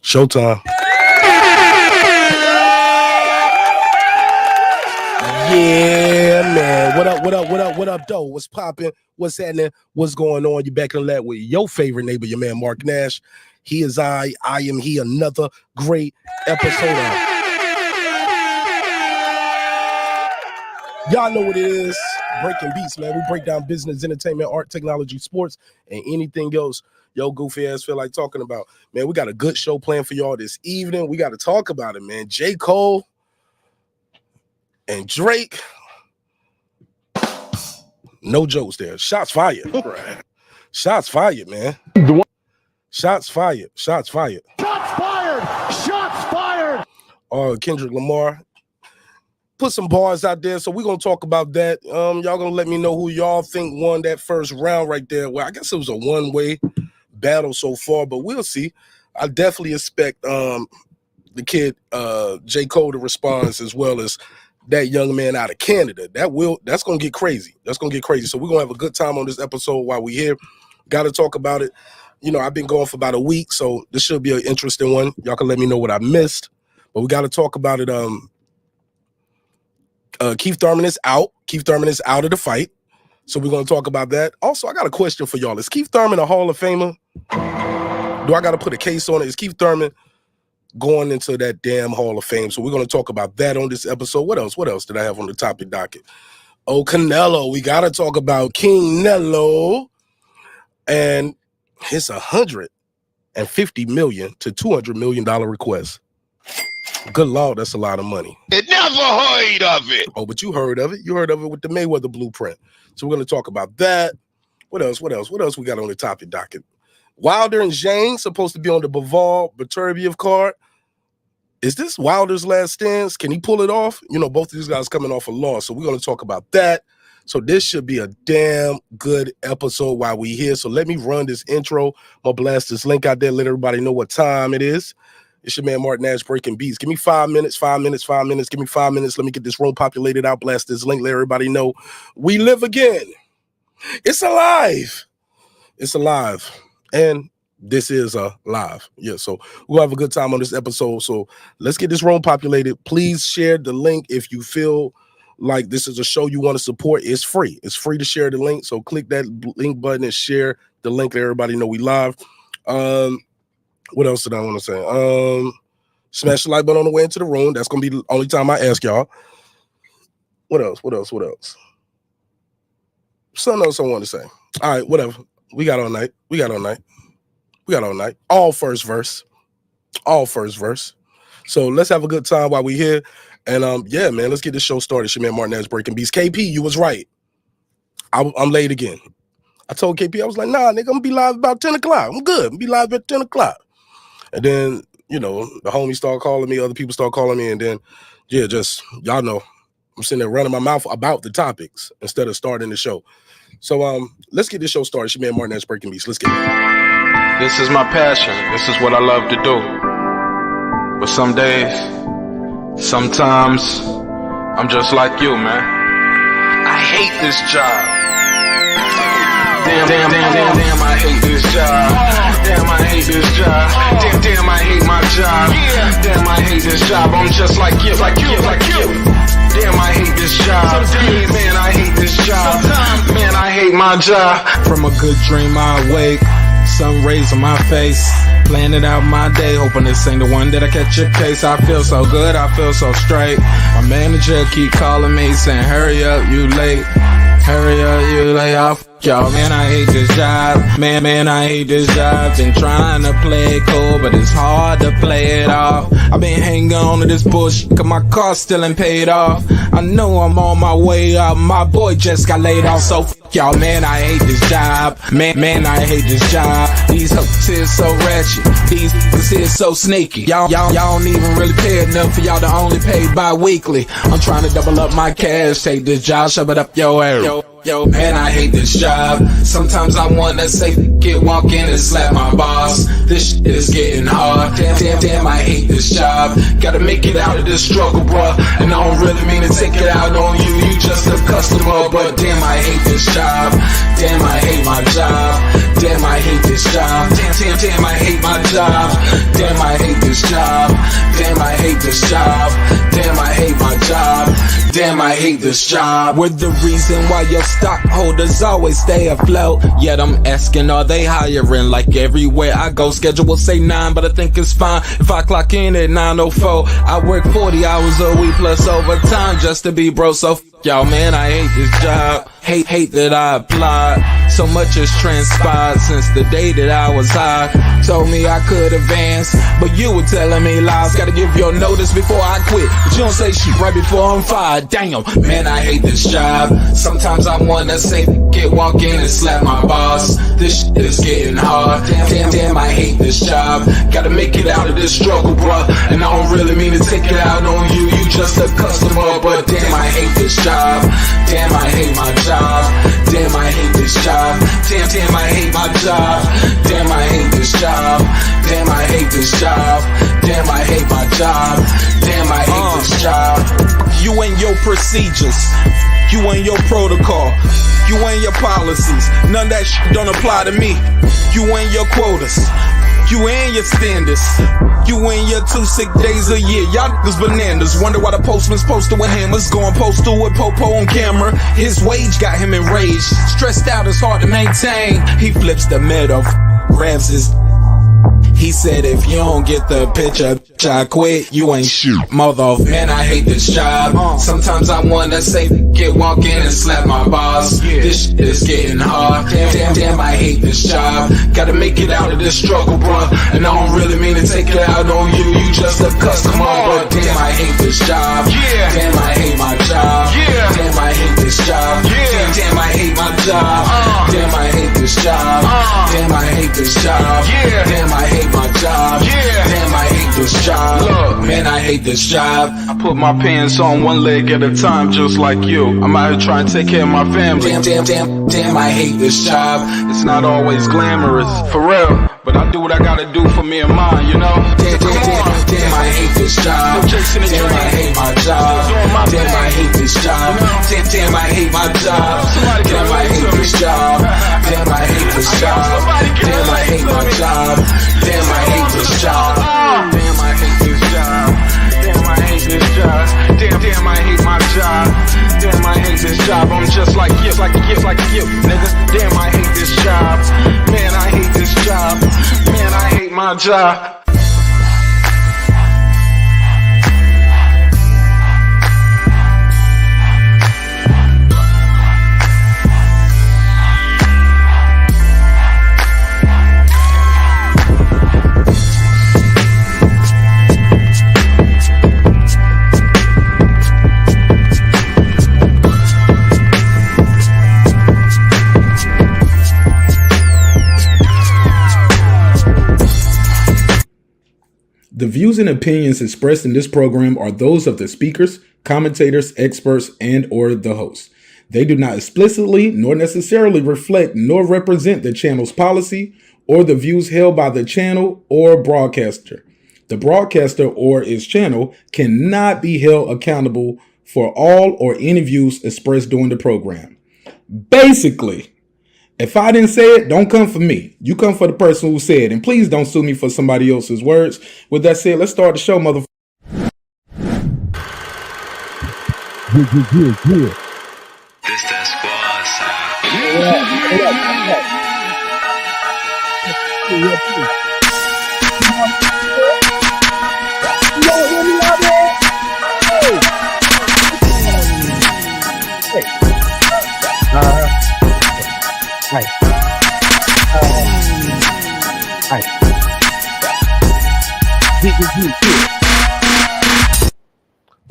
Showtime. Yeah, man. What up, though? What's popping? What's happening? What's going on? You back in the lab with your favorite neighbor, your man, Mark Nash. He is I am he. Another great episode of. Y'all know what it is. Breaking beats, man. We break down business, entertainment, art, technology, sports, and anything else yo goofy ass feel like talking about. Man, we got a good show planned for y'all this evening. We got to talk about it, man. J. Cole and Drake. No jokes there. Shots fired. Shots fired, man. Shots fired. Shots fired. Shots fired. Shots fired. Kendrick Lamar put some bars out there, so we're gonna talk about that. Y'all gonna let me know who y'all think won that first round right there. Well, I guess it was a one-way battle so far, but we'll see. I definitely expect the kid J. Cole to respond as well as that young man out of Canada. That's gonna get crazy. That's gonna get crazy. So we're gonna have a good time on this episode while we're here. Gotta talk about it. You know, I've been going for about a week, so this should be an interesting one. Y'all can let me know what I missed, but we gotta talk about it. Keith Thurman is out. Keith Thurman is out of the fight, so we're gonna talk about that. Also, I got a question for y'all. Is Keith Thurman a Hall of Famer? Do I gotta put a case on it? Is Keith Thurman going into that damn Hall of Fame? So we're going to talk about that on this episode. What else did I have on the topic docket? Oh, Canelo. We got to talk about King Nello and his $150 million to $200 million request. Good Lord, that's a lot of money. I never heard of it. Oh, but you heard of it. You heard of it with the Mayweather blueprint. So we're going to talk about that. What else we got on the topic docket? Wilder and Zhang supposed to be on the Bivol Beterbiev card. Is this Wilder's last stance? Can he pull it off? You know, both of these guys coming off a loss, so we're going to talk about that. So this should be a damn good episode while we here. So let me run this intro. I'm going to blast this link out there, let everybody know what time it is. It's your man, Mark Nash, breaking beats. Give me 5 minutes. Give me 5 minutes. Let me get this room populated out, blast this link, let everybody know we live again. It's alive. It's alive. And this is live. Yeah, so we'll have a good time on this episode. So let's get this room populated. Please share the link if you feel like this is a show you want to support. It's free. It's free to share the link. So click that link button and share the link. Let everybody know we live. What else did I want to say? Smash the like button on the way into the room. That's going to be the only time I ask y'all. What else? Something else I want to say. All right, whatever. We got all night. All first verse. So let's have a good time while we here. And yeah, man, let's get this show started. It's your man Martin Nash breaking beats. KP, you was right. I'm late again. I told KP, I was like, nah, nigga, I'm gonna be live about 10 o'clock. I'm good. I'm gonna be live at 10 o'clock. And then, you know, the homies start calling me, other people start calling me, and then, yeah, just, y'all know, I'm sitting there running my mouth about the topics instead of starting the show. So let's get this show started. It's your man Martin Nash breaking beats. Let's get it. This is my passion. This is what I love to do. But some days, sometimes, I'm just like you, man. I hate this job. Damn, I hate this job. Damn, I hate this job. Damn, I hate my job. Damn, I hate this job. I'm just like you. Damn, I hate this job. Man, I hate this job. Man, I hate my job. From a good dream I awake, sun rays on my face, planning out my day, hoping this ain't the one that I catch a case. I feel so good, I feel so straight. My manager keep calling me saying, hurry up, you late. Hurry up, you lay off. Y'all, man, I hate this job. Man, I hate this job. Been trying to play it cool, but it's hard to play it off. I've been hanging on to this bullshit, cause my car still ain't paid off. I know I'm on my way up. My boy just got laid off, so y'all, man, I hate this job. Man, I hate this job. These hoes here so ratchet. These niggas here so sneaky. Y'all don't even really pay enough for y'all to only pay bi-weekly. I'm trying to double up my cash. Take this job, shove it up your area. Yo, man, I hate this job. Sometimes I wanna say, walk in and slap my boss. This shit is getting hard. Damn, I hate this job. Gotta make it out of this struggle, bruh. And I don't really mean to take it out on you. You just a customer, but damn, I hate this job. Damn, I hate my job. Damn, I hate this job. Damn, I hate my job. Damn, I hate this this job. Damn, I hate this job. Damn, I hate my job. Damn, I hate this job. We're the reason why your stockholders always stay afloat. Yet I'm asking, are they hiring? Like everywhere I go, schedule will say 9, but I think it's fine if I clock in at 9:04. I work 40 hours a week plus overtime just to be bro. So y'all, man, I hate this job. Hate that I applied. So much has transpired since the day that I was high. Told me I could advance, but you were telling me lies. Gotta give your notice before I quit, but you don't say shit right before I'm fired. Damn, man, I hate this job. Sometimes I wanna say get walk in and slap my boss. This shit is getting hard. Damn, I hate this job. Gotta make it out of this struggle, bruh. And I don't really mean to take it out on you. You just a customer, but damn, I hate this job. Damn, I hate my job. Damn, I hate this job. Damn, I hate my job. Damn, I hate this job. Damn, I hate this job. Damn, I hate my job. Damn, I hate this job. You and your procedures, you and your protocol, you and your policies, none of that shit don't apply to me. You and your quotas, you and your standards, you and your 2 sick days a year. Y'all niggas bananas. Wonder why the postman's posted with hammers, going postal with Popo on camera. His wage got him enraged, stressed out, it's hard to maintain. He flips the middle, grabs his. He said, if you don't get the picture, I quit, you ain't shit, mother. Man, I hate this job. Sometimes I wanna say, get walk in and slap my boss. This shit is getting hard. Damn, I hate this job. Gotta make it out of this struggle, bruh. And I don't really mean to take it out on you. You just a customer, but damn, I hate this job. Damn, I hate my job. Damn, I hate this job. Damn, I hate my job. Damn, I hate this job. Damn, I hate this job. Damn, I hate my job. Damn, I hate this job. Look, man, I hate this job. I put my pants on one leg at a time, just like you. I'm out here trying to take care of my family. Damn, I hate this job. It's not always glamorous, for real, but I do what I gotta do for me and mine, you know? Damn, I hate this job. Damn, I hate my job. Damn, I hate this job. Damn, I hate my job. Damn, I hate this job. Damn, I hate this job. Damn, I hate my job. Damn, I hate this job. Damn, I hate this job. Damn, I hate this job. Damn, I hate my job. Damn, I hate this job. I'm just like you, nigga. Damn, I hate this job. Man, I hate this job. Man, I hate my job. The views and opinions expressed in this program are those of the speakers, commentators, experts, and or the host. They do not explicitly nor necessarily reflect nor represent the channel's policy or the views held by the channel or broadcaster. The broadcaster or its channel cannot be held accountable for all or any views expressed during the program. Basically, if I didn't say it, don't come for me. You come for the person who said it. And please don't sue me for somebody else's words. With that said, let's start the show, motherfucker. Yeah. This that squad sound.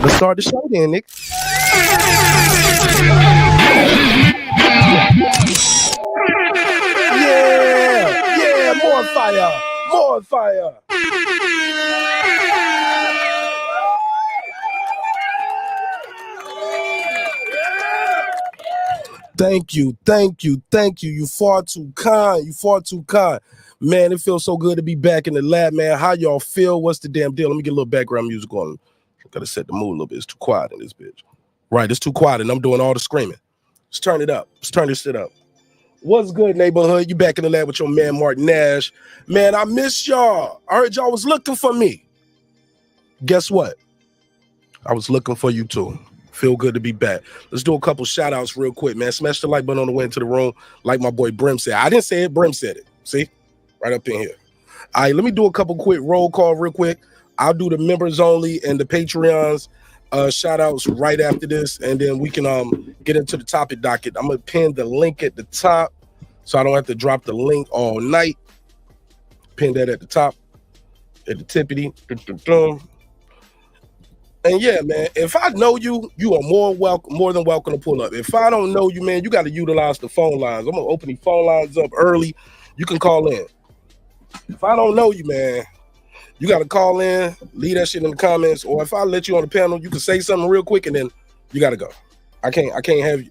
Let's start the show then, Nick. Yeah, more fire. Thank you. You far too kind. Man, it feels so good to be back in the lab, man. How y'all feel? What's the damn deal? Let me get a little background music on. Gotta set the mood a little bit. It's too quiet in this bitch. Right, it's too quiet and I'm doing all the screaming. Let's turn it up. Let's turn this shit up. What's good, neighborhood? You back in the lab with your man, Mark Nash. Man, I miss y'all. I heard y'all was looking for me. guess what? I was looking for you too. Feel good to be back. Let's do a couple shout outs real quick, man. Smash the like button on the way into the room. Like my boy Brim said. I didn't say it, Brim said it. See? Right up in here. All right, let me do a couple quick roll call real quick. I'll do the members only and the Patreons shout outs right after this, and then we can get into the topic docket. I'm gonna pin the link at the top so I don't have to drop the link all night. Pin that at the top, at the tippity. And yeah, man, if I know you, you are more than welcome to pull up. If I don't know you, man, you got to utilize the phone lines. I'm gonna open these phone lines up early. You can call in. If I don't know you, man, you got to call in, leave that shit in the comments, or if I let you on the panel, you can say something real quick and then you got to go. I can't have you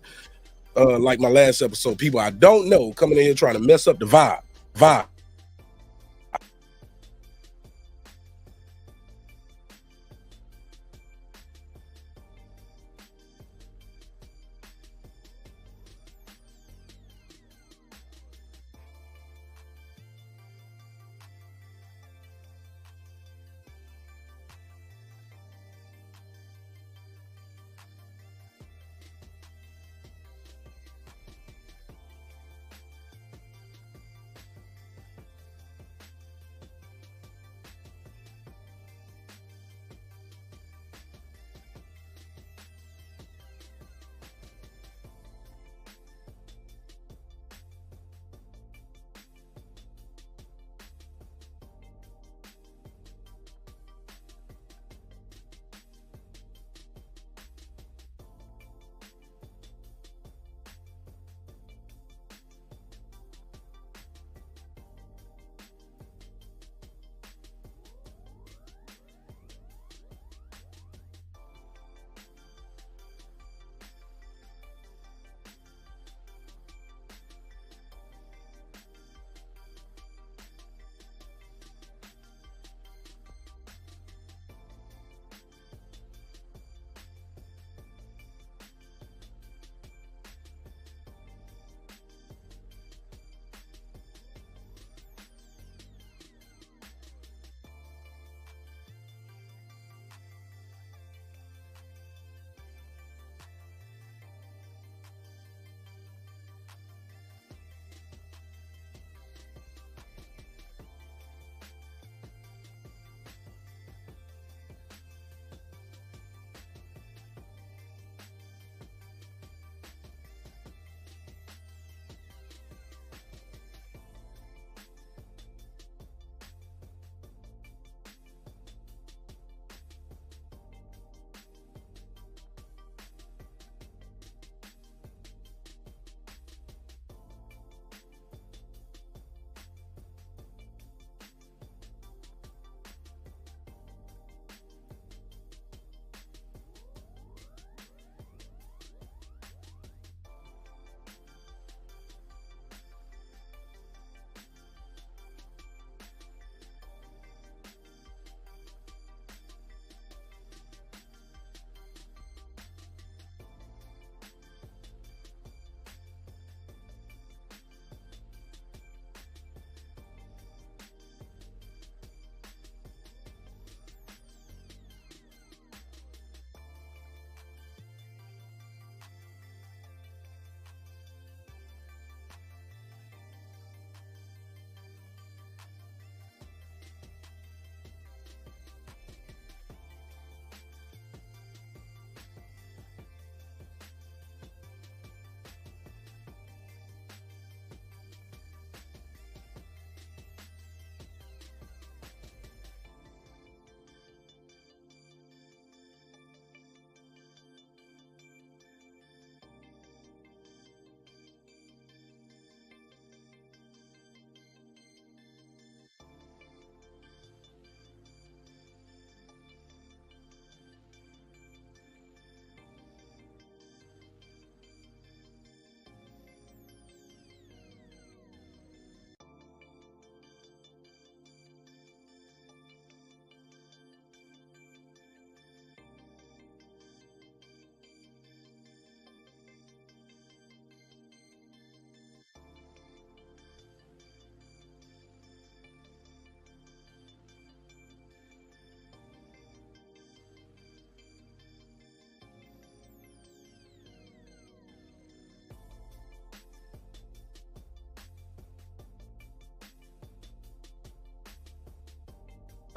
like my last episode, people I don't know coming in here trying to mess up the vibe.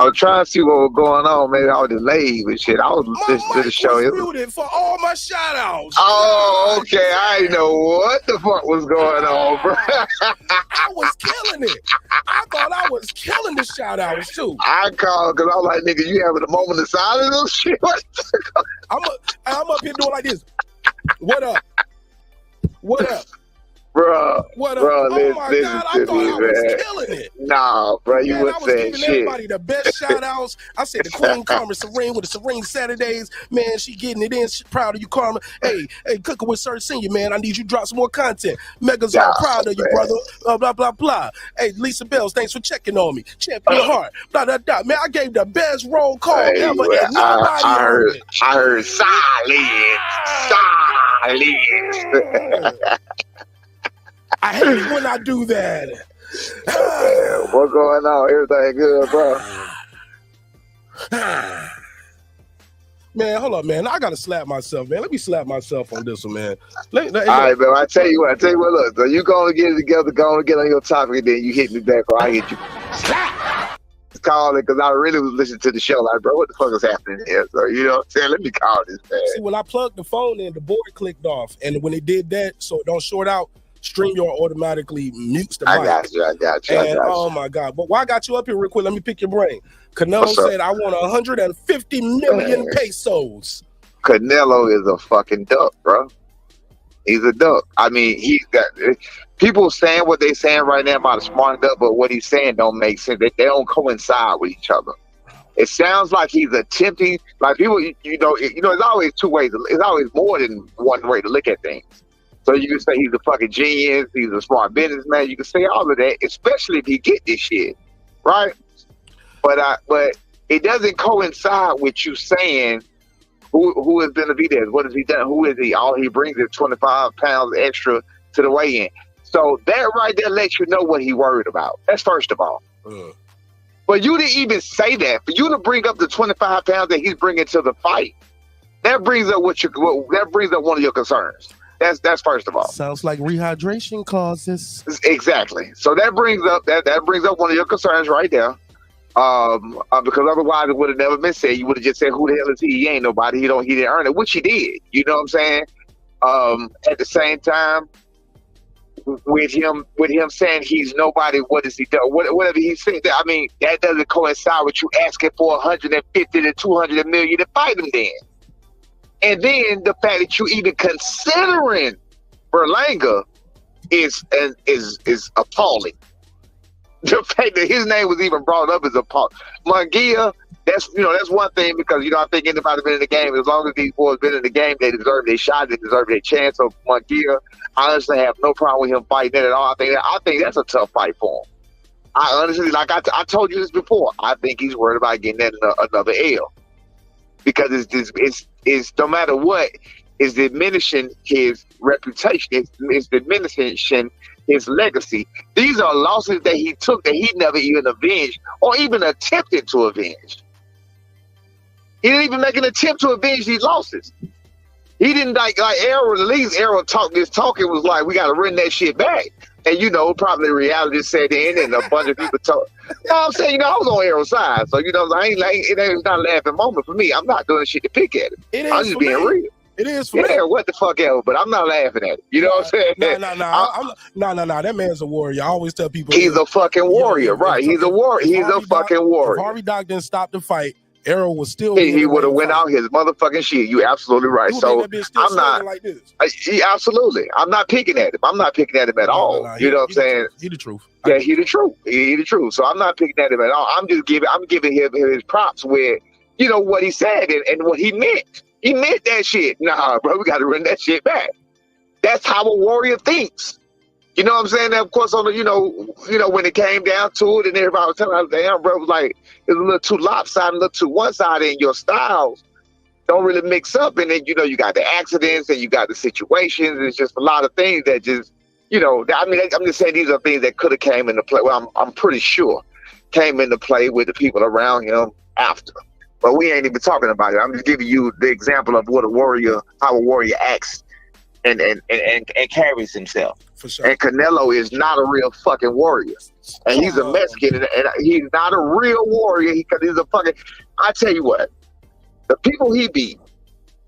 I was trying to see what was going on. Maybe I was delayed and shit. I was My listening to the mic show. was It was- muted for all my shout outs. Oh, okay. I didn't know what the fuck was going on, bro. I was killing it. I thought I was killing the shout outs too. I called because I was like, nigga, you having a moment of silence or shit? I'm up here doing like this. What up? What up? Bro, What up? bro, Oh my listen God, to I thought me, I was man. killing it. Nah, bro, you Man, I was was saying giving shit. everybody the best shout outs. I said the Queen Karma Serene with the Serene Saturdays. Man, she getting it in. She proud of you, Karma. Hey, Cooking with Sir Senior, man. I need you to drop some more content. Megas Yeah, all proud of you, man. brother. Blah, blah, blah. Hey, Lisa Bells, thanks for checking on me. Champion Heart. Blah, blah, blah. Man, I gave the best roll call Hey, ever, well, and nobody I heard heard, it. I heard silence. I hate it when I do that. What's going on? Everything good, bro? Man, hold up, man. I gotta slap myself, man. Let me slap myself on this one, man. All right, man. I tell you what. Look, so you gonna get it together, gonna get on your topic, and then you hit me back, or I hit you. Call it because I really was listening to the show. Like, bro, what the fuck is happening here? So you know what I'm saying? Let me call this man. See, when I plugged the phone in, the board clicked off, and when it did that, so it don't short out, StreamYard automatically mutes the mic. I got you. And oh my God! But why I got you up here real quick? Let me pick your brain. Canelo What's up? said, "I want 150 million pesos." Canelo is a fucking duck, bro. He's a duck. I mean, he's got people saying what they're saying right now about a smart duck, but what he's saying don't make sense. They don't coincide with each other. It sounds like he's attempting, like people, you know, there's always two ways. It's always more than one way to look at things. So you can say he's a fucking genius, he's a smart businessman. You can say all of that, especially if you get this shit, right? But it doesn't coincide with you saying who is Benavidez. What has he done? Who is he? All he brings is 25 pounds extra to the weigh-in. So that right there lets you know what he worried about. That's first of all. But you didn't even say that. For you to bring up the 25 pounds that he's bringing to the fight, that brings up one of your concerns. That's first of all. Sounds like rehydration causes. Exactly. So that brings up one of your concerns right there. Because otherwise it would have never been said. You would have just said, "Who the hell is he? He ain't nobody. He didn't earn it," which he did. You know what I'm saying? At the same time, with him saying he's nobody, what has he done? Whatever he said, I mean, that doesn't coincide with you asking for 150 to 200 million to fight him then. And then the fact that you even considering Berlanga is appalling. The fact that his name was even brought up is appalling. Munguia, that's one thing because I think anybody been in the game, as long as these boys been in the game, they deserve their shot, they deserve their chance. So Munguia, I honestly have no problem with him fighting it at all. I think that's a tough fight for him. I honestly, like I told you this before, I think he's worried about getting that another L. Because it's no matter what, is diminishing his reputation. It's diminishing his legacy. These are losses that he took that he never even avenged or even attempted to avenge. He didn't even make an attempt to avenge these losses. He didn't like Errol. At least Errol talking was like, we got to run that shit back. And probably reality set in, and a bunch of people talk. I'm saying, I was on Errol's side, so it ain't not a laughing moment for me. I'm not doing shit to pick at it. I'm just being real. It is for me. Yeah, what the fuck ever, but I'm not laughing at it. You know what I'm saying? No. That man's a warrior. I always tell people he's a fucking warrior, right? He's a warrior. He's a fucking warrior. If Harvey Doc didn't stop the fight, Errol was still. He would have went out his motherfucking shit. You absolutely right. So I'm not. Like this. Absolutely, I'm not picking at him. I'm not picking at him at all. You know what I'm saying? He the truth. Yeah, he the truth. He the truth. So I'm not picking at him at all. I'm giving him his props with what he said and what he meant. He meant that shit. Nah, bro, we got to run that shit back. That's how a warrior thinks. You know what I'm saying? And of course, on the, when it came down to it, and everybody was telling us, damn, bro, it was like it's a little too lopsided, a little too one-sided, and your styles don't really mix up. And then you got the accidents and you got the situations. It's just a lot of things that just, I mean, I'm just saying these are things that could have came into play. Well, I'm pretty sure came into play with the people around him after. But we ain't even talking about it. I'm just giving you the example of how a warrior acts and carries himself. For sure. And Canelo is not a real fucking warrior. And he's a Mexican, and he's not a real warrior because he's a fucking... I tell you what, the people he beat,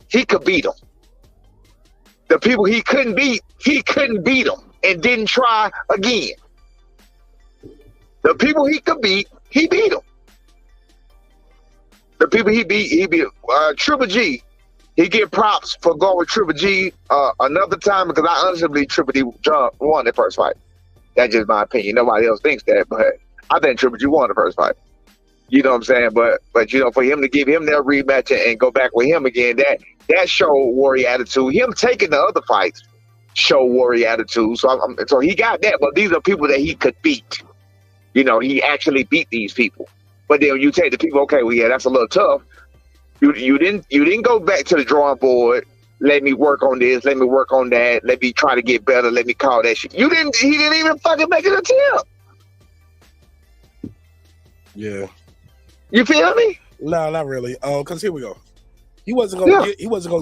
he could beat them. The people he couldn't beat them and didn't try again. The people he could beat, he beat them. The people he beat Triple G. He get props for going with Triple G another time because I honestly believe Triple G won the first fight. That's just my opinion. Nobody else thinks that, but I think Triple G won the first fight. You know what I'm saying? But you know, for him to give him that rematch and go back with him again, that showed warrior attitude. Him taking the other fights showed warrior attitude. So he got that. But these are people that he could beat. You know, he actually beat these people. But then when you take the people, okay, well, yeah, that's a little tough. You didn't go back to the drawing board. Let me work on this. Let me work on that. Let me try to get better. Let me call that shit. He didn't even fucking make an attempt. Yeah. You feel me? No, not really. Because here we go. He wasn't gonna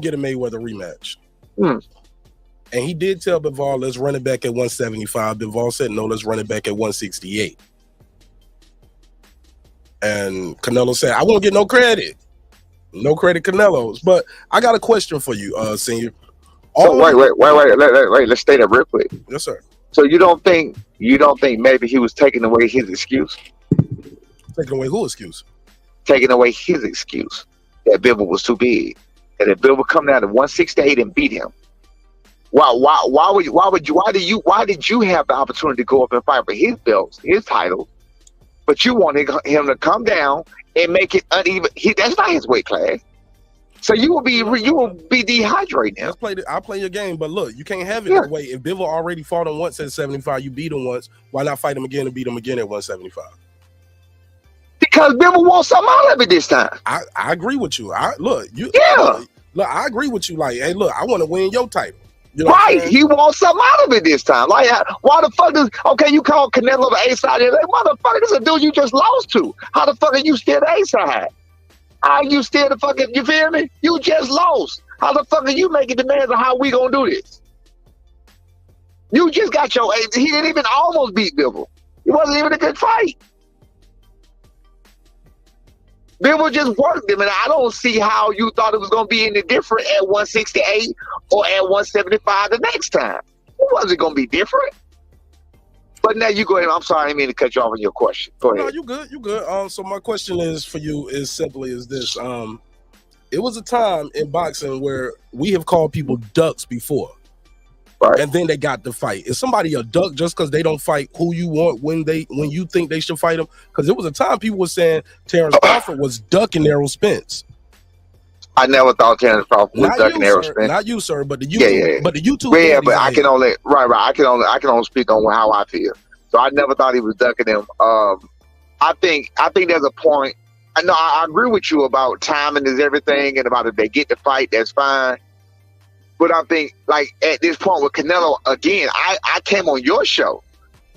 get a Mayweather rematch. And he did tell Bivol, let's run it back at 175. Bivol said, no, let's run it back at 168. And Canelo said, I won't get no credit. No credit, Canelo's. But I got a question for you, Senior. Wait. Let's stay there real quick. Yes, sir. So you don't think maybe he was taking away his excuse? Taking away who excuse? Taking away his excuse that Bivol was too big. And if Bivol come down to 168 and beat him, why did you have the opportunity to go up and fight for his belts, his title, but you wanted him to come down and make it uneven? That's not his weight class. So you will be dehydrated now. I'll play your game, but look, you can't have it that way. If Bivol already fought him once at 75, you beat him once. Why not fight him again and beat him again at 175? Because Bivol wants something out of it this time. I agree with you. I agree with you. Like, hey, look, I want to win your title. You know right, he wants something out of it this time. Like, why the fuck you call Canelo the A-side? Like, motherfucker, this is a dude you just lost to. How the fuck are you still the A-side? How you still the fucking, you feel me? You just lost. How the fuck are you making demands on how we gonna do this? You just got he didn't even almost beat Bivol. It wasn't even a good fight. Bivol just worked him, and I don't see how you thought it was going to be any different at 168 or at 175 the next time. It wasn't going to be different. But now you go ahead. I'm sorry, I didn't mean to cut you off on your question. Go ahead. No, you good. So my question is for you is simply as this. It was a time in boxing where we have called people ducks before. Right. And then they got the fight. Is somebody a duck just because they don't fight who you want when you think they should fight them? Because there was a time people were saying Terence Crawford was ducking Errol Spence. I never thought Terence Crawford was ducking Errol Spence. Not you, sir, but the YouTube. But the YouTube. Yeah, but I can only I can only speak on how I feel. So I never thought he was ducking him. I think there's a point. I agree with you about timing is everything, and about if they get the fight, that's fine. But I think, like, at this point with Canelo, again, I came on your show,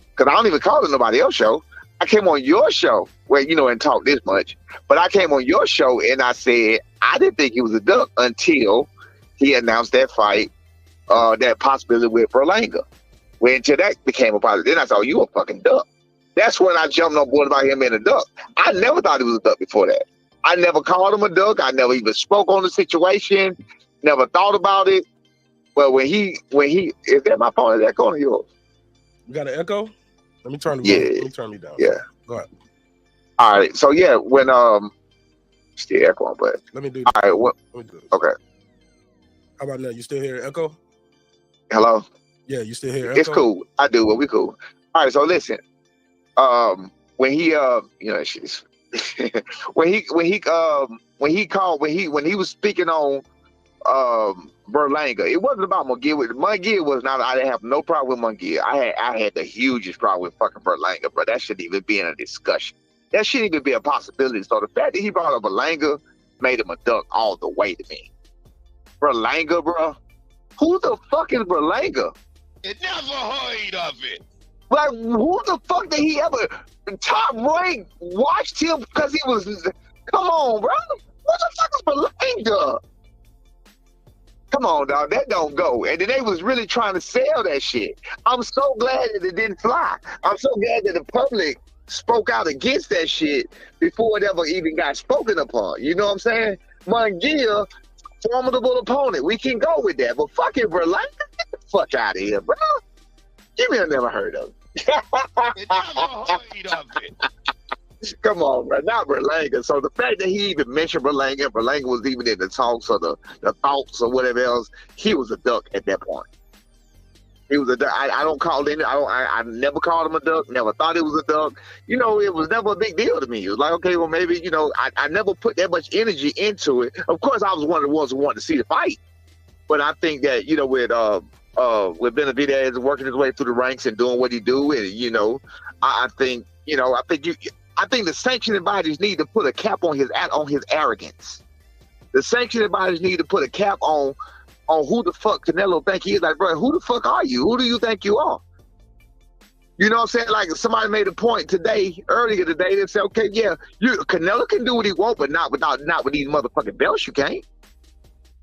because I don't even call it nobody else's show. I came on your show, where, and talk this much. But I came on your show, and I said, I didn't think he was a duck until he announced that fight, that possibility with Berlanga. Until that became a possibility. Then I said, you a fucking duck. That's when I jumped on board about him being a duck. I never thought he was a duck before that. I never called him a duck. I never even spoke on the situation. Never thought about it. But when he is that my phone? Is that echoing or yours? You got an echo? Let me turn Let me turn me down. Yeah. Go ahead. All right. So yeah, when still echoing, but let me do this. All right. Let me do this. Okay. How about now? You still hear echo? Hello? Yeah, you still hear echo? It's cool. I do, but we cool. All right, so listen. When he she's when he was speaking on Berlanga, it wasn't about Munguia. Munguia was not. I didn't have no problem with Munguia. I had the hugest problem with fucking Berlanga, bro. That shouldn't even be in a discussion. That shouldn't even be a possibility. So the fact that he brought up Berlanga made him a duck all the way to me. Berlanga, bro. Who the fuck is Berlanga? You never heard of it. Like, who the fuck did he ever top rank watched him because he was? Come on, bro. What the fuck is Berlanga? Come on, dog. That don't go. And then they was really trying to sell that shit. I'm so glad that it didn't fly. I'm so glad that the public spoke out against that shit before it ever even got spoken upon. You know what I'm saying? Munguia, formidable opponent. We can go with that. But fucking Berlanga, get the fuck out of here, bro. You may have never heard of it. Never heard of it. Come on, bro. Not Berlanga. So the fact that he even mentioned Berlanga was even in the talks or the thoughts or whatever else, he was a duck at that point. He was a duck. I don't call him. I never called him a duck. Never thought it was a duck. You know, it was never a big deal to me. It was like, okay, well, maybe, you know, I never put that much energy into it. Of course, I was one of the ones who wanted to see the fight. But I think that, you know, with Benavidez working his way through the ranks and doing what he do, and, you know, I think the sanctioning bodies need to put a cap on his arrogance. The sanctioning bodies need to put a cap on who the fuck Canelo think he is. Like, bro, who the fuck are you? Who do you think you are? You know what I'm saying? Like, somebody made a point earlier today, they said, okay, yeah, Canelo can do what he wants, but not with these motherfucking belts. You can't.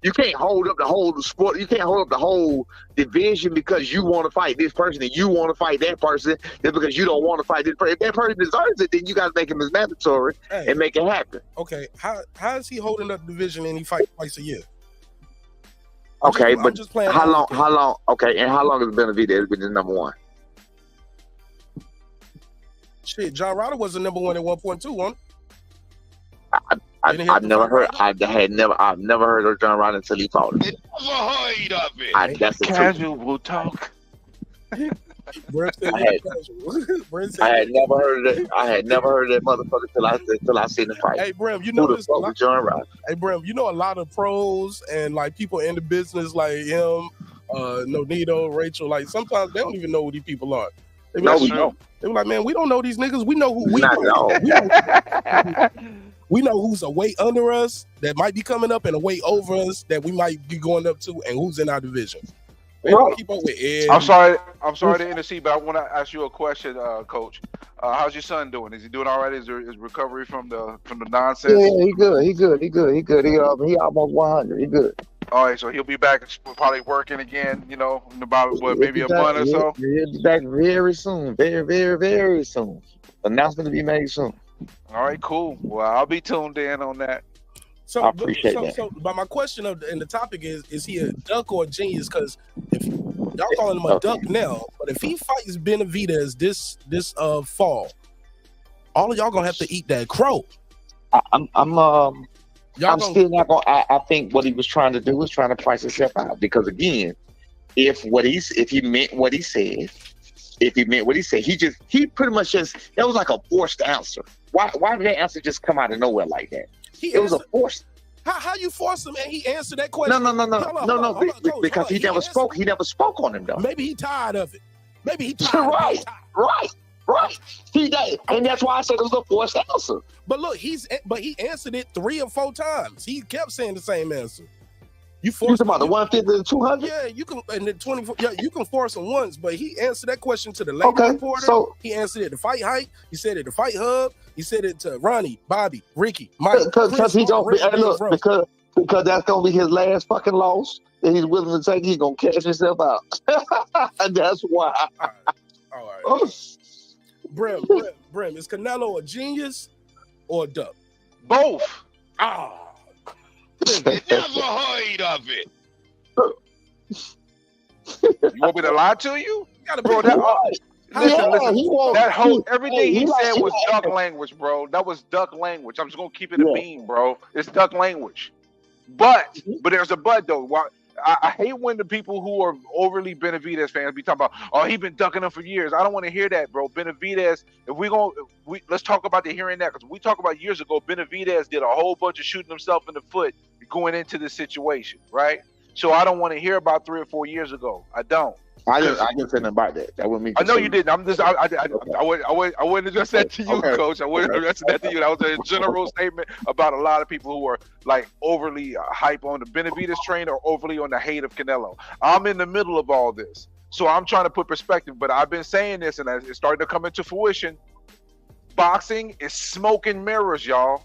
You can't hold up the whole sport. You can't hold up the whole division because you want to fight this person and you want to fight that person. Just because you don't want to fight this person. If that person deserves it, then you got to make him as mandatory and make it happen. Okay, how is he holding up the division and he fights twice a year? Okay, but how long? Okay, and how long has Benavidez been the number one? Shit, John Ryder was the number one at 1.2 one. I've never heard of John Ryder until he fought him. Never heard of it. That's the Casual talk. I had never heard of that motherfucker till I seen the fight. Hey, Brim, you know who the fuck was John Ryder? Hey, Brim, you know a lot of pros and like people in the business like him, Nonito, Rachel. Like sometimes they don't even know who these people are. They be like, man, we don't know these niggas. We know who we know. We know who's a weight under us that might be coming up and a weight over us that we might be going up to, and who's in our division. They don't keep up with Ed. I'm sorry to intercede, but I want to ask you a question, Coach. How's your son doing? Is he doing all right? Is his recovery from the nonsense? Yeah, he good. He almost 100. He good. All right, so he'll be back probably working again, you know, in about maybe a month or so? He'll be back very soon. Very, very, very soon. Announcement to be made soon. All right, cool. Well, I'll be tuned in on that. I appreciate that. But my question and the topic is he a duck or a genius? Because if y'all calling him a duck now, but if he fights Benavidez this fall, all of y'all gonna have to eat that crow. I'm still not gonna. I think what he was trying to do was trying to price himself out, because again, if he meant what he said, he pretty much just, that was like a forced answer. Why did that answer just come out of nowhere like that? It was a force. How you force him and he answered that question? No, because he never spoke. He never spoke on him though. Maybe he tired of it. Maybe he tired. Right. He did, and that's why I said it was a forced answer. But look, he answered it 3 or 4 times. He kept saying the same answer. You forced him about the 150 to 200. Yeah, you can, and the 24. Yeah, you can force him once, but he answered that question to the lady reporter. So he answered it to Fight Hype. He said it to Fight Hub. He said it to Ronnie, Bobby, Ricky, Mike. Because he don't because that's gonna be his last fucking loss that he's willing to take. He's gonna cash himself out. And that's why. All right. Brim, is Canelo a genius or a duck? Both. Never heard of it. You want me to lie to you? Bro, everything he said was duck language, bro. That was duck language. I'm just gonna keep it a beam, bro. It's duck language. But there's a but though. I hate when the people who are overly Benavidez fans be talking about, oh, he been ducking him for years. I don't want to hear that, bro. Benavidez, let's talk about the here and now, because we talk about years ago, Benavidez did a whole bunch of shooting himself in the foot going into this situation, right? So I don't want to hear about 3 or 4 years ago. I don't. I didn't say nothing about that. That wouldn't mean. I know you didn't. I'm just. I wouldn't address that to you, Coach. I wouldn't address that to you. That was a general statement about a lot of people who are like overly hype on the Benavidez train or overly on the hate of Canelo. I'm in the middle of all this, so I'm trying to put perspective. But I've been saying this, and it's starting to come into fruition. Boxing is smoke and mirrors, y'all.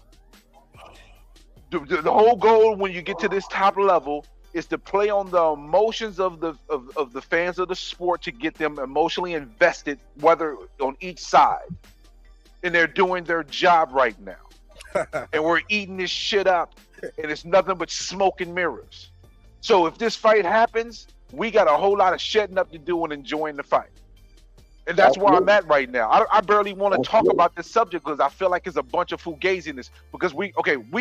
The whole goal when you get to this top level is to play on the emotions of the fans of the sport to get them emotionally invested, whether on each side. And they're doing their job right now. And we're eating this shit up, and it's nothing but smoke and mirrors. So if this fight happens, we got a whole lot of shutting up to do and enjoying the fight. And that's where I'm at right now. I barely want to talk about this subject because I feel like it's a bunch of fugaziness. Because we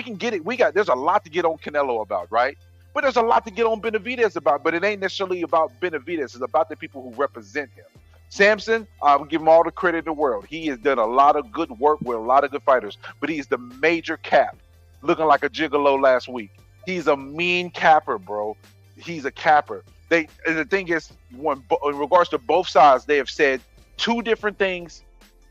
can get it. There's a lot to get on Canelo about, right? But there's a lot to get on Benavidez about. But it ain't necessarily about Benavidez. It's about the people who represent him. Samson, I would give him all the credit in the world. He has done a lot of good work with a lot of good fighters. But he's the major cap, looking like a gigolo last week. He's a mean capper, bro. He's a capper. And the thing is, in regards to both sides, they have said two different things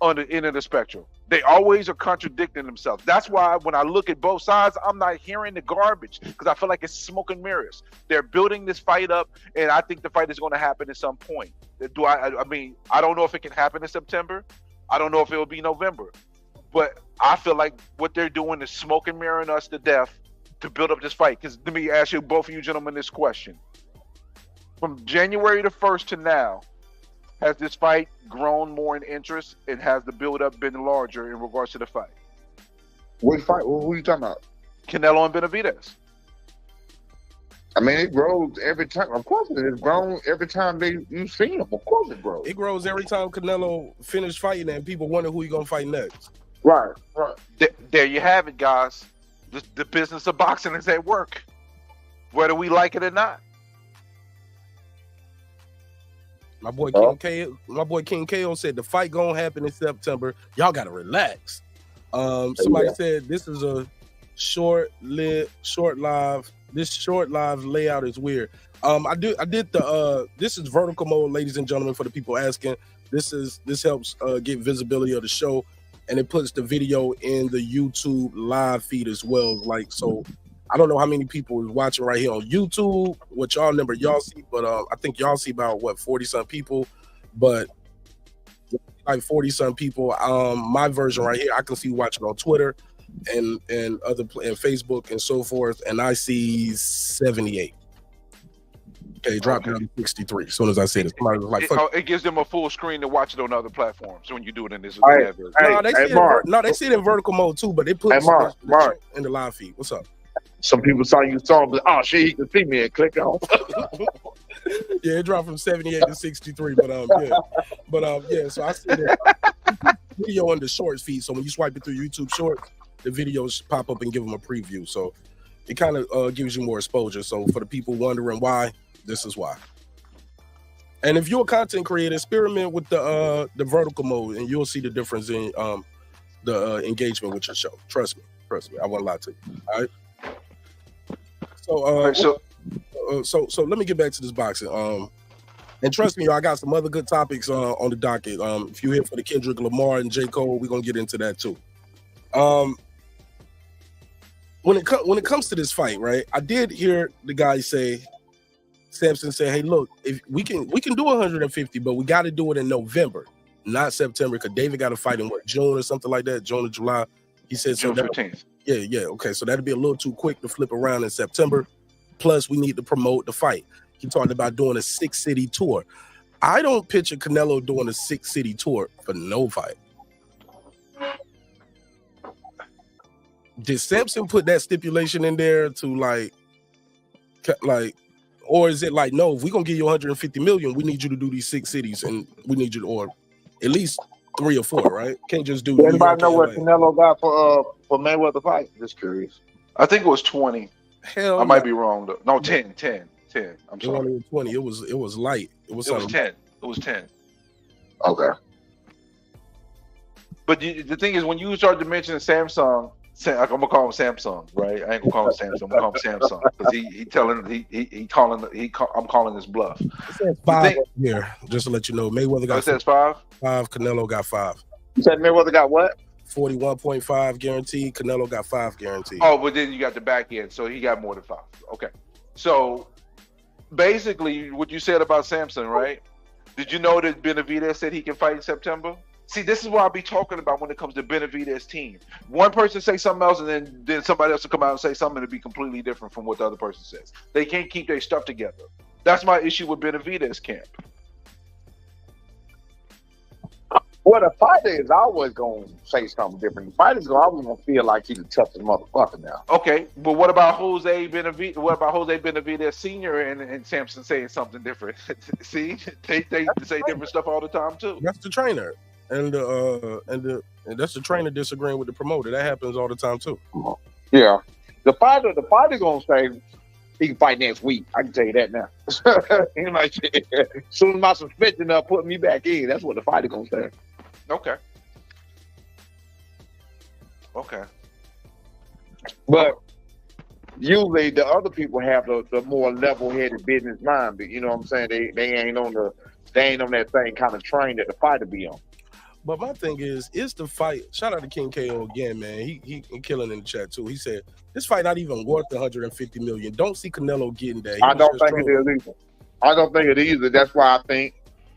on the end of the spectrum. They always are contradicting themselves. That's why when I look at both sides, I'm not hearing the garbage because I feel like it's smoke and mirrors. They're building this fight up, and I think the fight is going to happen at some point. I mean, I don't know if it can happen in September. I don't know if it will be November. But I feel like what they're doing is smoke and mirroring us to death to build up this fight. Because let me ask you, both of you gentlemen, this question. From January the 1st to now, has this fight grown more in interest, and has the build-up been larger in regards to the fight? What fight? Who are you talking about? Canelo and Benavidez. I mean, it grows every time. Of course, it's grown every time you see him. Of course, it grows. It grows every time Canelo finishes fighting, and people wonder who he's gonna fight next. Right. There you have it, guys. The business of boxing is at work, whether we like it or not. My boy King KO said the fight gonna happen in September. Y'all gotta relax. Somebody said this is a short live. This short live layout is weird. I did the this is vertical mode, ladies and gentlemen, for the people asking. This helps get visibility of the show, and it puts the video in the YouTube live feed as well. Like, so I don't know how many people is watching right here on YouTube, what y'all number y'all see, but I think y'all see about 40-some people, but like 40-some people. My version right here, I can see watching on Twitter and other and Facebook and so forth, and I see 78. Okay, drop down to 63 as soon as I say this. Somebody was like, it gives them a full screen to watch it on other platforms when you do it in this. They see it in vertical mode too, but they put it in the live feed. What's up? Some people saw you saw, but oh shit, he can see me and click on. Yeah, it dropped from 78 to 63, but yeah. So I see that video on the shorts feed. So when you swipe it through YouTube Shorts, the videos pop up and give them a preview. So it kind of gives you more exposure. So for the people wondering why, this is why. And if you're a content creator, experiment with the vertical mode, and you'll see the difference in the engagement with your show. Trust me, I won't lie to you. All right. So let me get back to this boxing. And trust me, y'all, I got some other good topics on the docket. If you're here for the Kendrick Lamar and J. Cole, we're gonna get into that too. When it comes to this fight, right? I did hear the guy say, Samson say, "Hey, look, if we can do 150, but we got to do it in November, not September, because David got to fight in June or something like that, June or July." He said June 15th. Yeah. Okay, so that'd be a little too quick to flip around in September. Plus, we need to promote the fight. He talked about doing a 6-city tour. I don't picture Canelo doing a 6-city tour for no fight. Did Samson put that stipulation in there to like, or is it like, no, if we're gonna give you 150 million, we need you to do these 6 cities, and we need you to, or at least 3 or 4, right? Can't just do. Anybody know what Canelo got for Mayweather fight? Just curious. I think it was 20. Hell, I might be wrong though. No, 10. I'm sorry. 20. It was light. It was 10. It was 10. Okay. But the thing is, when you start to mention Samsung, I'm gonna call him Samsung, right? I ain't gonna call him Samsung. I'm gonna call him Samsung because I'm calling this bluff. It says 5 here, just to let you know. Mayweather got 5. Canelo got 5. You said Mayweather got what? 41.5 guaranteed. Canelo got 5 guaranteed. Oh, but then you got the back end, so he got more than 5. Okay. So basically, what you said about Samson, right? Did you know that Benavidez said he can fight in September? See, this is what I'll be talking about when it comes to Benavidez' team. One person say something else, and then somebody else will come out and say something to be completely different from what the other person says. They can't keep their stuff together. That's my issue with Benavidez' camp. Well, the fighter is always going to say something different. The fighter's always going to feel like he's the toughest motherfucker now. Okay, but what about Jose Benavidez? What about Jose Benavidez Sr. and Samson saying something different? See, they say different stuff all the time too. That's the trainer, and that's the trainer disagreeing with the promoter. That happens all the time too. Yeah, the fighter going to say he can fight next week. I can tell you that now. He might say, as soon as my suspension put me back in, that's what the fighter going to say. Okay. But usually the other people have the more level-headed business mind. But you know what I'm saying? They ain't on that same kind of train that the fighter be on. But my thing is the fight. Shout out to King KO again, man. He killing in the chat too. He said this fight not even worth 150 million. Don't see Canelo getting that. I don't think it is either. I don't think it is either. That's why I think.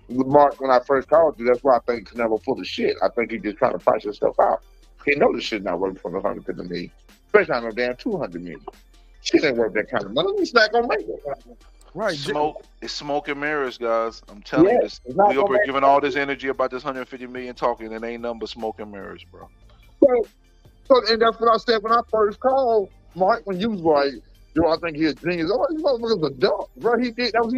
With Mark, when I first called you, that's why I think Canelo full of shit. I think he's just trying to price himself out. He knows this shit not worth for 150 million, especially on no damn 200 million. Shit ain't worth that kind of money. He's not gonna make it. Right, it's smoke and mirrors, guys. I'm telling you, this, we over giving all this energy about this 150 million talking, and ain't nothing but smoke and mirrors, bro. So, and that's what I said when I first called Mark. When you was like, "Do I think he's a genius?" Oh, this motherfucker's a dump, bro. He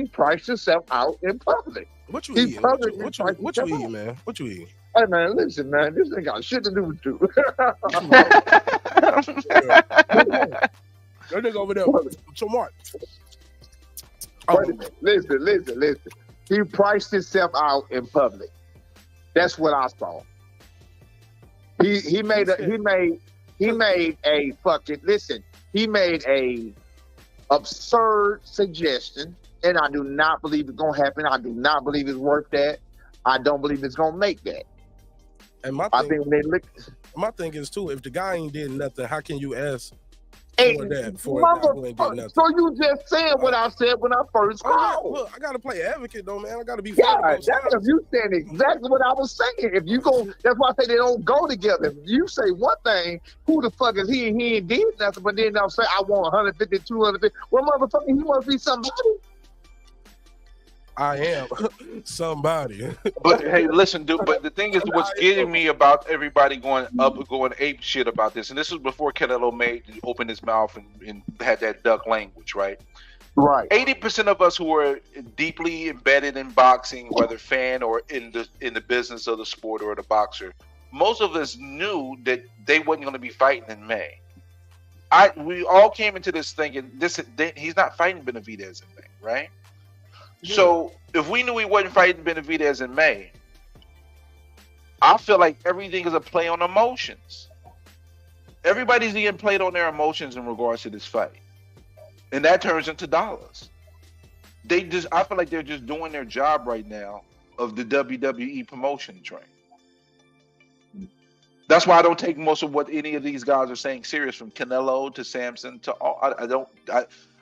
priced himself out in public. What you eating? What you eating, man? What you eating? Hey, man, listen, man. This ain't got shit to do with you. That nigga over there. So Mark. Wait a minute. Listen. He priced himself out in public. That's what I saw. He made a absurd suggestion. And I do not believe it's going to happen. I do not believe it's worth that. I don't believe it's going to make that. And my thing is, too, if the guy ain't did nothing, how can you ask for that before a guy who ain't did nothing? So you just said what I said when I first called. Yeah, look, I got to play advocate, though, man. I got to be fair. If you saying exactly what I was saying. If you go, that's why I say they don't go together. If you say one thing, who the fuck is he? And he ain't did nothing, but then they'll say, I want 150, 250. Well, motherfucker, he must be somebody. I am somebody. But hey, listen, dude. But the thing is, what's getting me about everybody going ape shit about this, and this was before Canelo opened his mouth and had that duck language, right? Right. 80% of us who are deeply embedded in boxing, whether fan or in the business of the sport or the boxer, most of us knew that they wasn't going to be fighting in May. We all came into this thinking he's not fighting Benavidez in May, right? Yeah. So if we knew he wasn't fighting Benavidez in May, I feel like everything is a play on emotions. Everybody's getting played on their emotions in regards to this fight, and that turns into dollars. I feel like they're just doing their job right now of the WWE promotion train. That's why I don't take most of what any of these guys are saying serious, from Canelo to Samson to all.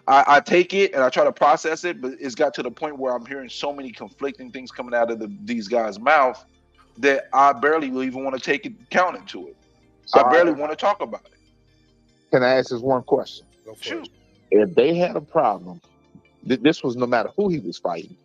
I take it and I try to process it, but it's got to the point where I'm hearing so many conflicting things coming out of these guys' mouth that I barely even want to take account into it. So I barely want to talk about it. Can I ask this one question? Sure. If they had a problem, this was no matter who he was fighting,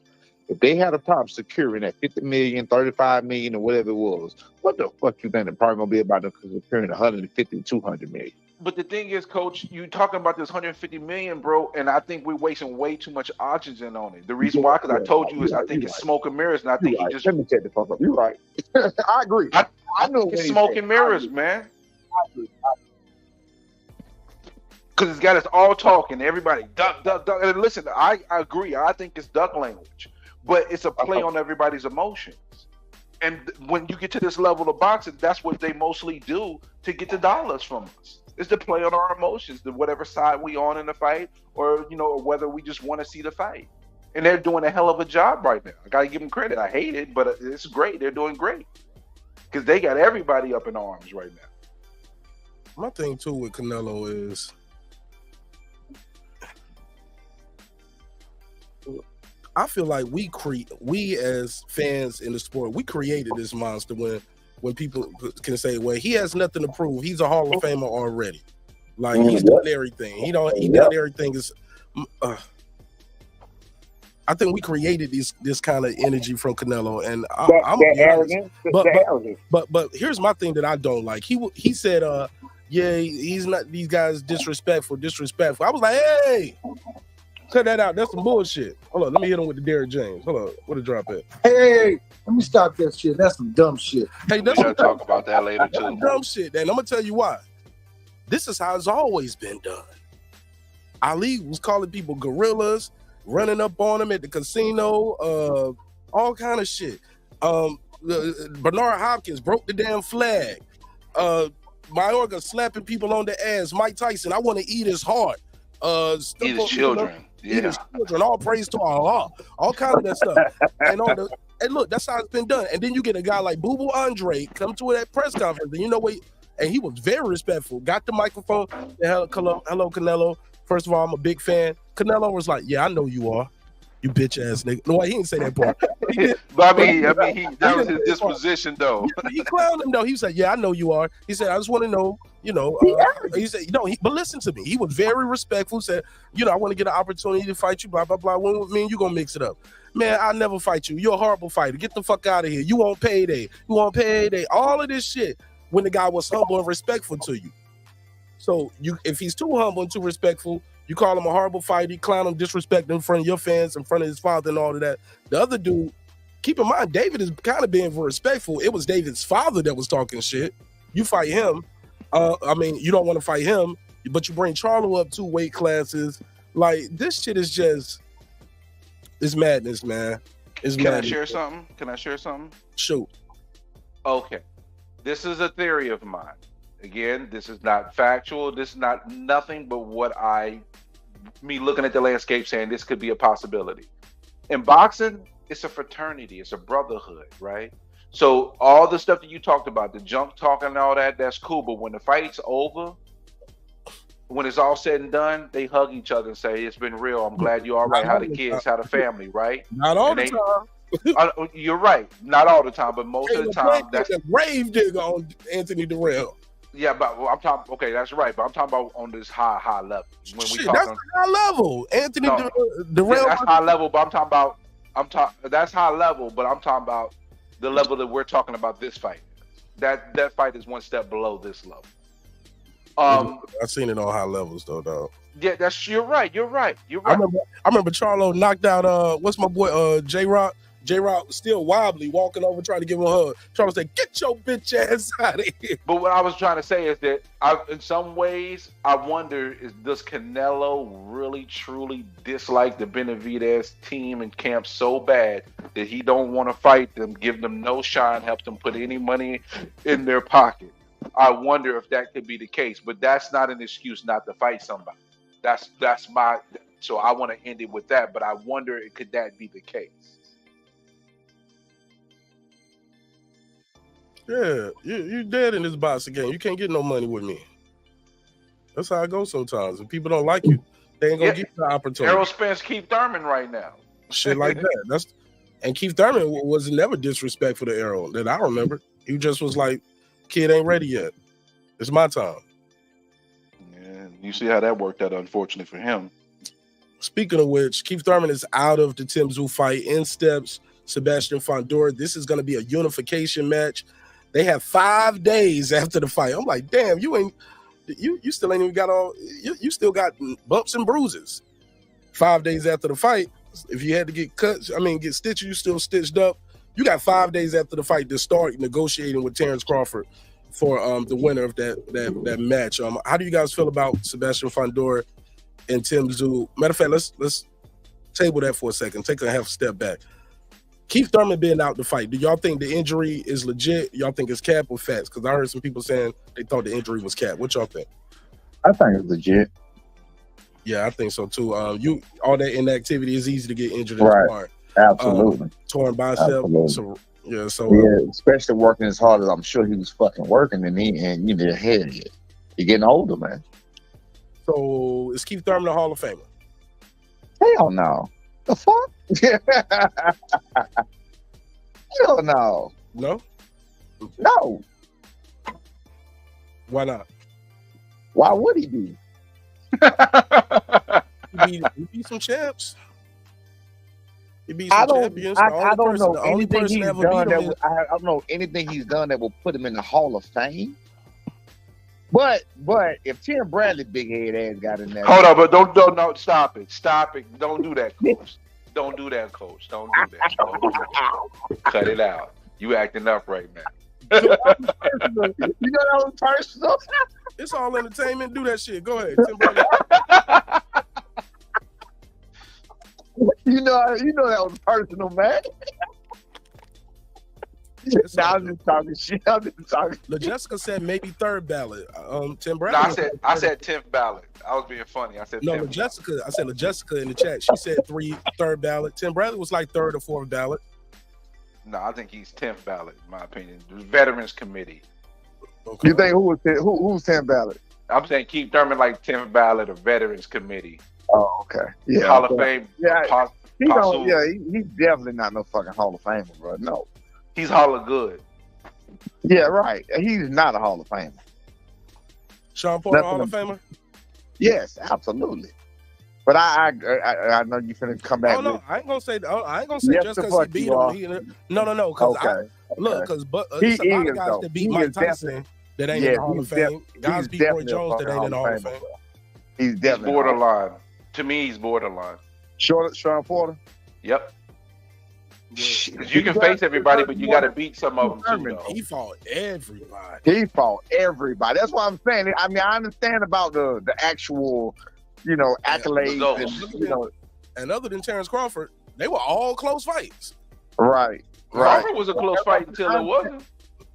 if they had a problem securing that 50 million, 35 million, or whatever it was, what the fuck you think the problem going to be about them securing 150, 200 million? But the thing is, Coach, you talking about this 150 million, bro, and I think we're wasting way too much oxygen on it. The reason why, because I told you, is I think it's smoke and mirrors, and I think he just... Let me take the fuck up. You're right. I agree. I know it's smoke and mirrors, man. Because it's got us all talking, everybody, duck, duck, duck. And listen, I agree. I think it's duck language, but it's a play on everybody's emotions. And when you get to this level of boxing, that's what they mostly do to get the dollars from us. It's to play on our emotions, to whatever side we on in the fight, or or whether we just want to see the fight. And they're doing a hell of a job right now. I gotta give them credit. I hate it, but it's great. They're doing great because they got everybody up in arms right now. My thing too with Canelo is, I feel like we as fans in the sport, we created this monster when people can say, well, he has nothing to prove. He's a Hall of Famer already. Like he's done everything. He done everything. Is I think we created this kind of energy from Canelo, and I'm arrogant. But here's my thing that I don't like. He said, yeah, he's not. These guys disrespectful. I was like, hey, cut that out. That's some bullshit. Hold on, let me hit him with the Derek James. Hold on, what a drop at? Hey, let me stop that shit. That's some dumb shit. Hey, We're gonna talk about that later too. Dumb shit. And I'm gonna tell you why. This is how it's always been done. Ali was calling people gorillas, running up on them at the casino, all kind of shit. Bernard Hopkins broke the damn flag. Mayorga slapping people on the ass. Mike Tyson, I want to eat his heart. Eat his children. Eat his children. All praise to Allah. All kind of that stuff. And look, that's how it's been done. And then you get a guy like Boo Boo Andre come to that press conference, and you know what? And he was very respectful. Got the microphone. Hello, Canelo. First of all, I'm a big fan. Canelo was like, "Yeah, I know you are, you bitch ass nigga." No, he didn't say that part. But I mean, that was his disposition, though. He clowned him though. He said, "Yeah, I know you are." He said, "I just want to know, he said, but listen to me." He was very respectful. Said, "I want to get an opportunity to fight you. Blah blah blah. When with me and you gonna mix it up, man. I'll never fight you. You're a horrible fighter. Get the fuck out of here. You want payday. All of this shit." When the guy was humble and respectful to you. So if he's too humble and too respectful, you call him a horrible fighter, you clown him, disrespect him in front of your fans, in front of his father and all of that. The other dude, keep in mind, David is kind of being very respectful. It was David's father that was talking shit. You fight him. You don't want to fight him, but you bring Charlo up 2 weight classes. Like, this shit is just, it's madness, man. It's madness. Can I share something? Shoot. Okay. This is a theory of mine. Again, this is not factual. This is not nothing but me looking at the landscape saying this could be a possibility. In boxing, it's a fraternity. It's a brotherhood, right? So all the stuff that you talked about, the junk talking and all that, that's cool. But when the fight's over, when it's all said and done, they hug each other and say, it's been real. I'm glad you're all right. How the kids, how the family, right? Not all the time. You're right. Not all the time, but most of the time. That's a grave digger on Anthony Durrell. Yeah, but I'm talking. Okay, that's right. But I'm talking about on this high level. When we that's high level. Anthony Durrell. Yeah, that's high level. But I'm talking about. That's high level. But I'm talking about the level that we're talking about this fight. That fight is one step below this level. I've seen it on high levels though, dog. Yeah, you're right. I remember Charlo knocked out what's my boy J-Rock. J-Rock was still wobbly, walking over trying to give him a hug. Charlo said, "Get your bitch ass out of here." But what I was trying to say is that in some ways, I wonder, does Canelo really truly dislike the Benavidez team and camp so bad that he don't want to fight them, give them no shine, help them put any money in their pocket? I wonder if that could be the case, but that's not an excuse not to fight somebody. That's my. So I want to end it with that, but I wonder could that be the case? Yeah, you're dead in this boxing game. You can't get no money with me. That's how it goes sometimes. If people don't like you, they ain't gonna give you the opportunity. Errol Spence, Keith Thurman right now. Shit like that. And Keith Thurman was never disrespectful to Errol that I remember. He just was like, "Kid ain't ready yet. It's my time." Yeah, you see how that worked out, unfortunately for him. Speaking of which, Keith Thurman is out of the Tim Tszyu fight. In steps Sebastian Fondor. This is going to be a unification match. They have 5 days after the fight. I'm like, damn, you still ain't even got all. You still got bumps and bruises. 5 days after the fight, if you had to get cut, get stitched, you still stitched up. You got 5 days after the fight to start negotiating with Terence Crawford for the winner of that match. How do you guys feel about Sebastian Fondor and Tim Tszyu? Matter of fact, let's table that for a second. Take a half step back. Keith Thurman being out the fight, do y'all think the injury is legit? Y'all think it's cap or facts? Because I heard some people saying they thought the injury was cap. What y'all think? I think it's legit. Yeah, I think so too. All that inactivity is easy to get injured. Right. Absolutely. Torn bicep. Absolutely. So especially working as hard as I'm sure he was fucking working, and you need a head hit. You're getting older, man. So is Keith Thurman a Hall of Famer? Hell no. The fuck? Hell no. No? No. Why not? Why would he be? He beat some champs. He beat some I don't. champions. I don't know The only anything person he's ever done beat him that. is- I don't know anything he's done that will put him in the Hall of Fame. But if Tim Bradley big head ass got in there, Hold on, but don't stop it. Stop it. Don't do that, coach. Don't do that, coach. Don't do that. Don't do that. Cut it out. You acting up right now. you know that was personal. It's all entertainment. Do that shit. Go ahead. Tim Bradley. You know that was personal, man. It's all I'm just talking shit. I'm just talking. LaJessica said maybe third ballot. Tim No, Bradley. I said 10th ballot. I was being funny. I said No, 10th. LaJessica. I said LaJessica in the chat. She said third ballot. Tim Bradley was like third or fourth ballot. No, I think he's 10th ballot, in my opinion. The Veterans Committee. Okay. You think who's 10 ballot? I'm saying keep Thurman like 10th ballot or Veterans Committee. Oh, okay. Yeah. Hall of Fame. Yeah. He don't, Possible. yeah, he's definitely not no fucking Hall of Famer, bro. No. He's Hall of Good. Yeah, right. He's not a Hall of Famer. Sean Porter, Nothing. Hall of Famer. Yes, absolutely. But I know you finna come back. Oh no, with, I ain't gonna say. Yes, just the because he fuck beat you him. are. No. Because Okay. look, because He it's a lot is, of guys though. that beat He Mike is Tyson that ain't in Yeah, the Hall he's of Fame. Guys he's beat Roy definitely a Jones that fucking ain't in the Hall of Famer, Fame. bro. He's He's definitely borderline. To me, he's borderline. Sean Porter. Yep. 'Cause you can face everybody, but you got to beat some of them too, though. He fought everybody. He fought everybody. That's what I'm saying. I mean, I understand about the actual, accolades. Results. And, And other than Terence Crawford, they were all close fights. right. Crawford was a close fight until it wasn't.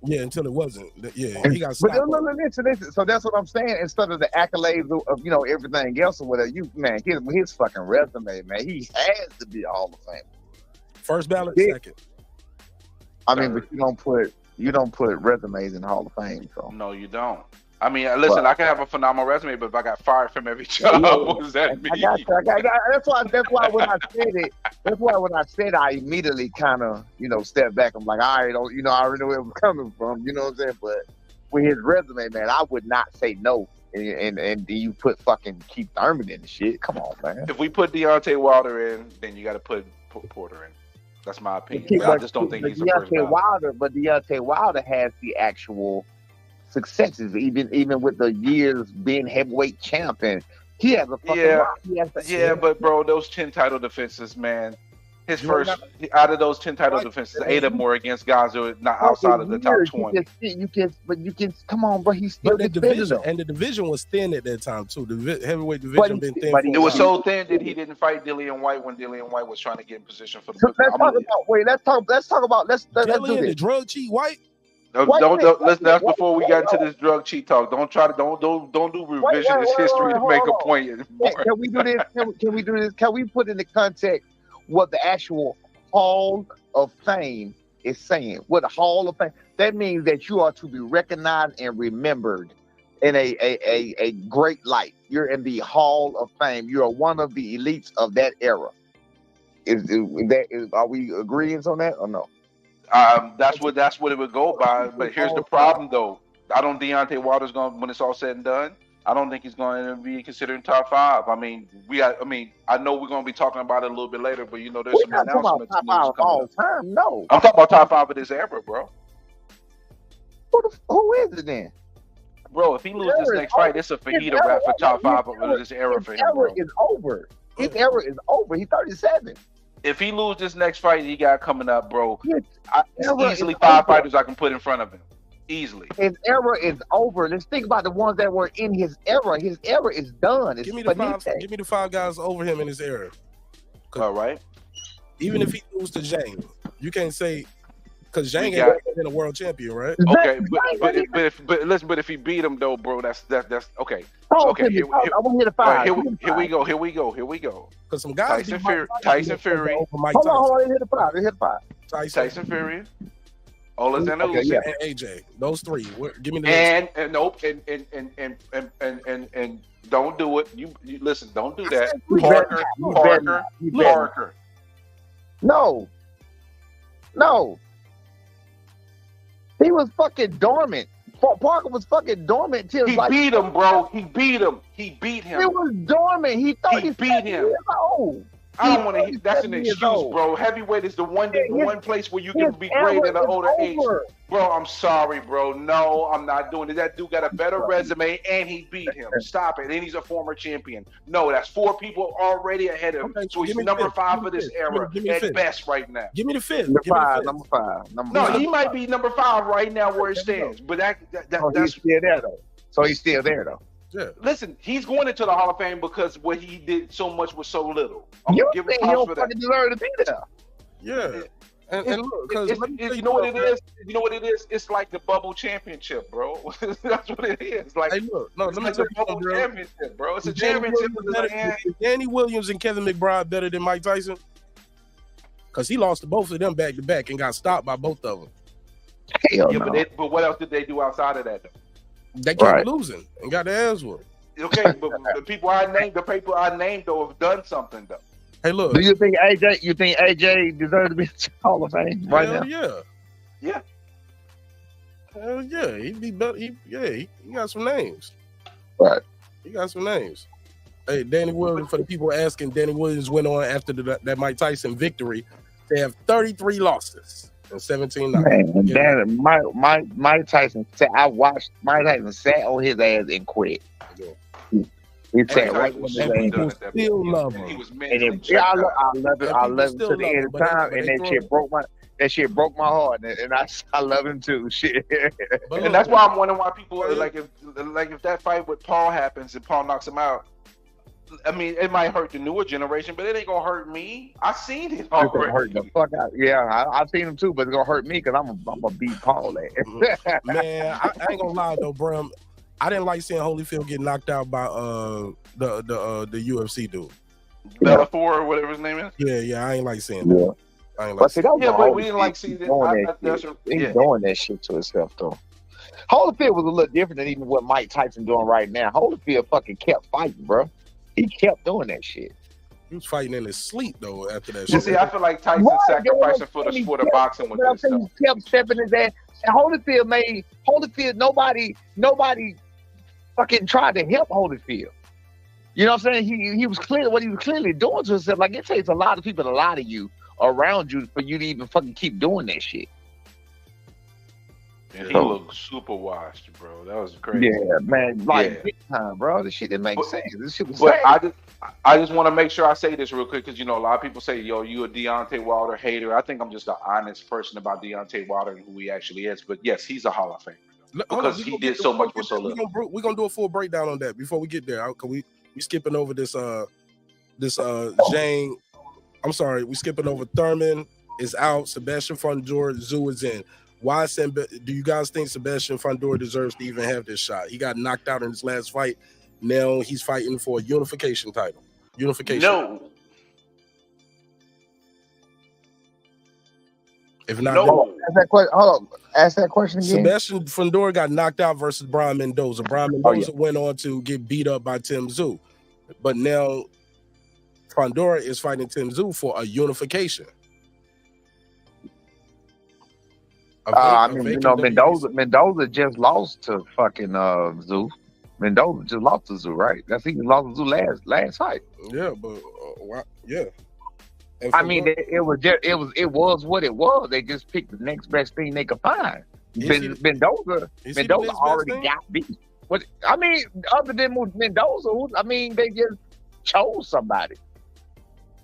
Yeah, until it wasn't. Yeah, he got But stopped. listen. So that's what I'm saying. Instead of the accolades of everything else or whatever, his fucking resume, man, he has to be a Hall of Famer. First ballot, Yeah. second. I mean, but you don't put resumes in the Hall of Fame. So No, you don't. I mean, listen, I can have a phenomenal resume, but if I got fired from every job, what does that mean? I got you. That's why when I said it, I immediately kind of stepped back. I'm like, I already know where it was coming from. You know what I'm saying? But with his resume, man, I would not say no. And you put fucking Keith Thurman in the shit. Come on, man. If we put Deontay Wilder in, then you got to put Porter in. That's my opinion. I just don't think he's a first ballot. But Deontay Wilder has the actual successes, even with the years being heavyweight champion. He has a fucking But bro, those 10 title defenses, man. His first out of those 10 title defenses, 8 of them were against guys who are not outside of the top 20. You can come on, bro. He's still But the division was thin at that time too. The heavyweight division been thin. It was so thin that he didn't fight Dillian White when Dillian White was trying to get in position for the. Let's talk about let's do Dillian, this. the drug cheat White. That's before we got into this drug cheat talk. Don't do revisionist history to make a point anymore. Can we do this? Can we do this? Can we put in the context what the actual Hall of Fame is saying? What the Hall of Fame, that means that you are to be recognized and remembered in a great light. You're in the Hall of Fame. You are one of the elites of that era. Are we agreeing on that or no? That's what it would go by. But here's the problem, though. I don't think Deontay Wilder's going, when it's all said and done, I don't think he's going to be considered in top 5. I mean, I know we're going to be talking about it a little bit later, but there's some announcements. Top 5 all time? No. I'm talking about top 5 of this era, bro. Who is it then? Bro, if he loses this next fight, it's a fajita wrap for top 5 of this era for him, bro. His era is over. His era is over. He's 37. If he loses this next fight he got coming up, bro, easily 5 over. fighters I can put in front of him. Easily. His era is over. Let's think about the ones that were in his era. His era is done. Give me the 5 guys over him in his era. All right. Even if he loses to Zhang, you can't say, because Zhang ain't been a world champion, right? Okay, but if he beat him though, bro, that's okay. Okay, here I want to hear the 5. Here we go. Because some guys Tyson Fury. Hold on, hit the 5. Tyson Fury. Alexander Okay, Usyk. yeah. and AJ. Those three. Give me the And nope, and don't do it. You listen, don't do that. Parker. No. He was fucking dormant. Parker was fucking dormant till He beat him, bro. He beat him. He was dormant. He thought he beat him. I don't want to. That's an excuse, bro. Heavyweight is the one place where you can be great at an older age. Bro, I'm sorry, bro. No, I'm not doing it. That dude got a better resume, and he beat him. Stop it. And he's a former champion. No, that's 4 people already ahead of him. Okay, so he's give me number fifth. 5 for this era at best right now. Give me the fifth. Number five. No, he might be number 5 right now where it stands. But that's he's still there though. So he's still there though. Yeah. Listen, he's going into the Hall of Fame because what he did so much was so little. You give think him he props don't for that. fucking deserve to be there? Yeah. And look, because you know what it is? You know what it is? It's like the bubble championship, bro. That's what it is. Like, hey, look, no, let me like tell the you bubble something, bro. championship, bro. It's a championship. Is Danny Williams and Kevin McBride better than Mike Tyson? Because he lost to both of them back to back and got stopped by both of them. Hell yeah, no. but what else did they do outside of that, though? They kept losing and got their ass whooped. Okay, but the people I named, though, have done something, though. Hey, look. Do you think AJ deserves to be in the Hall of Fame right now? Yeah. Hell yeah. He'd be better. He got some names. Right. He got some names. Hey, Danny Williams, for the people asking, Danny Williams went on after that Mike Tyson victory. They have 33 losses and 17 knocks. Man, Mike Tyson said, I watched Mike Tyson sat on his ass and quit. Yeah. He said, people still love him. I love him to the end of time, and that shit broke my heart, and I love him too. Shit. And that's why I'm wondering why people if that fight with Paul happens and Paul knocks him out. I mean, it might hurt the newer generation, but it ain't gonna hurt me. I seen it already. It's gonna hurt the fuck out. Yeah, I've seen him too, but it's gonna hurt me because I'm gonna beat Paul ass. Man, I ain't gonna lie though, bro. I didn't like seeing Holyfield get knocked out by the UFC dude. Bellator or whatever his name is. Yeah, I ain't like seeing that. I ain't like but we didn't like seeing that. He's doing that shit to himself though. Holyfield was a little different than even what Mike Tyson doing right now. Holyfield fucking kept fighting, bro. He kept doing that shit. He was fighting in his sleep though after that You shit. see, I feel like Tyson sacrificing for the sport of boxing with this stuff. He kept stepping his ass. And Holyfield, nobody fucking tried to help Holyfield. You know what I'm saying? He was clearly doing to himself. Like, it takes a lot of people to lie to you around you for you to even fucking keep doing that shit. And he looked super washed, bro. That was crazy. Yeah, man. Big time, bro. This shit didn't make sense. This shit was But I just want to make sure I say this real quick because, a lot of people say, yo, you a Deontay Wilder hater. I think I'm just an honest person about Deontay Wilder and who he actually is. But, yes, he's a Hall of Famer. Because he did so much with so little. We're going to do a full breakdown on that before we get there. We skipping over this Zhang. I'm sorry. We skipping over Thurman is out. Sebastian Fundora, Zoo is in. Why do you guys think Sebastian Fundora deserves to even have this shot? He got knocked out in his last fight. Now he's fighting for a unification title. No. If not, hold on. Ask that question again. Sebastian Fundora got knocked out versus Brian Mendoza. Brian Mendoza went on to get beat up by Tim Tszyu. But now Fundora is fighting Tim Tszyu for a unification. Mendoza just lost to fucking Tszyu. Mendoza just lost to Tszyu, right? He lost to Tszyu last fight. Yeah, but yeah. I mean, it was what it was. They just picked the next best thing they could find. Mendoza already got beat. But I mean, other than Mendoza, they just chose somebody.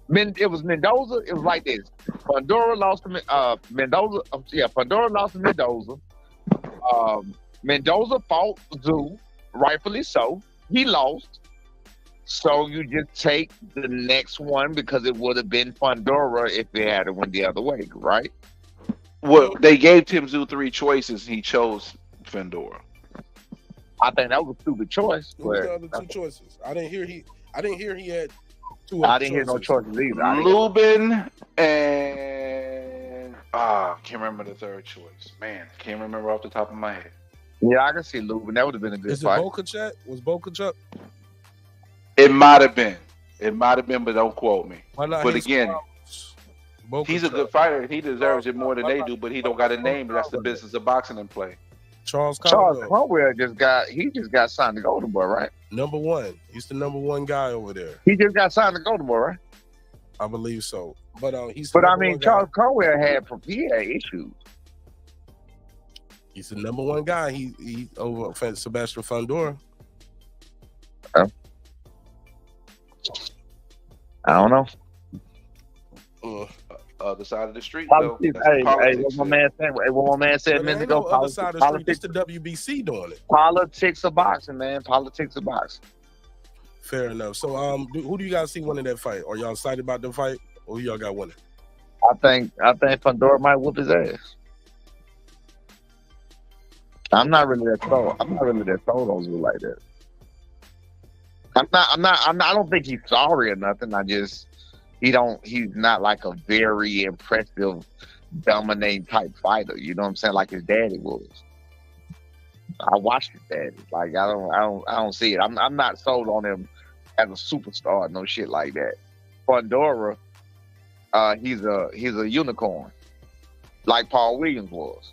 It was Mendoza. It was like this. Fundora lost to Mendoza. Fundora lost to Mendoza. Mendoza fought Tszyu, rightfully so. He lost. So you just take the next one because it would have been Fundora if they had it went the other way, right? Well, they gave Tim Tszyu 3 choices. He chose Fundora. I think that was a stupid choice. What were the other 2 choices? I didn't hear he had 2 I didn't hear no choices either. Lubin and Can't remember the third choice. Man, can't remember off the top of my head. Yeah, I can see Lubin. That would have been a good Is it fight. Bokachet? Was Bokachet? It might have been. But don't quote me. Why not But his again, Bokachet? he's a good fighter. He deserves it more than they do, but he don't got a name. That's the business of boxing in play. Charles Conwell just got signed to Golden Boy, right? Number one. He's the number one guy over there. He just got signed to Golden Boy, right? I believe so. But he's. But I mean, Charles Conwell had issues. He's the number one guy. He over Sebastian Fundora. I don't know. Other side of the street, politics, though. What my man said a minute ago. Other side of the street, it's the WBC doing it. Politics of boxing, man. Politics of boxing. Fair enough. So, who do you guys see winning that fight? Are y'all excited about the fight, or who y'all got winning? I think Fundora might whoop his ass. I'm not really that sold on Zoo like that. I don't think he's sorry or nothing. He's not like a very impressive, dominating type fighter. You know what I'm saying? Like his daddy was. I watched his daddy. Like I don't see it. I'm not sold on him as a superstar. No shit like that. Fundora, he's a unicorn, like Paul Williams was.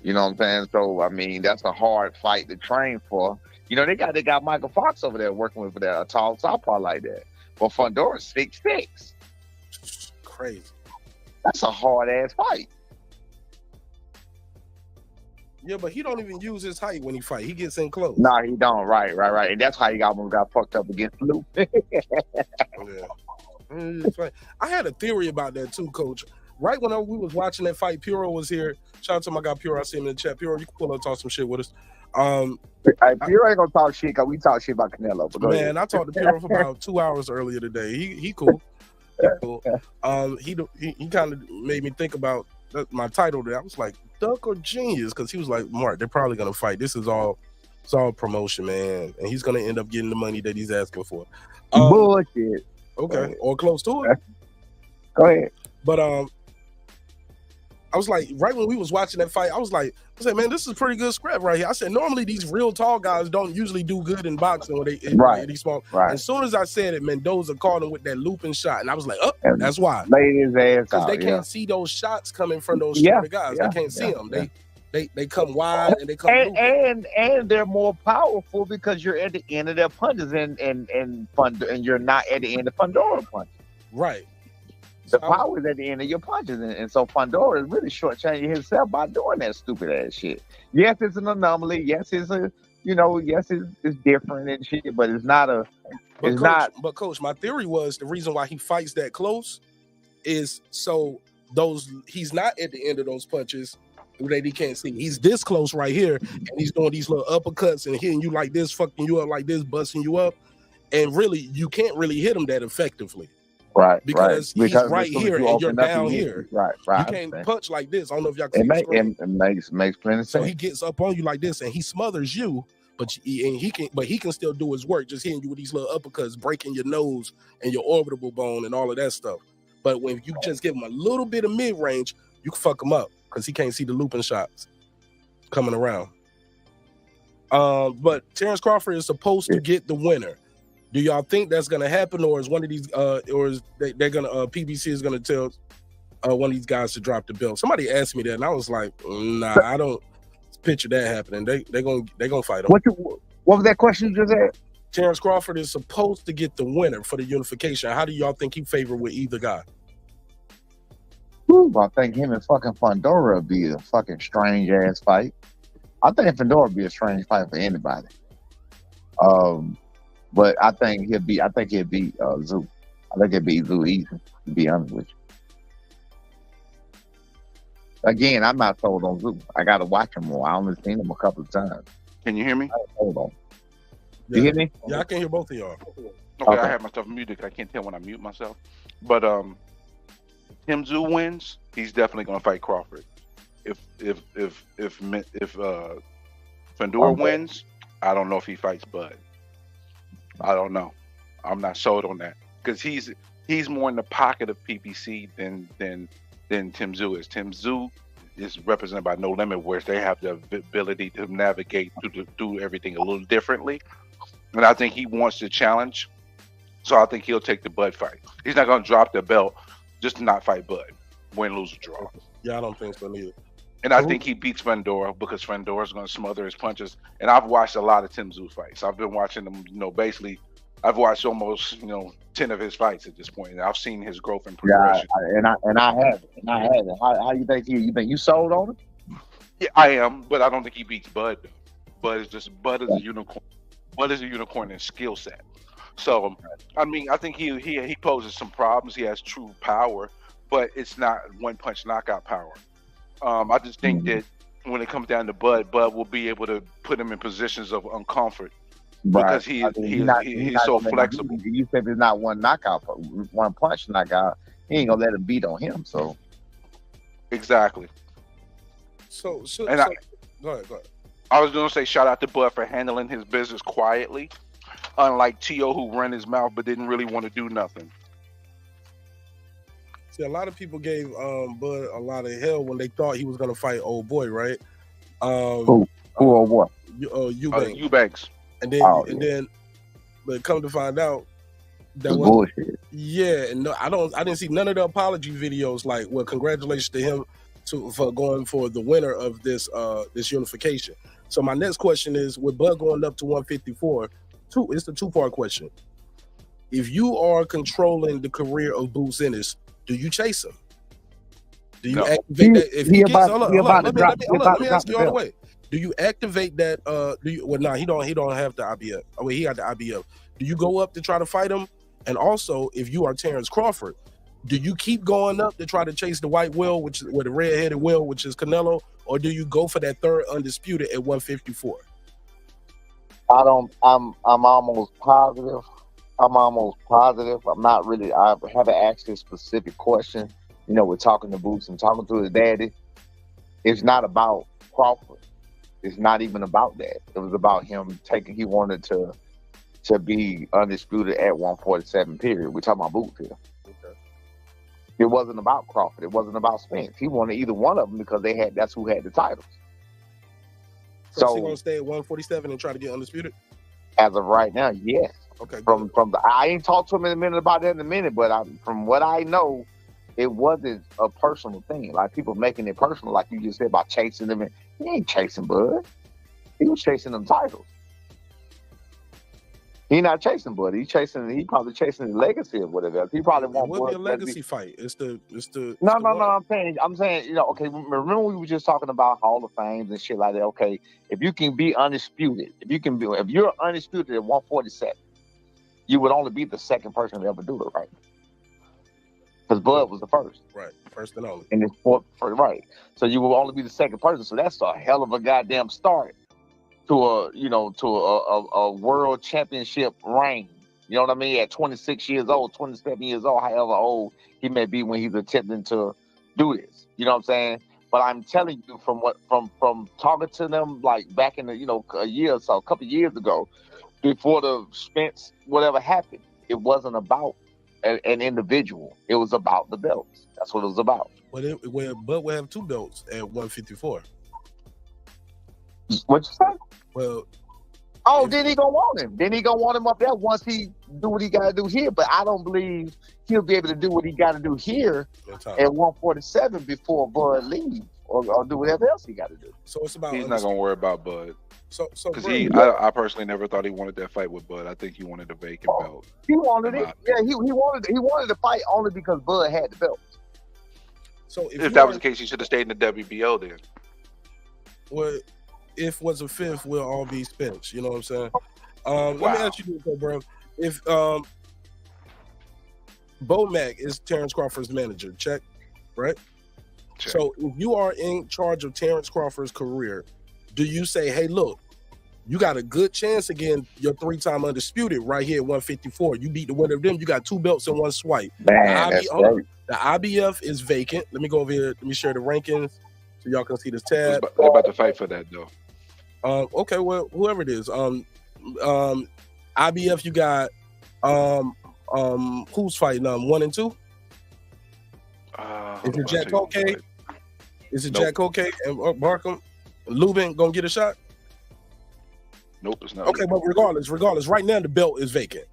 You know what I'm saying? So I mean, that's a hard fight to train for. You know, they got Michael Fox over there working with that, a tall southpaw like that. But Fundora's 6'6". Crazy. That's a hard ass fight. Yeah, but he don't even use his height when he fight. He gets in close. Nah, he don't. Right. And that's how he almost got fucked up against Luke. I had a theory about that too, Coach. Right when we was watching that fight, Puro was here. Shout out to my guy Puro. I see him in the chat. Puro, you can pull up, talk some shit with us. Puro ain't gonna talk shit because we talk shit about Canelo. But man, I talked to Puro for about 2 hours earlier today. He cool. He kind of made me think about my title there. I was like, Duck or Genius? Because he was like, Mark, they're probably gonna fight. It's all promotion, man, and he's gonna end up getting the money that he's asking for. Bullshit. Okay, or close to it. Go ahead. But I was like, right when we was watching that fight, I said, man, this is a pretty good scrap right here. I said, normally these real tall guys don't usually do good in boxing when they small. Right. As soon as I said it, Mendoza caught him with that looping shot, and I was like, that's why. Laid his ass because they can't see those shots coming from those shorter guys. They can't see them. They come wide and they come and they're more powerful because you're at the end of their punches and you're not at the end of Fundora punches. Right. The power is at the end of your punches, and so Fundora is really shortchanging himself by doing that stupid ass shit. Yes, it's an anomaly. Yes, it's different and shit, but it's not a. But Coach, my theory was the reason why he fights that close is so he's not at the end of those punches that he can't see. He's this close right here, and he's doing these little uppercuts and hitting you like this, fucking you up like this, busting you up, and really you can't really hit him that effectively. Right, because he's right here and you're down here. Right. You can't punch like this. I don't know if y'all can see it makes plenty of sense. So he gets up on you like this and he smothers you, but he can still do his work, just hitting you with these little uppercuts, breaking your nose and your orbital bone and all of that stuff. But when you just give him a little bit of mid range, you can fuck him up because he can't see the looping shots coming around. But Terence Crawford is supposed to get the winner. Do y'all think that's gonna happen, or is one of these, or is they're gonna PBC is gonna tell one of these guys to drop the belt? Somebody asked me that, and I was like, nah, I don't picture that happening. They're gonna fight him. What was that question you just asked? Terence Crawford is supposed to get the winner for the unification. How do y'all think he favored with either guy? I think him and fucking Fundora would be a fucking strange ass fight. I think Fundora would be a strange fight for anybody. But I think he'll beat Zoo. I think he'll beat Zoo easy, to be honest with you. Again, I'm not sold on Zoo. I gotta watch him more. I only seen him a couple of times. Can you hear me? Hold on. You hear me? Yeah, I can hear both of y'all. Okay, I have myself muted. I can't tell when I mute myself. But Tim Zoo wins, he's definitely gonna fight Crawford. If Fundora wins, I don't know if he fights Bud. I don't know. I'm not sold on that because he's more in the pocket of PPC than than Tim Tszyu is. Tim Tszyu is represented by No Limit, where they have the ability to navigate do everything a little differently. And I think he wants to challenge. So I think he'll take the Bud fight. He's not going to drop the belt just to not fight Bud. Win, lose, or draw. Yeah, I don't think so neither. And I think he beats Fundora because Fundora's going to smother his punches. And I've watched a lot of Tim Tszyu fights. I've been watching them, basically, I've watched almost, 10 of his fights at this point. And I've seen his growth and progression. Yeah, I have it. How you think you sold on him? Yeah, I am, but I don't think he beats Bud. Bud is a unicorn. Bud is a unicorn in skill set. So, I think he poses some problems. He has true power, but it's not one punch knockout power. I just think that when it comes down to Bud will be able to put him in positions of uncomfort because he's so flexible. You said there's not one knockout, one punch knockout. He ain't gonna let him beat on him. So exactly. So go ahead. I was gonna say shout out to Bud for handling his business quietly, unlike T.O. who ran his mouth but didn't really want to do nothing. See, a lot of people gave Bud a lot of hell when they thought he was gonna fight old boy, right? Who old boy? Eubanks. And then, but come to find out that was bullshit. Yeah, and I didn't see none of the apology videos. Like, well, congratulations to him for going for the winner of this unification. So my next question is, with Bud going up to 154, it's a two-part question. If you are controlling the career of Boots Ennis, do you chase him? Do you activate that? If he gets, hold on, let me ask you all the way. Do you activate that? He don't have the IBF. Oh, wait, he got the IBF. Do you go up to try to fight him? And also, if you are Terence Crawford, do you keep going up to try to chase the white whale, with the red-headed whale, which is Canelo, or do you go for that third undisputed at 154? I'm almost positive. I'm not really. I haven't asked this specific question. We're talking to Boots and talking to his daddy. It's not about Crawford. It's not even about that. It was about him he wanted to be undisputed at 147, period. We're talking about Boots here. Okay. It wasn't about Crawford. It wasn't about Spence. He wanted either one of them because that's who had the titles. So he gonna stay at 147 and try to get undisputed? As of right now, yes. Okay. I ain't talked to him about that in a minute, but from what I know, it wasn't a personal thing. Like people making it personal, like you just said about chasing them. He ain't chasing Bud. He was chasing them titles. He not chasing Bud. He probably chasing the legacy or whatever. He probably won't. It would be a legacy fight. It's the. No. I'm saying. Okay. Remember we were just talking about Hall of Fames and shit like that. Okay. If you can be undisputed, if you're undisputed at 147, you would only be the second person to ever do it, right? Because Bud was the first. Right. First and only. And it's right. So you will only be the second person. So that's a hell of a goddamn start to a world championship reign. You know what I mean? At 26 years old, 27 years old, however old he may be when he's attempting to do this. You know what I'm saying? But I'm telling you from talking to them like back in the, a year or so, a couple of years ago, before the Spence whatever happened, it wasn't about an individual. It was about the belts. That's what it was about. But we have two belts at 154. What you say? Well, then he gonna want him. Then he gonna want him up there once he do what he gotta do here. But I don't believe he'll be able to do what he gotta do here at 147 before Bud leaves or do whatever else he gotta do. So it's about. He's not gonna worry about Bud. So because I personally never thought he wanted that fight with Bud. I think he wanted a vacant belt. He wanted it. Yeah, he wanted to fight only because Bud had the belt. So if that was the case, he should have stayed in the WBO then. Well, if was a fifth, we'll all be Spence. You know what I'm saying? Let me ask you this, bro. If Bo Mack is Terence Crawford's manager, check, right? Check. So if you are in charge of Terence Crawford's career, do you say, hey, look, you got a good chance again, your 3-time undisputed right here at 154. You beat the winner of them, you got 2 belts in one swipe. Man, the IBF is vacant. Let me go over here. Let me share the rankings so y'all can see this tab. They're about to fight for that, though. Okay, well, whoever it is. IBF, you got who's fighting 1 and 2? I Is it Jack Coke? Is it Nope. Jack Coke and Markham? Lubin gonna get a shot? Nope, it's not. Okay, but regardless, right now the belt is vacant,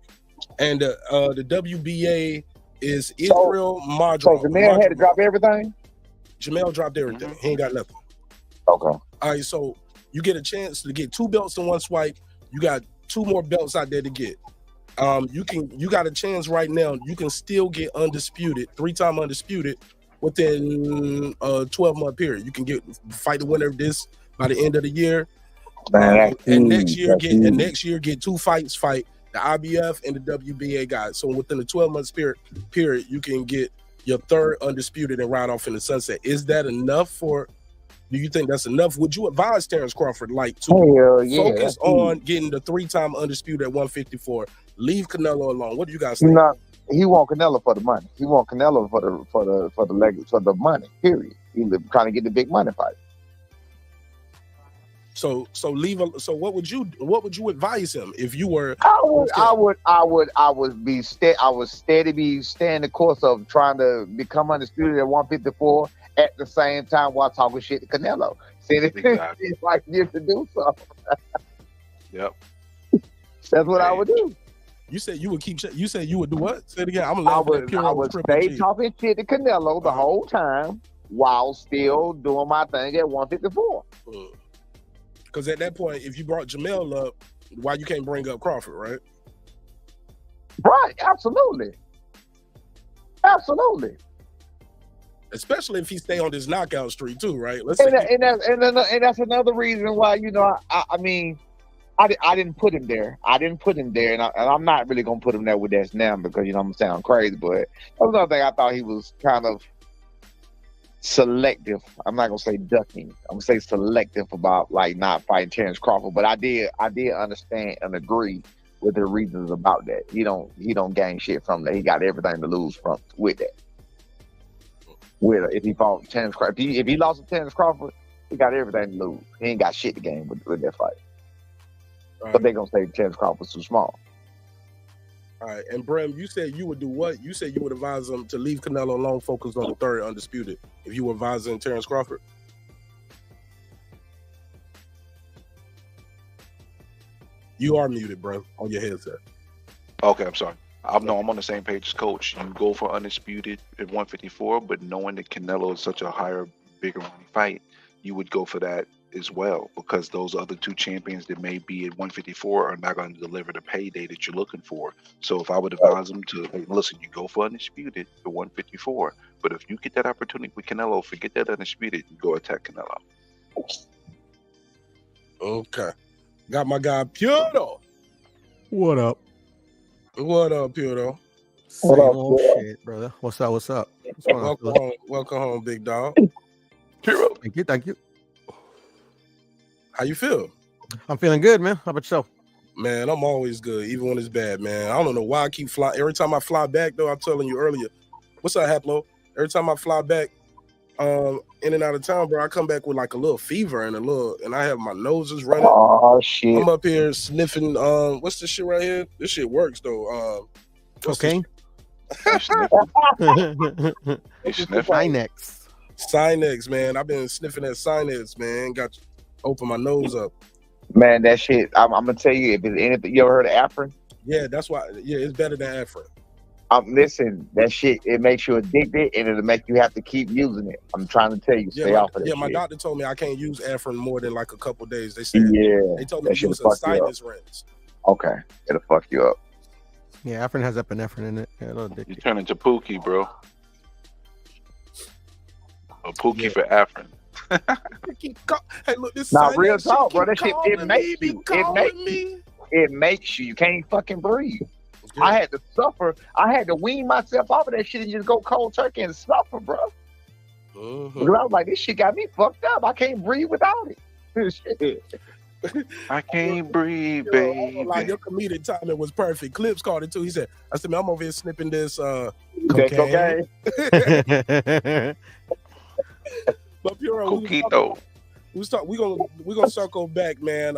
and the WBA is Israel Madra. So Jamel had to drop everything? Jamel dropped everything. He ain't got nothing. Okay. All right, so you get a chance to get 2 belts in one swipe. You got 2 more belts out there to get. You got a chance right now. You can still get undisputed, 3-time undisputed within a 12-month period. You can fight the winner of this by the end of the year. And next year get 2 fights, fight the IBF and the WBA guys. So within the 12-month period, you can get your 3rd undisputed and ride off in the sunset. Is that enough do you think that's enough? Would you advise Terence Crawford to focus on getting the 3-time undisputed at 154? Leave Canelo alone. What do you guys think? He want Canelo for the money. He want Canelo for the money. Period. He trying to get the big money fight. So what would you advise him if you were? I would be steady staying the course of trying to become undisputed at 154 at the same time while talking shit to Canelo. See, it's like you to do something. Yep. That's what I would do. You said you would you said you would do what? Say it again. I would stay talking shit to Canelo the whole time while still doing my thing at 154. Because at that point, if you brought Jamel up, why you can't bring up Crawford, right? Right, absolutely. Especially if he stay on this knockout streak too, right? And that's another reason why I mean I didn't put him there. And I'm not really gonna put him there with that now because I'm sound crazy, but that was another thing I thought he was kind of selective. I'm not gonna say ducking. I'm gonna say selective about not fighting Terence Crawford. But I did understand and agree with the reasons about that. He don't gain shit from that. He got everything to lose with that. If he fought Terence Crawford, if he lost to Terence Crawford, he got everything to lose. He ain't got shit to gain with that fight. Right. But they gonna say Terence Crawford's too small. All right, and Brem, you said you would do what? You said you would advise him to leave Canelo alone, focus on the 3rd undisputed. If you were advising Terence Crawford, you are muted, Brem, on your headset. Okay, I'm sorry. I'm on the same page as Coach. You go for undisputed at 154, but knowing that Canelo is such a higher, bigger money fight, you would go for that as well, because those other 2 champions that may be at 154 are not going to deliver the payday that you're looking for. So if I would advise them to, hey, listen, you go for undisputed at 154, but if you get that opportunity with Canelo, forget that undisputed, you go attack Canelo. Okay. Got my guy Puro. What up? What up, Puro? Same old shit, brother. What's up? What's going on? Welcome home, big dog. Puro. Thank you. How you feel? I'm feeling good, man. How about yourself? Man, I'm always good, even when it's bad, man. I don't know why I keep flying. Every time I fly back, though, I'm telling you earlier. What's up, Haplo? Every time I fly back in and out of town, bro, I come back with like a little fever and I have my noses running. Oh, shit. I'm up here sniffing. What's this shit right here? This shit works, though. Cocaine? Sinex, man. I've been sniffing that Sinex, man. Got to open my nose up. Man, that shit, I'm gonna tell you, if it's anything, you ever heard of Afrin? Yeah, that's why. Yeah, it's better than Afrin. Listen, that shit, it makes you addicted and it'll make you have to keep using it. I'm trying to tell you, stay off of that shit. My doctor told me I can't use Afrin more than like a couple days. They said, they told me to use a sinus rinse. Okay, it'll fuck you up. Yeah, Afrin has epinephrine in it. Yeah, you turn into Pookie, bro. A Pookie for Afrin. Hey, look, this not real talk, bro. That shit, it makes you. It makes you. You can't fucking breathe. I had to suffer. I had to wean myself off of that shit and just go cold turkey and suffer, bro. Because I was like, this shit got me fucked up. I can't breathe without it. I can't breathe, baby. Like your comedic timing was perfect. Clips called it too. He said, "I said, man, I'm over here snipping this cocaine." But Puro, we're gonna circle back, man.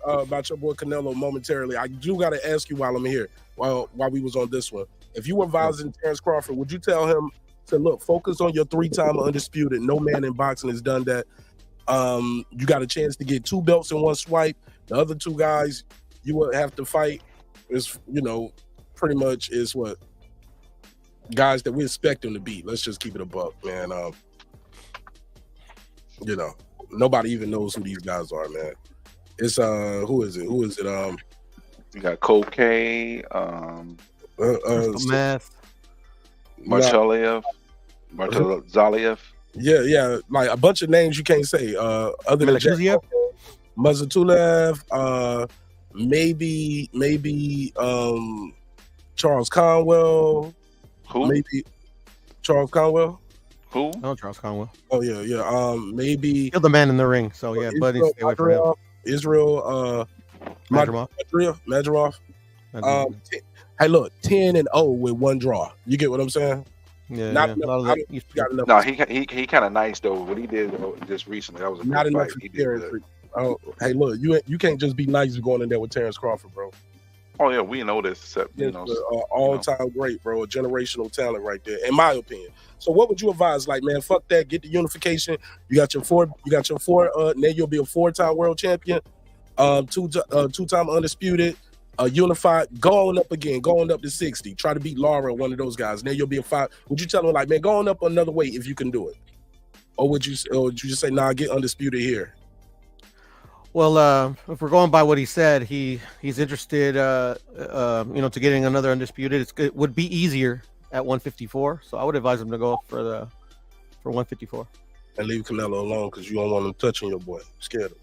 About your boy Canelo momentarily. I do got to ask you while I'm here, while we was on this one. If you were advising Terence Crawford, would you tell him Said, look, focus on your 3-time undisputed. No man in boxing has done that. You got a chance to get 2 belts in one swipe. The other 2 guys you will have to fight is, pretty much is what guys that we expect them to beat. Let's just keep it a buck, man. Nobody even knows who these guys are, man. It's who is it? You got Cocaine, Meth. Zaliev. Yeah, like a bunch of names you can't say. Other than Mazatulev, maybe Charles Conwell. Who? Maybe Charles Conwell. Who? Oh, Charles Conwell. Oh yeah. Maybe Killed the man in the ring. So yeah, buddy, stay away from him. Israel Madrimov. Hey, look, 10-0 with 1 draw. You get what I'm saying? Yeah. Not enough. enough. No, he kind of nice though. What he did just recently, that was a not good enough. fight. He did good. Oh, hey, look, you can't just be nice going in there with Terence Crawford, bro. Oh yeah, we know this. Except all-time great, bro, a generational talent right there, in my opinion. So, what would you advise? Like, man, fuck that. Get the unification. You got your four. Now you'll be a 4-time world champion, 2-time undisputed, unified. Going up again, going up to 60. Try to beat Lara, one of those guys. Now you'll be a 5. Would you tell him like, man, going up another weight if you can do it, or would you just say, nah, get undisputed here? Well, if we're going by what he said, he's interested, to getting another undisputed. It would be easier at 154, so I would advise him to go for 154 and leave Canelo alone because you don't want him touching your boy. You're scared of him.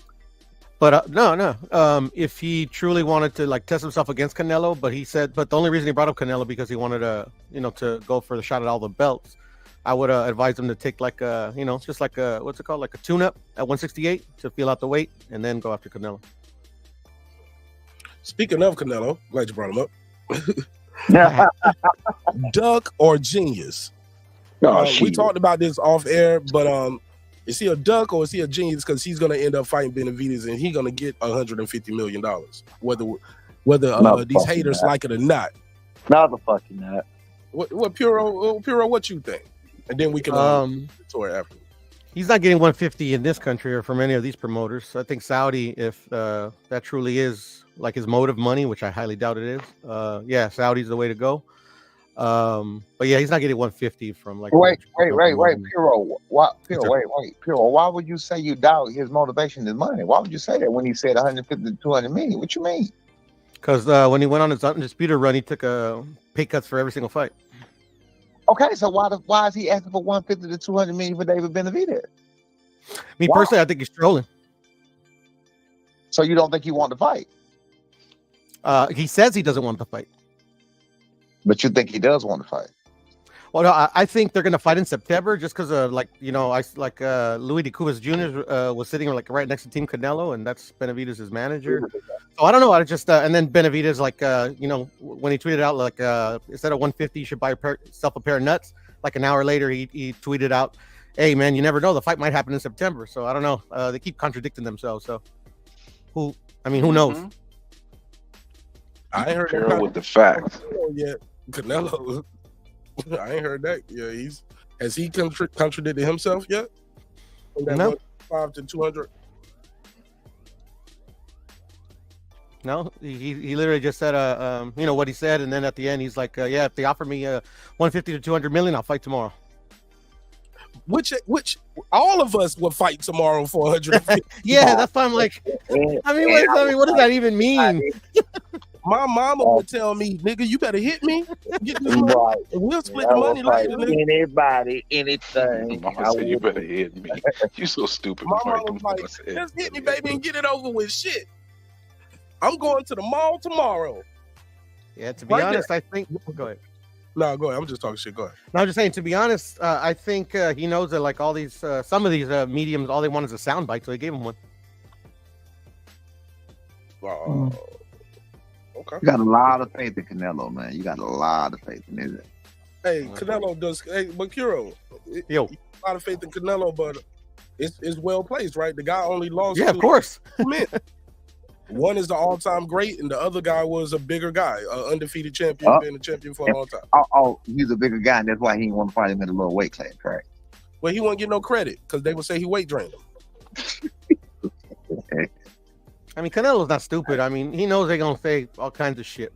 But no. If he truly wanted to like test himself against Canelo, but the only reason he brought up Canelo because he wanted to go for the shot at all the belts. I would advise him to take like a, just like a, what's it called? Like a tune-up at 168 to feel out the weight and then go after Canelo. Speaking of Canelo, glad you brought him up. Duck or genius? We talked about this off air, but is he a duck or is he a genius? Because he's going to end up fighting Benavidez and he's going to get $150 million, whether these haters like it or not. Not the fucking not. What Puro, what you think? And then we can tour after. He's not getting 150 in this country or from any of these promoters. I think Saudi, if that truly is like his motive, money, which I highly doubt it is. Saudi's the way to go. But yeah, he's not getting 150 from like. Wait, Puro. Puro. Why would you say you doubt his motivation is money? Why would you say that when he said 150 to 200 million? What you mean? Because when he went on his undisputed run, he took pay cuts for every single fight. Okay, so why is he asking for 150 to 200 million for David Benavidez? Me personally, I think he's trolling. So you don't think he wants to fight? He says he doesn't want to fight. But you think he does want to fight? Well, no, I think they're gonna fight in September just because Louis de Cubas Jr. Was sitting like right next to Team Canelo, and that's Benavidez' manager. So I don't know. I just and then Benavidez when he tweeted out like instead of 150, you should buy yourself a pair of nuts. Like an hour later, he tweeted out, "Hey man, you never know. The fight might happen in September." So I don't know. They keep contradicting themselves. So who knows? I ain't heard that with the facts. Yet Canelo. I ain't heard that. Yeah, has he contradicted himself yet? No. 5 to 200. No, he literally just said what he said, and then at the end he's like, if they offer me 150 to 200 million, I'll fight tomorrow. Which all of us will fight tomorrow for 150. Yeah, that's why I'm like, what does that even mean? My mama would tell me, nigga, you better hit me. Get this money. Right. And we'll split the money later. Nigga. Anybody, anything. Mama said, you better hit me. You so stupid. My mama was like, just hit me, baby, and get it over with. Shit. I'm going to the mall tomorrow. Yeah, to be honest, I think. Go ahead. No, go ahead. I'm just talking shit. Go ahead. No, I'm just saying, to be honest, I think he knows that like all these, some of these mediums, all they want is a soundbite, so he gave him one. Okay. You got a lot of faith in Canelo, man. You got a lot of faith in it. Hey, Canelo does. Hey, but Puro, a lot of faith in Canelo, but it's well placed, right? The guy only lost. Yeah, of course. One is the all-time great, and the other guy was a bigger guy, an undefeated champion, been a champion for a long time. Oh, he's a bigger guy, and that's why he didn't want to fight him in a lower weight class, right? Well, he won't get no credit because they would say he weight drained him. I mean, Canelo's not stupid. I mean, he knows they're gonna say all kinds of shit.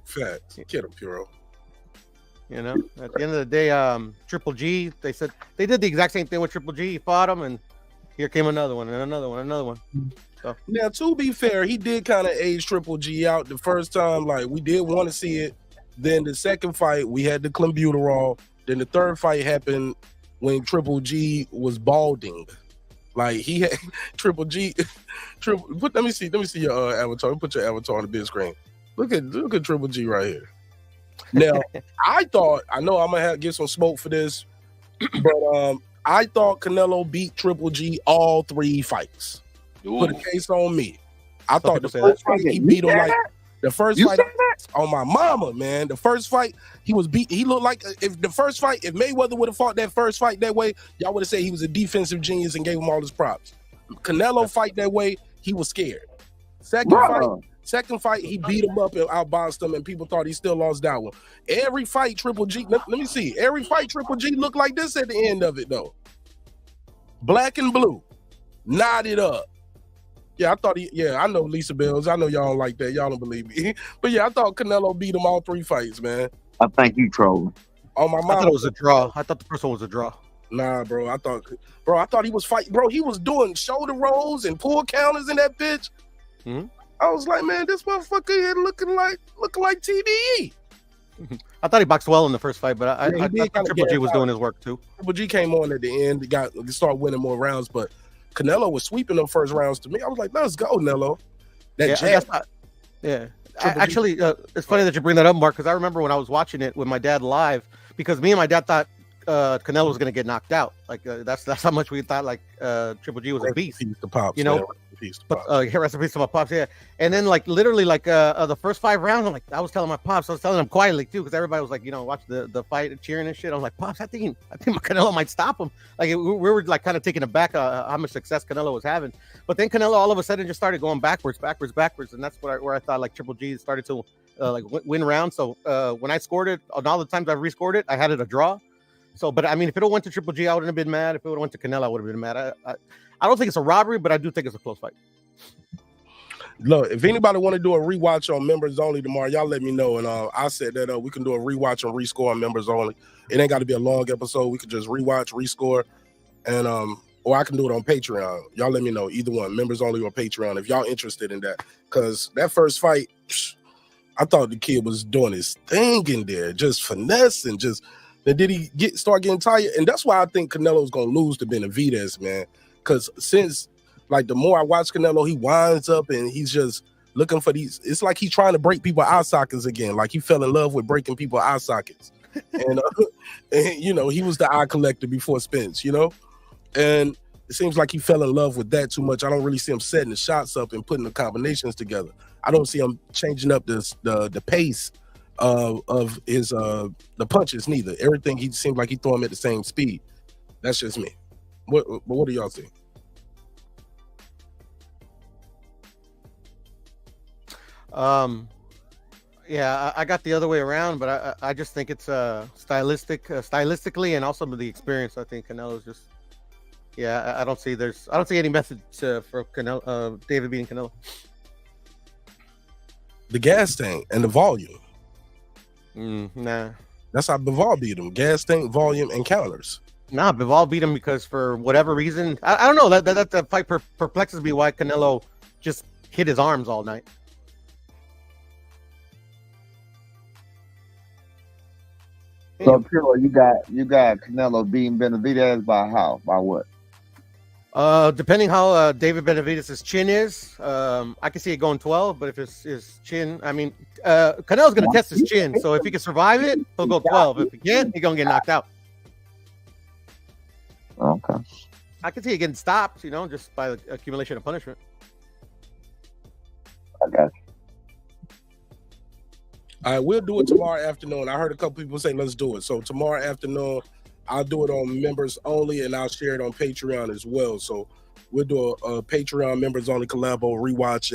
Facts. Get him, Puro. You know, at the end of the day, Triple G, they said they did the exact same thing with Triple G. He fought him, and here came another one, and another one, another one. So. Now, to be fair, he did kind of age Triple G out the first time. Like, we did want to see it. Then the second fight, we had the clenbuterol. Then the third fight happened when Triple G was balding. Like, he had Triple G. Let me see your avatar. Put your avatar on the big screen. Look at Triple G right here. Now, I know I'm gonna get some smoke for this, but I thought Canelo beat Triple G all 3 fights. Put a case on me. I thought the first fight he beat him like the first fight on my mama, man. The first fight he was beat. He looked like if Mayweather would have fought that first fight that way, y'all would have said he was a defensive genius and gave him all his props. Canelo fight that way, he was scared. Second fight, he beat him up and outboxed him, and people thought he still lost that one. Every fight, Triple G. Let me see. Every fight, Triple G looked like this at the end of it, though. Black and blue, knotted up. Yeah, I know Lisa Bills. I know y'all don't like that. Y'all don't believe me. But yeah, I thought Canelo beat him all 3 fights, man. I think you trolling. Oh, my mom. I thought it was a draw. I thought the first one was a draw. Nah, bro. I thought he was fighting. Bro, he was doing shoulder rolls and pull counters in that bitch. Mm-hmm. I was like, man, this motherfucker here looking like TDE. I thought he boxed well in the first fight, but I thought Triple G was doing his work too. Triple G came on at the end, started winning more rounds, but Canelo was sweeping them first rounds to me. I was like, let's go, Nello. It's funny that you bring that up, Mark, because I remember when I was watching it with my dad live, because me and my dad thought Canelo was going to get knocked out. Like that's how much we thought like Triple G was a beast. Pops, you know, rest in peace to my pops. Yeah, and then like literally like the first 5 rounds, I'm like, I was telling my pops, I was telling him quietly too, because everybody was like, you know, watch the fight and cheering and shit. I was like, pops, I think Canelo might stop him. Like we were like kind of taken aback how much success Canelo was having. But then Canelo all of a sudden just started going backwards, and that's where I thought like Triple G started to like win rounds. So when I scored it, on all the times I've rescored it, I had it a draw. So, but I mean, if it went to Triple G, I wouldn't have been mad. If it would have went to Canelo, I would have been mad. I don't think it's a robbery, but I do think it's a close fight. Look, if anybody want to do a rewatch on members only tomorrow, y'all let me know, and I said that we can do a rewatch and rescore on members only. It ain't got to be a long episode. We could just rewatch, rescore, and or I can do it on Patreon. Y'all let me know, either one, members only or Patreon, if y'all interested in that. Because that first fight, I thought the kid was doing his thing in there, just finessing, just. Then did he start getting tired? And that's why I think Canelo's gonna lose to Benavidez, man. Because since like the more I watch Canelo, he winds up and he's just looking for these. It's like he's trying to break people's eye sockets again. Like he fell in love with breaking people's eye sockets. And you know, he was the eye collector before Spence, you know? And it seems like he fell in love with that too much. I don't really see him setting the shots up and putting the combinations together. I don't see him changing up the pace of his the punches neither. Everything he seemed like he threw them at the same speed. That's just me. What do y'all think? Yeah, I got the other way around, but I just think it's stylistically and also with the experience. I think Canelo's just I don't see any method for Canelo, David beating Canelo. The gas tank and the volume. Nah. That's how Bivol beat him. Gas tank, volume, and counters. Nah, Bivol beat him because for whatever reason, I don't know. That fight perplexes me why Canelo just hit his arms all night. So Puro, you got Canelo beating Benavidez by how? By what? Depending how David Benavidez' chin is, I can see it going 12. But if his chin, I mean, Canelo's gonna test his chin. So if he can survive it, he'll go 12. If he can't, he's gonna get knocked out. Okay. I can see it getting stopped, you know, just by the accumulation of punishment. I got you. All right, we'll do it tomorrow afternoon. I heard a couple people say let's do it. So tomorrow afternoon, I'll do it on members only, and I'll share it on Patreon as well. So we'll do a Patreon members only collabo rewatch,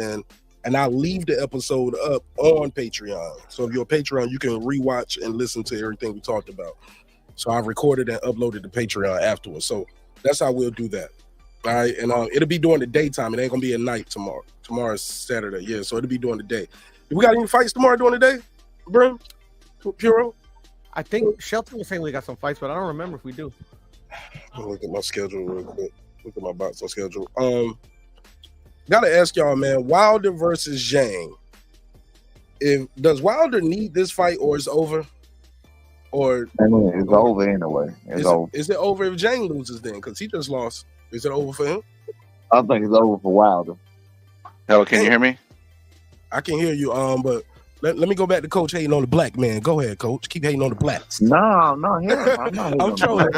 and I'll leave the episode up on Patreon. So if you're a Patreon, you can rewatch and listen to everything we talked about. So I've recorded and uploaded to Patreon afterwards. So that's how we'll do that. All right, and it'll be during the daytime. It ain't gonna be at night tomorrow. Tomorrow's Saturday, yeah. So it'll be during the day. Do we got any fights tomorrow during the day, bro? Puro? I think Shelton was saying we got some fights, but I don't remember if we do. I'll look at my schedule real quick. Look at my boxing schedule. Gotta ask y'all, man. Wilder versus Zhang. Does Wilder need this fight, or is it over? Or it's over anyway. It's over. Is it over if Zhang loses then? Because he just lost. Is it over for him? I think it's over for Wilder. Hello, can you hear me? I can hear you. But let me go back to Coach hating on the black man. Go ahead, Coach. Keep hating on the blacks. No, I'm not. I'm trolling.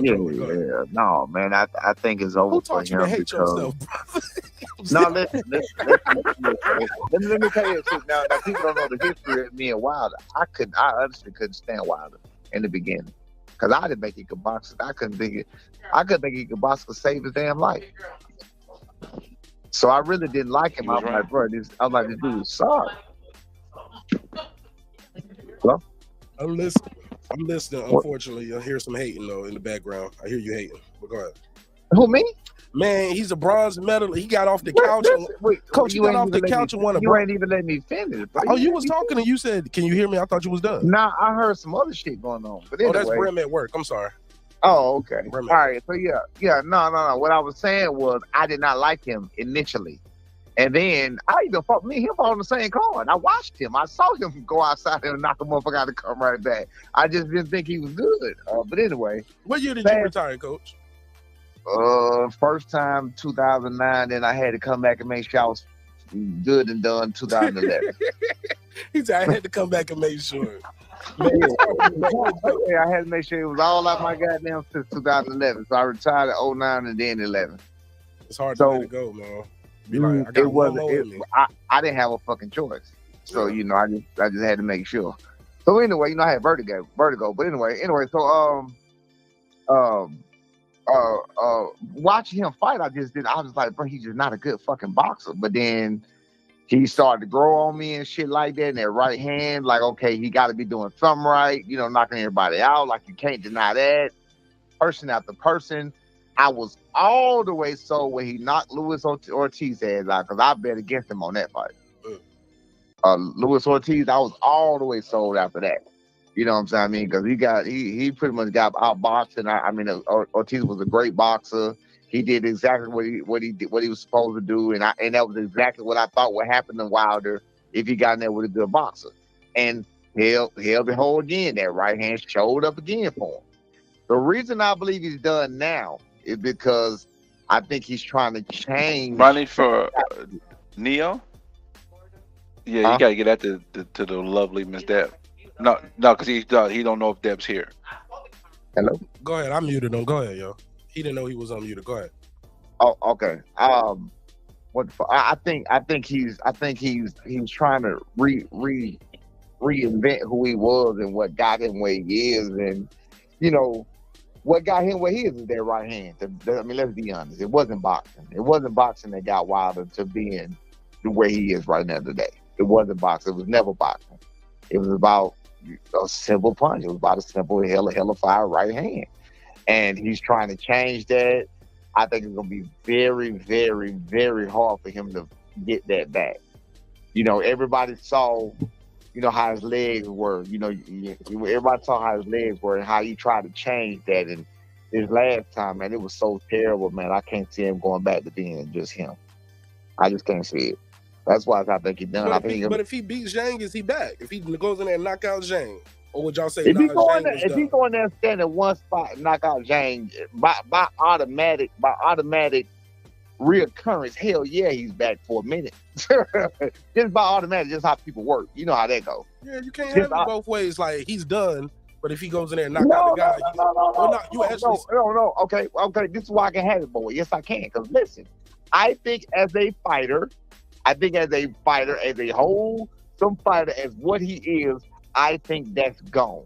Yeah. No, man. I think it's over for him. You to hate yourself, brother? No, listen. Let me tell you this. Now, people don't know the history of me and Wilder. I honestly couldn't stand Wilder in the beginning because I didn't think he could box. I couldn't think he could box to save his damn life. So I really didn't like him. I was like, bro, this dude is sorry. Hello? I'm listening. Unfortunately, I hear some hating though in the background. I hear you hating. But go ahead. Who, me? Man, he's a bronze medalist. He got off the couch. Coach, you got off the couch and won a You ain't even let me finish. Bro. Oh, you was talking and you said, "Can you hear me?" I thought you was done. Nah, I heard some other shit going on. But anyway. Oh, that's Brim at work. I'm sorry. Oh, okay. All right. So yeah. No. What I was saying was I did not like him initially, and then I even fought him on the same card. I watched him. I saw him go outside and knock a motherfucker out and come right back. I just didn't think he was good. But anyway. What year did you retire, Coach? First time 2009. Then I had to come back and make sure I was good and done 2011. He said I had to come back and make sure. I had to make sure it was all out my goddamn since 2011. So I retired in 09 and then 11. It's hard to let it go, man. Be like, I got one more in me. I didn't have a fucking choice. So I just had to make sure. So anyway, I had vertigo. But anyway, so watching him fight, I was like, bro, he's just not a good fucking boxer. But then he started to grow on me and shit like that. And that right hand, like, okay, he got to be doing something right, knocking everybody out. Like, you can't deny that. Person after person. I was all the way sold when he knocked Luis Ortiz's ass out because I bet against him on that fight. Luis Ortiz, I was all the way sold after that. You know what I'm saying? I mean, because he pretty much got outboxed, and Ortiz was a great boxer. He did exactly what he was supposed to do, and that was exactly what I thought would happen to Wilder if he got in there with a good boxer. And hell behold again, that right hand showed up again for him. The reason I believe he's done now is because I think he's trying to change. Running for Neo? Yeah, you gotta get that to the lovely Miss Deb. No, because he don't know if Deb's here. Hello. Go ahead. I muted him. Go ahead, yo. He didn't know he was unmuted. Go ahead. Oh, okay. What the fuck? I think he's trying to reinvent who he was and what got him where he is, and what got him where he is that right hand. I mean, let's be honest. It wasn't boxing. It wasn't boxing that got Wilder to being the way he is right now today. It wasn't boxing. It was never boxing. It was about a simple punch. It was about a simple hella right hand. And he's trying to change that. I think it's going to be very, very, very hard for him to get that back. Everybody saw, how his legs were. Everybody saw how his legs were and how he tried to change that. And his last time, man, it was so terrible, man. I can't see him going back to being just him. I just can't see it. That's why I think he's done. But if he beats Zhang, is he back? If he goes in there and knock out Zhang, or would y'all say if he go in there and stand in one spot and knock out Zhang by automatic reoccurrence, hell yeah, he's back for a minute. Just by automatic, just how people work. You know how that goes. Yeah, you can't have it both ways. Like he's done, but if he goes in there and knock out the guy, no. Okay. This is why I can have it, boy. Yes, I can. Because listen, I think as a fighter, as a whole, some fighter as what he is, I think that's gone.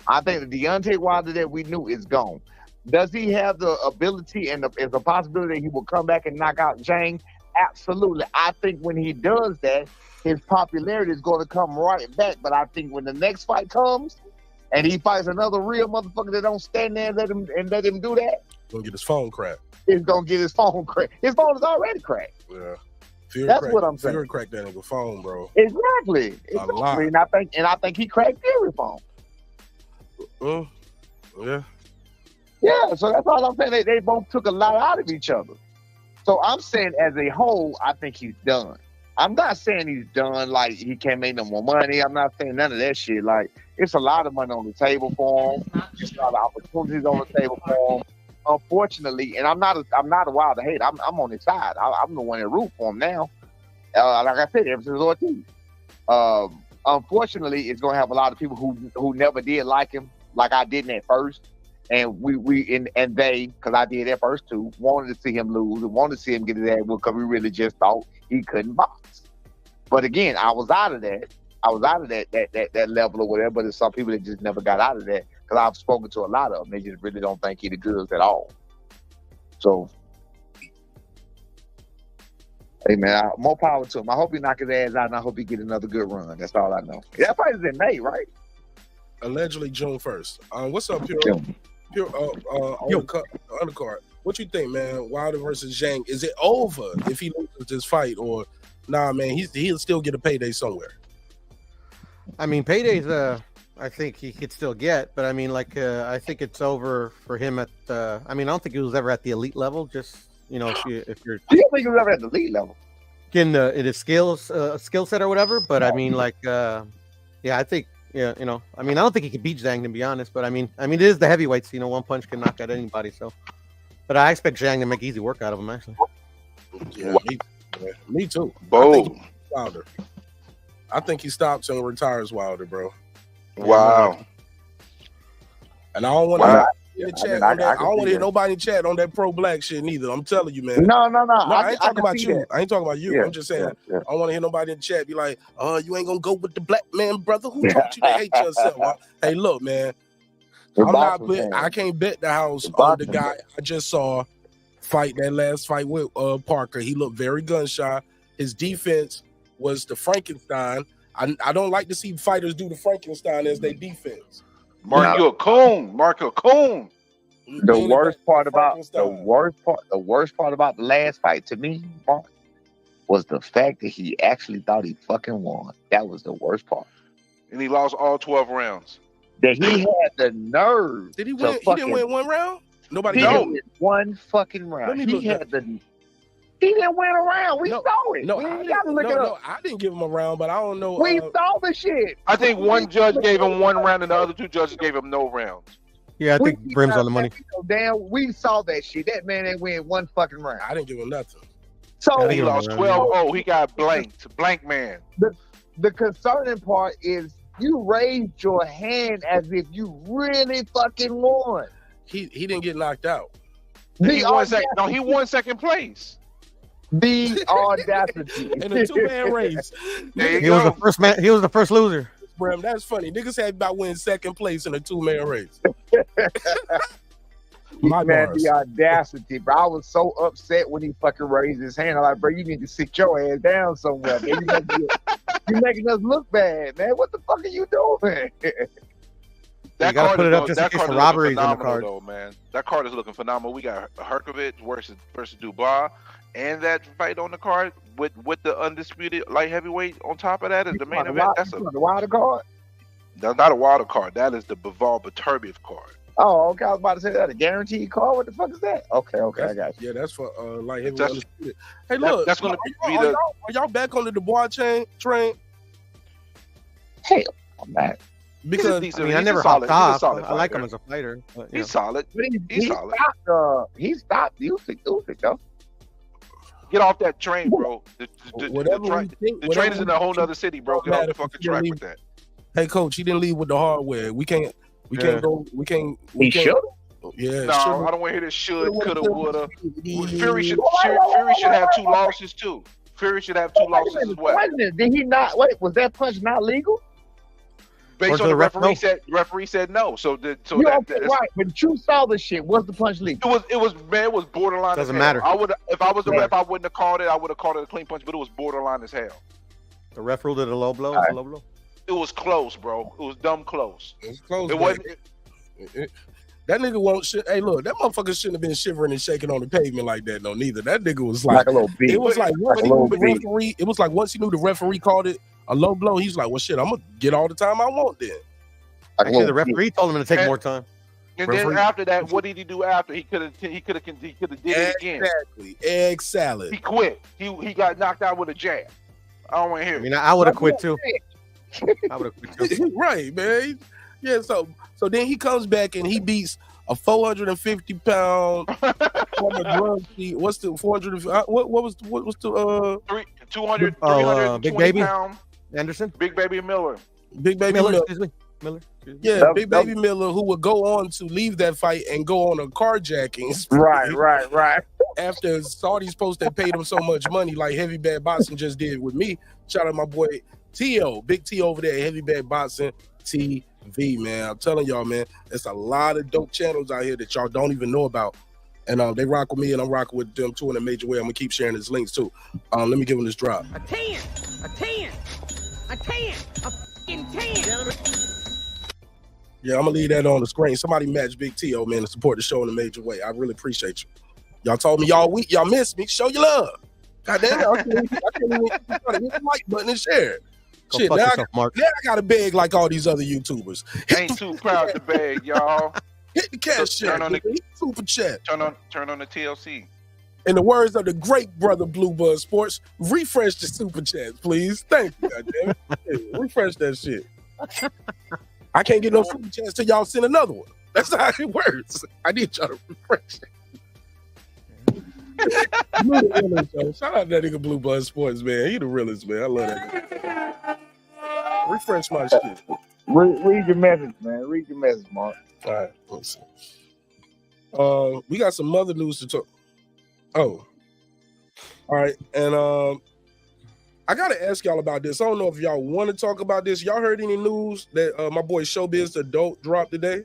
I think the Deontay Wilder that we knew is gone. Does he have the ability and is a possibility that he will come back and knock out Zhang? Absolutely. I think when he does that, his popularity is going to come right back. But I think when the next fight comes and he fights another real motherfucker that don't stand there and let him do that, Gonna get his phone cracked. he's gonna get his phone cracked. His phone is already cracked. Yeah. Fury That's cracked, what I'm saying. Fury cracked that nigga phone, bro. Exactly. A lot. And I think he cracked Fury phone. Yeah. Yeah, so that's all I'm saying. They both took a lot out of each other. So I'm saying as a whole, I think he's done. I'm not saying he's done like he can't make no more money. I'm not saying none of that shit. Like, it's a lot of money on the table for him. There's a lot of opportunities on the table for him. Unfortunately, and I'm not a wild to hate. I'm on his side. I'm the one that root for him now. Like I said, ever since Ortiz. Unfortunately, it's gonna have a lot of people who never did like him, like I didn't at first. And they, because I did at first too, wanted to see him lose and wanted to see him get his ass whooped because we really just thought he couldn't box. But again, I was out of that. I was out of that level or whatever. But there's some people that just never got out of that because I've spoken to a lot of them. They just really don't think he the goods at all. So, hey man, more power to him. I hope he knock his ass out and I hope he get another good run. That's all I know. That fight is in May, right? Allegedly June 1st. What's up, Pure? Undercard. What you think, man? Wilder versus Zhang. Is it over if he loses this fight, or nah, man? He'll still get a payday somewhere. I mean, paydays. I think he could still get, but I mean, like, I think it's over for him at. I mean, I don't think he was ever at the elite level. Just if you're. I don't think he was ever at the elite level. In his skill set or whatever, but I mean, like, yeah, I think. Yeah, I mean, I don't think he can beat Zhang, to be honest, but I mean, it is the heavyweights. One punch can knock out anybody. So, but I expect Zhang to make easy work out of him, actually. Yeah, me too. Boom. I think he stops and retires Wilder, bro. Wow. And I don't want to. I don't want to hear nobody in chat on that pro-black shit neither. I'm telling you, man. No. I ain't talking about you. I ain't talking about you. Yeah, I'm just saying, I don't want to hear nobody in chat be like, you ain't gonna go with the black man, brother. Who taught you to hate yourself? Hey, look, man. I can't bet the house on the guy I just saw fight that last fight with Parker. He looked very gun-shy. His defense was the Frankenstein. I don't like to see fighters do the Frankenstein as their defense. Mark you a coon. The worst part about the last fight to me, Mark, was the fact that he actually thought he fucking won. That was the worst part. And he lost all 12 rounds. That he had the nerve. Did he win? He didn't win one round? Nobody knows. One fucking round. He didn't win a round. We saw it. I didn't give him a round, but I don't know. We saw the shit. I think one judge gave him one round and the other two judges gave him no rounds. Yeah, I think Brim's on the money. Damn, we saw that shit. That man ain't win one fucking round. I didn't give him nothing. So he lost 12-0. He got blanked. Blank man. The concerning part is you raised your hand as if you really fucking won. He didn't get knocked out. He won second place. The audacity in a two-man race. He was the first man. He was the first loser. Bro, that's funny. Niggas had about winning second place in a two-man race. The audacity, bro. I was so upset when he fucking raised his hand. I'm like, bro, you need to sit your ass down somewhere. Man. You're making us look bad, man. What the fuck are you doing? You gotta put it up just in case for robberies in the card. Though, man. That card is looking phenomenal. We got Herkovich versus Dubois, and that fight on the card with the undisputed light heavyweight on top of that is the main event. That's a wild card. That's not a wild card. That is the Bivol Beterbiev card. Oh, okay. I was about to say that. A guaranteed card? What the fuck is that? Okay, I got you. Yeah, that's for light heavyweight undisputed. Hey, look. That's going to be are y'all back on the Dubois train? Hell, I'm back. Because I never hopped off. I like him as a fighter. But, he's solid. He's solid. He stopped Usyk though. Get off that train, bro. The train is in a whole other city, bro. Get off the fucking track with that. Hey, coach, he didn't leave with the hardware. We can't go. We can't. Should. Yeah. No, I don't want to hear this. Should, coulda, woulda. Fury should have 2 losses too. Fury should have 2 losses as well. Did he not? Wait, was that punch not legal? Based on the referee said no. So that's right, but you saw the shit. What's the punch lead? It was borderline. Doesn't matter. If I was the ref, I wouldn't have called it. I would have called it a clean punch, but it was borderline as hell. The ref ruled it a low blow. A low blow. It was close, bro. It was dumb close. It was close. It wasn't. That nigga won't shit. Hey, look, that motherfucker shouldn't have been shivering and shaking on the pavement like that. No, neither. That nigga was like a little bit. It was like once he knew the referee. It was like once he knew the referee called it a low blow. He's like, well, shit, I'm gonna get all the time I want then. Actually, the referee told him to take more time. And then after that, what did he do after? He could have did it again. Exactly. Egg salad. He quit. He got knocked out with a jab. I don't want to hear. I mean, I would have quit too. I would have quit too. Right, man. Yeah. So then he comes back and he beats a 450-pound former drug cheat. What's the 400? What was the 200? Big Baby pound Anderson. Big Baby Miller. Big Baby Miller. Miller. Excuse me. Miller. Yeah, Big Baby Miller, who would go on to leave that fight and go on a carjacking. Right. After Saudis post that paid him so much money, like Heavy Bad Boxing just did with me. Shout out my boy T.O., Big T over there, Heavy Bad Boxing TV, man. I'm telling y'all, man, there's a lot of dope channels out here that y'all don't even know about. And they rock with me, and I'm rocking with them too in a major way. I'm gonna keep sharing his links too. Let me give him this drop. A 10, a fucking 10. Yeah, I'm gonna leave that on the screen. Somebody match Big T.O., man, and support the show in a major way. I really appreciate you. Y'all told me y'all weak, y'all miss me. Show your love. God damn it, I can't even hit the like button and share. Shit, now I gotta beg like all these other YouTubers. Ain't too proud to beg, y'all. Hit the cash check. Turn on the super chat. Turn on the TLC. In the words of the great brother Blue Buzz Sports, refresh the super chats, please. Thank you, goddamn it. Refresh that shit. I can't get no super chats till y'all send another one. That's how it works. I need y'all to refresh it. Shout out to that nigga Blue Buzz Sports, man. He the realest, man. I love that. Refresh my shit. Read your message, man. Read your message, Mark. All right, let's see. We got some other news to talk. Oh, all right, and I gotta ask y'all about this. I don't know if y'all want to talk about this. Y'all heard any news that my boy Showbiz the Adult dropped today?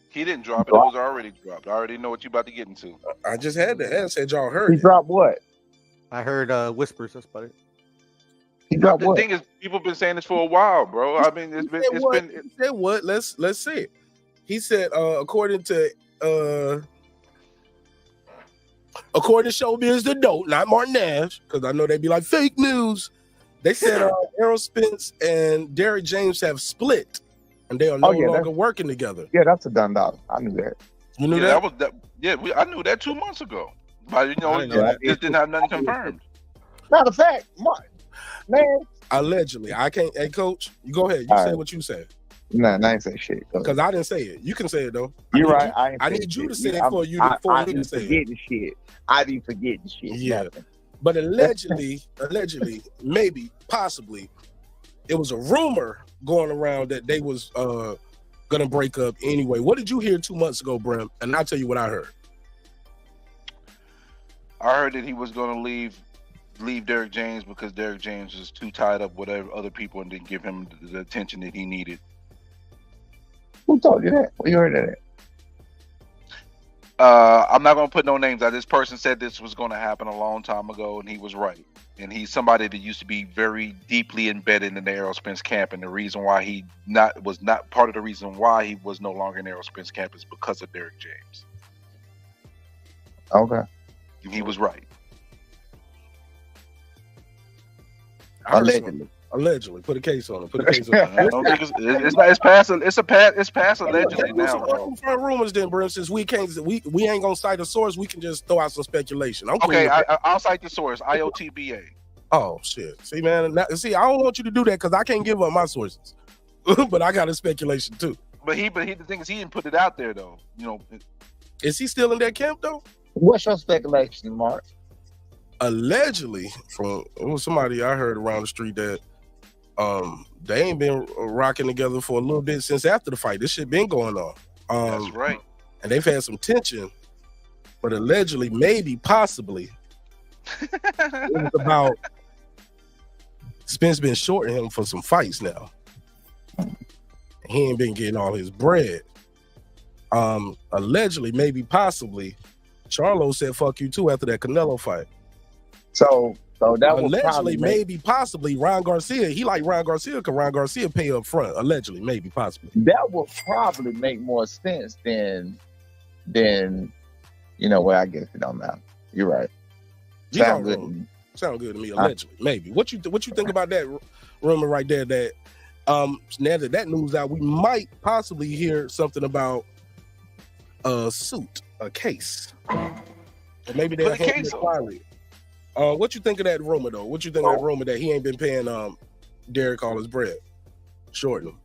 He didn't drop it. It was already dropped. I already know what you about to get into. I just had to ask. Had y'all heard? He dropped what? I heard whispers. That's about it. He dropped what? The thing is, people have been saying this for a while, bro. I mean, it's been. He said what? Let's see it. He said, according to Showbiz the Adult, not Martin Nash, because I know they'd be like fake news. They said Errol Spence and Derek James have split, and they are no longer working together. Yeah, that's a done dog. I knew that. You knew that? I knew that 2 months ago, but just didn't have nothing confirmed. Matter of fact, Mark, man. Allegedly, I can't. Hey, Coach, you go ahead. You say what you say. Nah, I ain't say shit. Because I didn't say it. You can say it though. You're right. I need you to say it for you. I didn't forget the shit. I didn't forget the shit. Yeah. But allegedly, maybe, possibly, it was a rumor going around that they was gonna break up anyway. What did you hear 2 months ago, Brim? And I'll tell you what I heard. I heard that he was gonna leave Derek James because Derek James was too tied up with other people and didn't give him the attention that he needed. Who told you that? Where you heard that? I'm not gonna put no names out. This person said this was gonna happen a long time ago, and he was right. And he's somebody that used to be very deeply embedded in the Errol Spence camp, and the reason why was not part of the reason why he was no longer in Errol Spence camp is because of Derek James. Okay. And he was right. Allegedly, put a case on it. Put a case on it. I don't think it's past allegedly now, bro. Confirm rumors, then, bro. Since we ain't gonna cite a source, we can just throw out some speculation. Okay, I'll cite the source. IOTBA. Oh shit! See, man. I don't want you to do that because I can't give up my sources, but I got a speculation too. But the thing is, he didn't put it out there though. Is he still in that camp though? What's your speculation, Mark? Allegedly, from somebody I heard around the street that they ain't been rocking together for a little bit since after the fight. This shit been going on. That's right. And they've had some tension, but allegedly, maybe, possibly, it was about Spence been shorting him for some fights now. He ain't been getting all his bread. Allegedly, maybe possibly, Charlo said "fuck you" too after that Canelo fight. So that was allegedly, maybe possibly Ron Garcia. He like Ron Garcia because Ron Garcia pay up front. Allegedly, maybe possibly. That would probably make more sense than well, I guess it don't matter. You're right. Sound good. Sound good to me. Allegedly, maybe. What you think about that rumor right there? That now that news out, we might possibly hear something about a suit, a case, or maybe they'll handle it quietly. What you think of that rumor though? What you think of that rumor that he ain't been paying Derek all his bread, shorting him?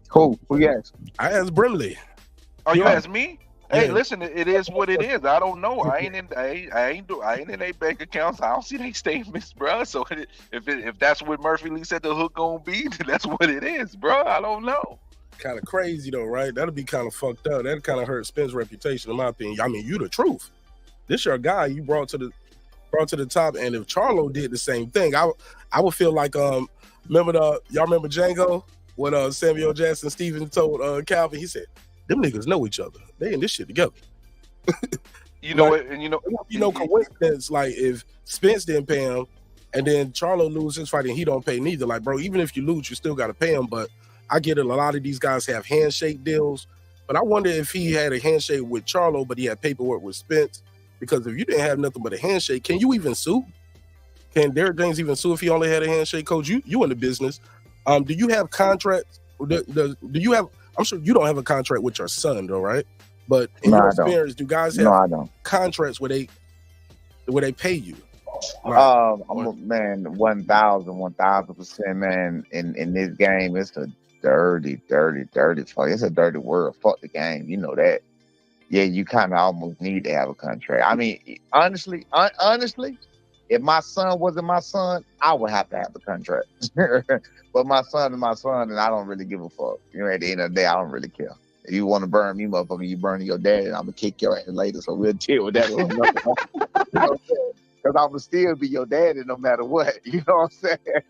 Cool. Who you asked? I asked Brimley. Oh, you asked me? Hey, listen, it is what it is. I don't know. I ain't in their bank accounts. I don't see their statements, bro. So if that's what Murphy Lee said the hook gonna be, then that's what it is, bro. I don't know. Kind of crazy though, right? That'll be kind of fucked up. That'll kind of hurt Spence's reputation, in my opinion. I mean, you the truth. This your guy you brought to the top, and if Charlo did the same thing, I would feel like y'all remember Django when Samuel Jackson Stephen told Calvin, he said, them niggas know each other. They in this shit together. You know like, it, and coincidence, like if Spence didn't pay him and then Charlo loses his fight and he don't pay neither. Like, bro, even if you lose, you still gotta pay him. But I get it, a lot of these guys have handshake deals. But I wonder if he had a handshake with Charlo, but he had paperwork with Spence. Because if you didn't have nothing but a handshake, can you even sue? Can Derek James even sue if he only had a handshake? Coach, you in the business. Do you have contracts? Do you have? I'm sure you don't have a contract with your son, though, right? But in your experience, do guys have contracts where they pay you? Man, 1,000%, man. In this game, it's a dirty fuck. It's a dirty world. Fuck the game. You know that. Yeah, you kind of almost need to have a contract. I mean, honestly, if my son wasn't my son, I would have to have a contract. But my son is my son, and I don't really give a fuck. You know, at the end of the day, I don't really care. If you want to burn me, motherfucker, you burning your dad, and I'm gonna kick your ass later. So we'll deal with that. Because I'm gonna still be your daddy no matter what. You know what I'm saying?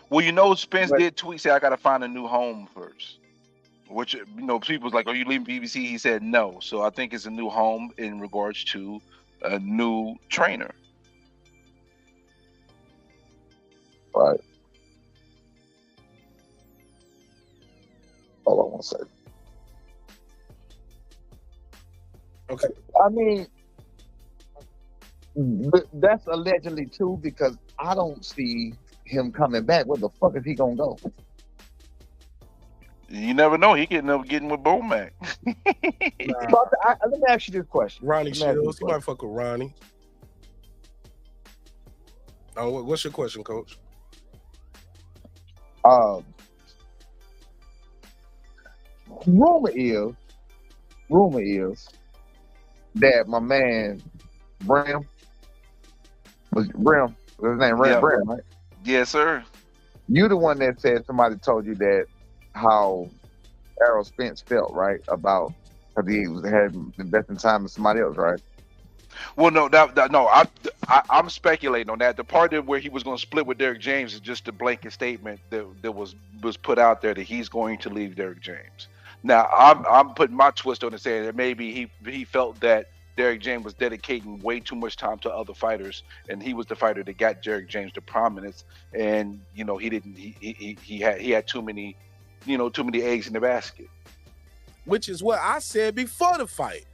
Well, Spence did tweet, say I gotta find a new home first. Which, people's like, are you leaving BBC? He said no. So I think it's a new home in regards to a new trainer. Right. Hold on one second. Okay. I mean, that's allegedly too, because I don't see him coming back. Where the fuck is he gonna go? You never know. He could end up getting with Bomac. Let me ask you this question. Ronnie Shields. He might fuck with Ronnie. What's your question, Coach? Rumor is that my man Brim was his name Brim, right? Yes, sir. You the one that said somebody told you that how Errol Spence felt, right? About because he had investing time with somebody else, right? Well, no, I'm speculating on that. The part where he was going to split with Derek James is just a blanket statement that was put out there that he's going to leave Derek James. Now, I'm putting my twist on it, saying that maybe he felt that Derek James was dedicating way too much time to other fighters, and he was the fighter that got Derek James to prominence. And he had too many eggs in the basket. Which is what I said before the fight.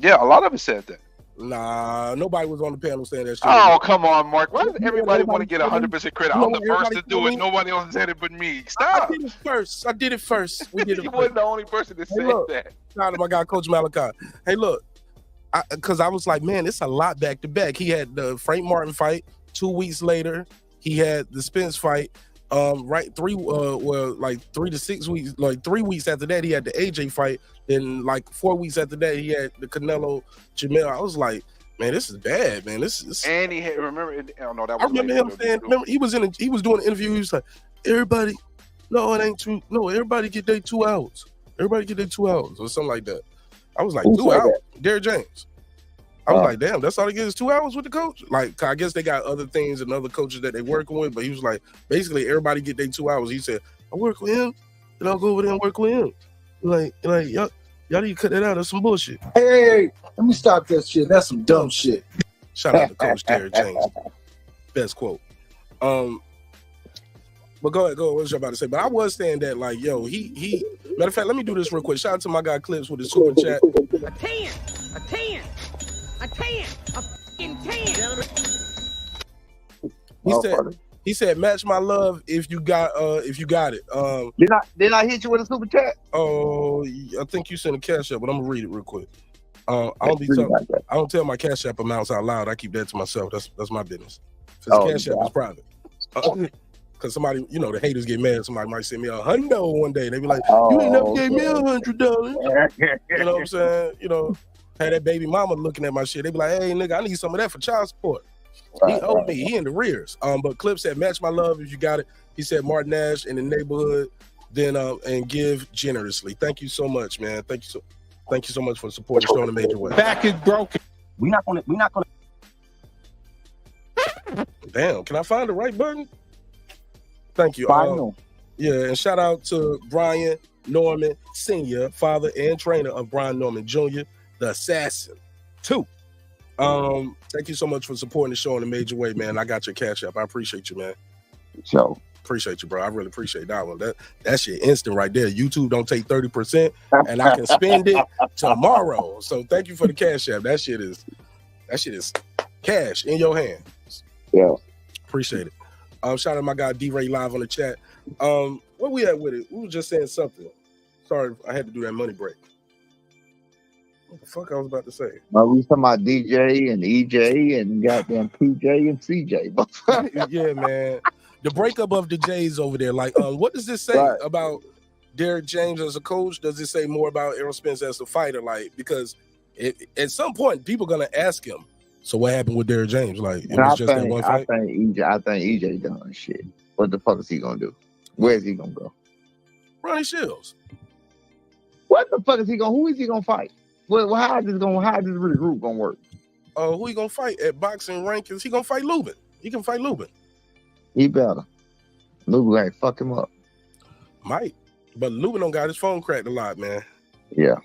Yeah, a lot of us said that. Nah, nobody was on the panel saying that shit. Oh, come on, Mark. Why does everybody want to get 100% credit? I'm the first to do it. Nobody else said it but me. Stop. I did it first. We did it. You wasn't the only person that said that. Shout out to my guy, Coach Malachi. Hey, look, because I was like, man, it's a lot back to back. He had the Frank Martin fight 2 weeks later. He had the Spence fight. 3 to 6 weeks, like 3 weeks after that, he had the AJ fight. Then like 4 weeks after that, he had the Canelo Jamel. I was like, man, this is bad, man. This is. And he had, remember, that was I remember him saying, he was doing an interview. He was like, everybody, no, it ain't true. No, everybody get their 2 hours. Everybody get their 2 hours or something like that. I was like, 2 hours. Derek James. I was like, damn, that's all they get is 2 hours with the coach? Like, I guess they got other things and other coaches that they working with, but he was like, basically everybody get their 2 hours. He said, I work with him, and I'll go over there and work with him. Like y'all need to cut that out. That's some bullshit. Hey, let me stop that shit. That's some dumb shit. Shout out to Coach Derek James. Best quote. But go ahead, what was you about to say? But I was saying that, like, yo, he matter of fact, let me do this real quick. Shout out to my guy Clips with the super chat. A 10, a 10, a 10, a fucking 10. He said, match my love if you got it. Did I hit you with a super chat? Oh, I think you sent a cash app, but I'm gonna read it real quick. I don't tell my cash app amounts out loud. I keep that to myself. That's my business. Cash app is private. Because somebody, the haters get mad. Somebody might send me $100 one day. They be like, you ain't never gave me $100. You know what I'm saying? Had that baby mama looking at my shit. They be like, hey, nigga, I need some of that for child support. He owed me. He in the rears. But Clip said, match my love if you got it. He said, Martin Nash in the neighborhood, then and give generously. Thank you so much, man. Thank you so much for supporting Showing the Major Way. Back is broken. We're not gonna. Damn, can I find the right button? Thank you. Yeah, and shout out to Brian Norman Sr., father and trainer of Brian Norman Jr., the Assassin 2. Thank you so much for supporting the show in a major way, man. I got your cash app. I appreciate you, man. Appreciate you, bro. I really appreciate that one. That shit instant right there. YouTube don't take 30%, and I can spend it tomorrow. So thank you for the cash app. That shit is cash in your hand. Yeah. Appreciate it. Shout out to my guy D-Ray live on the chat. Where we at with it? We were just saying something. Sorry, I had to do that money break. What the fuck I was about to say? Well, we was talking about DJ and EJ and goddamn PJ and CJ. Yeah, man. The breakup of the Jays over there. Like, what does this say about Derek James as a coach? Does it say more about Errol Spence as a fighter? Like, because at some point, people are gonna ask him, so what happened with Derek James? Like, it was just that one fight? I think EJ done shit. What the fuck is he gonna do? Where is he gonna go? Ronnie Shields. What the fuck is he gonna? Who is he gonna fight? Well, how is this really group gonna work? Who he gonna fight at boxing rankings? He gonna fight Lubin. He can fight Lubin. He better. Lubin ain't fuck him up. Might, but Lubin don't got his phone cracked a lot, man. Yeah.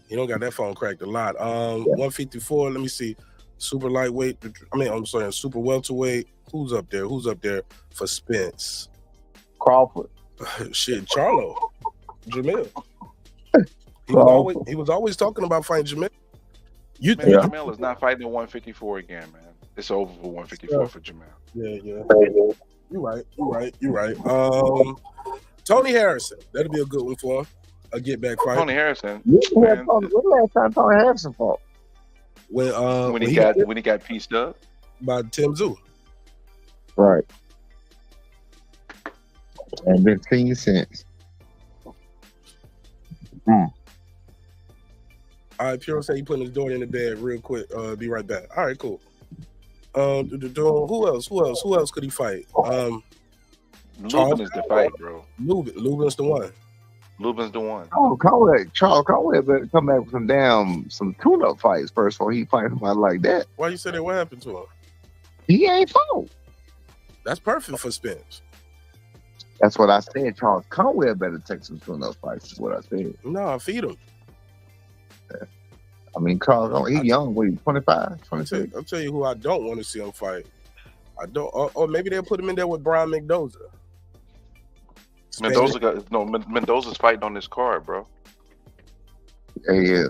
He don't got that phone cracked a lot. 154. Let me see. Super lightweight. I'm sorry, super welterweight. Who's up there? For Spence? Crawford. Shit, Charlo. Jamil. He was always talking about fighting Jamil. Jamil is not fighting at 154 again, man. It's over for 154 for Jamil. Yeah. You're right. Tony Harrison. That'll be a good one for him. A get back fight. Tony Harrison. When last time Tony Harrison fought? When he got pieced up by Tim Tszyu. Right. And been clean since. All right, Puro say he putting his door in the bed real quick. Be right back. All right, cool. Who else could he fight? Lubin is the fight, bro. Lubin's the one. Oh, Charles Conway better come back with some tune-up fights first before he fights somebody like that. Why you say that? What happened to him? He ain't fought. That's perfect for Spence. That's what I said. Charles Conway better take some tune-up fights. Is what I said. No, feed him. Yeah. I mean, Charles, he's young. What, 25, 26? I'll tell you who I don't want to see him fight. I don't. Or maybe they'll put him in there with Brian Mendoza. Mendoza's fighting on this card, bro. Yeah.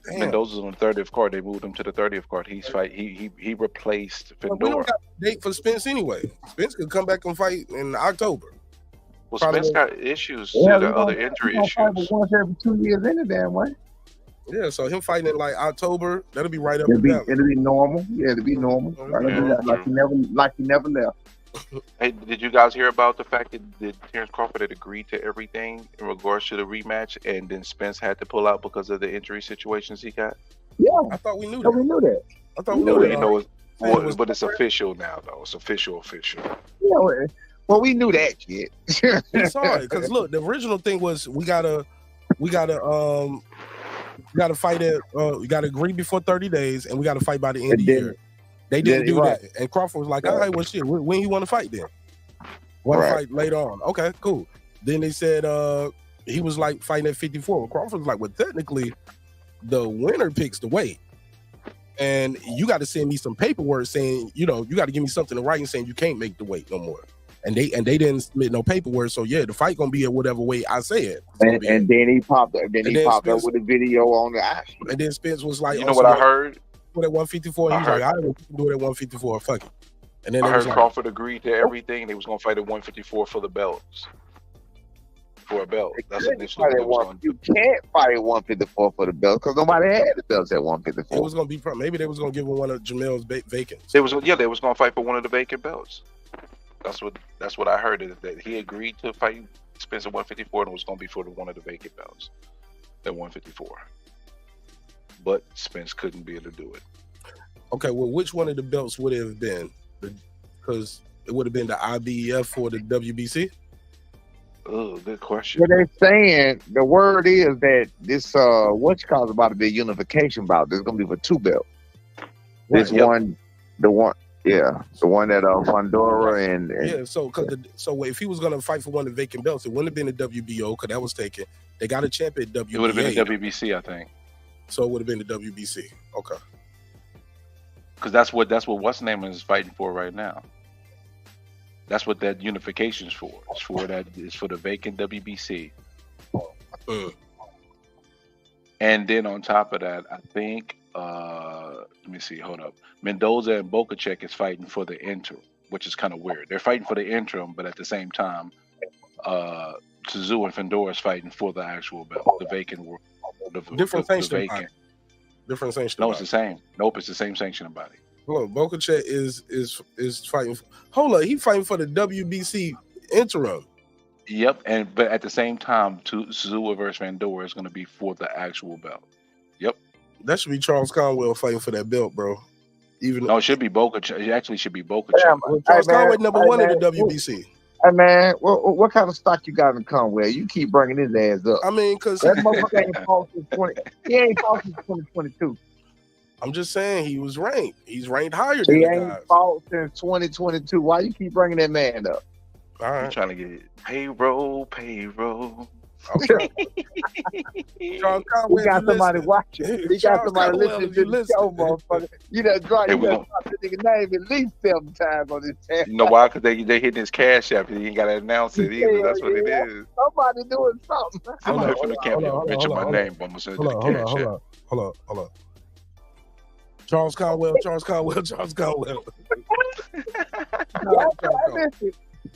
Damn. Mendoza's on the 30th card. They moved him to the 30th card. He replaced Fedor. We don't got a date for Spence anyway. Spence could come back and fight in October. Well, Spence got issues due to other injury issues. Once every 2 years any damn way. Yeah, so him fighting in like October, that'll be right up. It'll be normal. Yeah, it'll be normal. Like he never left. Hey, did you guys hear about the fact that Terence Crawford had agreed to everything in regards to the rematch, and then Spence had to pull out because of the injury situations he got? Yeah, I thought we knew that. We knew that. I thought we knew that. But it's official now, though. It's official. Yeah, well, we knew that shit. Sorry, because look, the original thing was we gotta You got to fight it. You got to agree before 30 days, and we got to fight by the end of the year. They didn't do that, and Crawford was like, "All right, well, shit. When you want to fight then? Want to fight later on? Okay, cool." Then they said he was like fighting at 54. Well, Crawford was like, "Well, technically, the winner picks the weight, and you got to send me some paperwork saying, you know, you got to give me something in writing saying you can't make the weight no more." And they didn't submit no paperwork, so yeah, the fight gonna be at whatever weight I say it. And then he popped up. He popped up with a video on the action. And then Spence was like, "You know what I heard? Do it at 154." He was like, "I don't do it at 154. Fuck it." And then I heard like, Crawford agreed to everything. They was gonna fight at 154 for the belts. For a belt. That's initially what they was gonna do. You can't fight at 154 for the belt because nobody had the belts at 154. It was gonna be maybe they was gonna give him one of Jamel's vacants. They was gonna fight for one of the vacant belts. That's what I heard, is that he agreed to fight Spence at 154 and it was gonna be for one of the vacant belts at 154. But Spence couldn't be able to do it. Okay, well, which one of the belts would it have been? Because it would have been the IBF or the WBC? Oh, good question. What they're saying, the word is that this what's called about to be a unification bout. There's gonna be for two belts. This one, the one that Fondora and yeah. So if he was gonna fight for one of the vacant belts, it wouldn't have been the WBO because that was taken. They got a champion at WBA. It would have been the WBC, I think. So it would have been the WBC. Okay. Because that's what what's name is fighting for right now. That's what that unification is for. It's for that. It's for the vacant WBC. And then on top of that, I think let me see. Hold up. Mendoza and Bokacek is fighting for the interim, which is kind of weird. They're fighting for the interim, but at the same time, Tszyu and Fandora is fighting for the actual belt, the vacant world. Different sanction body. Different sanction. No, it's the same. Nope, it's the same sanctioning body. Hold on, Bokacek is fighting. Hold on, he fighting for the WBC interim. Yep, but at the same time, Tszyu versus Fandora is going to be for the actual belt. Yep. That should be Charles Conwell fighting for that belt, bro. No, it should be Bokacek. It actually should be Bokacek. Well, Charles Conwell number one in the WBC. Hey man, what kind of stock you got in Conwell? You keep bringing his ass up. I mean, because that motherfucker ain't fought since 20. He ain't fought since 2022. I'm just saying he was ranked. He's ranked higher than he the ain't guys. fought since 2022. Why you keep bringing that man up? All right. I'm trying to get payroll. Okay. Charles Conwell, we got somebody watching. We got somebody listening to the show, motherfucker. You done drop the nigga name at least 7 times on this channel. You know why? Because they hitting his cash app. He ain't got to announce it either. That's what it is. Somebody doing something. I'm not from the camp. Mention my name, but I'm going to send it to the cash app. Hold on. Charles Conwell.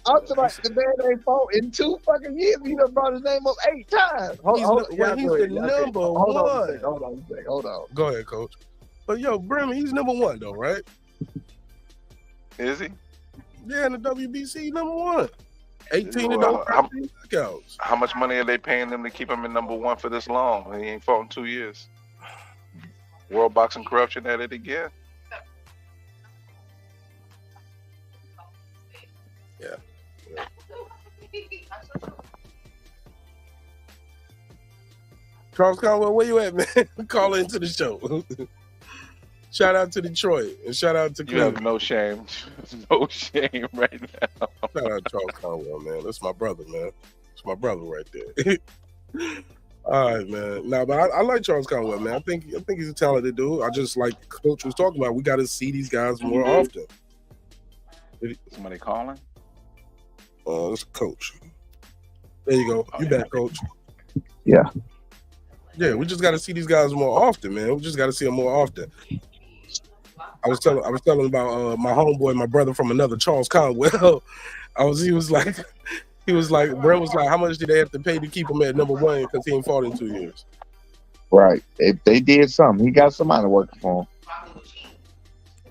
I'm like, the man ain't fought in 2 fucking years. He done brought his name up 8 times. He's the number one. Hold on. Go ahead, coach. But yo, Brim, he's number one though, right? Is he? Yeah, in the WBC, number one. 18 knockouts. How much money are they paying them to keep him in number one for this long? He ain't fought in 2 years. World Boxing Corruption at it again. Yeah. Charles Conwell, where you at, man? Call into the show. Shout out to Detroit and shout out to Cleveland. You have no shame. No shame right now. Shout out to Charles Conwell, man. That's my brother, man. That's my brother right there. All right, man. Nah, but I like Charles Conwell, man. I think he's a talented dude. I just like Coach was talking about. We got to see these guys more often. Somebody calling? It's Coach. There you go. You back, Coach? Yeah. Yeah, we just got to see these guys more often, man. We just got to see them more often. I was telling about my homeboy, my brother from another, Charles Conwell. He was like, Brett was like, how much did they have to pay to keep him at number one because he ain't fought in 2 years? Right. They did something. He got somebody working for him.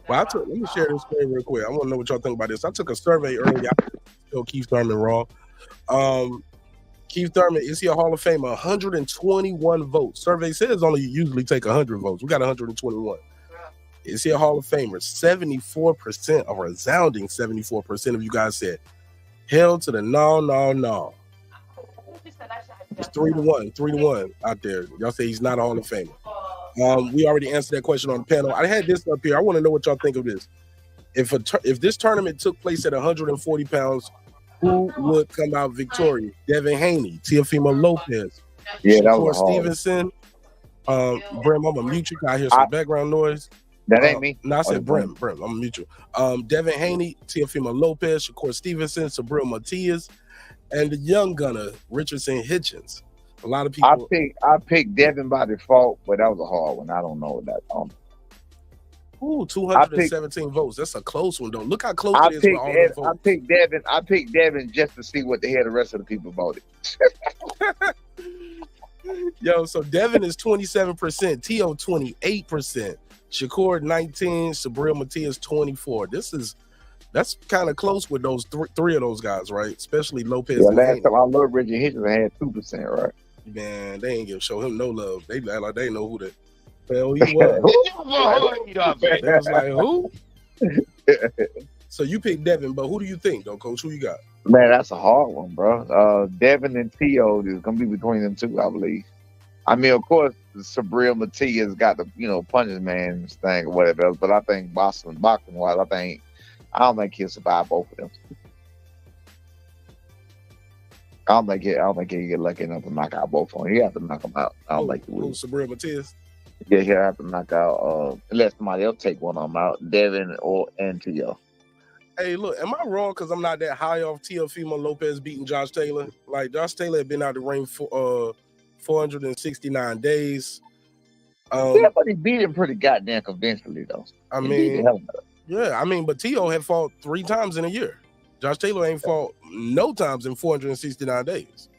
Well, let me share this screen real quick. I want to know what y'all think about this. I took a survey earlier. I still Keith Thurman wrong. Keith Thurman, is he a Hall of Famer? 121 votes. Survey says only usually take 100 votes. We got 121. Is he a Hall of Famer? 74%, a resounding 74% of you guys said hell to the no. It's 3-1, 3-1 out there. Y'all say he's not a Hall of Famer. We already answered that question on the panel. I had this up here. I want to know what y'all think of this. If this tournament took place at 140 pounds, who would come out victorious? Devin Haney, Teofimo Lopez, Shakur Stevenson. Brim, I'm gonna mute you. I hear some background noise. That ain't me. No, I said Brim. I'm gonna mute you. Devin Haney, Teofimo Lopez, Shakur Stevenson, Subriel Matias, and the young gunner Richardson Hitchens. A lot of people. I picked Devin by default, but that was a hard one. I don't know that. Ooh, 217 votes. That's a close one, though. Look how close it is with all the votes. I picked Devin just to see what the hell the rest of the people voted. Yo, so Devin is 27%, Tio 28%, Shakur 19%, Subriel Matias 24%. That's kind of close with those three of those guys, right? Especially Lopez. Yeah, last time I love Richey Hitchens had 2%, right? Man, they ain't show him no love. They act like they know who the hell he was. They was like, who? So you picked Devin, but who do you think, though, Coach? Who you got? Man, that's a hard one, bro. Devin and Tio is gonna be between them two, I believe. I mean, of course, Subriel Matias got the punches man thing or whatever else, but I think boxing wise, I don't think he'll survive both of them. I don't think he'll get lucky enough to knock out both of them. He have to knock them out. I don't think he will. Subriel Matias? Yeah, he'll have to knock out unless somebody else take one of them out, Devin and Tio. Hey, look, am I wrong because I'm not that high off Teofimo Lopez beating Josh Taylor? Like, Josh Taylor had been out the ring for 469 days. Yeah, but he beat him pretty goddamn convincingly, though. I mean, but Tio had fought 3 times in a year. Josh Taylor ain't fought no times in 469 days.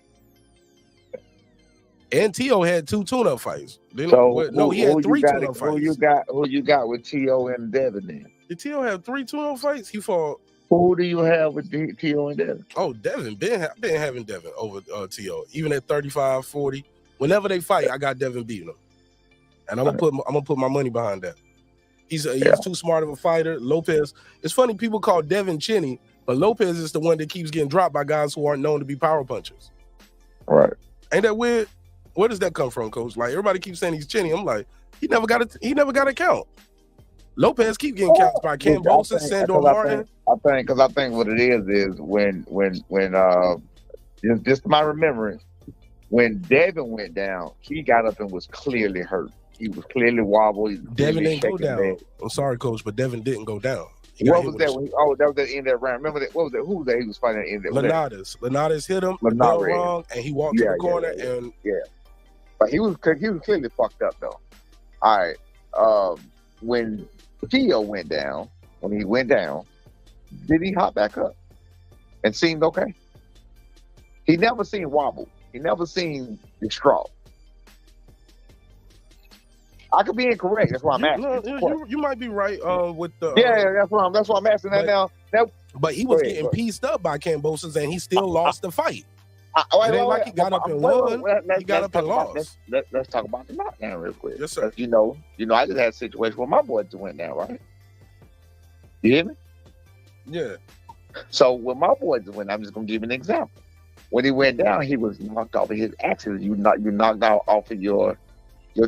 And Tio had 2 tune-up fights. He had 3 tune-up fights. Who you got with Tio and Devin then? Did Tio have 3 tune-up fights? He fought. Who do you have with Tio and Devin? Oh, Devin. Been having Devin over Tio. Even at 35, 40. Whenever they fight, I got Devin beating him. And I'm gonna put my money behind that. He's too smart of a fighter. Lopez. It's funny people call Devin chinny, but Lopez is the one that keeps getting dropped by guys who aren't known to be power punchers. Right. Ain't that weird? Where does that come from, Coach? Like, everybody keeps saying he's chinny. I'm like, he never got a count. Lopez keep getting counts by Ken Bolson, Sandor Martin. I think what it is when just my remembrance, when Devin went down, he got up and was clearly hurt. He was clearly wobbled. Devin didn't go down. I'm sorry, Coach, but Devin didn't go down. What was that? That was the end of that round. Remember that? What was that? Who was that? He was fighting at the end of that. Lenadas hit him. The bell wrong, and he walked to the corner. And but he was clearly fucked up though. All right. When Tio went down, did he hop back up and seemed okay? He never seemed wobble. He never seemed distraught. I could be incorrect. That's why I'm asking. You might be right with the. That's why I'm asking that now. But he was getting pieced up by Ken Bolson, and he still lost the fight. It ain't like he got up and won. He got up and lost. Let's talk about the knockdown real quick. Yes, sir. You know, I just had a situation where my boy just went down, right? You hear me? Yeah. So when my boy just went down, I'm just gonna give you an example. When he went down, he was knocked off of his axis. You knocked out off of your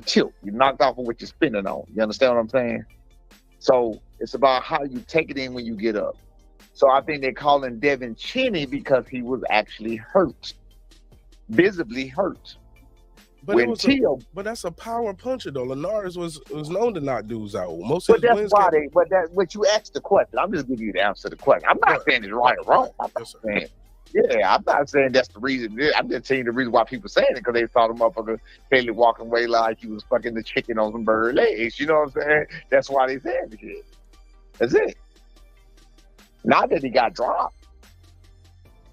tilt. You knocked off of what you're spinning on. You understand what I'm saying? So it's about how you take it in when you get up. So I think they're calling Devin chinny because he was actually hurt, visibly hurt. But but that's a power puncher though. Linares was known to knock dudes out. Most of his wins. But you asked the question. I'm just giving you the answer to the question. I'm not saying it's right or wrong. I'm not saying that's the reason. I'm just telling you the reason why people saying it, because they saw the motherfucker clearly walking away like he was fucking the chicken on some bird legs. You know what I'm saying? That's why they said the shit. That's it. Not that he got dropped.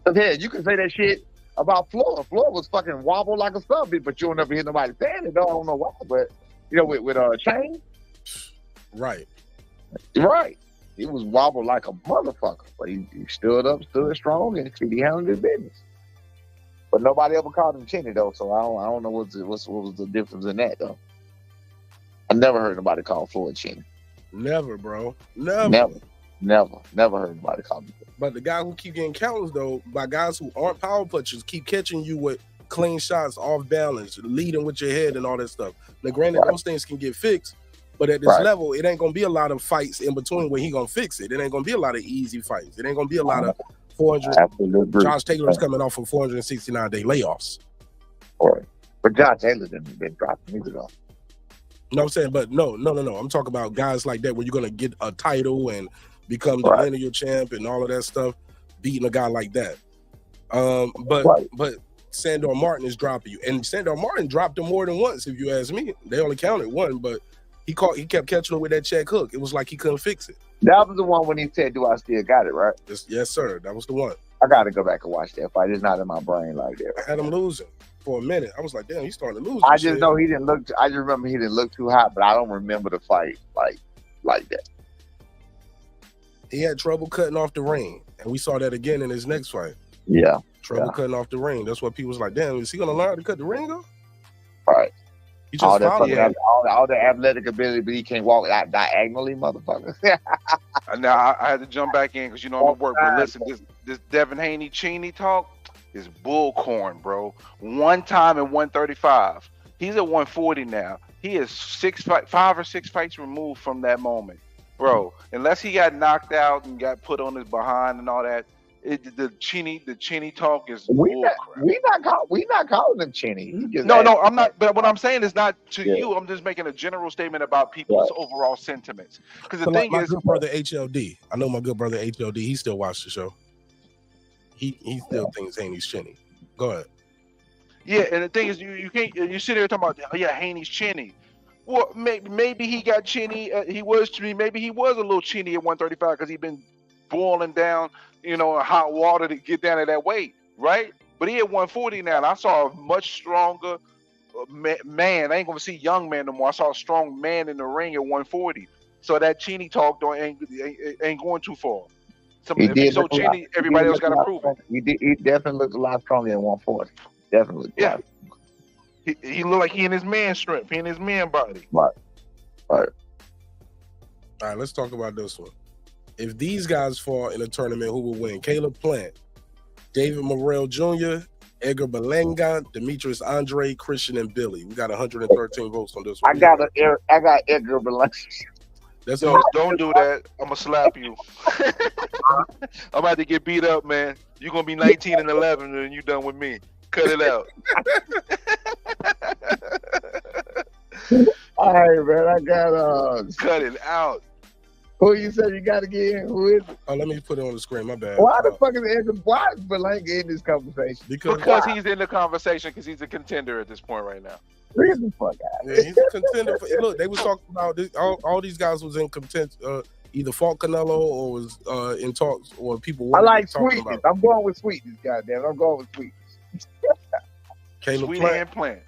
But yeah, you can say that shit about Floyd. Floyd was fucking wobble like a sub, but you'll never hear nobody saying it. I don't know why, but with Zhang, right. He was wobbled like a motherfucker, but he stood up, stood strong, and he handled his business. But nobody ever called him chinny though, so I don't know what was the difference in that though. I never heard nobody call Floyd chinny. Never, bro. Never heard nobody call him. But the guy who keep getting counts though, by guys who aren't power punchers, keep catching you with clean shots, off balance, leading with your head and all that stuff. Now, granted, those things can get fixed, but at this level, it ain't gonna be a lot of fights in between where he gonna fix it. It ain't gonna be a lot of easy fights. It ain't gonna be a lot of 400. Absolutely. Josh Taylor's coming off of 469-day layoffs. Right. But Josh Taylor didn't been dropped either though. No, I'm saying, but no. I'm talking about guys like that where you're gonna get a title and become the linear champ and all of that stuff, beating a guy like that. But Sandor Martin is dropping you, and Sandor Martin dropped him more than once. If you ask me, they only counted one, but he kept catching him with that check hook. It was like he couldn't fix it. That was the one when he said, "Do I still got it?" Right? Yes, sir. That was the one. I got to go back and watch that fight. It's not in my brain like that. I had him losing for a minute. I was like, damn, he's starting to lose. I just know he didn't look. I just remember he didn't look too hot, but I don't remember the fight like that. He had trouble cutting off the ring, and we saw that again in his next fight. Yeah. Trouble cutting off the ring. That's what people was like, damn, is he gonna learn to cut the ring off? Right. He just all the athletic ability, but he can't walk diagonally, motherfucker. Now I had to jump back in because I'm at work. But listen, this Devin Haney Cheney talk is bullcorn, bro. One time at 135. He's at 140 now. He is 5 or 6 fights removed from that moment, bro. Unless he got knocked out and got put on his behind and all that. The Cheney talk is we not calling him Cheney. No, I'm not. But what I'm saying is not to you. I'm just making a general statement about people's overall sentiments. Because the thing my is, good brother HLD. I know my good brother HLD. He still watched the show. He still thinks Haney's Cheney. Go ahead. Yeah, and the thing is, you can't. You sit there talking about Haney's Cheney. Well, maybe he got Cheney. Maybe he was a little Cheney at 135 because he'd been boiling down, hot water to get down to that weight, right? But he at 140 now, and I saw a much stronger man. I ain't gonna see young man no more. I saw a strong man in the ring at 140. So that Cheney talk ain't going too far. If he's so Cheney, everybody else got to prove it. He definitely looks a lot stronger than 140. Definitely. Yeah. He look like he in his man strength. He in his man body. Right. All right, let's talk about this one. If these guys fall in a tournament, who will win? Caleb Plant, David Morrell Jr., Edgar Berlanga, Demetrius Andre, Christian, and Billy. We got 113 votes on this one. I got Edgar Berlanga. Don't do that. I'm gonna slap you. I'm about to get beat up, man. You're gonna be 19-11 and you done with me. Cut it out. All right, man. I got cut it out. Who you said you got again? Who is it? Oh, let me put it on the screen. My bad. Why the fuck is Berlanga in this conversation? Because he's in the conversation because he's a contender at this point right now. Get the fuck out. Yeah, he's a contender. Look, they was talking about this, all these guys was in contention. Either fought Canelo or was in talks, or people. I like Sweetness. I'm going with Sweetness. Goddamn, I'm going with Sweetness. Caleb Plant.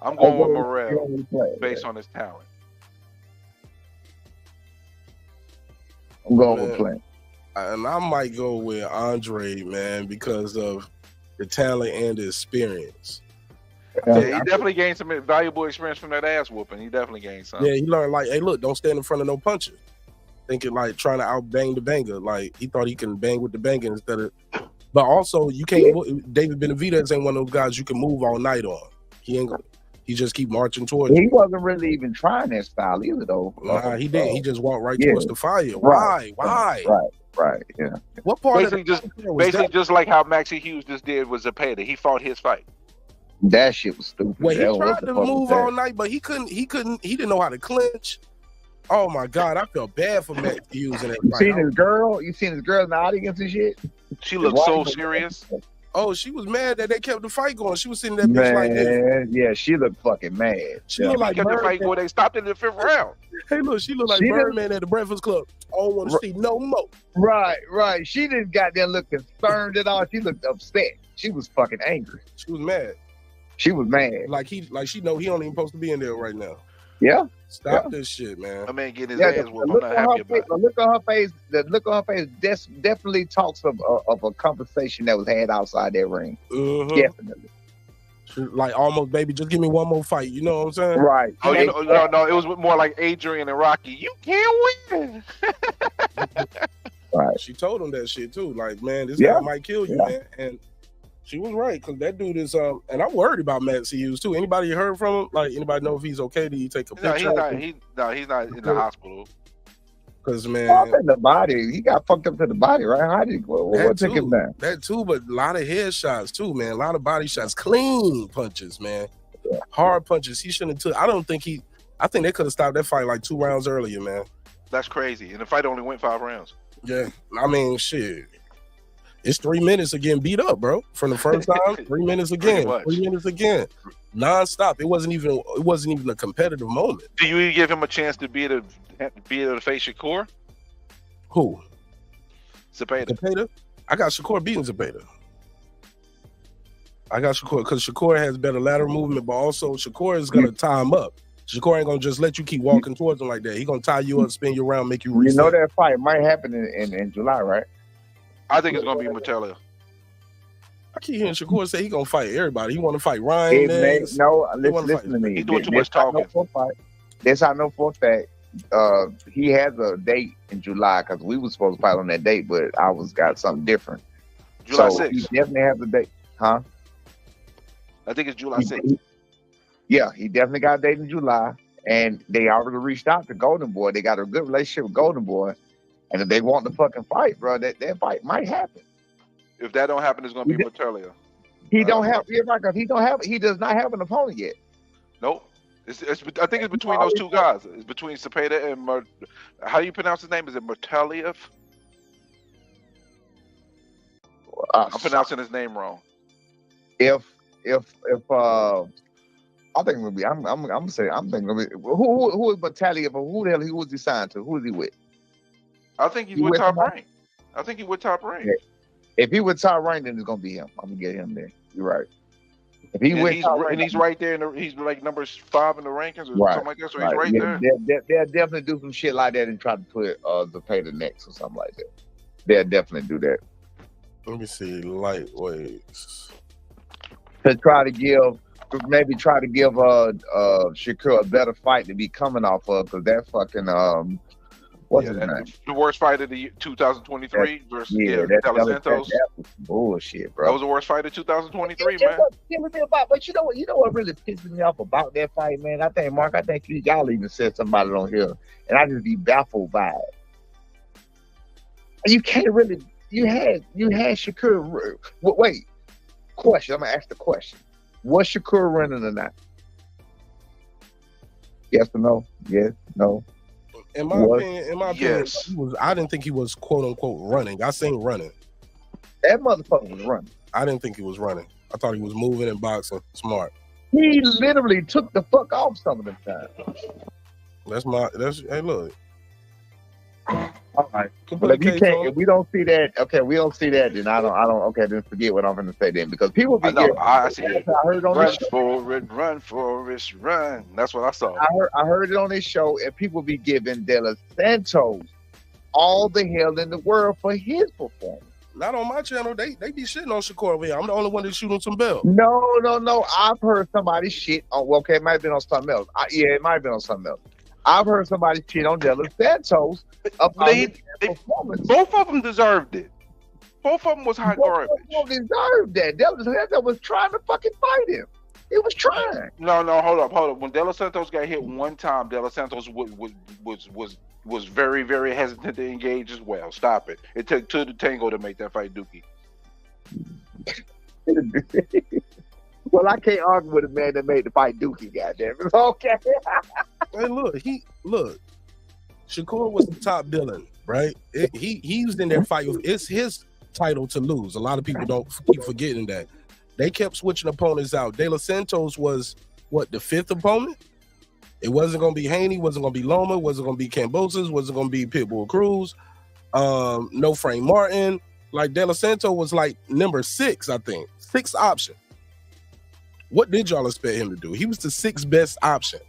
I'm going with Morrell based on his talent. I'm going with Plant. And I might go with Andre, man, because of the talent and the experience. Yeah, he definitely gained some valuable experience from that ass whooping. He definitely gained some. Yeah, he learned hey, look, don't stand in front of no puncher. Thinking trying to out bang the banger. He thought he can bang with the banger instead of. But also, you can't. David Benavidez ain't one of those guys you can move all night on. He ain't. He just keep marching towards. He wasn't really even trying that style either, though. Nah, he didn't. He just walked right towards the fire. Why? Right. Yeah. What part basically just like how Maxie Hughes just did with Zepeda. He fought his fight. That shit was stupid. Well, he tried to move all night, but he couldn't. He didn't know how to clinch. Oh my God, I felt bad for Matt Hughes in that fight. You seen his girl in the audience and shit? She looked so serious. Oh, she was mad that they kept the fight going. She was sitting there bitch like this. Yeah, she looked fucking mad. She looked like kept the fight going. They stopped in the 5th round. Hey, look, she looked like Birdman at the Breakfast Club. I don't want to see no more. Right. She didn't goddamn look concerned at all. She looked upset. She was fucking angry. She was mad. She was mad. Like she know he don't even supposed to be in there right now. Yeah. Stop this shit, man. That man get his ass whooped. I'm not happy about it. The look on her face definitely talks of a conversation that was had outside that ring. Mm-hmm. Definitely. Like almost, baby, just give me one more fight. You know what I'm saying? Right. Oh, no. It was more like Adrian and Rocky. You can't win. Right. She told him that shit too. Like, man, this guy might kill you, man. And She was right, because that dude is and I'm worried about Matt Hughes too. Anybody heard from him? Like, anybody know if he's okay? Did he take a picture? He's not in the hospital. Because, man, in the body, he got fucked up to the body, right? How did what took him down? That too, but a lot of headshots too, man. A lot of body shots, clean punches, man. Yeah. Hard punches. He shouldn't have took. I think they could have stopped that fight like 2 rounds earlier, man. That's crazy. And the fight only went 5 rounds. Yeah, I mean, shit. It's 3 minutes of getting beat up, bro. From the first time, 3 minutes again, 3 minutes again, nonstop. It wasn't even a competitive moment. Do you even give him a chance to be able to face Shakur? Who? Zepeda. I got Shakur beating Zepeda. I got Shakur because Shakur has better lateral movement, but also Shakur is gonna tie him up. Shakur ain't gonna just let you keep walking towards him like that. He gonna tie you up, spin you around, make you reset. You know that fight might happen in July, right? I think it's gonna be Matalia. I keep hearing Shakur say he gonna fight everybody. He want to fight Ryan. Listen to me. He's doing too much talking. This I know for a fact. He has a date in July because we was supposed to fight on that date, but I got something different. July 6th. He definitely has a date, huh? I think it's July 6th. Yeah, he definitely got a date in July, and they already reached out to Golden Boy. They got a good relationship with Golden Boy, and if they want the fucking fight, bro, that fight might happen. If that don't happen, it's gonna be Matalia. He does not have an opponent yet. Nope. I think it's between those two guys. It's between Zepeda and how do you pronounce his name? Is it Murtaliev? I'm pronouncing his name wrong. If I think it'll be. I'm thinking it'll be, who is Murtaliev? Who the hell he was he signed to? Who is he with? I think he's with Top Rank. I think he's with Top Rank. Yeah. If he with Top Rank, then it's gonna be him. I'm gonna get him there. You're right. If he's right there, he's like number 5 in the rankings or something like that. So he's right there. They'll definitely do some shit like that and try to put Zepeda next or something like that. They'll definitely do that. Let me see, lightweights. To try to give Shakur a better fight to be coming off of, because that fucking what's his name? The worst fight of the 2023 versus that Santos. That was bullshit, bro. That was the worst fight of 2023, man. But you know what really pisses me off about that fight, man? I think y'all even said somebody on here, and I just be baffled by it. You can't really. You had Shakur. Wait. Question. I'm gonna ask the question. Was Shakur running or not? Yes or no? Yes. No. In my opinion, yes. I didn't think he was quote unquote running. I seen running. That motherfucker was running. I didn't think he was running. I thought he was moving and boxing smart. He literally took the fuck off some of the time. Hey, look. All right. But if we don't see that, then I don't, okay, then forget what I'm going to say then. Because people be I see it. I heard on this show. Run, Forrest, run. That's what I saw. I heard it on this show, and people be giving De Los Santos all the hell in the world for his performance. Not on my channel. They be shitting on Shakur over here. I'm the only one that's shooting some bell. No. I've heard somebody shit on, it might have been on something else. It might have been on something else. I've heard somebody cheat on De Los Santos about his performance. Both of them deserved it. Both of them was hot garbage. Both of them deserved that. De Los Santos was trying to fucking fight him. He was trying. No, hold up. When De Los Santos got hit one time, De Los Santos was very, very hesitant to engage as well. Stop it. It took two to tango to make that fight dookie. Well, I can't argue with a man that made the fight dookie, goddamn it. Okay. Hey, look. Shakur was the top billing, right? He was in that fight. It's his title to lose. A lot of people don't keep forgetting that. They kept switching opponents out. De Los Santos was, the 5th opponent? It wasn't going to be Haney, wasn't going to be Loma, wasn't going to be Cambosos, wasn't going to be Pitbull Cruz, no Frank Martin. Like, De Los Santos was like number 6, I think. 6th option. What did y'all expect him to do? He was the 6th best option.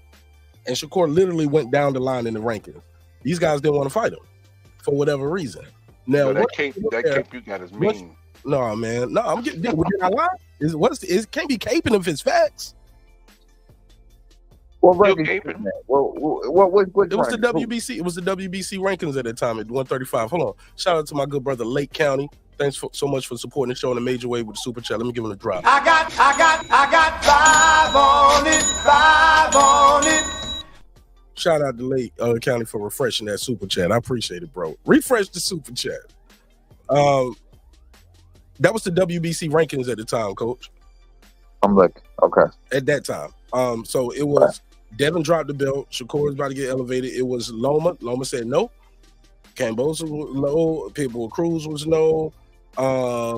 And Shakur literally went down the line in the rankings. These guys didn't want to fight him for whatever reason. Now, that cape you got is mean. No, man. No, I'm getting. Did I lie? It can't be caping if it's facts. What ranking? What it was the WBC. It was the WBC rankings at that time at 135. Hold on. Shout out to my good brother Lake County. Thanks so much for supporting the show in a major way with the super chat. Let me give him a drop. I got 5 on it. Shout out to Lake County for refreshing that super chat. I appreciate it, bro. Refresh the super chat. That was the WBC rankings at the time, Coach. I'm looking. Okay. At that time. So it was Devin dropped the belt. Shakur was about to get elevated. It was Loma. Loma said no. Cambosa was no. Pitbull Cruz was no.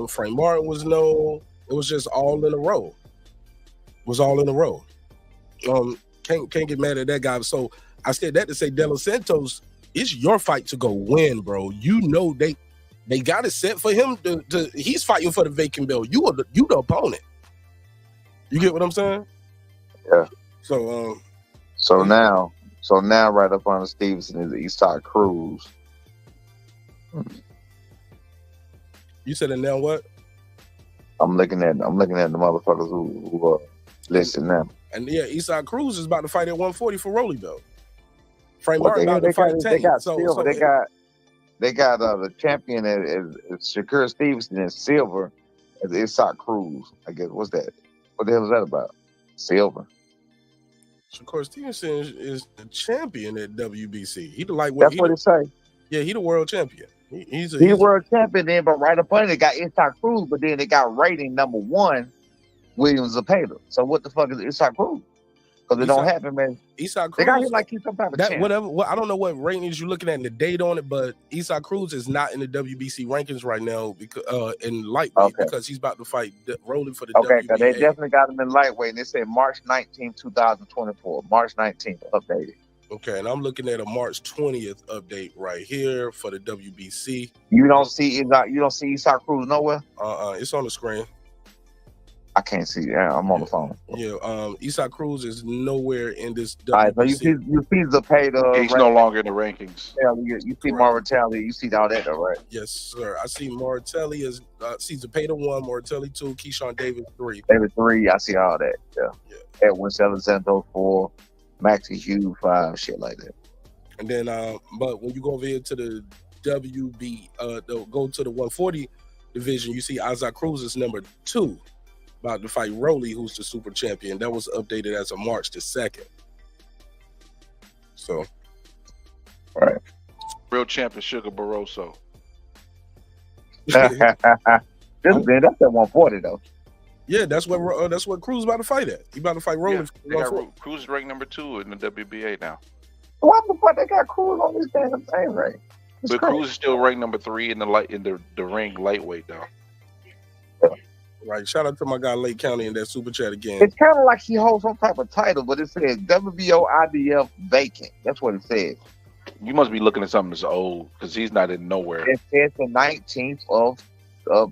Frank Martin was no. It was just all in a row. Can't get mad at that guy. So I said that to say De Los Santos, it's your fight to go win, bro. You know they got it set for him to he's fighting for the vacant belt. You the opponent. You get what I'm saying? Yeah. So now right up on Stevenson is Eastside Cruz. You said it now what? I'm looking at the motherfuckers who listed now. And yeah, Eastside Cruz is about to fight at 140 for Rolly belt. Frank Martin about to fight They got Tank. silver. They got the champion is Shakur Stevenson in silver as Eastside Cruz. I guess what's that? What the hell is that about? Silver. Shakur Stevenson is the champion at WBC. He the lightweight. That's what it say. Yeah, he the world champion. He's world champion then, but right up under it got Eastside Cruz, but then they got rating number 1, William Zepeda. So what the fuck is Eastside Cruz? Because it don't happen, man. Eastside Cruz. They got him like he's some type of champ. Whatever. Well, I don't know what ratings you're looking at and the date on it, but Eastside Cruz is not in the WBC rankings right now because in lightweight because he's about to fight Rolling for the WBA. Okay, because they definitely got him in lightweight, and they said March 19, 2024. March 19th, updated. Okay, and I'm looking at a March 20th update right here for the WBC. You don't see Eastside Cruz nowhere? It's on the screen. I can't see it. I'm on the phone. Yeah, Eastside Cruz is nowhere in this WBC. All right, so you see Zepeda. He's no longer in the rankings. Yeah, you see Martelli. You see all that, though, right? Yes, sir. I see Martelli is see Zepeda 1, Martelli 2, Keyshawn Davis 3. David 3. I see all that. Yeah. Edwin Santos 4, Maxie Hughes 5, shit like that. And then, but when you go over here to the go to the 140 division, you see Isaac Cruz is number 2. About to fight Rolly, who's the super champion. That was updated as of March the 2nd. So, right. Real champ is Sugar Barroso. That's at 140 though. Yeah, that's what Cruz about to fight at. He about to fight Rolly. Yeah, Cruz is ranked number 2 in the WBA now. What the fuck? They got Cruz on this damn thing, right? But crazy. Cruz is still ranked number 3 in the ring lightweight though. Right. Shout out to my guy Lake County in that super chat again. It's kind of like he holds some type of title, but it says WBO IDF vacant. That's what it says. You must be looking at something that's old because he's not in nowhere. It says the 19th of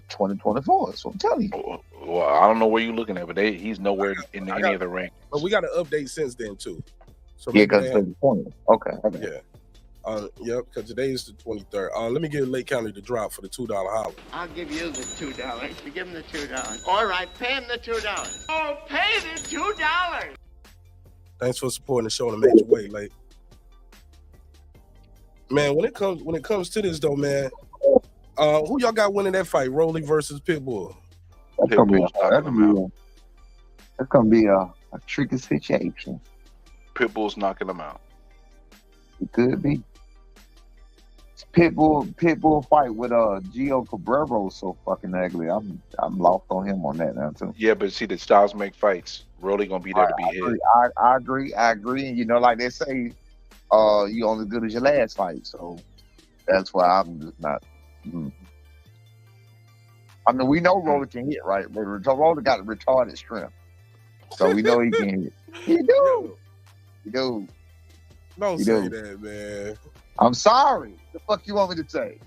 2024. That's what I'm telling you. Well, I don't know where you're looking at, but he's nowhere in any of the ranks. But we got an update since then too. So yeah, because it's the 20th. Okay. Yeah. Yep, because today is the 23rd. Let me give Lake County the drop for the $2 holler. I'll give you the $2. You give him the $2. All right, pay him the $2. Oh, pay the $2. Thanks for supporting the show in a major way, Lake. Man, when it comes to this though, man, who y'all got winning that fight? Rolly versus Pitbull. That's gonna be a tricky situation. Pitbull's knocking him out. It could be. Pitbull fight with Gio Cabrera so fucking ugly. I'm lost on him on that now too. Yeah, but see, the styles make fights. Rolly gonna be there to be hit. I agree. And you know, like they say, you only good as your last fight. So that's why I'm just not. I mean, we know Rolly can hit, right? But Rolly got a retarded strength, so we know he can hit. He do. Don't say that, man. I'm sorry. The fuck you want me to say?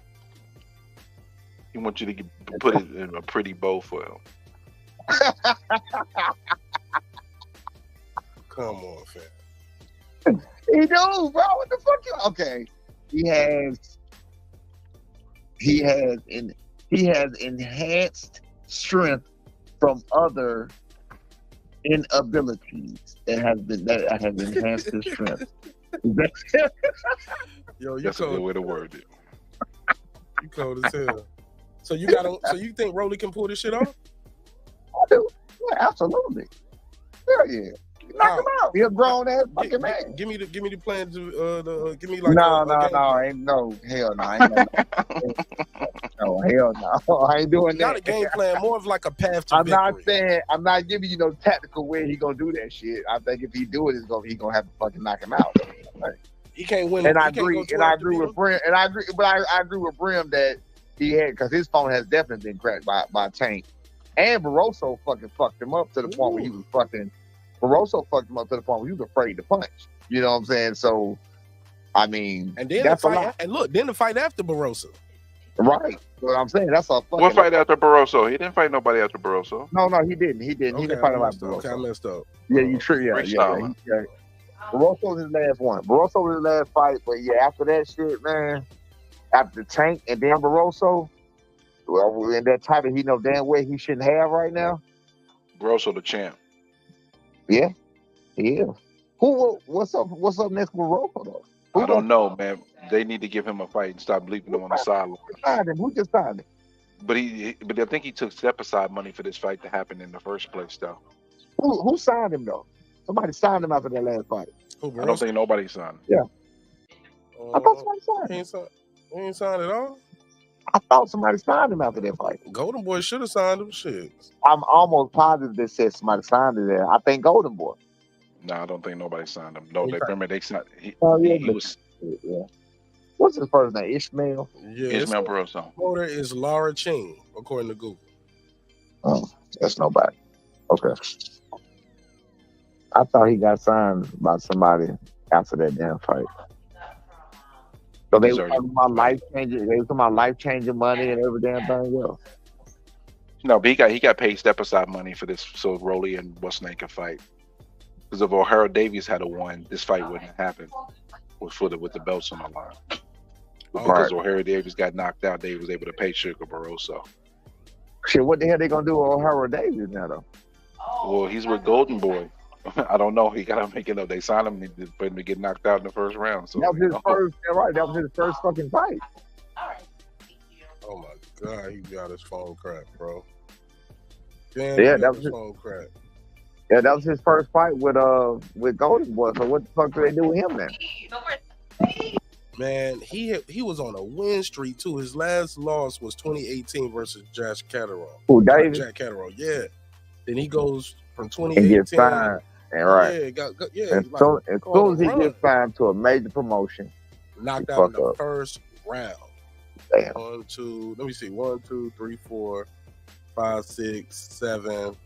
He wants you to put it in a pretty bow for him. Come on, fam. He do, bro. What the fuck you? Okay. He has enhanced strength from other inabilities that have enhanced his strength. Yo, that's a good way to word it. You cold as hell. So you got to. So you think Rolly can pull this shit off? I do. Yeah, absolutely. Hell yeah. Knock him out. You're a grown ass fucking man. Give me the plan to give me like no, ain't no hell no. I ain't no hell no. I ain't doing that. Not a game plan, more of like a path to victory. I'm not giving you no tactical way he gonna do that shit. I think if he do it, he gonna have to fucking knock him out. He can't win. And I agree with Brim. And I agree with Brim that he had because his phone has definitely been cracked by Tank. And Barroso fucking fucked him up to the point where he was fucking. Barroso fucked him up to the point where he was afraid to punch. You know what I'm saying? So, I mean, and then that's the fight. And look, then the fight after Barroso. Right. What I'm saying, that's a fucking. What fight after Barroso? He didn't fight nobody after Barroso. No, he didn't. He didn't. Okay, He didn't fight nobody after Barroso. Okay, I messed up. Yeah, you true. Yeah. Barroso was his last one. Barroso was his last fight, but yeah, after that shit, man, after Tank and then Barroso, well, in that title, he know damn well he shouldn't have right now. Barroso the champ. Yeah, he is. What's up next with Barroso though? I don't know, man. They need to give him a fight and stop bleeping him on the sideline. Who just signed him? But I think he took step aside money for this fight to happen in the first place, though. Who signed him though? Somebody signed him after that last fight. I don't think nobody signed him. Yeah. I thought somebody signed him. He ain't signed at all? I thought somebody signed him after that fight. Golden Boy should have signed him. Shit. I'm almost positive they said somebody signed him there. I think Golden Boy. No, I don't think nobody signed him. No, remember they signed. He was. Yeah. What's his first name? Ishmael. Yeah, Ishmael Barroso. Voter is Laura Ching, according to Google. Oh, that's nobody. Okay. I thought he got signed by somebody after that damn fight. So they were talking about life changing. They were talking about life changing money and every damn thing else. No, but he got paid step aside money for this, so Rolly and what's name could fight. Because if O'Hara Davies had won, this fight wouldn't have happened with the belts on the line. But because O'Hara Davies got knocked out, they was able to pay Shakur Barroso. Shit, what the hell they gonna do with O'Hara Davies now though? Well, he's with Golden Boy. I don't know. He gotta make it up. They signed him for him to get knocked out in the first round. So that was his first. Right, that was his first fucking fight. Oh my God, he got his phone cracked, bro. Damn, that was his phone cracked. Yeah, that was his first fight with Golden Boy. So what the fuck do they do with him then? Man, he was on a win streak too. His last loss was 2018 versus Jack Catterall. Who, David? Jack Catterall, yeah. Then he goes from 2018 and gets signed. Right. Yeah. As soon as he gets signed to a major promotion, knocked out in the first round. Damn. 1, 2, let me see. 1, 2, 3, 4, 5, 6, 7.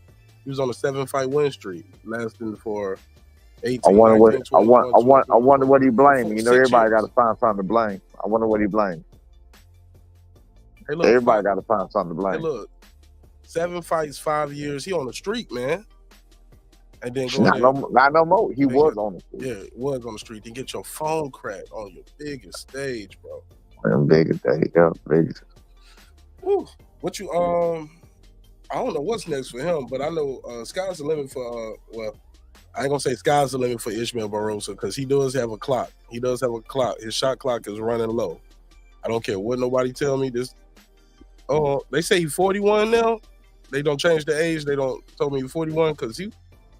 He was on a 7-fight win streak, lasting for 18. I wonder what he blamed. You know, everybody got to find something to blame. I wonder what he blamed. Hey, look, everybody got to find something to blame. Hey, look, 7 fights, 5 years. He on the streak, man. And then not no more. He was on the streak. Yeah, he was on the streak. Then get your phone cracked on your biggest stage, bro. Man, biggest stage, yeah, biggest. Woo. What you I don't know what's next for him, but I know sky's the limit for well, I ain't gonna say sky's the limit for Ishmael Barroso because he does have a clock. He does have a clock. His shot clock is running low. I don't care what nobody tell me. This they say he's 41 now. They don't change the age. They don't told me he's 41 because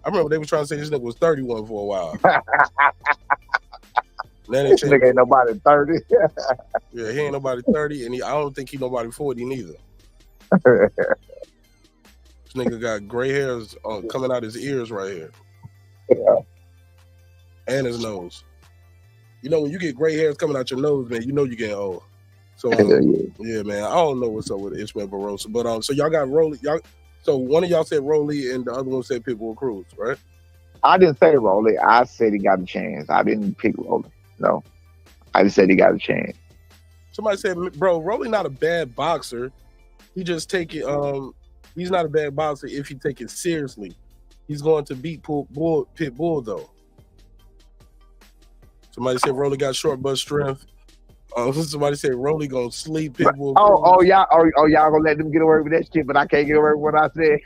I remember they were trying to say this nigga was 31 for a while. This nigga ain't nobody 30. Yeah, he ain't nobody 30, and I don't think he nobody 40 neither. This nigga got gray hairs coming out his ears right here. Yeah. And his nose. You know, when you get gray hairs coming out your nose, man, you know you're getting old. So, yeah, man, I don't know what's up with Ishmael Barroso. But, so y'all got Rolly. So one of y'all said Rolly and the other one said Pitbull Cruz, right? I didn't say Rolly. I said he got a chance. I didn't pick Rolly. No. I just said he got a chance. Somebody said, bro, Rolly not a bad boxer. He just take it, he's not a bad boxer if you take it seriously. He's going to beat Pitbull, though. Somebody said Rolly got short butt strength. Somebody said Rolly gonna sleep Pitbull. Y'all gonna let them get away with that shit, but I can't get away with what I said.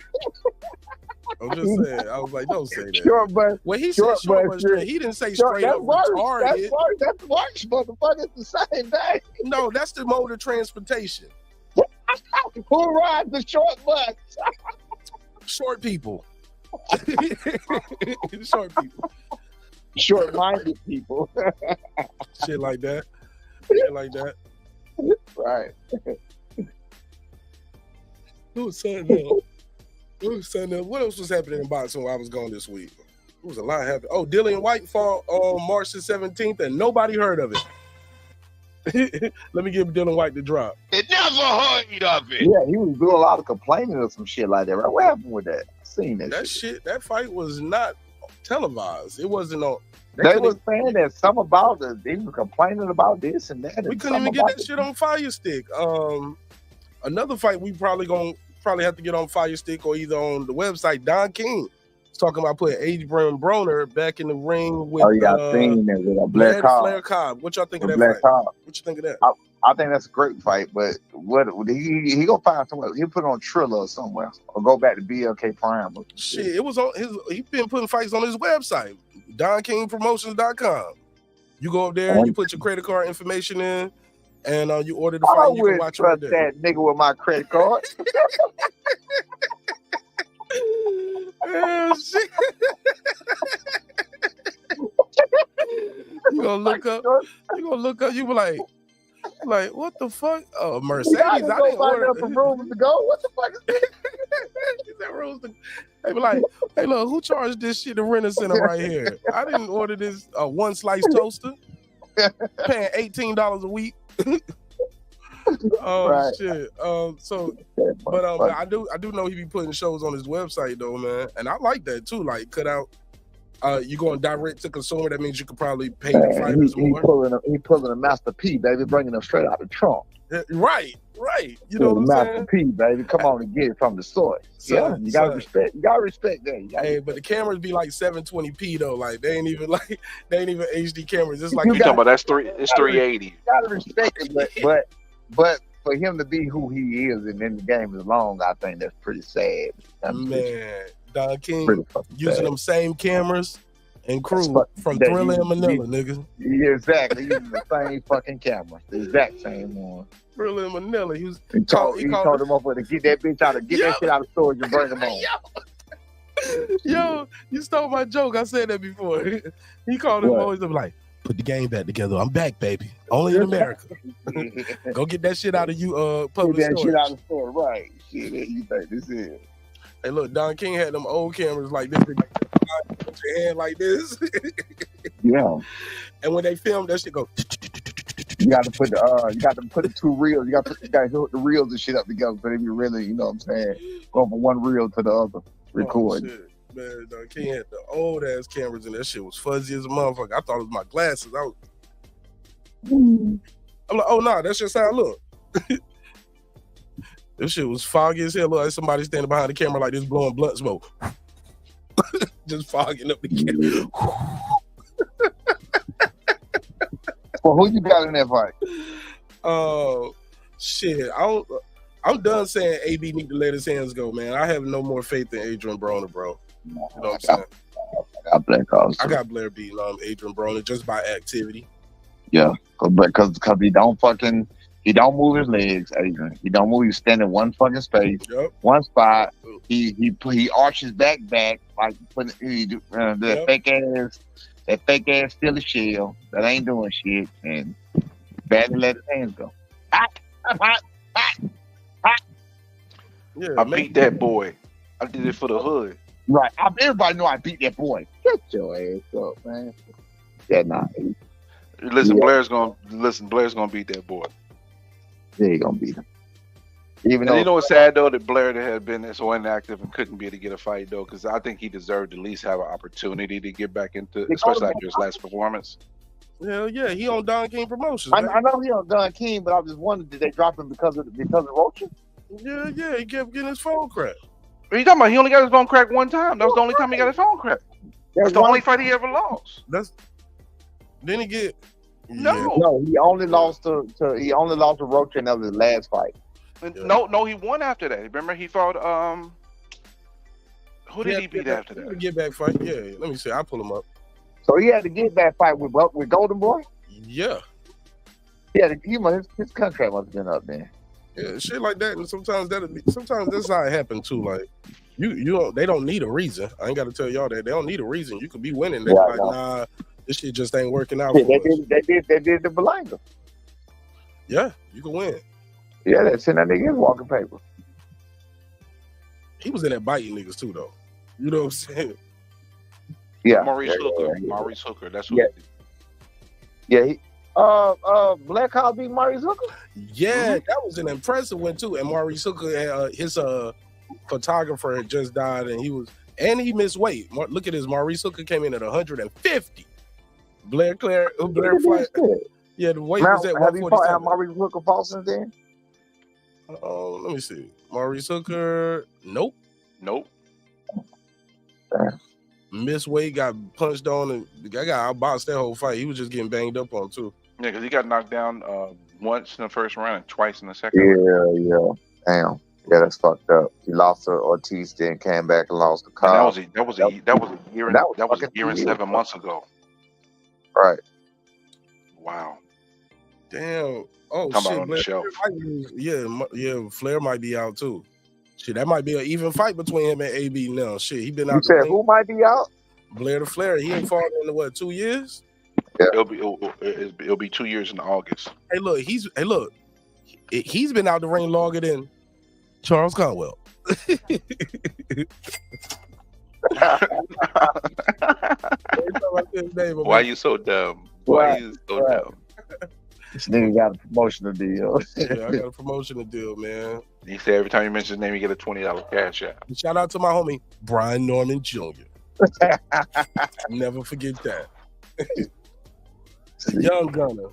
I'm just saying. I was like, don't say that. Short butt. Well, he said short butt strength. He didn't say straight up retarded. That's worse, motherfucker. It's the same thing. No, that's the mode of transportation. Who rides the short bus? Short people. Short people. Short-minded people. Shit like that. Shit like that. Right. Who was saying what else was happening in boxing while I was gone this week? There was a lot happening. Oh, Dillian White fought on March the 17th, and nobody heard of it. Let me give Dillian White the drop. It never heard of it. Yeah, he was doing a lot of complaining or some shit like that, right? What happened with that? I seen that shit. That fight was not televised. It wasn't on. They were saying that some about it. They were complaining about this and that. We couldn't even get that shit on Fire Stick. Another fight we probably have to get on Fire Stick or either on the website. Don King was talking about putting Adrian Broner back in the ring with. Oh yeah, I seen that with a Blair Cobb. What y'all think of that Blair fight? Cobb. What you think of that? I think that's a great fight, but what he gonna find somewhere? He'll put it on Triller or somewhere, or go back to BLK Prime. Shit, it was on his. He been putting fights on his website, DonKingPromotions.com. You go up there, you put your credit card information in, and you order the fight. You can watch it there. That nigga with my credit card. Shit. You gonna look up. You be like, what the fuck? Oh, Mercedes. I didn't order for rooms to go. What the fuck is this? They be like, hey, look, who charged this shit in Renter Center right here? I didn't order this one slice toaster. Paying $18 a week. Oh right. Shit. I do know he be putting shows on his website though, man, and I like that too. Like cut out. You going direct to consumer. That means you could probably pay the fighters more. He pulling a Master P, baby, bringing them straight out the trunk. Right. You know what I'm Master saying? P, baby, come on and get it from the source. You gotta respect. You gotta respect that. Hey, but the cameras be like 720p though. Like they ain't even HD cameras. It's like you talking about that's it's 380. You gotta respect it, but for him to be who he is and in the game as long, I think that's pretty sad. Man, Don King using them same cameras and crew from Thriller and Manila, nigga. Yeah, exactly. Using the same fucking camera, the exact same one. Thriller and Manila. He told him up to get that bitch out of that shit out of storage and bring him home. Yo, you stole my joke. I said that before. He called him always like, put the game back together. I'm back, baby. Only in America. Go get that shit out of you public storage. Shit out of the store, right? Shit, you think this is. Hey, look, Don King had them old cameras like this. Put your hand like this. Yeah. And when they film, that shit go. You got to put the two reels. You got to hook the reels and shit up together so they be really, you know what I'm saying, going from one reel to the other. Record. Oh, shit. Man, Don King had the old ass cameras and that shit was fuzzy as a motherfucker. I thought it was my glasses. I'm like, oh no, that's just how I look. This shit was foggy as hell. Look like somebody standing behind the camera like this blowing blunt smoke. Just fogging up the camera. Well, who you got in that fight? Shit. I'm done saying AB need to let his hands go, man. I have no more faith in Adrian Broner, bro. You know what I'm saying? I got Blair beating Adrian Broner just by activity. Yeah, because he don't move his legs, Adrian. He don't move. He's standing one fucking space, one spot. He arches back like that fake ass steal a shell that ain't doing shit and badly let his hands go. Yeah, I beat that boy. I did it for the hood. Right. Everybody know I beat that boy. Get your ass up, man. Yeah, nah. Listen, Blair's gonna beat that boy. Yeah, he gonna beat him. Even though, you know what's sad though, that Blair had been so inactive and couldn't be able to get a fight though, because I think he deserved to at least have an opportunity to get back into, especially after his last performance. Hell yeah, he on Don King Promotions. I know he on Don King, but I just wondered, did they drop him because of Rocha? Yeah, he kept getting his phone cracked. What are you talking about? He only got his phone cracked one time. That was the only time he got his phone cracked. That's the only fight he ever lost. Didn't he get? No, he only lost to Rocha, and that was his last fight. No, he won after that. Remember, he fought who did he beat after that? Get back fight. Yeah, let me see. I'll pull him up. So he had to get back fight with Golden Boy. Yeah. Yeah, his contract must have been up then. Yeah, shit like that, and sometimes that's how it happens too. Like they don't need a reason. I ain't got to tell y'all that they don't need a reason. You could be winning. They like, nah, this shit just ain't working out. Yeah, for us. They did the Belanga. Yeah, you can win. Yeah, that's in that nigga walking paper. He was in that biting niggas too, though. You know what I'm saying? Yeah, Maurice Hooker. Maurice Hooker. That's what. Yeah, he. Black Hawk beat Maurice Hooker. Yeah, that was an impressive one too. And Maurice Hooker, his photographer had just died, and he missed weight. Look at this. Maurice Hooker came in at 150. Blair fight. Yeah, the weight was at 147. Have you fought Maurice Hooker fought since then? Let me see. Maurice Hooker. Nope. Missed weight, got punched on, and the guy got outboxed that whole fight. He was just getting banged up on too. Yeah, because he got knocked down once in the first round and twice in the second round. Yeah. Damn. Yeah, that's fucked up. He lost to Ortiz, then came back and lost to Kyle. That was a year and 7 months ago. Right. Wow. Damn. Oh Talking shit. about on the shelf. Yeah. Flair might be out too. Shit, that might be an even fight between him and AB now. Shit, he been out. You said who might be out? Blair the Flair. He ain't fought in 2 years? Yeah. It'll be 2 years in August. Hey, look, he's been out the ring longer than Charles Conwell. Why you so dumb? Why you so dumb? This nigga got a promotional deal. Yeah, I got a promotional deal, man. He said every time you mention his name, you get a $20 cash out. Shout out to my homie Brian Norman Jr. Never forget that. Young gunner.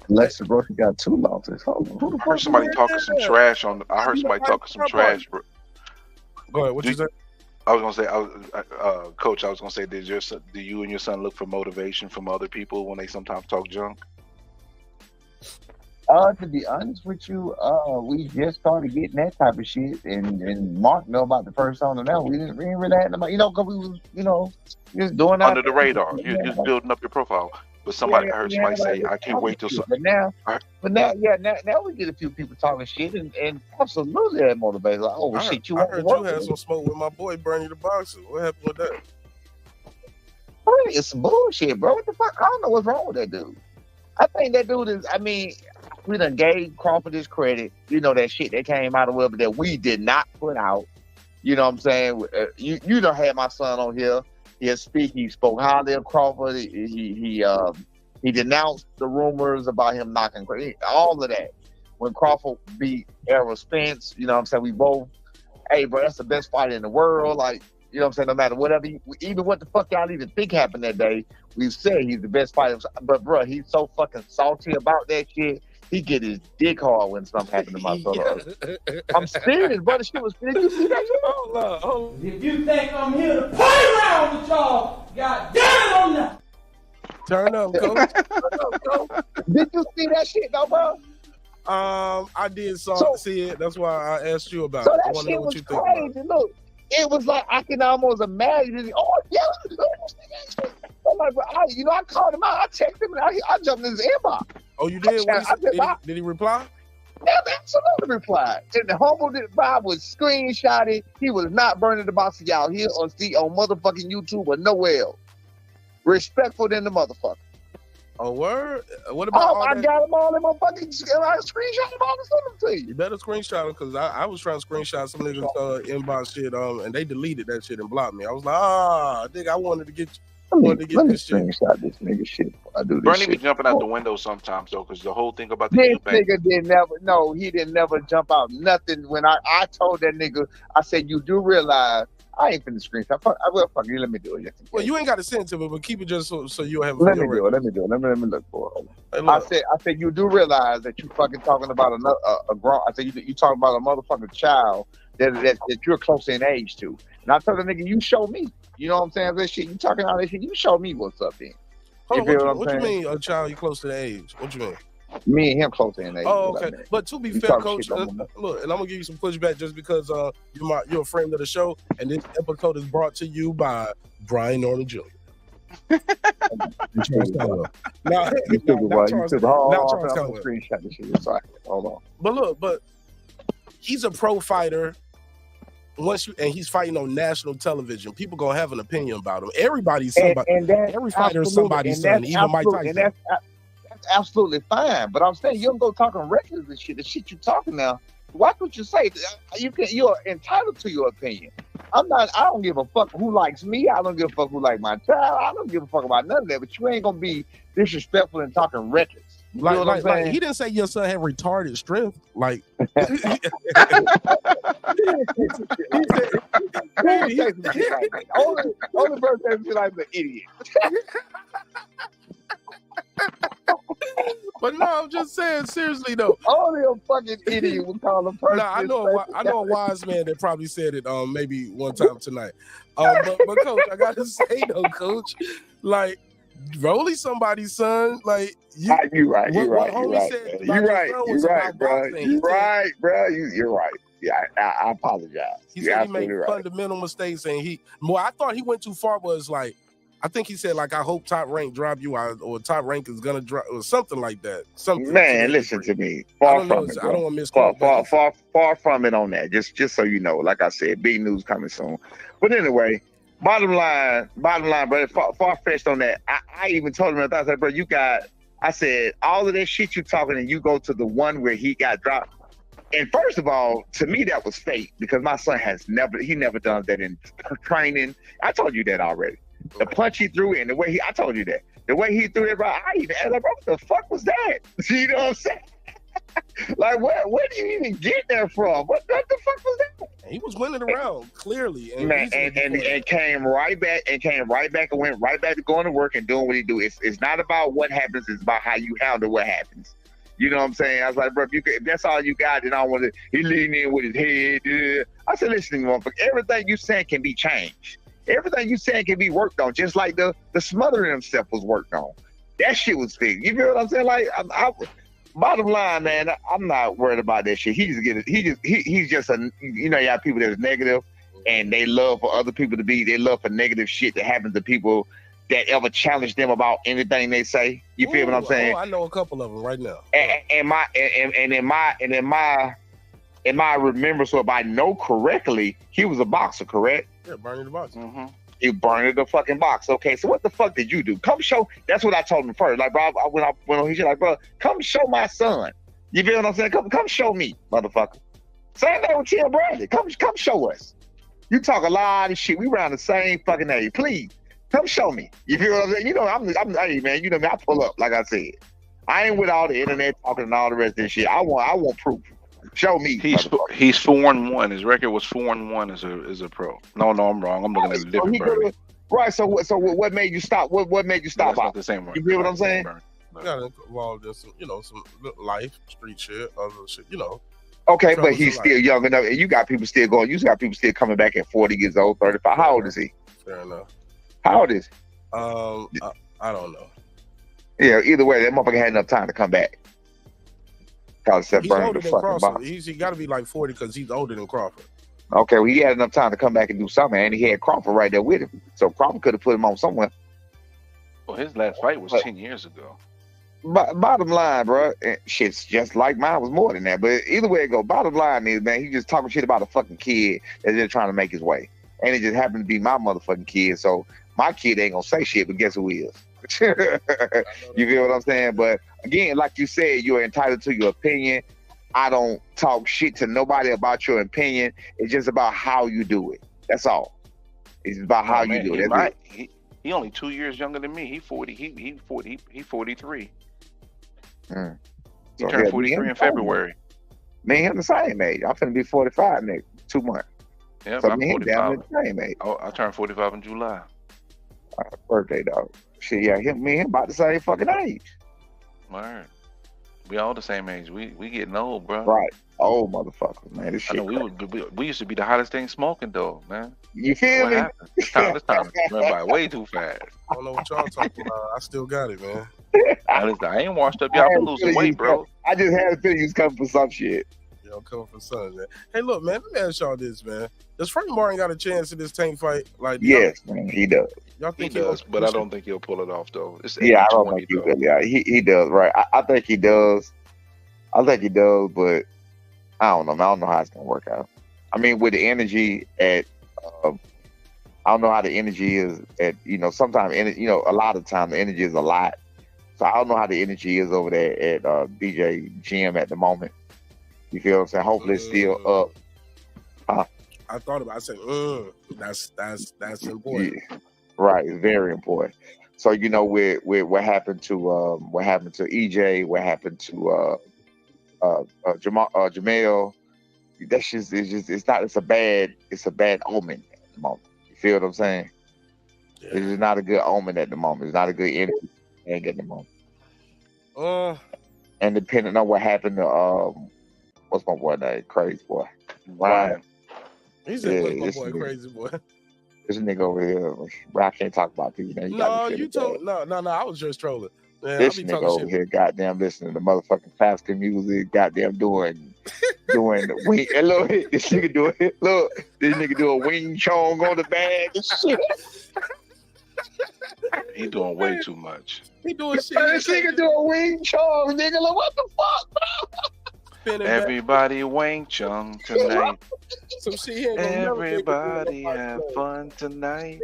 Lester Brooks got 2 losses. I heard somebody talking some trash bro. Go ahead. What you say? I was gonna say, Coach. I was gonna say, do you and your son look for motivation from other people when they sometimes talk junk? To be honest with you, we just started getting that type of shit, and Mark know about the first on and out. We didn't really have about, because we was, just doing under the radar. You're just building up your profile. But I heard somebody say, I can't wait till. But now we get a few people talking shit, and absolutely that motivates. Like, shit, I heard you had some smoke with my boy Bernie the boxer. What happened with that? Bernie is some bullshit, bro. What the fuck? I don't know what's wrong with that dude. I think that dude is. I mean, we done gave Crawford his credit. That shit that came out of Wilbur that we did not put out. You know what I'm saying? You done had my son on here. He spoke highly of Crawford. He denounced the rumors about him knocking all of that. When Crawford beat Errol Spence, you know what I'm saying? We both, hey, bro, that's the best fight in the world. Like, you know what I'm saying? No matter whatever, even what the fuck y'all even think happened that day, we've said he's the best fighter. But, bro, he's so fucking salty about that shit. He get his dick hard when something happened to my brother. I'm serious, bro. The shit was serious. You see that shit? Hold on. If you think I'm here to play around with y'all, God damn it, I'm not. Turn up, coach. Did you see that shit, though, bro? I did see it. That's why I asked you about it. I want to know what you think about it. Look, it was like I can almost imagine. Oh, yeah. I'm like, bro, I called him out. I texted him, and I jumped in his inbox. Oh, you did? Did he reply? Yeah, absolutely replied. And the humble vibe was screenshotted. He was not burning the box of y'all here or see on motherfucking YouTube or nowhere else. Respectful than the motherfucker. Oh, word? What about I got them all in my fucking screenshot them all and send them to you. You better screenshot them, because I was trying to screenshot some niggas inbox shit, and they deleted that shit and blocked me. I was like, I think I wanted to get you. Let me screenshot this nigga shit before I do this Bernie shit. be jumping out the window sometimes, though, because the whole thing about the this nigga didn't never jump out nothing. When I told that nigga, I said, you do realize I ain't finna screenshot. Fuck you. Let me do it. Well, you ain't got to send it to me, but keep it just so you'll have. Let me do it. Let me look for it. Hey, I said you do realize that you fucking talking about a grown. I said you talking about a motherfucking child that you're close in age to. And I told the nigga, you show me. You know what I'm saying? That shit, you talking all that shit, you show me what's up then. What you mean, a child you close to the age? What you mean? Me and him close in age. Oh, okay. But to be fair, coach, look, and I'm gonna give you some pushback just because you're a friend of the show, and this episode is brought to you by Brian Norman Jr. Now, Charles Conwell. Screenshot this shit. Sorry. Hold on. But look, he's a pro fighter. And he's fighting on national television, people gonna have an opinion about him. Everybody's somebody. Every fighter is somebody's son, even Mike Tyson. And that's absolutely fine. But I'm saying you don't go talking records and shit. The shit you talking now. Watch what you say. You're entitled to your opinion. I don't give a fuck who likes me. I don't give a fuck who likes my child. I don't give a fuck about none of that. But you ain't gonna be disrespectful and talking records. You know what I'm saying? Like he didn't say your son had retarded strength. Like only person that like an idiot. But no, I'm just saying seriously though. Only a fucking idiot would call a person. Nah, I know a wise man that probably said it maybe one time tonight. But coach, I gotta say though, coach, like Rolly somebody's son, like you're right. You're right, bro. You're right. Yeah, I apologize. He said he made fundamental mistakes, and I thought he went too far. Was like, I think he said like, I hope Top Rank drop you out, or Top Rank is gonna drop, or something like that. Something. Man, listen to me. Far from it. I don't want to misquote. Far from it on that. Just so you know, like I said, big news coming soon. But anyway. Bottom line, brother, far-fetched on that. I even told him, I said, bro, I said, all of that shit you talking, and you go to the one where he got dropped. And first of all, to me, that was fake, because my son never done that in training. I told you that already. The punch he threw in, I told you that. The way he threw it, bro, I even asked, bro, what the fuck was that? You know what I'm saying? Like, where do you even get that from? What the fuck was that? He was winning around clearly, and came right back and went right back to going to work and doing what he do. It's not about what happens; it's about how you handle what happens. You know what I'm saying? I was like, bro, if that's all you got, then I want to. He leaned in with his head. I said, listen, motherfucker, everything you saying can be changed. Everything you saying can be worked on, just like the smothering himself was worked on. That shit was fixed. You feel what I'm saying? Like, bottom line, man, I'm not worried about that shit. He's just a, you know, you have people that's negative, and they love for other people they love for negative shit that happens to people that ever challenge them about anything they say. You feel what I'm saying? I know a couple of them right now. And in my remembrance, so if I know correctly, he was a boxer, correct? Yeah, burning the box. Mm-hmm. He burned the fucking box. Okay, so what the fuck did you do? Come show. That's what I told him first. Like, bro, when I went on, he's like, bro, come show my son. You feel what I'm saying? Come show me, motherfucker. Same thing with Tim Bradley. Come show us. You talk a lot of shit. We around the same fucking age. Please, come show me. You feel what I'm saying? You know, I'm hey man, you know me, I pull up, like I said. I ain't with all the internet talking and all the rest of this shit. I want proof. Show me. He's 4-1. His record was 4-1 as a pro. No, I'm wrong. I'm looking at a different Bernie. Right. So what made you stop? What made you stop? Not the same one. You feel what I'm saying? Got involved in some life, street shit, other shit, Okay, but he's still young enough, and you got people still going. You got people still coming back at 40 years old, 35. How old is he? Fair enough. How old is he? I don't know. Yeah, either way, that motherfucker had enough time to come back. He's older than Crawford. He got to be like 40 because he's older than Crawford. Okay, well, he had enough time to come back and do something, and he had Crawford right there with him. So Crawford could have put him on somewhere. Well, his last fight was 10 years ago. Bottom line, bro, shit's just like mine was more than that. But either way it go, bottom line is, man, he just talking shit about a fucking kid that's just trying to make his way. And it just happened to be my motherfucking kid. So my kid ain't gonna say shit, but guess who is? You feel what I'm saying? But again, like you said, you're entitled to your opinion. I don't talk shit to nobody about your opinion. It's just about how you do it. That's all. It's about how you do it. He only 2 years younger than me. He 40. He 43. He turned 43 in February. Me and him the same age. I'm finna be 45 next 2 months. Yeah, so I'm me and 45. The same age. Oh, I turned 45 in July. Birthday, dog. Shit, yeah, me and him about the same fucking age. Word. We all the same age. We getting old, bro. Right. Old motherfuckers, man. This shit. I know we used to be the hottest thing smoking, though, man. You feel me? This time went by way too fast. I don't know what y'all talking about. I still got it, man. I ain't washed up. Y'all been losing weight, bro. I just had a feeling you was coming for some shit. Y'all coming for something, man. Hey, look, man. Let me ask y'all this, man. Does Frank Martin got a chance in this tank fight? Like, yes, man, he does. Y'all think he does, but I don't think he'll pull it off, though. It's I don't think he does. Yeah, he does. Right. I think he does. I think he does, but I don't know. I don't know how it's gonna work out. I mean, with the energy at, I don't know how the energy is at. Sometimes a lot of time the energy is a lot. So I don't know how the energy is over there at DJ Gym at the moment. You feel what I'm saying? Hopefully it's still up. I thought about it. I said, that's important. Yeah, right, it's very important. So with what happened to EJ, what happened to Jamel, that's just it's a bad omen at the moment. You feel what I'm saying? Yeah. It's just not a good omen at the moment. It's not a good energy at the moment. And depending on what happened to what's my boy name? Crazy Boy. Ryan. He said, "What's my boy, Crazy Boy?" This nigga over here, but I can't talk about people. No, you told no. I was just trolling. Man, this nigga over here, goddamn, listening to motherfucking classical music, goddamn doing the wing. And look, this nigga doing Wing Chong on the bag and shit. He doing way too much. He doing shit. This nigga doing Wing Chong, nigga. Like, what the fuck, bro? Everybody Wing Chong tonight. Some shit. Everybody have fun tonight.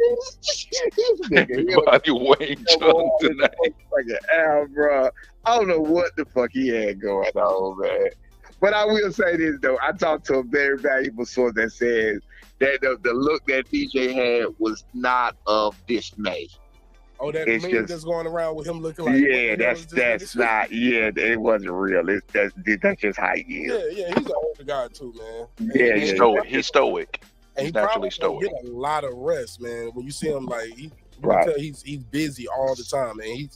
Everybody Wing Chong tonight. Bro. I don't know what the fuck he had going on, man. But I will say this though. I talked to a very valuable source that says that the look that DJ had was not of dismay. Oh, that meme that's going around with him looking like that's not. Yeah, it wasn't real. That's just how he is. Yeah, he's an older guy too, man. Yeah, he's stoic. He's stoic. And he's naturally stoic. Get a lot of rest, man. When you see him, like you can tell he's busy all the time, man.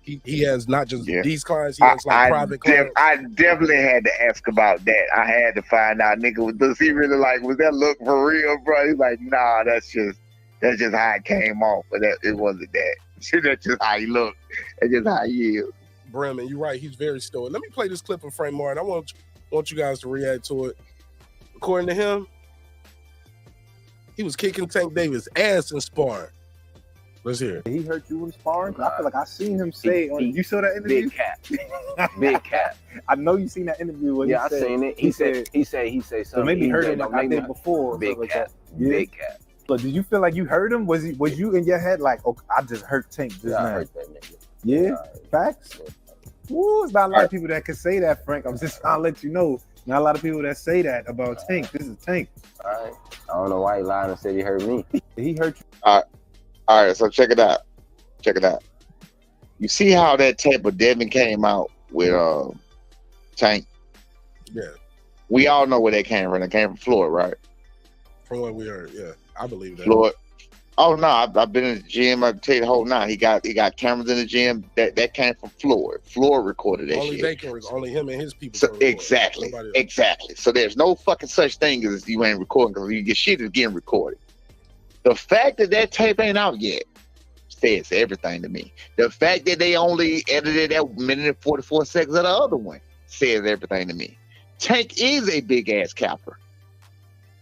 He has not just these clients. He has private clients. I definitely had to ask about that. I had to find out, nigga, does he really was that look for real, bro? He's like, nah, that's just how it came off, but it wasn't that. That's just how he looked. That's just how he is. Bremen, you're right. He's very stoic. Let me play this clip of Frank Martin. I want you guys to react to it. According to him, he was kicking Tank Davis' ass in sparring. Let's hear it. He hurt you in sparring? I feel like I seen him say you saw that interview? Big cap. I know you seen that interview where I seen it. He said something. So maybe heard him like I did before. Big cap. Yeah. Big cap. So did you feel like you heard him? Was you in your head like, oh, I just hurt Tank just now? I heard that nigga. Yeah? Facts? Ooh, it's not a lot of people that can say that, Frank. I'm just trying to let you know. Not a lot of people that say that about Tank. This is Tank. All right. I don't know why he lied and said he hurt me. He hurt you. All right, so check it out. You see how that tape of Devin came out with Tank? Yeah. We all know where that came from. It came from Floyd, right? From what we heard, yeah. I believe that. Floyd. Oh no, I've been in the gym. I tell you the whole nine. He got cameras in the gym. That came from Floyd. Floyd recorded that shit. Only him and his people. So, exactly. So there's no fucking such thing as you ain't recording because your shit is getting recorded. The fact that tape ain't out yet says everything to me. The fact that they only edited that minute and 44 seconds of the other one says everything to me. Tank is a big ass capper.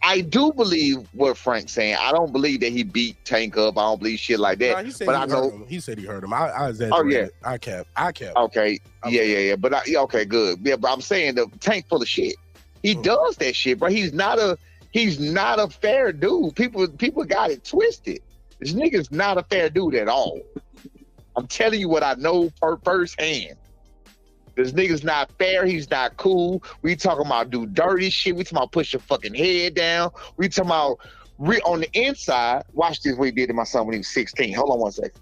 I do believe what Frank's saying. I don't believe that he beat Tank up. I don't believe shit like that. But I know he said he hurt him. I exaggerated. I cap. Okay. Yeah. But okay, good. Yeah, but I'm saying the Tank full of shit. He does that shit, bro. He's not a fair dude. People got it twisted. This nigga's not a fair dude at all. I'm telling you what I know firsthand. This nigga's not fair. He's not cool. We talking about do dirty shit. We talking about push your fucking head down. We talking about on the inside. Watch this. What he did to my son when he was 16. Hold on one second.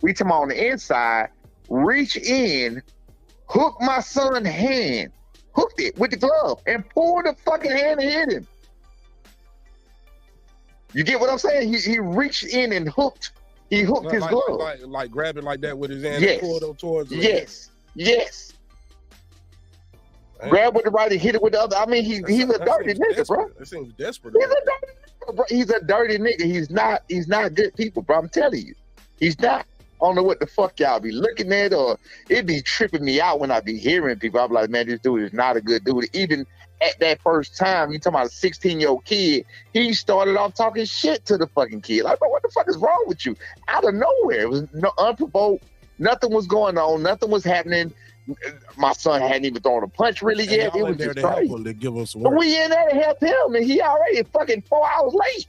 We talking about on the inside. Reach in, hook my son's hand, hooked it with the glove, and pulled the fucking hand and hit him. You get what I'm saying? He reached in and hooked. He hooked his glove. Like grabbing like that with his hand and pulled him towards him. Yes. Grab with the right and hit it with the other. I mean, he's a dirty nigga, bro. That seems desperate. He's a dirty nigga, bro. He's a dirty nigga. He's not good people, bro. I'm telling you. He's not. I don't know what the fuck y'all be looking at, or it be tripping me out when I be hearing people. I'm like, man, this dude is not a good dude. Even at that first time, you talking about a 16-year-old kid, he started off talking shit to the fucking kid. Like, bro, what the fuck is wrong with you? Out of nowhere. It was unprovoked. Nothing was going on. Nothing was happening. My son hadn't even thrown a punch really yet. It was just crazy. To give him some But work. we in there to help him, and he already fucking 4 hours late.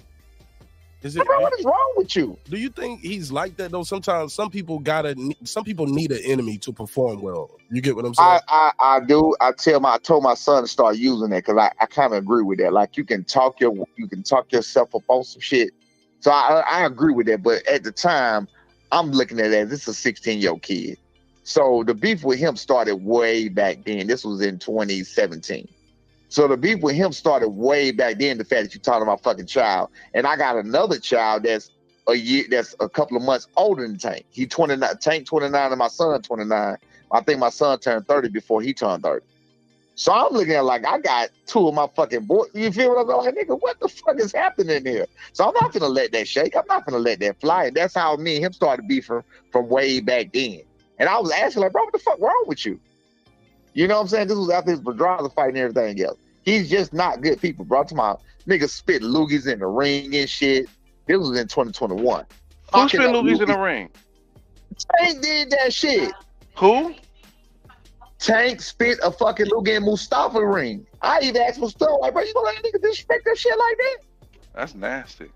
Bro, what is wrong with you? Do you think he's like that though? Sometimes some people need an enemy to perform well. You get what I'm saying? I do. I told my son to start using that because I kind of agree with that. Like you can talk yourself up on some shit. So I agree with that. But at the time, I'm looking at it as this is a 16-year-old kid. So the beef with him started way back then. This was in 2017. So the beef with him started way back then. The fact that you talking about fucking child, and I got another child that's a couple of months older than Tank. He 29, Tank 29, and my son 29. I think my son turned 30 before he turned 30. So I'm looking at like I got two of my fucking boys. You feel what I'm like, nigga? What the fuck is happening here? So I'm not gonna let that shake. I'm not gonna let that fly. And that's how me and him started beefing from way back then. And I was asking like, bro, what the fuck wrong with you? You know what I'm saying? This was after his Broner fight and everything else. He's just not good people, bro. To my niggas spit loogies in the ring and shit. This was in 2021. Who spit loogies in the ring? Tank did that shit. Who? Tank spit a fucking loogie in Mustafa ring. I even asked Mustafa, like, bro, you gonna let a nigga disrespect that shit like that? That's nasty.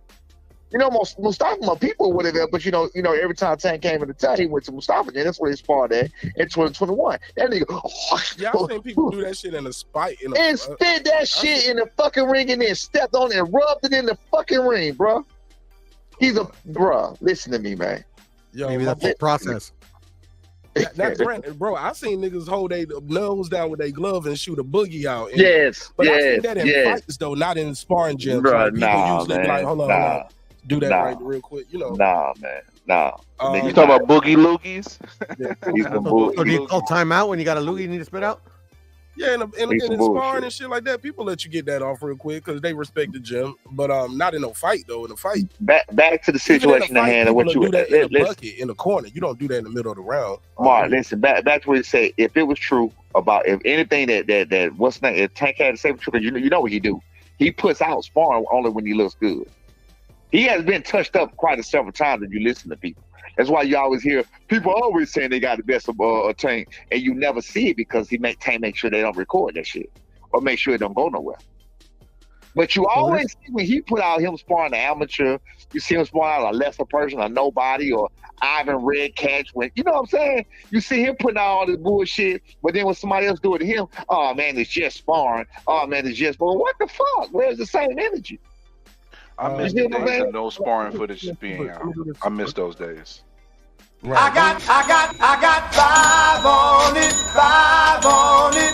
You know, Mustafa, my people would have, but you know, every time Tank came into town, he went to Mustafa, and that's where he sparred at in 2021. That nigga, yeah, I've seen people do that shit in a spite. And spit that shit in the fucking ring and then stepped on it and rubbed it in the fucking ring, bro. He's a, bro, listen to me, man. Yo, maybe that's the process. That's granted, bro. I seen niggas hold their nose down with their glove and shoot a boogie out. Yes, but I seen that in fights though, not in sparring gyms. Bro, like, people usually man, like, hold on. Do that right real quick, you know. Nah, man. Nah. You talking about boogie loogies? So do you call timeout when you got a loogie you need to spit out? Yeah, in sparring and shit like that, people let you get that off real quick because they respect the gym. But not in a fight though. In a fight, back to the situation at hand and what you do that in a bucket in the corner. You don't do that in the middle of the round. Mark, listen, back to what you say. If it was true about if anything that what's name, if Tank had to say true, you know what he do. He puts out sparring only when he looks good. He has been touched up quite several times when you listen to people. That's why you always hear people always saying they got the best of Tank, and you never see it because Tank make sure they don't record that shit or make sure it don't go nowhere. But you always see when he put out him sparring an amateur, you see him sparring out a lesser person, a nobody, or Ivan Red Catch. When you know what I'm saying, you see him putting out all this bullshit, but then when somebody else do it to him, oh man, it's just sparring. Oh man, it's just. Well, what the fuck? Where's the same energy? I miss the days of no sparring footage being out. I miss those days. Right. I got 5 on it.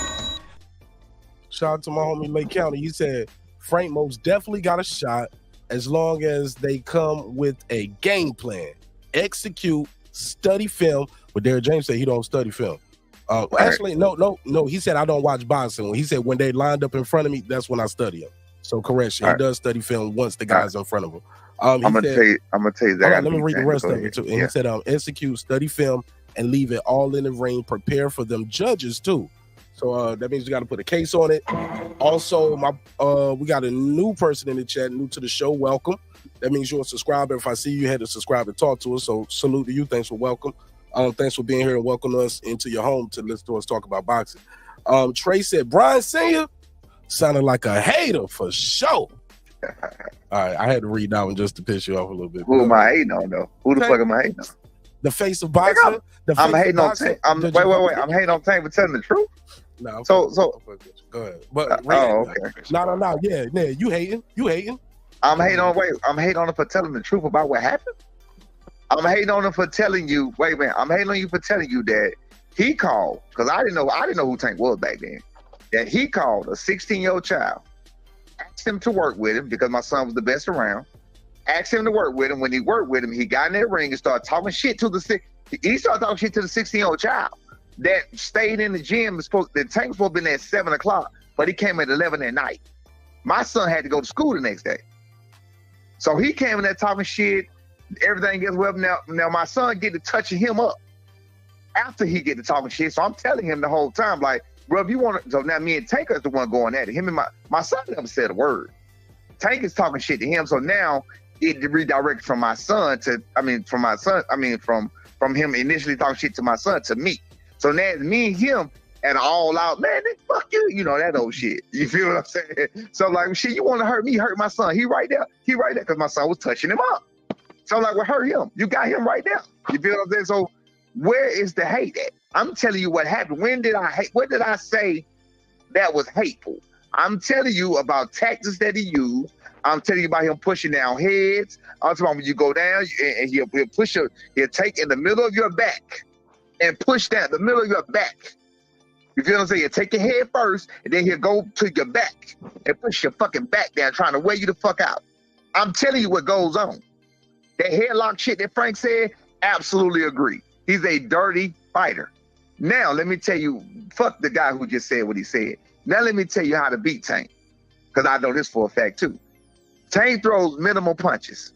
Shout out to my homie Lake County. He said Frank most definitely got a shot as long as they come with a game plan, execute, study film. But Derek James said he don't study film. Actually, no. He said I don't watch boxing. He said when they lined up in front of me, that's when I study them. So correction, he does study film once the guy's in front of him. I'm gonna tell you that. Let me read the rest of it too. And he said, execute, study film, and leave it all in the ring. Prepare for them judges too. So that means you got to put a case on it. Also, we got a new person in the chat, new to the show. Welcome. That means you're a subscriber. If I see you, had to subscribe and talk to us. So salute to you. Thanks for welcome. Thanks for being here and welcoming us into your home to listen to us talk about boxing. Trey said, Brian Senior sounded like a hater for sure. All right, I had to read that one just to piss you off a little bit. Who am I hating on though? Who the fuck am I hating on? The face of boxing. I'm hating on Tank. Wait. I'm hating on Tank for telling the truth. No. So go ahead. But okay. No. Yeah. You hating? I'm hating on. I'm hating on him for telling the truth about what happened. I'm hating on him for telling you. Wait a minute. I'm hating on you for telling you that he called because I didn't know who Tank was back then. That he called a 16-year-old child, asked him to work with him because my son was the best around. Asked him to work with him. When he worked with him, he got in that ring and started talking shit to the 16-year-old child that stayed in the gym. The Tank was supposed to be there at 7 o'clock, but he came at 11 at night. My son had to go to school the next day. So he came in there talking shit. Everything gets well. Now my son get to touching him up after he get to talking shit. So I'm telling him the whole time, like, bro, if you want to, so now me and Tank is the one going at it. Him and my son never said a word. Tank is talking shit to him. So now it redirected from him initially talking shit to my son to me. So now it's me and him at an all out, man, fuck you, you know, that old shit. You feel what I'm saying? So like, shit, you want to hurt me, hurt my son. He right there, because my son was touching him up. So I'm like, well, hurt him. You got him right there. You feel what I'm saying? So where is the hate at? I'm telling you what happened. When did I hate? What did I say that was hateful? I'm telling you about tactics that he used. I'm telling you about him pushing down heads. I'm talking about when you go down and he'll take in the middle of your back and push down the middle of your back. You feel what I'm saying? He'll take your head first and then he'll go to your back and push your fucking back down, trying to wear you the fuck out. I'm telling you what goes on. That headlock shit that Frank said, absolutely agree. He's a dirty fighter. Now, let me tell you, fuck the guy who just said what he said. Now, let me tell you how to beat Tank, because I know this for a fact, too. Tank throws minimal punches,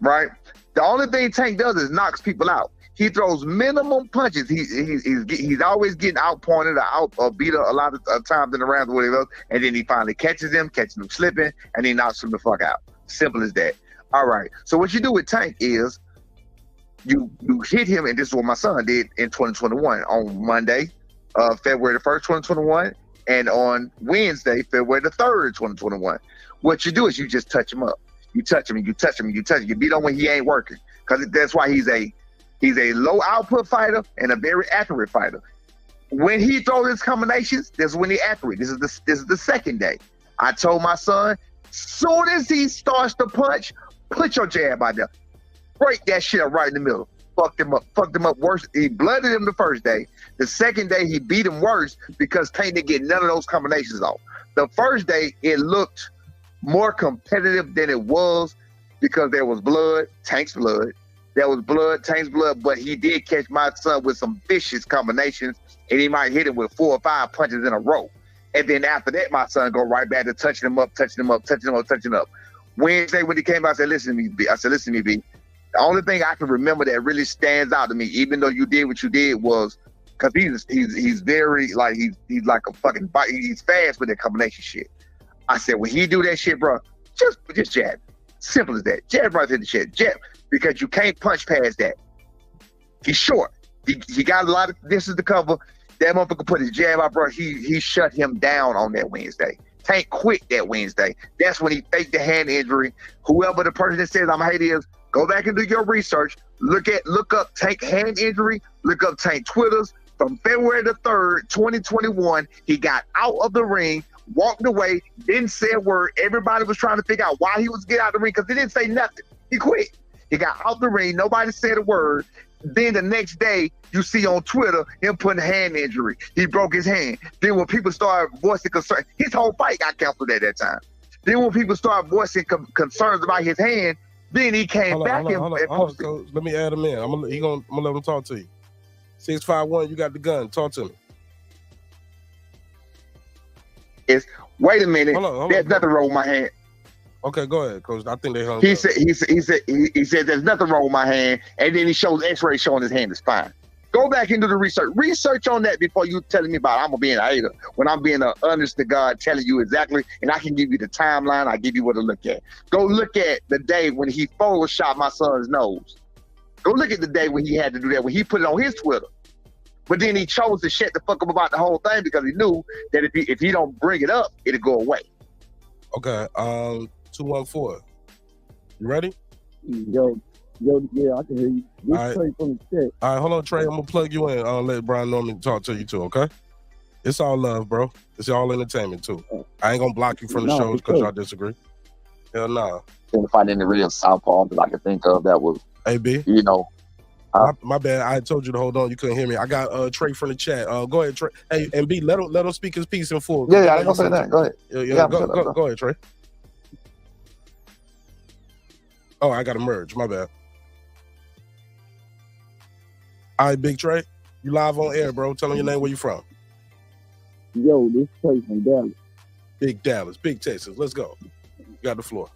right? The only thing Tank does is knocks people out. He throws minimum punches. He's always getting outpointed or beat a lot of times in the rounds, whatever, and then he finally catches him slipping, and he knocks him the fuck out. Simple as that. All right. So what you do with Tank is you hit him, and this is what my son did in 2021 on Monday, February the 1st, 2021, and on Wednesday, February the 3rd, 2021. What you do is you just touch him up. You touch him, and you touch him, and you touch him. You beat on when he ain't working, because that's why he's a low output fighter and a very accurate fighter. When he throws his combinations, this is when he's accurate. This is the second day. I told my son, soon as he starts to punch, put your jab out there. Break that shit up right in the middle. Fucked him up worse. He blooded him the first day. The second day, he beat him worse because Tank didn't get none of those combinations off. The first day, it looked more competitive than it was because there was blood, Tank's blood. There was blood, Tank's blood, but he did catch my son with some vicious combinations, and he might hit him with 4 or 5 punches in a row. And then after that, my son go right back to touching him up. Wednesday, when he came out, I said, listen to me, B. The only thing I can remember that really stands out to me, even though you did what you did, was because he's very, like, he's like a fucking, he's fast with that combination shit. I said, when he do that shit, bro, just jab. Simple as that. Jab right in the shit. Jab. Because you can't punch past that. He's short. He got a lot of distance to cover. That motherfucker put his jab out, bro. He shut him down on that Wednesday. Tank quit that Wednesday. That's when he faked the hand injury. Whoever the person that says I'm hate is, go back and do your research. Look up Tank hand injury. Look up Tank Twitters. From February the 3rd, 2021, he got out of the ring, walked away, didn't say a word. Everybody was trying to figure out why he was getting out of the ring because he didn't say nothing. He quit. He got out the ring. Nobody said a word. Then the next day, you see on Twitter him putting a hand injury. He broke his hand. Then when people started voicing concern, his whole fight got canceled at that time. Then when people started voicing concerns about his hand, then he came back and posted. So let me add him in. I'm gonna let him talk to you. 651, you got the gun. Talk to me. Wait a minute. There's nothing wrong with my hand. Okay, go ahead, Coach. I think they hung He up. said there's nothing wrong with my hand, and then he shows X-ray showing his hand is fine. Go back into the research. Research on that before you telling me about I'm gonna be a hater. When I'm being an honest to God, telling you exactly, and I can give you the timeline. I give you what to look at. Go look at the day when he photoshopped my son's nose. Go look at the day when he had to do that, when he put it on his Twitter. But then he chose to shut the fuck up about the whole thing because he knew that if he don't bring it up, it'll go away. Okay, 214. You ready? Yo, yeah, I can hear you. This Trey from the chat. All right, hold on, Trey. I'm gonna plug you in. I'll let Brian Norman talk to you too, okay? It's all love, bro. It's all entertainment too. I ain't gonna block you from the shows because y'all disagree. Hell no. Couldn't find any real southpaw that I could think of that was, AB. You know. My bad. I told you to hold on. You couldn't hear me. I got Trey from the chat. Go ahead, Trey. Hey, and B, let him speak his piece in full. Yeah, I ain't gonna say that. Go ahead. Yeah, go ahead, Trey. Oh, I got to merge. My bad. All right, Big Trey. You live on air, bro. Tell them your name, where you from. Yo, this Trey from Dallas. Big Dallas, Big Texas. Let's go. You got the floor.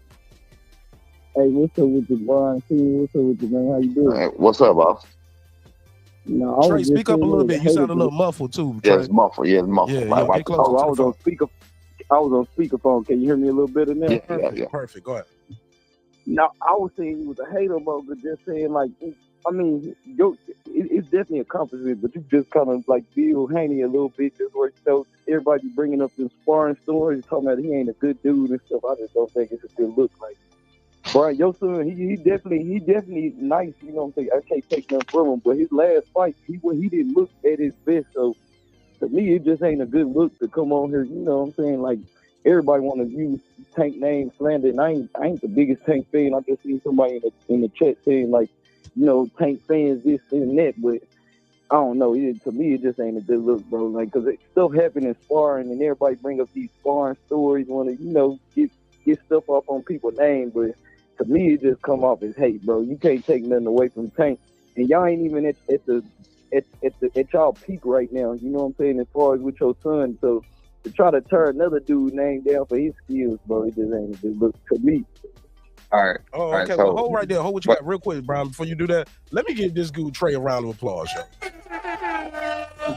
Hey, what's up with you, Brian? What's up with you, man? How you doing? Hey, what's up, boss? No, Trey, speak up a little bit. You sound a little muffled too. Trey. Yeah, it's muffled. Yeah, it's muffled. Yeah, right, get close to I was on speaker. I was on speakerphone. Can you hear me a little better now? Yeah. Perfect. Go ahead. No, I was saying you was a hater, but just saying like I mean, it's definitely an accomplishment, but you just kind of like Bill Haney a little bit, just where everybody bringing up this sparring stories, talking about he ain't a good dude and stuff. I just don't think it's a good look. Like, Brian, your son, he definitely nice. You know what I'm saying? I can't take nothing from him, but his last fight, he didn't look at his best. So to me, it just ain't a good look to come on here. You know what I'm saying? Like, everybody want to use Tank name slander, and I ain't the biggest Tank fan. I just seen somebody in the chat saying like, you know, Tank fans this and that, but I don't know. To me, it just ain't a good look, bro. Like, cause stuff happen in sparring, and everybody bring up these sparring stories, want to, you know, get stuff off on people's names, but to me, it just come off as hate, bro. You can't take nothing away from Tank, and y'all ain't even at y'all peak right now. You know what I'm saying? As far as with your son, so to try to tear another dude's name down for his skills, bro, it just ain't a good look to me. All right. Oh, all right, okay. so, Well, hold right there. Hold what you got real quick, Brian. Before you do that, let me give this dude Trey a round of applause, yo.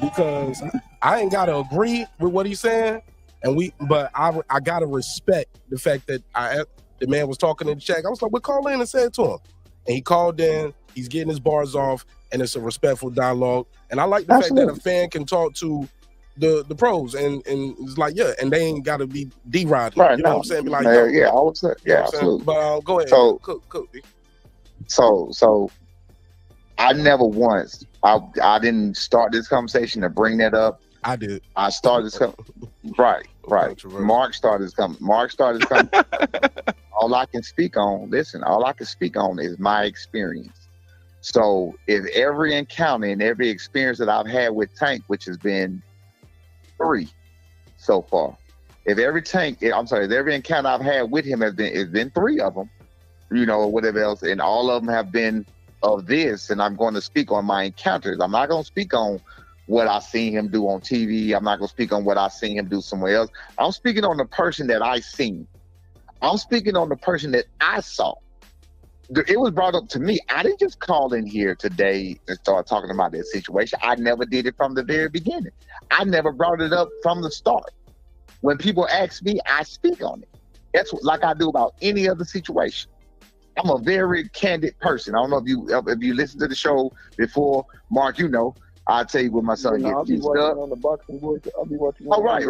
Because I ain't gotta agree with what he's saying, but I gotta respect the fact that the man was talking in the chat. I was like, "Well, call in and say it to him," and he called in. He's getting his bars off, and it's a respectful dialogue. And I like the fact that a fan can talk to the pros, and it's like, yeah, and they ain't gotta be D-Rod. right, You know no, what I'm saying? Be like, man, yeah, I would say, yeah, absolutely. But go ahead. So, Cook. So I never once, I didn't start this conversation to bring that up. I did. I started this right. Mark started this conversation. All I can speak on is my experience. So if every encounter and every experience that I've had with Tank, which has been 3 so far, if every encounter I've had with him has been 3 of them, you know, whatever else, and all of them have been of this, and I'm going to speak on my encounters. I'm not going to speak on what I seen him do on TV. I'm not going to speak on what I seen him do somewhere else. I'm speaking on the person that I seen. I'm speaking on the person that I saw. It was brought up to me. I didn't just call in here today and start talking about that situation. I never did it from the very beginning. I never brought it up from the start. When people ask me, I speak on it. That's like I do about any other situation. I'm a very candid person. I don't know if you listen to the show before, Mark. You know, I'll tell you when my son gets used up. On the boxing boys. I'll be watching. Oh, right.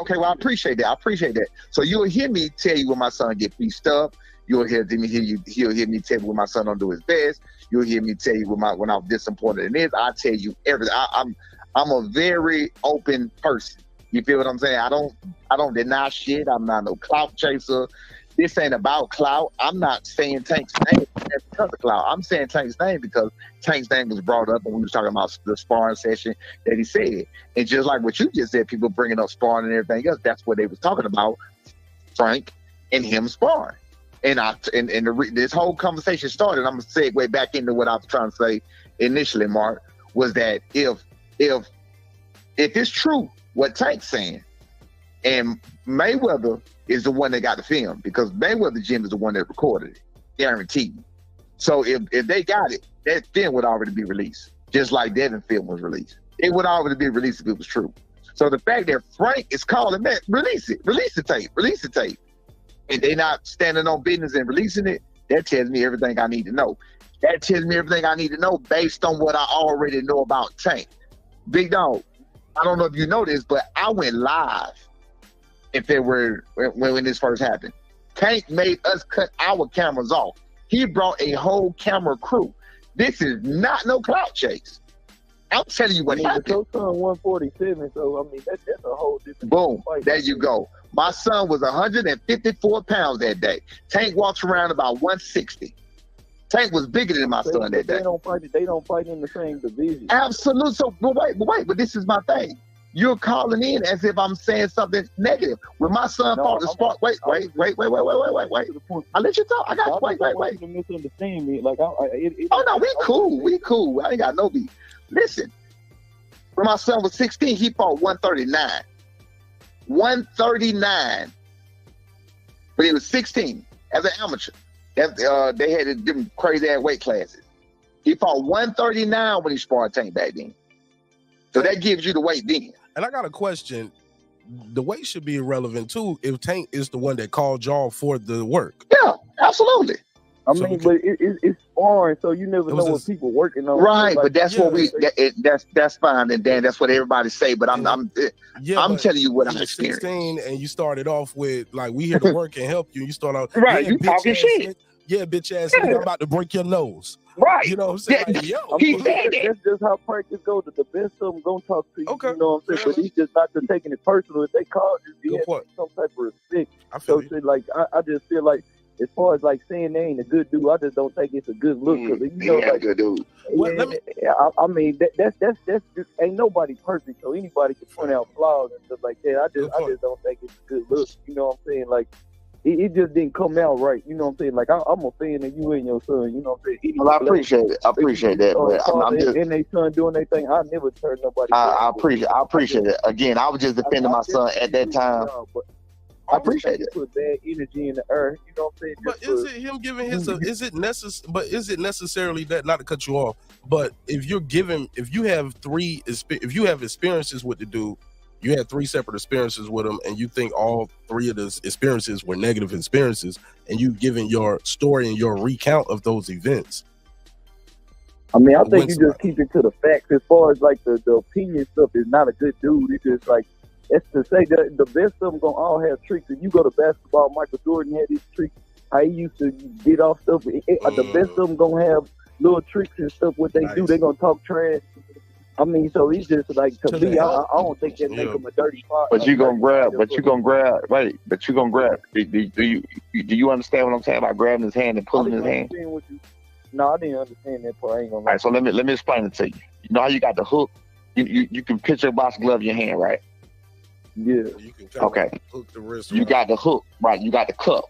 Okay, well, I appreciate that. So you'll hear me tell you when my son gets pieced up. You'll hear me tell you when my son don't do his best. You'll hear me tell you when I'm disappointed in this. I tell you everything. I'm a very open person. You feel what I'm saying? I don't deny shit. I'm not no clout chaser. This ain't about clout. I'm not saying Tank's name because of clout. I'm saying Tank's name because Tank's name was brought up when we were talking about the sparring session that he said. And just like what you just said, people bringing up sparring and everything else, that's what they was talking about, Frank and him sparring. And this whole conversation started, I'm going to segue back into what I was trying to say initially, Mark, was that if it's true what Tank's saying, and Mayweather is the one that got the film, because Mayweather Jim is the one that recorded it, guaranteed. So if they got it, that film would already be released, just like Devin film was released. It would already be released if it was true. So the fact that Frank is calling back, release the tape, and they not standing on business and releasing it, that tells me everything I need to know. That tells me everything I need to know based on what I already know about Tank. Big dog, I don't know if you know this, but I went live in February when this first happened. Tank made us cut our cameras off. He brought a whole camera crew. This is not no clout chase. I'm telling you what happened. Your son 147, so I mean that's a whole different. Boom, fight. there you go. My son was 154 pounds that day. Tank walks around about 160. Tank was bigger than my son that day. They don't fight in the same division. Absolutely. So, but this is my thing. You're calling in as if I'm saying something negative. When my son fought the sport, wait. I'll let you talk. I got you. Wait. You misunderstand me. Like, oh no, we cool. I ain't got no beef. Listen, when my son was 16, he fought 139. 139. But he was 16 as an amateur. They had them crazy ass weight classes. He fought 139 when he sparred Tank back then. So that gives you the weight then. And I got a question. The weight should be irrelevant too if Tank is the one that called y'all for the work. Yeah, absolutely. I mean, but it's sparring, so you never know what people working on. Right, Like, but that's what that's fine, and Dan, that's what everybody say. But I'm telling you what I'm you're experiencing. 16 and you started off with like, we here to work and help you. You start out, Right, yeah, you bitch talking ass shit. nigga. Yeah, bitch ass nigga, I'm about to break your nose. Right. You know what I'm saying? Like, yo, that's just how practice goes. The best of them gonna talk to you. You know what I'm saying? But he's just not taking it personal. If they call, just be having some type of respect. So shit, like I just feel like, as far as like saying they ain't a good dude, I just don't think it's a good look. Cause you know, like, good dude. I mean, that's just, ain't nobody perfect, so anybody can point out flaws and stuff like that. I just don't think it's a good look. You know what I'm saying? Like, it just didn't come out right. You know what I'm saying? Like, I'm a fan of you and your son. You know what I'm saying? Well, I appreciate it. I appreciate that. But I'm just, and they son doing their thing. I never turn nobody. I appreciate it. Again, I was just defending my son at that time. I appreciate it. Put bad energy in the air. You know what I'm saying? But is it him giving his? Is it necessary? But is it necessarily that? Not to cut you off, but if you have experiences with the dude, you had 3 separate experiences with him, and you think all 3 of those experiences were negative experiences, and you giving your story and your recount of those events. I mean, I think you just keep it to the facts. As far as like the opinion stuff is not a good dude. It's just like, it's to say that the best of them gonna all have tricks. If you go to basketball, Michael Jordan had his tricks. How he used to get off stuff. The best of them gonna have little tricks and stuff. What they do, they gonna talk trash. I mean, so he's just like, to me, I don't think that make him a dirty part. But you gonna grab. Do you understand what I'm saying about grabbing his hand and pulling his hand? No, I didn't understand that part. I ain't gonna lie. All right, so let me explain it to you. You know how you got the hook? You can picture a boxing glove in your hand, right? Yeah. Okay. Hook the wrist. You got the hook, right? You got the cuff.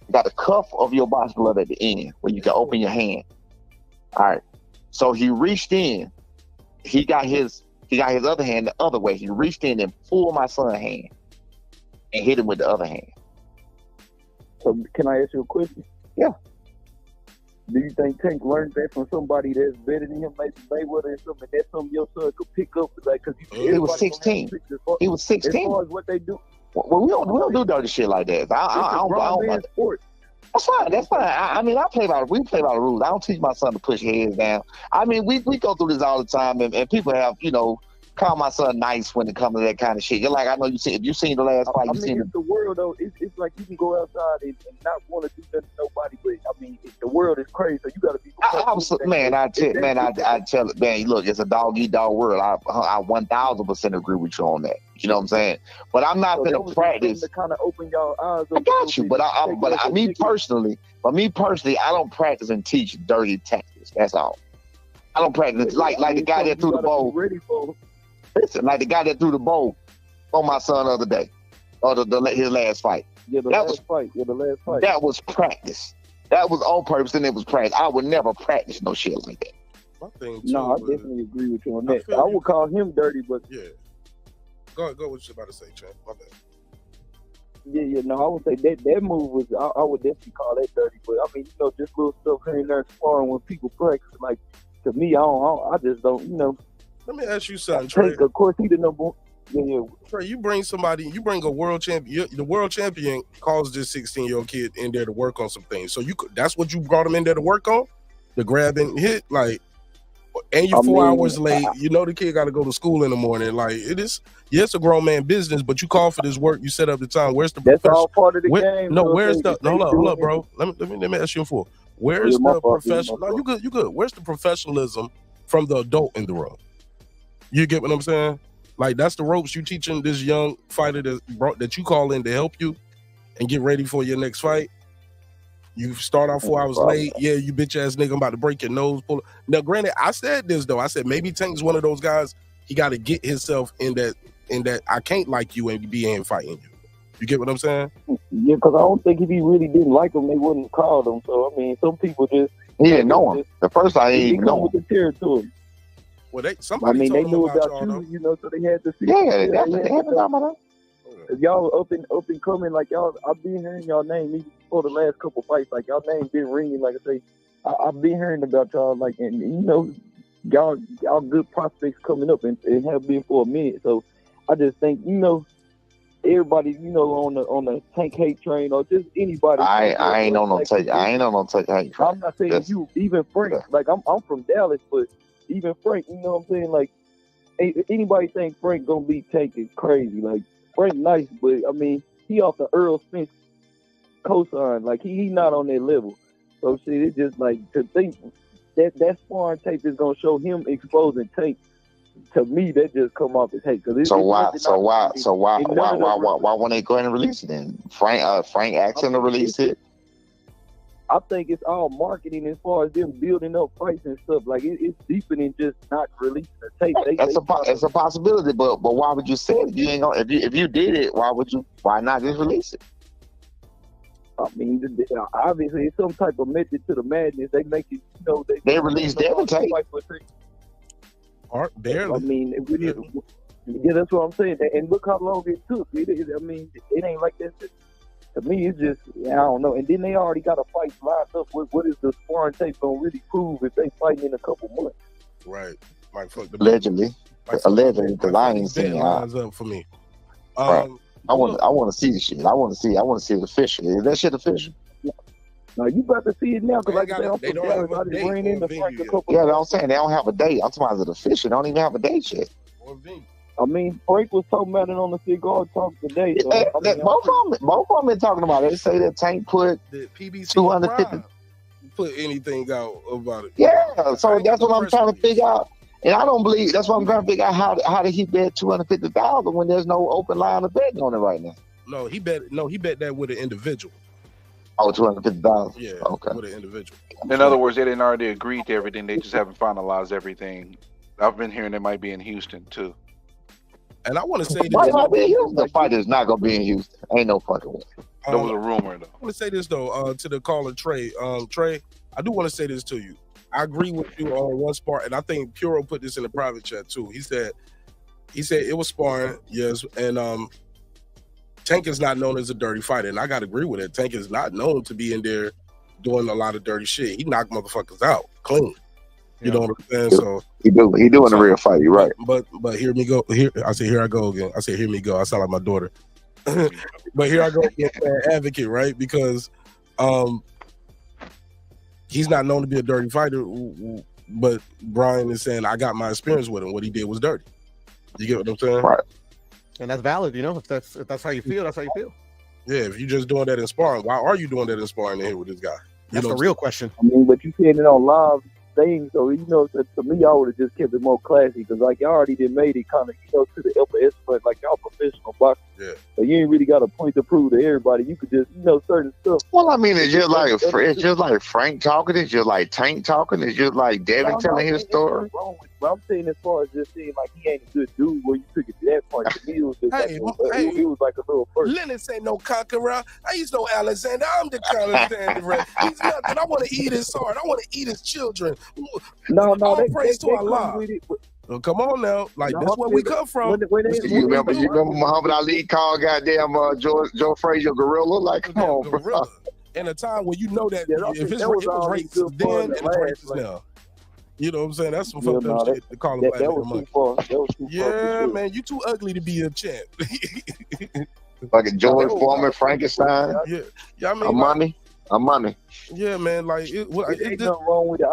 You got the cuff of your boxing glove at the end where you can open your hand. All right. So he reached in. He got his other hand the other way. He reached in and pulled my son's hand and hit him with the other hand. So can I ask you a question? Yeah. Do you think Tank learned that from somebody that's better than him, maybe Mayweather or something? That's something your son could pick up, like, because he was 16. He was 16. As far as what they do, well, we don't do dirty shit like that. I don't sport. That's fine. That's fine. I mean, we play by the rules. I don't teach my son to push heads down. I mean, we go through this all the time, and people have, call my son nice when it comes to that kind of shit. You're like, I know if you seen the last fight, it's the world though. It's like you can go outside and not want to do nothing to nobody, but I mean, the world is crazy, so you got to be. I tell it, man. Look, it's a dog eat dog world. I 1000% agree with you on that. You know what I'm saying? But I'm not gonna practice to kind of open your eyes. I got you, but me personally, I don't practice and teach dirty tactics. That's all. I don't practice like the guy that threw the ball. Listen, like the guy that threw the ball on my son the other day, or his last fight. Yeah, the last fight. That was practice. That was on purpose, and it was practice. I would never practice no shit like that. No, I definitely agree with you on that. I would call him dirty, but yeah. Go what you about to say, Champ. My bad. Yeah. No, I would say that move was. I would definitely call that dirty. But I mean, just little stuff here and there sparring when people practice. Like, to me, I just don't. Let me ask you something, Trey. Of course, he the number one. Yeah. Trey, you bring a world champion. The world champion calls this 16-year-old kid in there to work on some things. So that's what you brought him in there to work on, the grab and hit, like. And you're 4 hours late. The kid got to go to school in the morning. Like, it is. Yeah, it's a grown man business, but you call for this work. You set up the time. Where's the? That's all part of the game. No, where's the? No, hold up, bro. Let me ask you for. Where's the professional? No, you good. Where's the professionalism from the adult in the room? You get what I'm saying? Like, that's the ropes you teaching this young fighter that you call in to help you and get ready for your next fight. You start out 4 hours late. Yeah, you bitch ass nigga, I'm about to break your nose. Now, granted, I said this though. I said maybe Tank's one of those guys. He got to get himself in that I can't like you and be in fighting you. You get what I'm saying? Yeah, because I don't think if he really didn't like him, they wouldn't call him. So I mean, some people just he didn't know him. The first time he didn't know him. With the territory. Well, they they knew about you, so they had to see. Yeah, they had to know. If y'all up and coming, like y'all, I've been hearing y'all name even before the last couple fights. Like y'all name been ringing. Like I say, I've been hearing about y'all. Like, and y'all good prospects coming up and have been for a minute. So I just think everybody, you know, on the tank hate train or just anybody. I ain't on no take. I ain't on no take. I'm not saying you, even Frank. Like I'm from Dallas, but even Frank, you know what I'm saying? Like anybody think Frank gonna be taken crazy? Like Frank nice, but I mean he off the Earl Spence cosign. Like he not on that level. So shit, it's just like to think that sparring tape is gonna show him exposing Tank. To me, that just come off as hate. So why won't they go ahead and release it then? Frank asked him to release it. I think it's all marketing as far as them building up fights and stuff. Like it's deeper than just not releasing the tape. It's a possibility, but why would you say it? You ain't gonna, if you did it, why not just release it? I mean, obviously, it's some type of method to the madness. They make it, you know, they released Devin tape. Barely. I mean, yeah, that's what I'm saying. And look how long it took. I mean, it ain't like that. To me, it's just, I don't know. And then they already got a fight lined up. What is the sparring tape gonna really prove if they fighting in a couple months? Right. Allegedly, because I ain't seen lines up for me. Right. I want to see the shit. I want to see it official. Is that shit official? No, you about to see it now because like I said, I'm from Dallas. I just ran into Frank a couple. Yeah, I'm saying they don't have a date. I'm talking about it official. They don't even have a date yet. I mean, Frank was talking about it on the cigar talk today. So, both of them been talking about it. They say that Tank put the PBC 250. Put anything out about it. Yeah, so that's what I'm trying to figure out. And I don't believe that's what I'm trying to figure out how did he bet $250,000 when there's no open line of betting on it right now? No, he bet that with an individual. Oh, $250,000. Yeah, okay. With an individual. In other words, they didn't already agree to everything. They just haven't finalized everything. I've been hearing they might be in Houston too. And I want to say the fight is not gonna be in Houston. Ain't no fucking way. That was a rumor though. I want to say this though, to the caller Trey. Trey, I do want to say this to you. I agree with you on one part, and I think Puro put this in the private chat too. He said it was sparring, yes, and Tank is not known as a dirty fighter, and I gotta agree with it. Tank is not known to be in there doing a lot of dirty shit. He knocked motherfuckers out clean. You know what I'm saying? So he doing a real fight. You're right. But here me go. Here I go again. I say hear me go. I sound like my daughter. But here I go again, advocate, right? Because he's not known to be a dirty fighter, but Brian is saying I got my experience with him. What he did was dirty. You get what I'm saying? Right. And that's valid, you know. If that's how you feel, that's how you feel. Yeah, if you're just doing that in sparring, why are you doing that in sparring in here with this guy? That's the real question. I mean, but you saying it on live thing, so you know, to me, I would have just kept it more classy because, like, y'all already did made it kind of, you know, to the upper echelon, like y'all professional boxers. Yeah. So you ain't really got a point to prove to everybody. You could just, you know, certain stuff. Well, I mean, it's just like Frank talking. It's just like Tank talking. It's just like Devin telling his story. But I'm saying as far as just saying like he ain't a good dude where you took it to that point. To me, it was just it was like a little person. Lennox ain't no conqueror. He's no Alexander. I'm the Alexander. He's nothing. I want to eat his heart. I want to eat his children. No, all praise to Allah. Well, come on now, like that's where we come from. You remember Muhammad Ali called goddamn Joe Frazier gorilla? Like, come on, bro. In a time when you know that if it was racist then and it's racist now. You know what I'm saying? That's some fucked up shit to call a black nigga monkey. Yeah, man, you too ugly to be a champ. Fucking George Foreman, Frankenstein. Yeah, I mean, I'm money. Yeah, man, like ain't nothing wrong with it.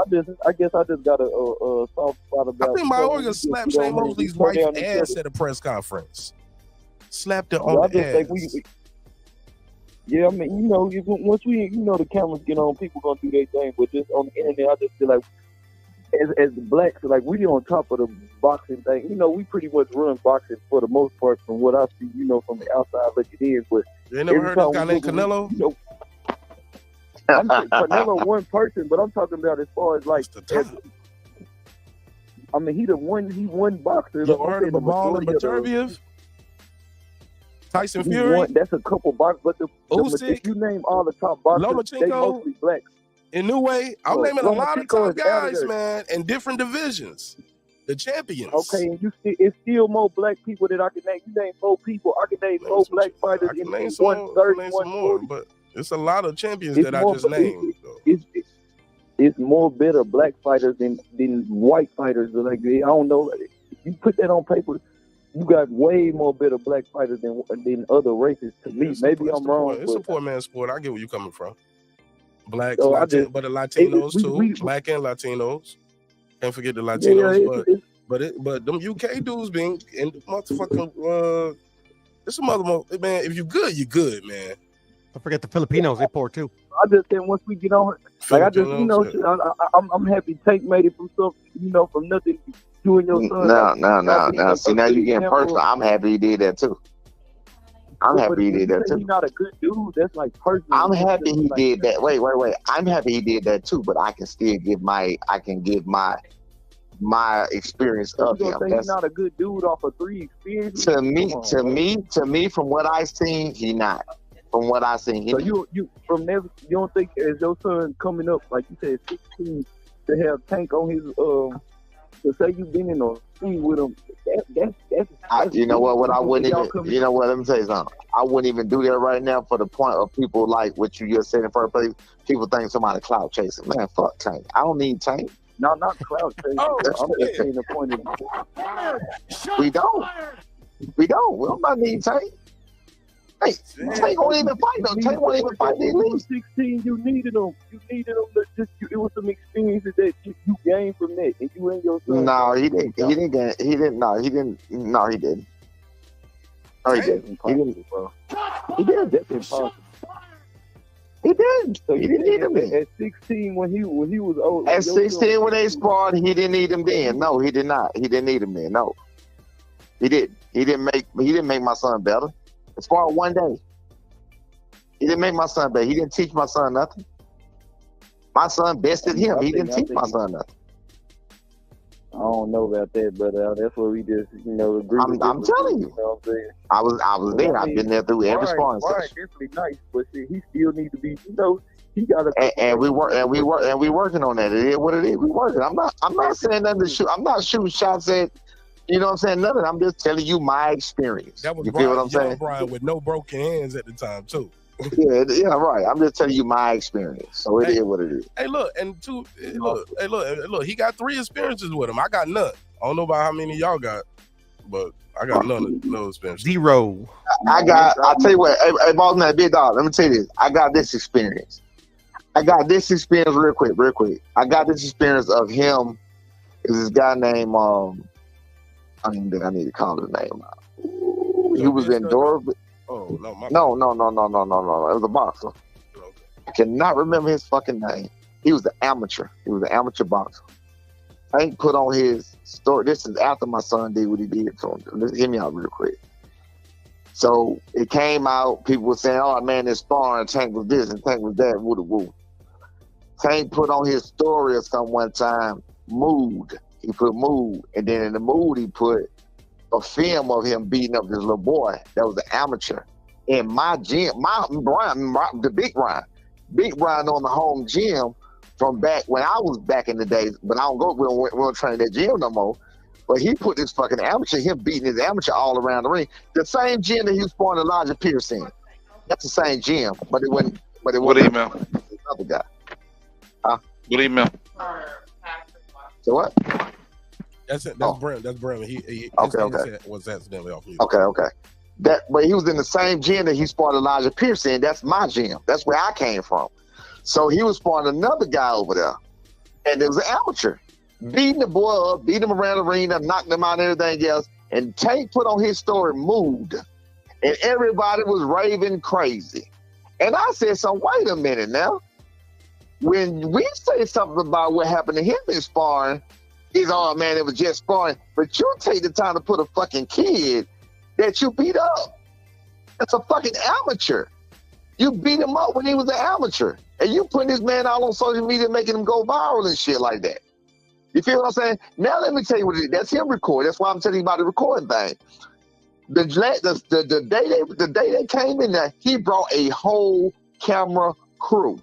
I guess I just got a soft spot about. I think my organ slapped Shane Mosley's wife ass at a press conference. Slapped her on the ass. Yeah, I mean, you know, once the cameras get on, people gonna do their thing. But just on the internet, I just feel like, as the blacks, like we on top of the boxing thing. You know, we pretty much run boxing for the most part, from what I see. You know, from the outside looking in. But you ain't never heard of a guy named Canelo? You know, I'm saying Canelo one person, but I'm talking about as far as like. I mean, he won boxer. You heard of Bivol and Beterbiev? Tyson Fury? That's a couple boxers, but if you name all the top boxers, they mostly black. In New Way, I'm naming a lot of top guys, man, in different divisions. The champions. Okay, and it's still more black people that I can name. You name 4 people, I can name 4 black fighters in 130, 140. But it's a lot of champions that I just named. It's more better black fighters than white fighters. Like, I don't know. You put that on paper. you got way more better black fighters than other races to me. Maybe I'm wrong. It's a poor man's sport. I get where you're coming from. Blacks, So but the Latinos too. Black and Latinos. Can't forget the Latinos. But them UK dudes being in the motherfucking it's a man. If you good, you good, man. Don't forget the Filipinos. They poor too. I just think once we get on, like I just I'm happy Tank made it from something, from nothing. You and your son. No. See, now you getting personal. I'm happy he did that too. I'm happy he did that too. He's not a good dude. That's like personal. I'm happy he did that. Wait. I'm happy he did that too. But I can still give my experience of him. He's not a good dude off of 3 experiences. To me, from what I seen, he not. From what I seen, he. So you don't think as your son coming up, like you said, 16, to have Tank on his to say you've been in a scene with him, that's you know what? I wouldn't even. You know what? Let me tell you something. I wouldn't even do that right now for the point of people like what you just said in first place. People think somebody clout chasing. Man, fuck Tank. I don't need Tank. No, not clout chasing. I'm just saying the point of. We don't. We don't not need Tank. Hey, Tank won't even fight though. Tank won't even fight the elite. 16, you needed them. It was some experiences that you gained from that, and you and your son. No, he didn't. He didn't. No, he didn't. No, he didn't. No, he didn't. He didn't, bro. He did. That's impossible. He didn't. So he didn't need him then. At 16, when he was old. At 16, when they sparred, he didn't need him then. No, he did not. He didn't need him then. No, he didn't. He didn't make my son better. As far as one day, he didn't make my son better. He didn't teach my son nothing. My son bested him. He didn't teach my son nothing. I don't know about that, but that's what we just, agree. I'm telling you. I was there. I've been there through every sparring session. Definitely nice, but see, he still needs to be. He got to. And we working on that. It is what it is. We working. I'm not saying nothing to shoot. I'm not shooting shots at. You know what I'm saying? Nothing. I'm just telling you my experience. That was you feel what I'm saying? Brian with no broken hands at the time too. yeah, right. I'm just telling you my experience. So it is what it is. Hey, look, and look. He got 3 experiences with him. I got none. I don't know about how many y'all got, but I got no experience. 0. I'll tell you what. Hey, boss man, big dog. Let me tell you this. I got this experience. Real quick. I got this experience of him. Is this guy named I need to call his name out. He was in Dorb. Oh no! No! It was a boxer. Okay. I cannot remember his fucking name. He was an amateur. He was an amateur boxer. Tank put on his story. This is after my son did what he did to him. Let's hear me out real quick. So it came out. People were saying, "Oh man, this sparring. Tank was this and Tank was that." Woo woo. Tank put on his story or something one time. Mood. He put mood, and then in the mood he put a film of him beating up this little boy that was an amateur in my gym. The big Brian on the home gym from back when I was back in the days. But I don't go. We don't train that gym no more. But he put this fucking amateur, him beating his amateur all around the ring. The same gym that he was sparring Elijah Pierce in. That's the same gym, but it wasn't. What email? Another guy. What email? So what? That's Bremen. That's Bremen. He was accidentally off mute. Okay. But he was in the same gym that he sparred Elijah Pierce in. That's my gym. That's where I came from. So he was sparring another guy over there, and it was an amateur, beating the boy up, beating him around the arena, knocking him out and everything else. And Tank put on his story, moved, and everybody was raving crazy. And I said, "So wait a minute now. When we say something about what happened to him in sparring, he's, oh man, it was just sparring. But you take the time to put a fucking kid that you beat up. That's a fucking amateur. You beat him up when he was an amateur. And you putting this man out on social media making him go viral and shit like that. You feel what I'm saying? Now let me tell you what it is. That's him record. That's why I'm telling you about the recording thing. The day they came in there, he brought a whole camera crew.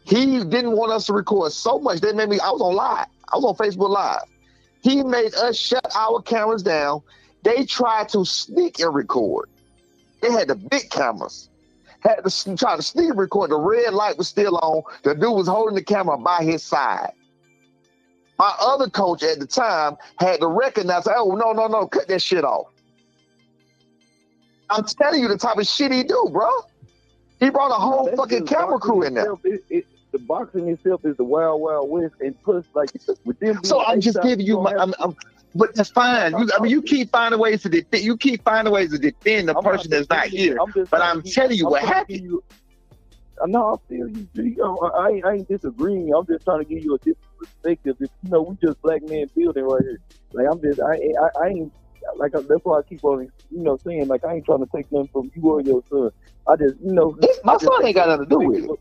He didn't want us to record so much. They made me, I was on live. I was on Facebook Live. He made us shut our cameras down. They tried to sneak and record. They had the big cameras. Had to try to sneak and record. The red light was still on. The dude was holding the camera by his side. my other coach at the time had to recognize, oh, no, cut that shit off. I'm telling you the type of shit he do, bro. He brought a whole fucking camera crew in there. The boxing itself is the wild, wild west, and plus, like, with them. So I'm just giving you but that's fine. You keep finding ways to defend. You keep finding ways to defend the person that's not here. But I'm telling you what happened. No, I feel you. I ain't disagreeing. I'm just trying to give you a different perspective. If, we just black man building right here. Like I ain't like that's why I keep on saying like I ain't trying to take nothing from you or your son. I just my son ain't got nothing to do with it.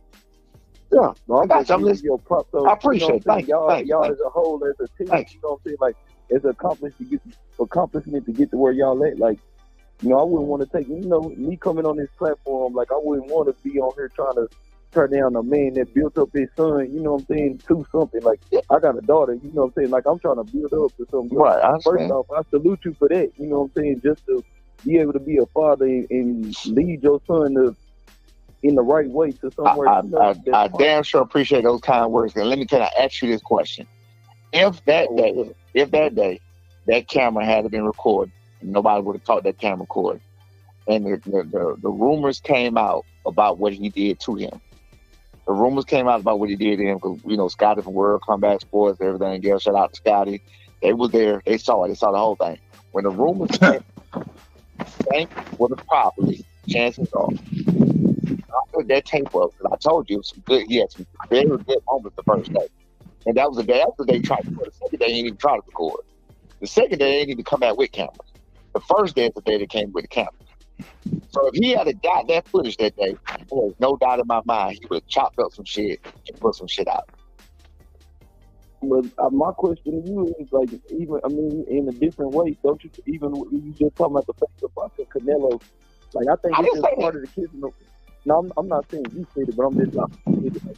Yeah, no, I got you. Your prop, so, I appreciate it. Thank y'all you. As a whole, as a team, you know what I'm saying? Like, as an accomplishment to get to where y'all at. Like, I wouldn't want to take, me coming on this platform. Like, I wouldn't want to be on here trying to turn down a man that built up his son. You know what I'm saying? To something. Like, I got a daughter. You know what I'm saying? Like, I'm trying to build up to something. Right. First off, I salute you for that. You know what I'm saying? Just to be able to be a father and lead your son in the right way to somewhere. I damn sure appreciate those kind words. And can I ask you this question? If that day that camera had been recorded, nobody would have taught that camera recorded, and the rumors came out about what he did to him. The rumors came out about what he did to him because Scotty from World Combat Sports, everything else. Shout out to Scotty. They were there. They saw it. They saw the whole thing. When the rumors came, Cenk was property. Chances are. I put that tape up because I told you he had some very good moments the first day. And that was the day after they tried to record. The second day, he didn't even try to record. The second day, they didn't even come out with cameras. The first day is the day they came with the cameras. So if he had got that footage that day, there's no doubt in my mind, he would have chopped up some shit and put some shit out. But my question to you is like, in a different way, don't you? Even you just talking about the face of boxing, Canelo. Like I think it's just part of the kids. No, I'm not saying you said it, but I'm just not.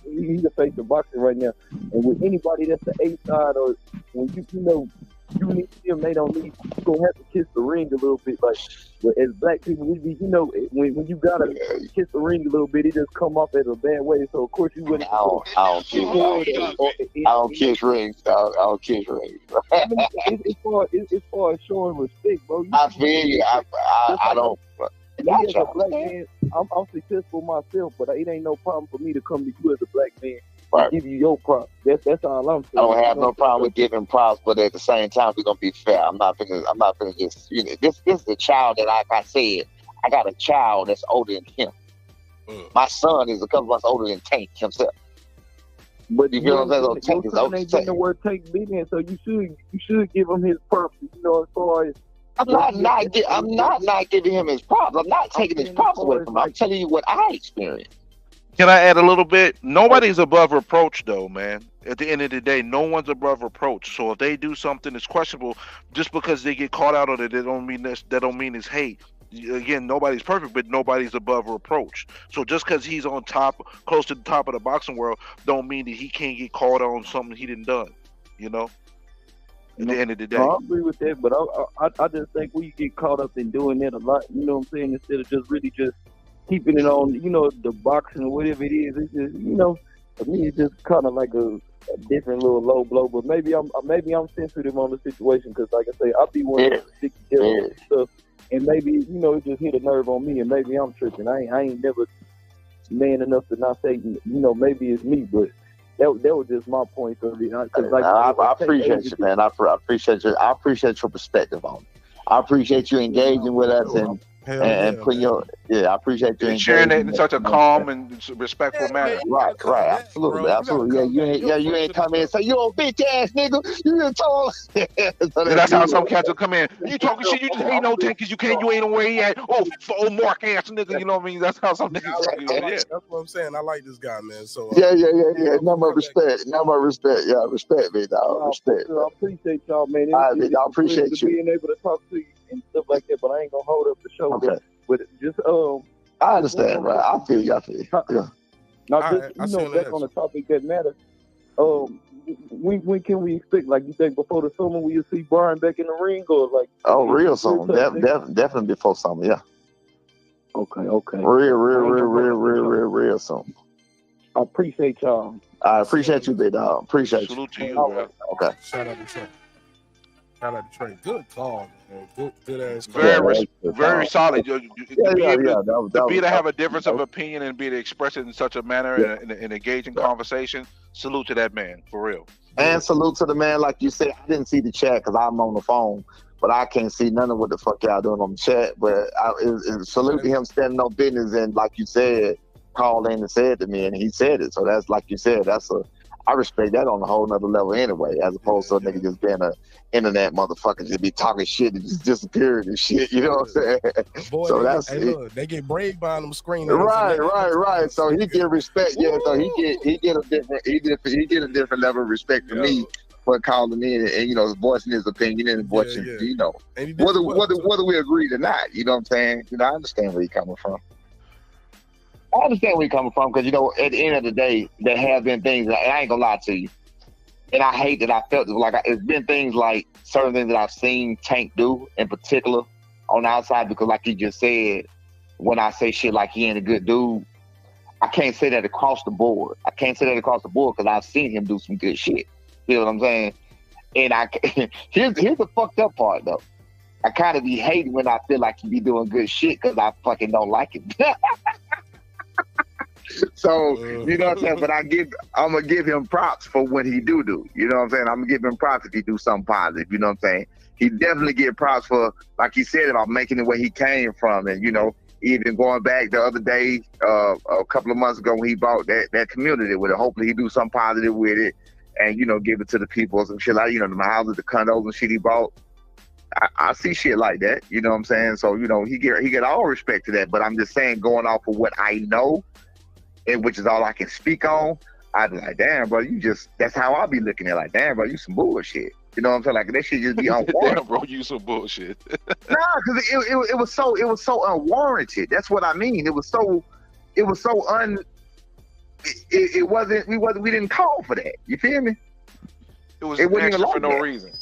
He's the face of boxing right now, and with anybody that's the A side or when you need them, they don't need. You gonna have to kiss the ring a little bit. Like as black people, we be when you gotta kiss the ring a little bit, it just come off as a bad way. So of course you wouldn't. I don't kiss rings. I don't kiss rings. As far as showing respect, bro. I feel you. I don't. Me as a black man, I'm successful myself, but it ain't no problem for me to come to you as a black man and give you your props. That's all I'm saying. I don't have no problem with giving props, but at the same time, we're gonna be fair. I'm not gonna just this is the child that like I said, I got a child that's older than him. My son is a couple months older than Tank himself. But you feel what I'm saying? Your son ain't getting the word Tank beating, so you should give him his props. As far as I'm not giving him his props. I'm not taking his props away from him. I'm telling you what I experienced. Can I add a little bit? Nobody's above reproach, though, man. At the end of the day, no one's above reproach. So if they do something that's questionable, just because they get caught out on it, that don't mean it's hate. Again, nobody's perfect, but nobody's above reproach. So just because he's on top, close to the top of the boxing world, don't mean that he can't get caught on something he didn't done. At the end of the day. I agree with that, but I just think we get caught up in doing that a lot, you know what I'm saying, instead of just really just keeping it on, the boxing or whatever it is. It's just, for me, it's just kind of like a different little low blow, but maybe I'm sensitive on the situation because, like I say, I'll be one of the sticky deals and stuff, and maybe, it just hit a nerve on me, and maybe I'm tripping. I ain't never man enough to not say, maybe it's me, but that was just my point of it. I appreciate you, man. I appreciate you. I appreciate your perspective on it. I appreciate you engaging with us and putting your I appreciate you sharing it in such a calm and respectful manner. Right, absolutely. Yeah, you ain't come in and say you a bitch ass nigga. You done told. That's how some cats will come in. You talking shit? You just ain't no tank because you ain't know where he at. Oh, Mark ass nigga. You know what I mean? That's how some niggas. That's what I'm saying. I like this guy, man. So yeah. Number of respect. Yeah, respect me, dog. Respect. I appreciate y'all, man. I appreciate you being able to talk to you and stuff like that. But I ain't gonna hold up the show. Okay. But just I understand, right? I feel you. Yeah. Now, just back on the topic that matters. When can we expect? Like, you think before the summer we'll see Brian back in the ring, or like? Oh, real summer. Definitely before summer. Yeah. Okay. Real summer. I appreciate y'all. I appreciate you, big dog. Appreciate you. Salute to you, bro. Okay. Shout out to Trey. Shout out to Trey. Good call, man. Good ass call. Very solid. To be able to have a difference of that opinion and be able to express it in such a manner and engage in conversation. Salute to that man, for real. And salute to the man, like you said. I didn't see the chat because I'm on the phone, but I can't see none of what the fuck y'all doing on the chat. But salute to him standing on business and, like you said, called in and said to me, and he said it. So that's, like you said, I respect that on a whole nother level anyway, as opposed to a nigga just being an internet motherfucker, just be talking shit and just disappearing and shit. You know what I'm saying? Boy, So that's look, they get brave behind them screen. Right. So he get respect. Yeah. So he get a different level of respect from me for calling in and voicing his opinion and voicing whether we agree or not. You know what I'm saying? I understand where he's coming from. I understand where you're coming from because, at the end of the day, there have been things, and I ain't gonna lie to you, and I hate that I felt it. Like, it's been things like certain things that I've seen Tank do in particular on the outside because, like he just said, when I say shit like he ain't a good dude, I can't say that across the board. Because I've seen him do some good shit. You know what I'm saying? And here's the fucked up part, though. I kind of be hating when I feel like he be doing good shit because I fucking don't like it. So, you know what I'm saying? But I'm going to give him props for what he do. You know what I'm saying? I'm going to give him props if he do something positive. You know what I'm saying? He definitely get props for, like he said, about making it where he came from. And, even going back the other day, a couple of months ago when he bought that community with it. Hopefully he do something positive with it and, give it to the people or some shit like, the houses, the condos and shit he bought. I see shit like that. You know what I'm saying? So, he get all respect to that. But I'm just saying, going off of what I know, and which is all I can speak on, I'd be like, damn, bro, that's how I be looking at it. Like, damn, bro, you some bullshit. You know what I'm saying? Like, that shit just be unwarranted. Damn, bro, you some bullshit. Nah, because it was so unwarranted. That's what I mean. It wasn't, we didn't call for that. You feel me? It wasn't extra for no reason.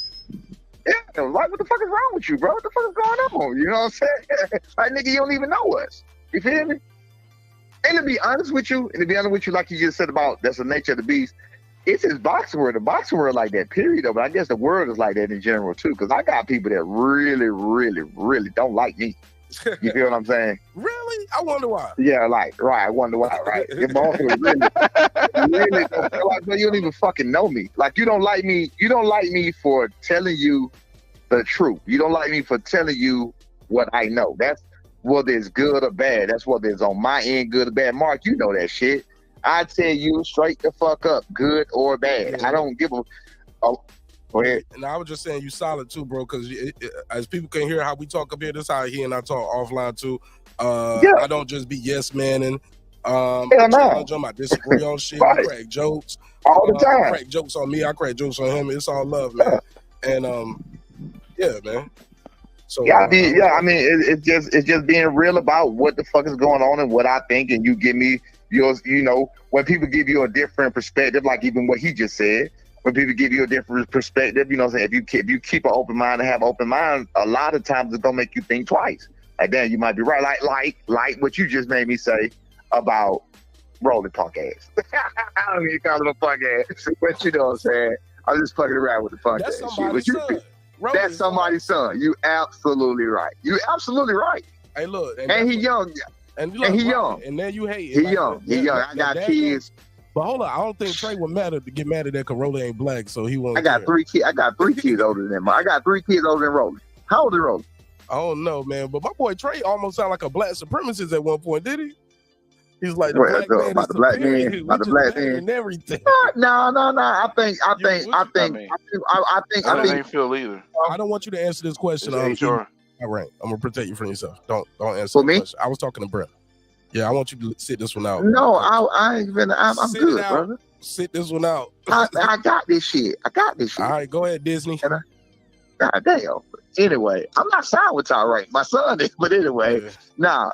Yeah, like, what the fuck is wrong with you, bro? What the fuck is going on? You know what I'm saying? Like, nigga, you don't even know us. You feel me? And to be honest with you, like you just said about that's the nature of the beast, it's his boxing world. The boxing world like that, period. But I guess the world is like that in general too, because I got people that really, really, really don't like me. You feel what I'm saying? Really? I wonder why. Yeah, like, right. I wonder why, right? If also really don't feel like, you don't even fucking know me. Like, you don't like me. You don't like me for telling you the truth. You don't like me for telling you what I know. That's whether it's good or bad. That's whether it's on my end, good or bad. Mark, you know that shit. I tell you straight the fuck up, good or bad. I don't give a. Oh, go ahead. And I was just saying you solid too, bro. Because as people can hear how we talk up here, this is how he and I talk offline too. I don't just be yes manning. I challenge him. I disagree on shit. I crack jokes all the time. I crack jokes on me. I crack jokes on him. It's all love, man. And yeah, man. So I mean, it's just being real about what the fuck is going on and what I think, and you give me yours. When people give you a different perspective, like even what he just said, when people give you a different perspective, you know what I'm saying? If you keep an open mind and have an open mind, a lot of times it's gonna make you think twice. Like, damn, you might be right. Like what you just made me say about rolling punk ass. I don't even call him a punk ass, but you know what I'm saying? I'm just fucking around with the punk ass shit. That's somebody's son. You absolutely right. Hey, look, and he young. And he young. And then you hate. He young. I got kids. But hold on, I don't think Trey would get mad at that Corolla ain't black, so he won't. I got 3 kids. I got 3 kids older than him. I got 3 kids older than Rolling. How old is Rolling? I don't know, man. But my boy Trey almost sounded like a black supremacist at one point, did he? He's like the black man about the black man and everything. No. I think. I didn't feel either. I don't want you to answer this question. Sure. All right, I'm gonna protect you from yourself. Don't answer for me. Question. I was talking to Brett. Yeah, I want you to sit this one out. No, I ain't been. I'm good, brother. Sit this one out. I got this shit. All right, go ahead, Disney. God damn. Anyway, I'm not signed with y'all, right? My son is, but anyway, nah,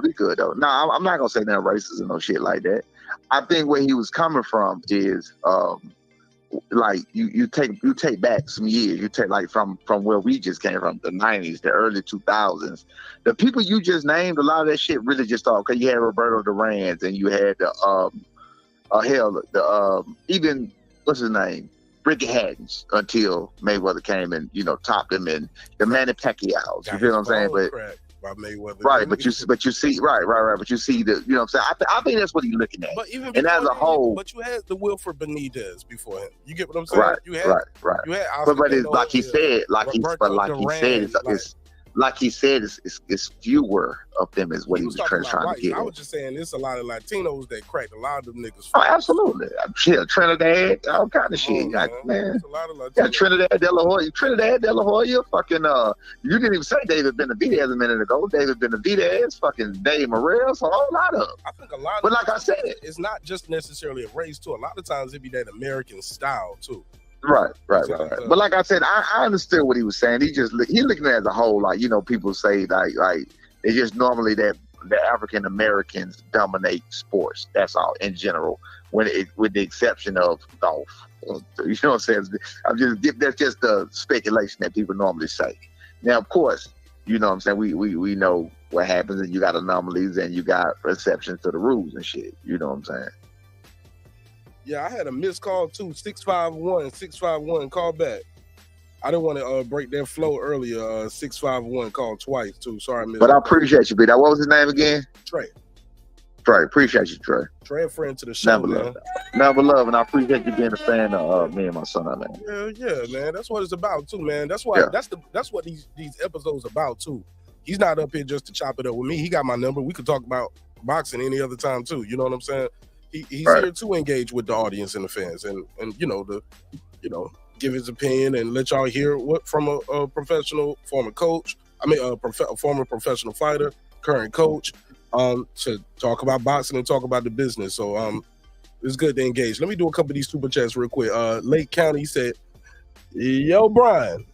we good though. Nah, I'm not gonna say nothing racist and no shit like that. I think where he was coming from is like you take back some years. You take like from where we just came from, the 90s, the early 2000s. The people you just named, a lot of that shit really just started. Okay, you had Roberto Duran's and you had the hell, the even what's his name, Ricky Haddons, until Mayweather came and topped him in the Manny Pacquiao's. You feel what I'm saying? But by Mayweather, right, but you see, but you see the, you know what I'm saying? I think that's what he's looking at. But even and as a whole, but you had the Wilford Benitez before him. You get what I'm saying? Right, you had, right. You had But it's like he said, it's fewer of them is what he was trying to get. I was just saying, there's a lot of Latinos that cracked a lot of them niggas. Oh, absolutely. Shit, Trinidad, all kind of shit. Man. There's a lot of Latinos. Yeah, Trinidad De La Hoya, fucking you didn't even say David Benavidez a minute ago. David Benavidez, fucking Dave Morales, a whole lot of them. I think a lot of but like I said, it's not just necessarily a race too. A lot of times it be that American style too. Right. But like I said, I understood what he was saying. He looking at it as a whole, like people say like it's just normally that the African Americans dominate sports. That's all in general, with the exception of golf. You know what I'm saying? That's just the speculation that people normally say. Now, of course, you know what I'm saying. We know what happens, and you got anomalies, and you got exceptions to the rules and shit. You know what I'm saying? Yeah, I had a missed call too. 651, call back. I didn't want to break that flow earlier. 651 called twice too. Sorry, I missed. But I appreciate you, B. What was his name again? Trey. Appreciate you, Trey. Trey, a friend to the show, Never love, and I appreciate you being a fan of me and my son, man. Yeah, man. That's what it's about too, man. That's why. Yeah. That's what these episodes about too. He's not up here just to chop it up with me. He got my number. We could talk about boxing any other time too. You know what I'm saying? He's here to engage with the audience and the fans, and give his opinion and let y'all hear what from a professional former coach. A former professional fighter, current coach, to talk about boxing and talk about the business. So it's good to engage. Let me do a couple of these super chats real quick. Lake County said, "Yo, Brian,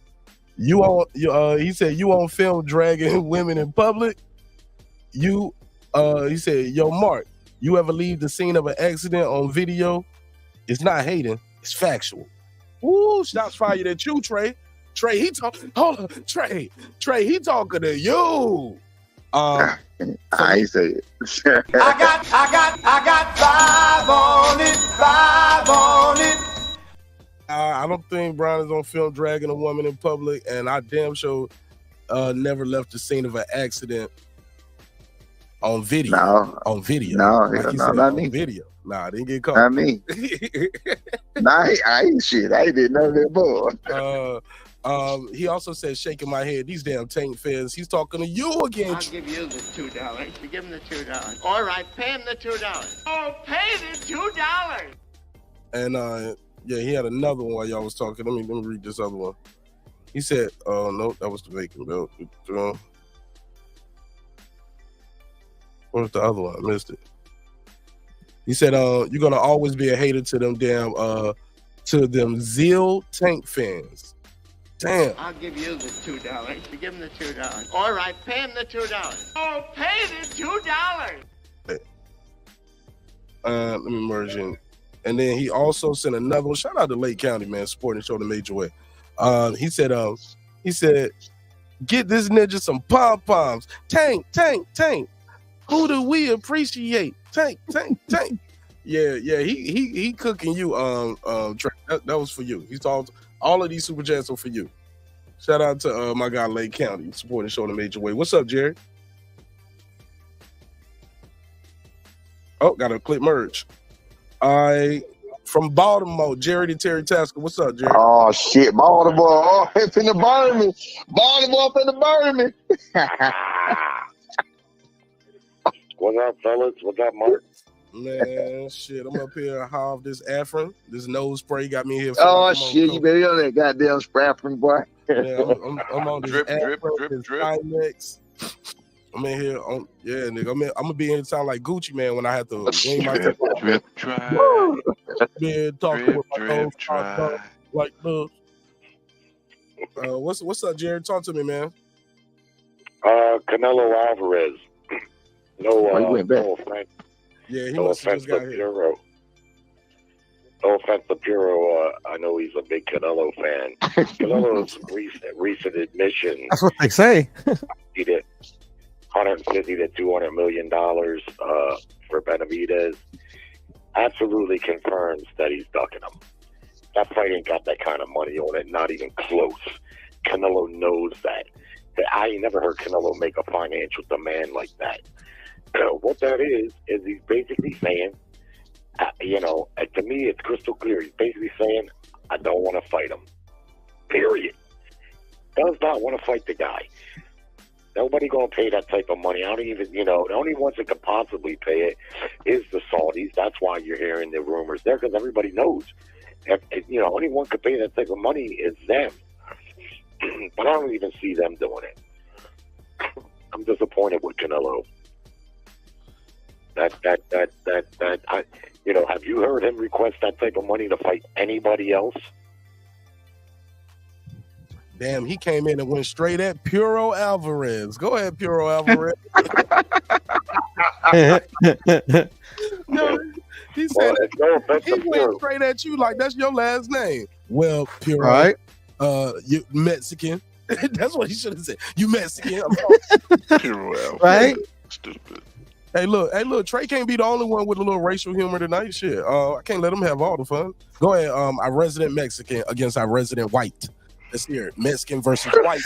he said you on film dragging women in public. He said, yo, Mark, you ever leave the scene of an accident on video? It's not hating, it's factual." Ooh, shots fired at you, Trey. Trey, he talking to you. I ain't say it. I got five on it. I don't think Brian is on film dragging a woman in public, and I damn sure never left the scene of an accident on video. No, not me. Video. Nah, I didn't get caught. Not me. I ain't shit. I ain't did none of that, boy. He also said, shaking my head, these damn tank fans. He's talking to you again. I'll give you the $2. You give him the $2. All right, pay him the $2. Oh, pay the $2. And he had another one while y'all was talking. Let me read this other one. He said, no, that was the vacant belt. What was the other one? I missed it. He said, you're gonna always be a hater to them damn Zeal tank fans. Damn. I'll give you the $2. You give him the $2. All right, pay him the $2. Oh, pay the $2. Let me merge in. And then he also sent another one. Shout out to Lake County, man, supporting the show the major way. He said, get this ninja some pom-poms. Tank. Who do we appreciate? Tank. Yeah, he cooking you, Trey. That was for you. He's all of these super chats are for you. Shout out to my guy Lake County, supporting the show in a major way. What's up, Jerry? Oh, got a clip merge. From Baltimore, Jerry to Terry Tasker. What's up, Jerry? Oh shit, Baltimore. Oh, it's in the burn me. Baltimore finna burn me. What's up, fellas? What's up, Mark? Man, shit, I'm up here high off this Afrin. This nose spray got me here. Oh shit, you better on that goddamn Afrin, boy. Yeah, I'm on this drip. Timex. I'm in here on nigga. I'm gonna be in town like Gucci Man when I have to wing my drip try. Man, talking with my nose like the. What's up, Jerry? Talk to me, man. Canelo Alvarez. No offense. Yeah, he must have just got here. No offense to Puro. I know he's a big Canelo fan. Canelo's recent admission. That's what they say. He did $150 to $200 million for Benavidez. absolutely confirms that he's ducking him. That fight ain't got that kind of money on it, not even close. Canelo knows that. I ain't never heard Canelo make a financial demand like that. What that is he's basically saying, to me, it's crystal clear. He's basically saying, I don't want to fight him. Period. Does not want to fight the guy. Nobody gonna pay that type of money. I don't even, the only ones that could possibly pay it is the Saudis. That's why you're hearing the rumors there, because everybody knows. Only one could pay that type of money is them. But I don't even see them doing it. I'm disappointed with Canelo. Have you heard him request that type of money to fight anybody else? Damn, he came in and went straight at Puro Alvarez. Go ahead, Puro Alvarez. He said he went straight at you like that's your last name. Well, Puro, right? You Mexican. That's what he should have said. You Mexican. Puro Alvarez. Right? Stupid. Hey, look, Trey can't be the only one with a little racial humor tonight. Shit. I can't let him have all the fun. Go ahead, our resident Mexican against our resident white. Let's hear it. Mexican versus white.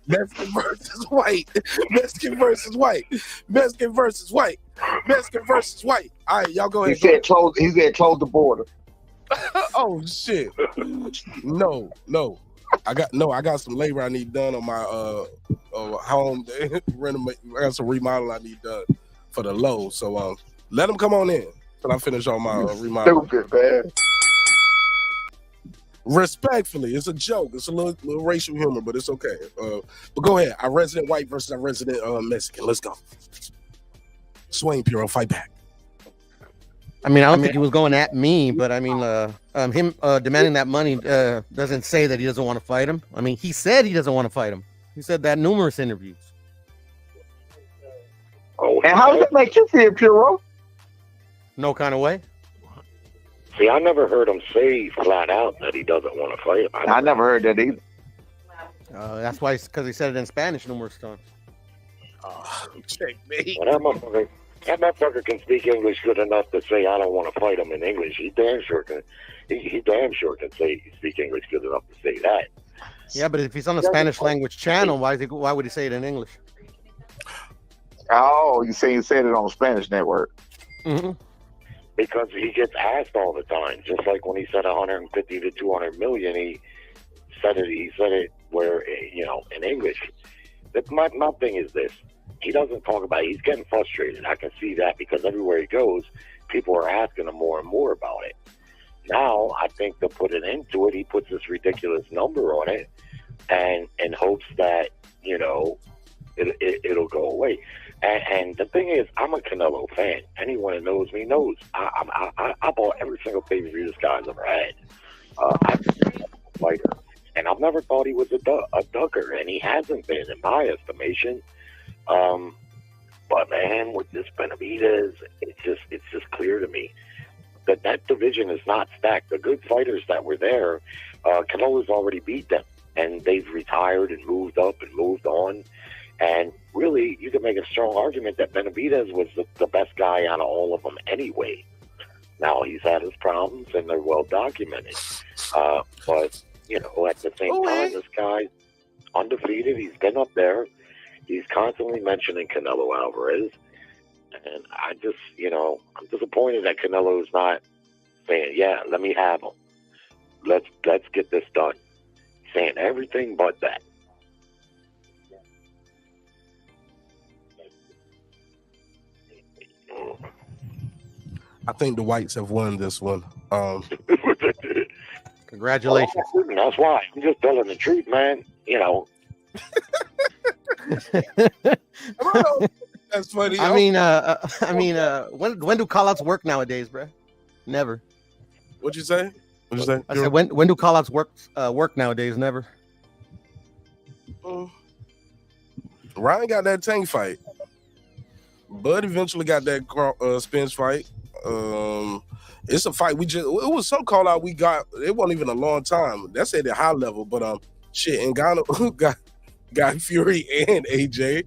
Mexican versus white. Mexican versus white. Mexican versus white. Mexican versus white. All right, y'all go ahead. He said close the border. Oh shit. No. I got some labor I need done on my home. I got some remodel I need done for the low. So let them come on in till I finish on my remodel. Stupid, man. Respectfully, it's a joke. It's a little racial humor, but it's okay. But go ahead. Our resident white versus our resident Mexican. Let's go. Swing, Puro, fight back. I don't think he was going at me, but him demanding that money doesn't say that he doesn't want to fight him. He said he doesn't want to fight him. He said that in numerous interviews. Oh, and how does that make you feel, Puro? No kind of way. See, I never heard him say flat out that he doesn't want to fight him. I never heard that either. That's why, because he said it in Spanish numerous times. Checkmate. Well, that motherfucker can speak English good enough to say I don't want to fight him in English. He damn sure can. He damn sure can say he speak English good enough to say that. Yeah, but if he's on a Spanish language channel, why would he say it in English? Oh, you say he said it on the Spanish network. Mm-hmm. Because he gets asked all the time, just like when he said 150 to 200 million, he said it where, in English. My thing is this. He doesn't talk about it. He's getting frustrated. I can see that because everywhere he goes, people are asking him more and more about it. Now, I think to put an end to it, he puts this ridiculous number on it and in hopes that, it'll go away. And the thing is, I'm a Canelo fan. Anyone that knows me knows I bought every single pay-per-view this guy's ever had. I'm a fighter, and I've never thought he was a ducker, and he hasn't been, in my estimation. But man, with this Benavidez, it's just clear to me that division is not stacked. The good fighters that were there, Canelo's already beat them, and they've retired and moved up and moved on. And really, you can make a strong argument that Benavidez was the best guy out of all of them anyway. Now, he's had his problems, and they're well documented. But, at the same time, this guy's undefeated. He's been up there. He's constantly mentioning Canelo Alvarez. And I just, I'm disappointed that Canelo's not saying, yeah, let me have him. Let's get this done. Saying everything but that. I think the whites have won this one. Congratulations. That's why. I'm just telling the truth, man. That's funny. when do call-outs work nowadays, bro? Never. What'd you say? I said, when do call-outs work nowadays? Never. Ryan got that tank fight. Bud eventually got that Spence fight. It's a fight it was some call out we got. It wasn't even a long time. That's at the high level, but and Ghana got Fury and AJ.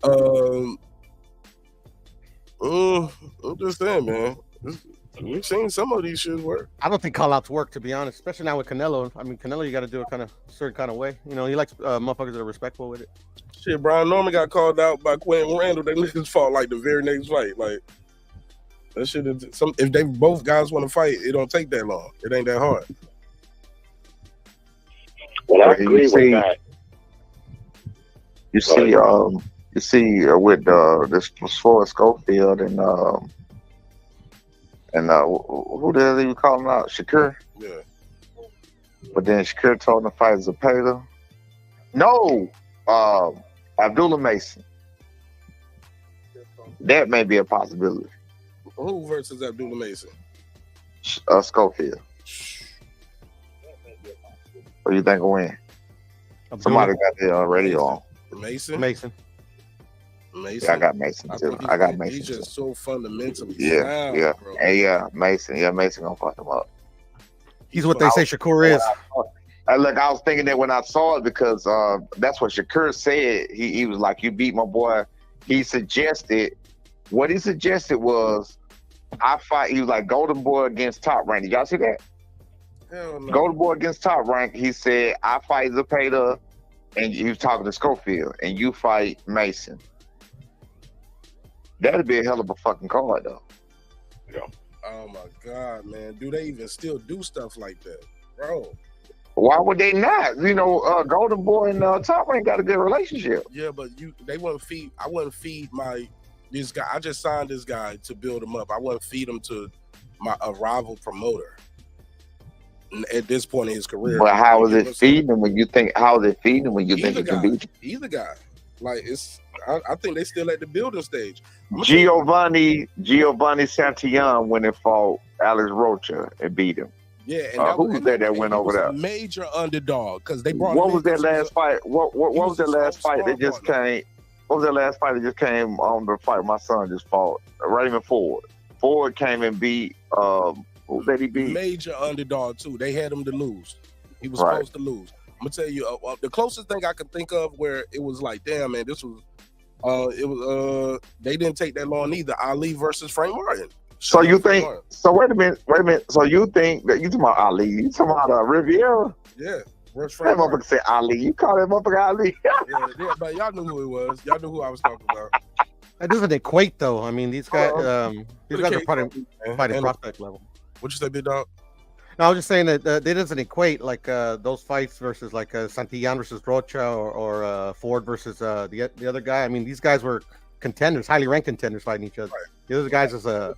I'm just saying, man. We've seen some of these shit work. I don't think call outs work, to be honest, especially now with Canelo. I mean, Canelo, you got to do it kind of certain kind of way. You know, he likes motherfuckers that are respectful with it. Shit, Brian Norman got called out by Quentin Randall. They niggas fought like the very next fight. Like that shit is if they both guys want to fight, it don't take that long. It ain't that hard. Well, I agree with that. You see, with this Floyd Schofield and who the hell are you calling out? Shakur? Yeah. But then Shakur told him to fight Zepeda. No, Abdullah Mason. That may be a possibility. Who versus Abdullah Mason? Schofield. What do you think will win? Somebody got the radio on. Mason. Yeah, I got Mason too. I got Mason. He's just so fundamentally sound, bro. And Mason. Yeah, Mason gonna fuck him up. He's what they say Shakur is. Look, I was thinking that when I saw it because that's what Shakur said. He was like, "You beat my boy." He suggested was I fight. He was like Golden Boy against Top Rank. Did y'all see that? Hell no. Golden Boy against Top Rank. He said, "I fight Zepeda," and he was talking to Schofield, and you fight Mason. That'd be a hell of a fucking card, though. Yeah. Oh my God, man! Do they even still do stuff like that, bro? Why would they not? You know, Golden Boy and Top Rank got a good relationship. Yeah, but they wouldn't feed. I wouldn't feed this guy. I just signed this guy to build him up. I wouldn't feed him to a rival promoter at this point in his career. But how is it feeding him when you think? How is it feeding him when you think it can beat you? Either guy, like it's. I think they still at the building stage. Giovanni Santillon went and fought Alex Rocha and beat him. Yeah, and who was that went over there? Major underdog because they brought. What was that last fight? What was that last fight that just came? What was that last fight that just came on the fight my son just fought? Raymond Ford. Ford came and beat. Who did he beat? Major underdog too. They had him to lose. He was supposed to lose. I'm gonna tell you the closest thing I could think of where it was like, damn man, this was. They didn't take that long either. Ali versus Frank Martin. So you think? So wait a minute. So you think that you talking about Ali? You talking about Riviera? Yeah. Where's That motherfucker say Ali. You call that motherfucker Ali? yeah, but y'all knew who it was. Y'all knew who I was talking about. That doesn't equate though. I mean, these guys are fighting prospect level. What you say, big dog? No, I was just saying that it doesn't equate like those fights versus like Santillon versus Rocha or Ford versus the other guy. I mean, these guys were contenders, highly ranked contenders fighting each other. Right. The other guys is a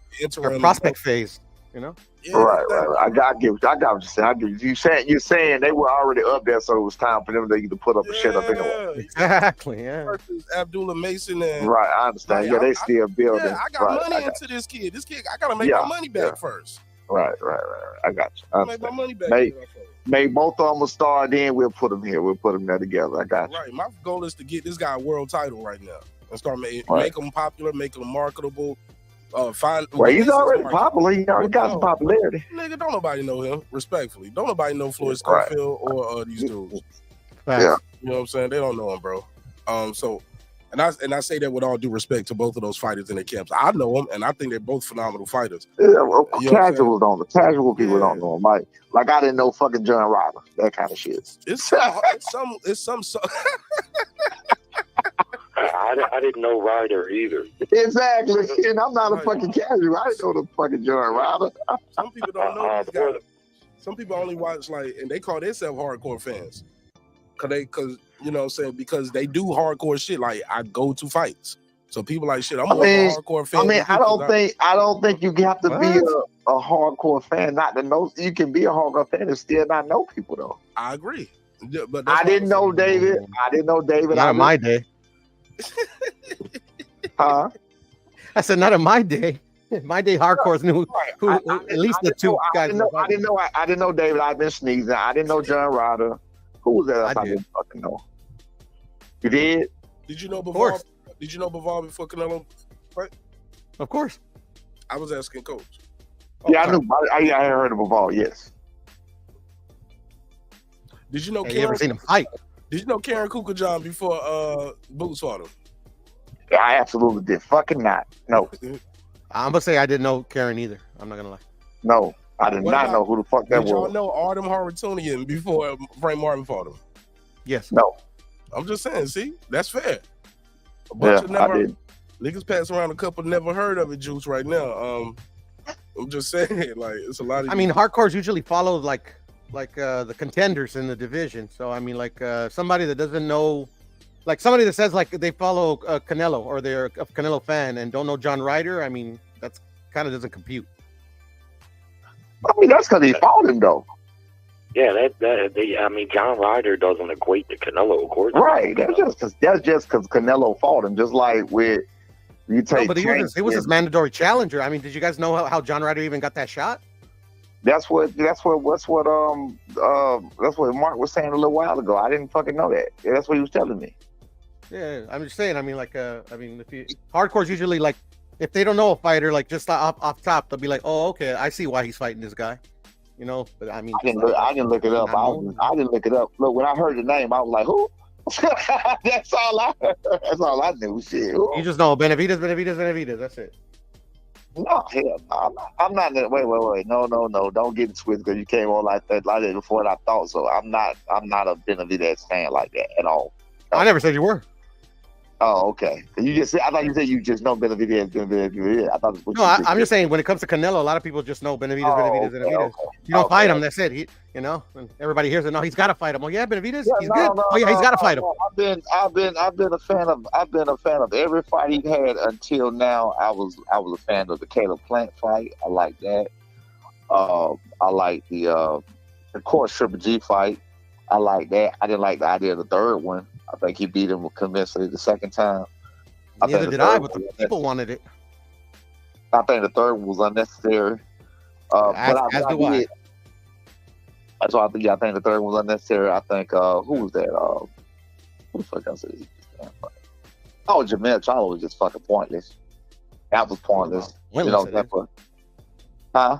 prospect phase, you know? Yeah, right. I got what you're saying. You're saying they were already up there, so it was time for them to put up a shit up anyway. Exactly, yeah. Versus Abdullah Mason and right, I understand. Yeah, they still building. Yeah, I got money into this kid. This kid, I gotta make my money back first. Right. I got you. Make my money back. Make both of them a star, then we'll put them here. We'll put them there together. I got you. Right. My goal is to get this guy a world title right now and start make him popular, make him marketable. He's already popular. He already got some popularity. Nigga, don't nobody know him. Respectfully, don't nobody know Floyd Schofield or these dudes. Yeah. You know what I'm saying? They don't know him, bro. And I say that with all due respect to both of those fighters in their camps. I know them, and I think they're both phenomenal fighters. Yeah, casual people don't know them. Like I didn't know fucking John Ryder, that kind of shit. It's some. I didn't know Ryder either. Exactly, and I'm not a fucking casual. I didn't know the fucking John Ryder. Some people don't know these guys. Some people only watch and they call themselves hardcore fans. Cause you know what I'm saying, because they do hardcore shit. Like I go to fights. So people like shit, I'm a hardcore fan. I mean, I don't think you have to be a hardcore fan not to know. You can be a hardcore fan and still not know people though. I agree. Yeah, but I didn't know David. Not in my day. Huh? I said not in my day. In my day, hardcores knew who at least the two guys. I didn't know David. I've been sneezing. I didn't know John Ryder. Who was that? I didn't fucking know. You did? Did you know Bivol? Did you know Bivol before Canelo fight? Of course. I was asking Coach. Yeah, I knew. I heard of Bivol. Yes. Did you know? You ever seen him fight? Did you know Karen Kukajan before Boots fought him? I absolutely did. Fucking not. No. I'm gonna say I didn't know Karen either. I'm not gonna lie. No, I did What not about- know who the fuck that Did y'all was. know Artem Haratunian before Frank Martin fought him? Yes. No. I'm just saying. See, that's fair. A Yeah, of I did. Niggas pass around a couple never heard of it juice right now. I'm just saying, like, it's a lot of. I mean, hardcores usually follow like the contenders in the division. So I mean, like somebody that doesn't know, like somebody that says like they follow Canelo or they're a Canelo fan and don't know John Ryder. I mean, that's kind of doesn't compute. I mean, that's because he fought him though. Yeah, I mean, John Ryder doesn't equate to Canelo, of course. Right. That's just because Canelo fought him. Just like with you take. No, but he was his mandatory challenger. I mean, did you guys know how John Ryder even got that shot? That's what Mark was saying a little while ago. I didn't fucking know that. Yeah, that's what he was telling me. Yeah, I'm just saying. I mean, like, if you hardcores usually like if they don't know a fighter, like just off top, they'll be like, oh, okay, I see why he's fighting this guy. You know, but I mean, I didn't look it up. I didn't look it up. Look, when I heard the name, I was like, who? That's all I knew. Shit. You just know Benavidez. That's it. No, hell no. I'm not. Wait. No. Don't get it twisted because you came on like that before and I thought so. I'm not a Benavidez fan like that at all. No. I never said you were. Oh, okay. I thought you said you just know Benavidez. I thought. I'm just saying when it comes to Canelo, a lot of people just know Benavidez. Okay. You don't fight him. That's it. You know, and everybody hears it. No, he's got to fight him. Oh yeah, Benavidez, he's good. Oh yeah, he's got to fight him. I've been a fan of every fight he had until now. I was a fan of the Caleb Plant fight. I like that. I like the of course Triple G fight. I like that. I didn't like the idea of the third one. I think he beat him convincingly the second time. Neither did I, but the people wanted it. I think the third one was unnecessary. As do I. That's why I think the third one was unnecessary. I think who was that? Who the fuck else is he? Oh, Jamel Charlo was just fucking pointless. That was pointless. You know, huh?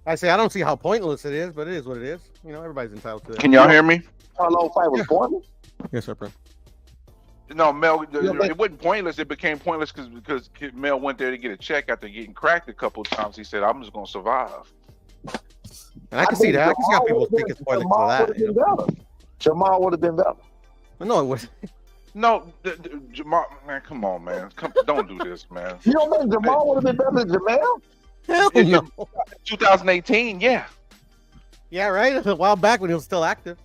I say I don't see how pointless it is, but it is what it is. You know, everybody's entitled to it. Can y'all hear me? Charlo fight was pointless. Yes, sir, bro. No, Mel, it wasn't pointless. It became pointless because Mel went there to get a check after getting cracked a couple of times. He said, "I'm just gonna survive." And I can see that. I can see how people think it's pointless for that. Jamal would have been better. No, it wasn't. No, Jamal, man, come on, man. Don't do this, man. You don't think Jamal would have been better than Jamal? Hell no. 2018, yeah. Yeah, right? A while back when he was still active.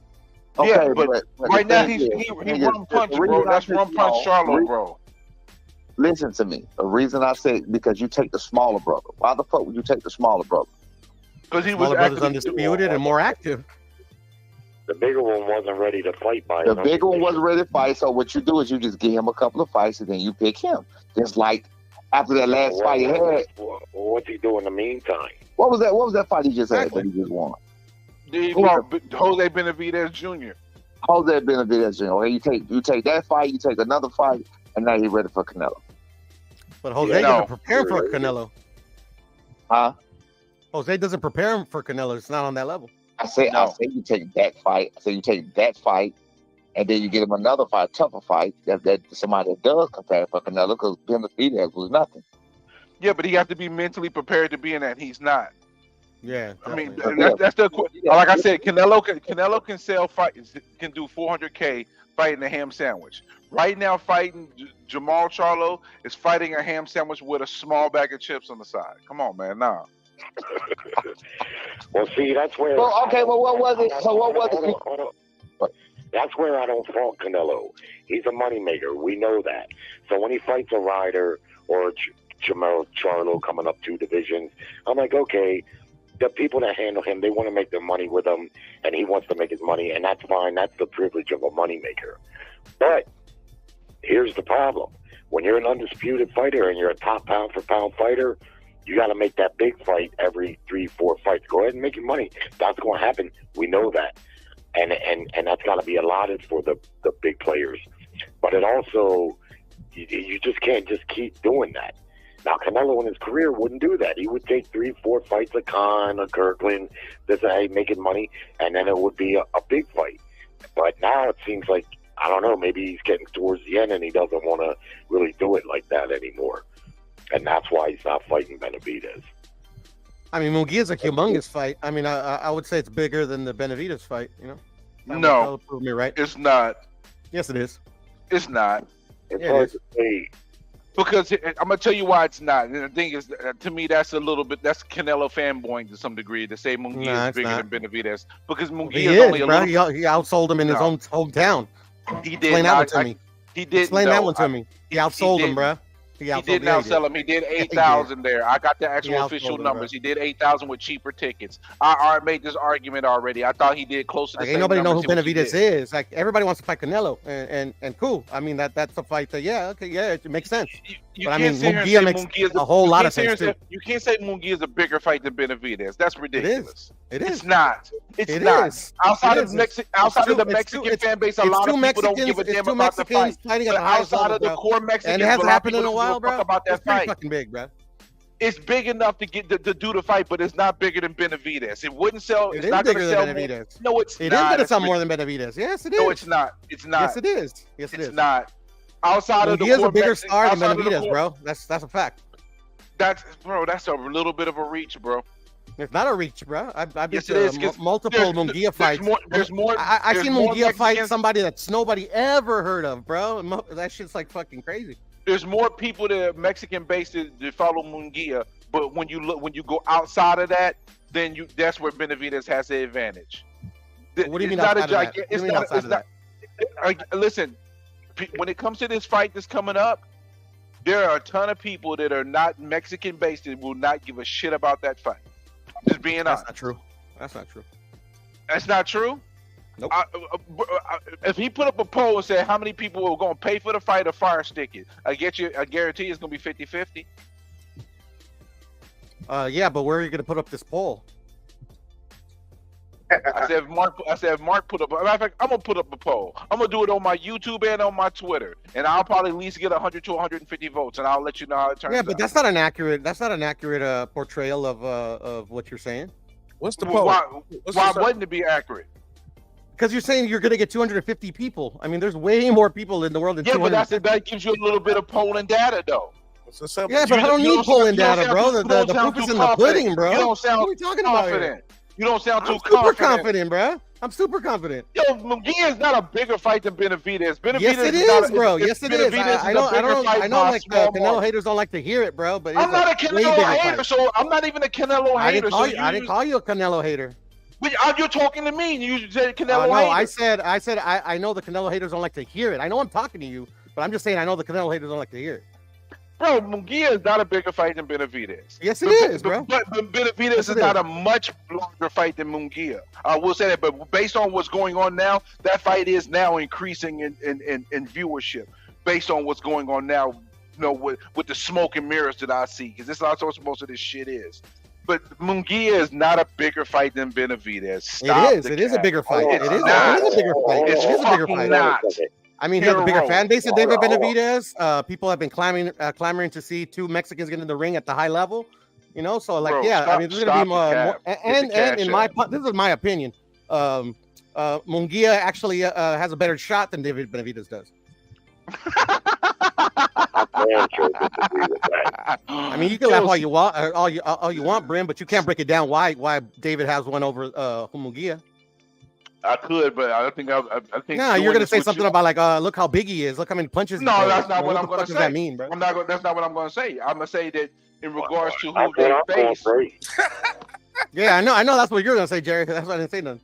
Okay, yeah, but right now he run punch, bro. That's run punch Charlo, bro. Listen to me. The reason I say because you take the smaller brother. Why the fuck would you take the smaller brother? Because he was undisputed and more active. The bigger one wasn't ready to fight by the bigger one wasn't ready to fight. So what you do is you just give him a couple of fights and then you pick him. Just like after that last fight he had. What's he doing in the meantime? What was that fight he just had that he just won? Jose Benavidez Jr. Jose Benavidez Jr. Okay, you take that fight, you take another fight, and now you're ready for Canelo. But Jose doesn't prepare him for Canelo. Huh? Jose doesn't prepare him for Canelo. It's not on that level. I say you take that fight. I say you take that fight, and then you get him another fight, tougher fight that somebody that does compare for Canelo because Benavidez was nothing. Yeah, but he has to be mentally prepared to be in that. He's not. Yeah, definitely. I mean that's the like I said. Canelo can sell fights, can do 400K fighting a ham sandwich. Right now, fighting Jamal Charlo is fighting a ham sandwich with a small bag of chips on the side. Come on, man, nah. Well, see, that's where. Well, okay, well, what was it? So what was it? That's where I don't fault Canelo. He's a moneymaker. We know that. So when he fights a Ryder or Jamal Charlo coming up 2 divisions, I'm like, okay. The people that handle him, they want to make their money with him, and he wants to make his money, and that's fine. That's the privilege of a moneymaker. But here's the problem. When you're an undisputed fighter and you're a top pound-for-pound fighter, you got to make that big fight every 3-4 fights. Go ahead and make your money. That's going to happen. We know that. And that's got to be allotted for the big players. But it also, you just can't just keep doing that. Now, Canelo in his career wouldn't do that. He would take 3-4 fights, a Khan, a Kirkland, making money, and then it would be a big fight. But now it seems like, I don't know, maybe he's getting towards the end and he doesn't want to really do it like that anymore. and that's why he's not fighting Benavidez. I mean, Munguia's a humongous fight. I mean, I would say it's bigger than the Benavidez fight. You know? No, prove me right. It's not. Yes, it is. It's not. It's hard to say. Because I'm gonna tell you why it's not. And the thing is, to me, that's Canelo fanboying to some degree to say Munguia is bigger than Benavidez. Because Munguia is only a little. He outsold him in his own hometown. He did. Explain that one to me. He did. Explain that one to me. He outsold him, bro. He didn't outsell him. He did 8,000 there. I got the actual official numbers. He did 8,000 with cheaper tickets. I made this argument already. I thought he did close to the same. Ain't nobody know who numbers Benavidez is. Like everybody wants to fight Canelo, and cool. I mean that's a fight that it makes sense. But I mean Munguia makes a whole lot of sense too. You can't say Munguia is a bigger fight than Benavidez. That's ridiculous. It is. It's not. It's not. Outside of the Mexican fan base, a lot of people don't give a damn about the fight. But outside of the core Mexicans, and it hasn't happened in a while, bro. About that fight. Fucking big, bro. It's big enough to get to do the fight, but it's not bigger than Benavidez. It wouldn't sell. It's not bigger sell than Benavidez. No, it's not. It is going to sell more than Benavidez. Yes, it is. No, it's not. It's not. Yes, it is. Yes, it is. It's not. Outside of the core, a bigger star than Benavidez, bro. That's a fact. That's a little bit of a reach, bro. It's not a reach, bro. I've been yes, to multiple Munguia fights. There's more. I've seen Munguia fight somebody that's nobody ever heard of, bro. That shit's like fucking crazy. There's more people that are Mexican based that follow Munguia, but when you go outside of that, then that's where Benavidez has the advantage. What do you mean outside of that? Listen, when it comes to this fight that's coming up, there are a ton of people that are not Mexican based that will not give a shit about that fight. Just being honest. That's not true. That's not true. That's not true? Nope. If he put up a poll and said how many people are going to pay for the fight or fire stick it, I guarantee it's going to be 50-50. Yeah, but where are you going to put up this poll? I said if Mark put up. Matter of fact, I'm gonna put up a poll. I'm gonna do it on my YouTube and on my Twitter, and I'll probably at least get 100 to 150 votes, and I'll let you know how it turns out. Yeah, but that's not an accurate portrayal of what you're saying. What's the poll? Why wouldn't it be accurate? Because you're saying you're gonna get 250 people. I mean, there's way more people in the world than 250. Yeah, but that gives you a little bit of polling data, though. Yeah, but I don't need polling data, bro. The proof is in the pudding, bro. You don't sound what are we talking about here? You don't sound too super confident, bro. I'm super confident. Yo, Munguia is not a bigger fight than Benavidez. Yes, it is, bro. Yes, it is. I know, like Canelo haters don't like to hear it, bro. But I'm not a Canelo hater, so I'm not even a Canelo hater. I didn't call you a Canelo hater. You're talking to me. You said Canelo No, hater. I said I know the Canelo haters don't like to hear it. I know I'm talking to you, but I'm just saying I know the Canelo haters don't like to hear it. Bro, Munguia is not a bigger fight than Benavidez. Yes, it is, bro. But Benavidez is not a much larger fight than Munguia. I will say that, but based on what's going on now, that fight is now increasing in viewership. Based on what's going on now, you know, with the smoke and mirrors that I see, because this is also what most of this shit is. But Munguia is not a bigger fight than Benavidez. It is a bigger fight. It is a bigger fight. It is a bigger fight. Not. I mean, he has a bigger fan base than David Benavidez. People have been clamoring to see two Mexicans get in the ring at the high level. You know, so like, I mean, there's gonna be more. And in this is my opinion. Munguia actually has a better shot than David Benavidez does. I mean, you can laugh all you want, all you want, Brim, but you can't break it down why David has one over Munguia. I could, but I think. No, you're gonna say something about like, look how big he is. Look how many punches. No, that's not what I'm gonna say. What does that mean, bro? That's not what I'm gonna say. I'm gonna say that in regards to who they face. Yeah, I know. That's what you're gonna say, Jerry. That's why I didn't say nothing.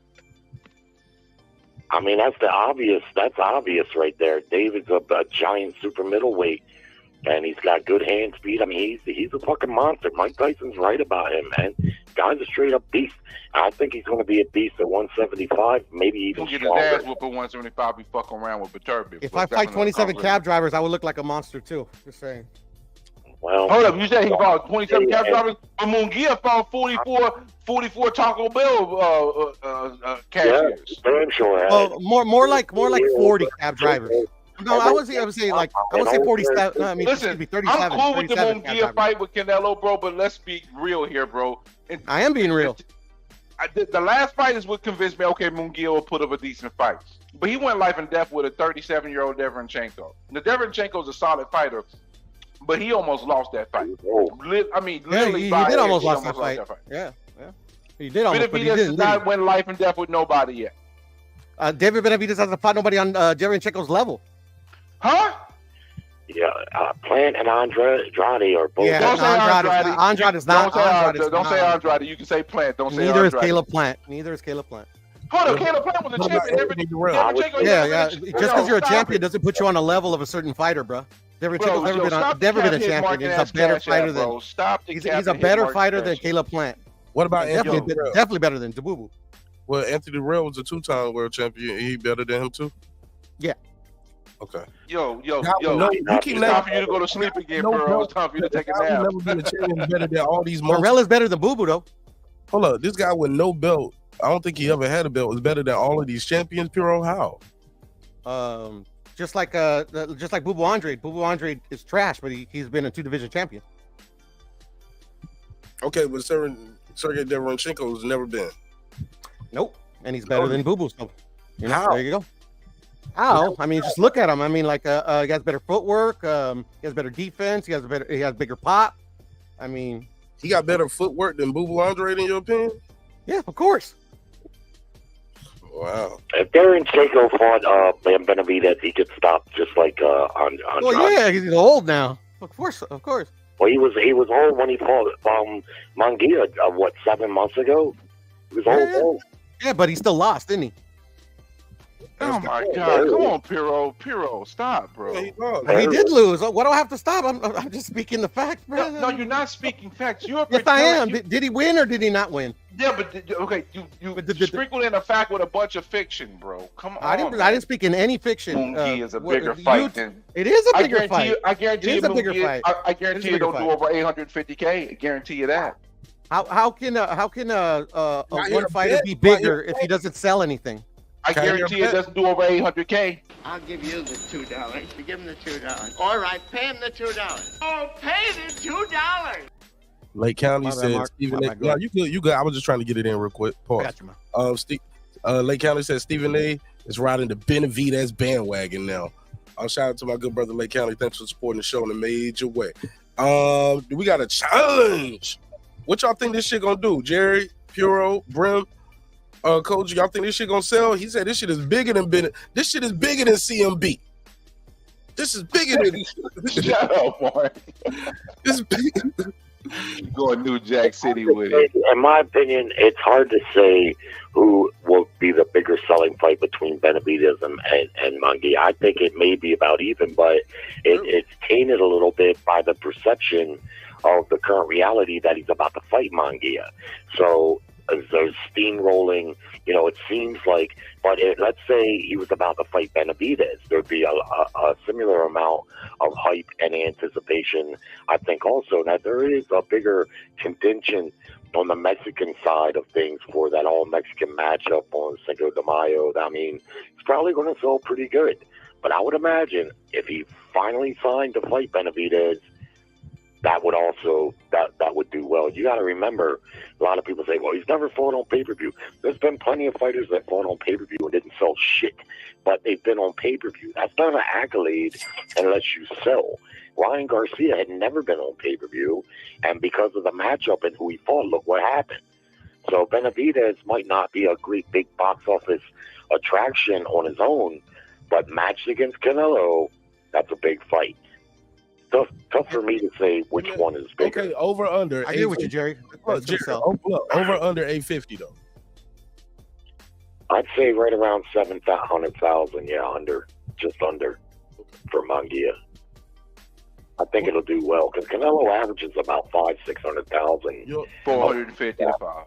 I mean, that's obvious right there. David's a giant super middleweight, and he's got good hand speed. I mean, he's a fucking monster. Mike Tyson's right about him, man. Guy's a straight up beast. I think he's going to be a beast at 175, maybe even stronger. He'll get his ass whooped at 175. Be fucking around with Viterbi. If I fight 27 cab drivers, I would look like a monster too. Just saying. Well, hold up. You said he fought 27 cab drivers, but Munguia fought 44 Taco Bell cashiers. Yeah, I'm sure. Well, more like 40 cab drivers. No, I would say 47. No, I mean, listen, 37. I'm cool with the Munguia fight with Canelo, bro. But let's be real here, bro. I am being real. The last fight is what convinced me. Okay, Munguia will put up a decent fight, but he went life and death with a 37-year-old Derevyanchenko. Now, Derevyanchenko is a solid fighter, But he almost lost that fight. I mean, Yeah, literally, he by did a almost he lost that fight. Yeah. He did almost, but he Benavidez didn't. does not win life and death with nobody yet. David Benavidez hasn't fought nobody on Derevyanchenko's level. Huh? Yeah, Plant and Andrade are both. Yeah, Don't say Andrade. Andrade is not. Don't say Andrade. You can say Plant. Don't say Neither is Andrade. Caleb Plant. Neither is Caleb Plant. Hold on, Caleb Plant was a champion. Yeah. Just because you're a champion doesn't put you on a level of a certain fighter, bro. Derevyanchenko's never been a champion. He's a better fighter than. He's a better fighter than Caleb Plant. What about definitely better than Dabubu? Well, Anthony Durrell was a 2-time world champion. He better than him too? Yeah. Okay. Yo. It's time for you to go to sleep again, bro. It's time for you to take a nap. Never been a champion better than all these. Morrell is better than Boo though. Hold up, this guy with no belt. I don't think he ever had a belt. Is better than all of these champions. Puro, how? Just like Bubu Andre. Bubu Andre is trash, but he's been a 2-division champion. Okay, but Sergey Derevyanchenko has never been. Nope, and he's better than Bubu. So, How? There you go. How? I mean, just look at him. I mean, like, he has better footwork. He has better defense. He has bigger pop. I mean, he got better footwork than Bubu Andre, in your opinion? Yeah, of course. Wow. If Derevyanchenko fought Benavidez, he could stop just like on. Well, yeah, he's old now. Of course. Well, he was old when he fought Munguia, 7 months ago. He was old. Yeah, but he still lost, didn't he? Oh my God! Come on, Piro, stop, bro. He did lose. What do I have to stop? I'm just speaking the facts, bro. No, you're not speaking facts. You're yes, I am. Did he win or did he not win? Yeah, but okay, you sprinkled in a fact with a bunch of fiction, bro. Come on. I didn't speak in any fiction. Munguia is a bigger fight than it is a bigger fight. I guarantee you, it is a bigger fight. I guarantee you don't do over 850K. I guarantee you that. How can a one fighter be bigger if he doesn't sell anything? I guarantee it doesn't do over 800K. I'll give you the $2. You give him the $2. All right, pay him the $2. Oh, pay the $2. Lake County said Stephen A. No, you good. I was just trying to get it in real quick. Pause. Lake County said Stephen A. is riding the Benavidez bandwagon now. Shout out to my good brother Lake County. Thanks for supporting the show in a major way. We got a challenge. What y'all think this shit gonna do? Jerry, Puro, Brim, Coach, y'all think this shit gonna sell? He said this shit is bigger than This shit is bigger than CMB. This is bigger than. Shut up, boy. This is big. Going New Jack City with it. In my opinion, it's hard to say who will be the bigger selling fight between Benavidez and Munguia. I think it may be about even, but it's tainted a little bit by the perception of the current reality that he's about to fight Munguia. So there's steamrolling, it seems like, but let's say he was about to fight Benavidez, there'd be a similar amount of hype and anticipation. I think also that there is a bigger contingent on the Mexican side of things for that all-Mexican matchup on Cinco de Mayo. I mean, it's probably going to sell pretty good, but I would imagine if he finally signed to fight Benavidez, that would also that would do well. You got to remember, a lot of people say, well, he's never fought on pay-per-view. There's been plenty of fighters that fought on pay-per-view and didn't sell shit, but they've been on pay-per-view. That's not an accolade unless you sell. Ryan Garcia had never been on pay-per-view, and because of the matchup and who he fought, look what happened. So Benavidez might not be a great big box office attraction on his own, but matched against Canelo, that's a big fight. Tough for me to say which one is bigger. Okay, over under. I agree with you, Jerry. Over under 850 though. I'd say right around 700,000. Yeah, just under for Munguia. I think it'll do well because Canelo averages about 500,000-600,000. 450 to 5.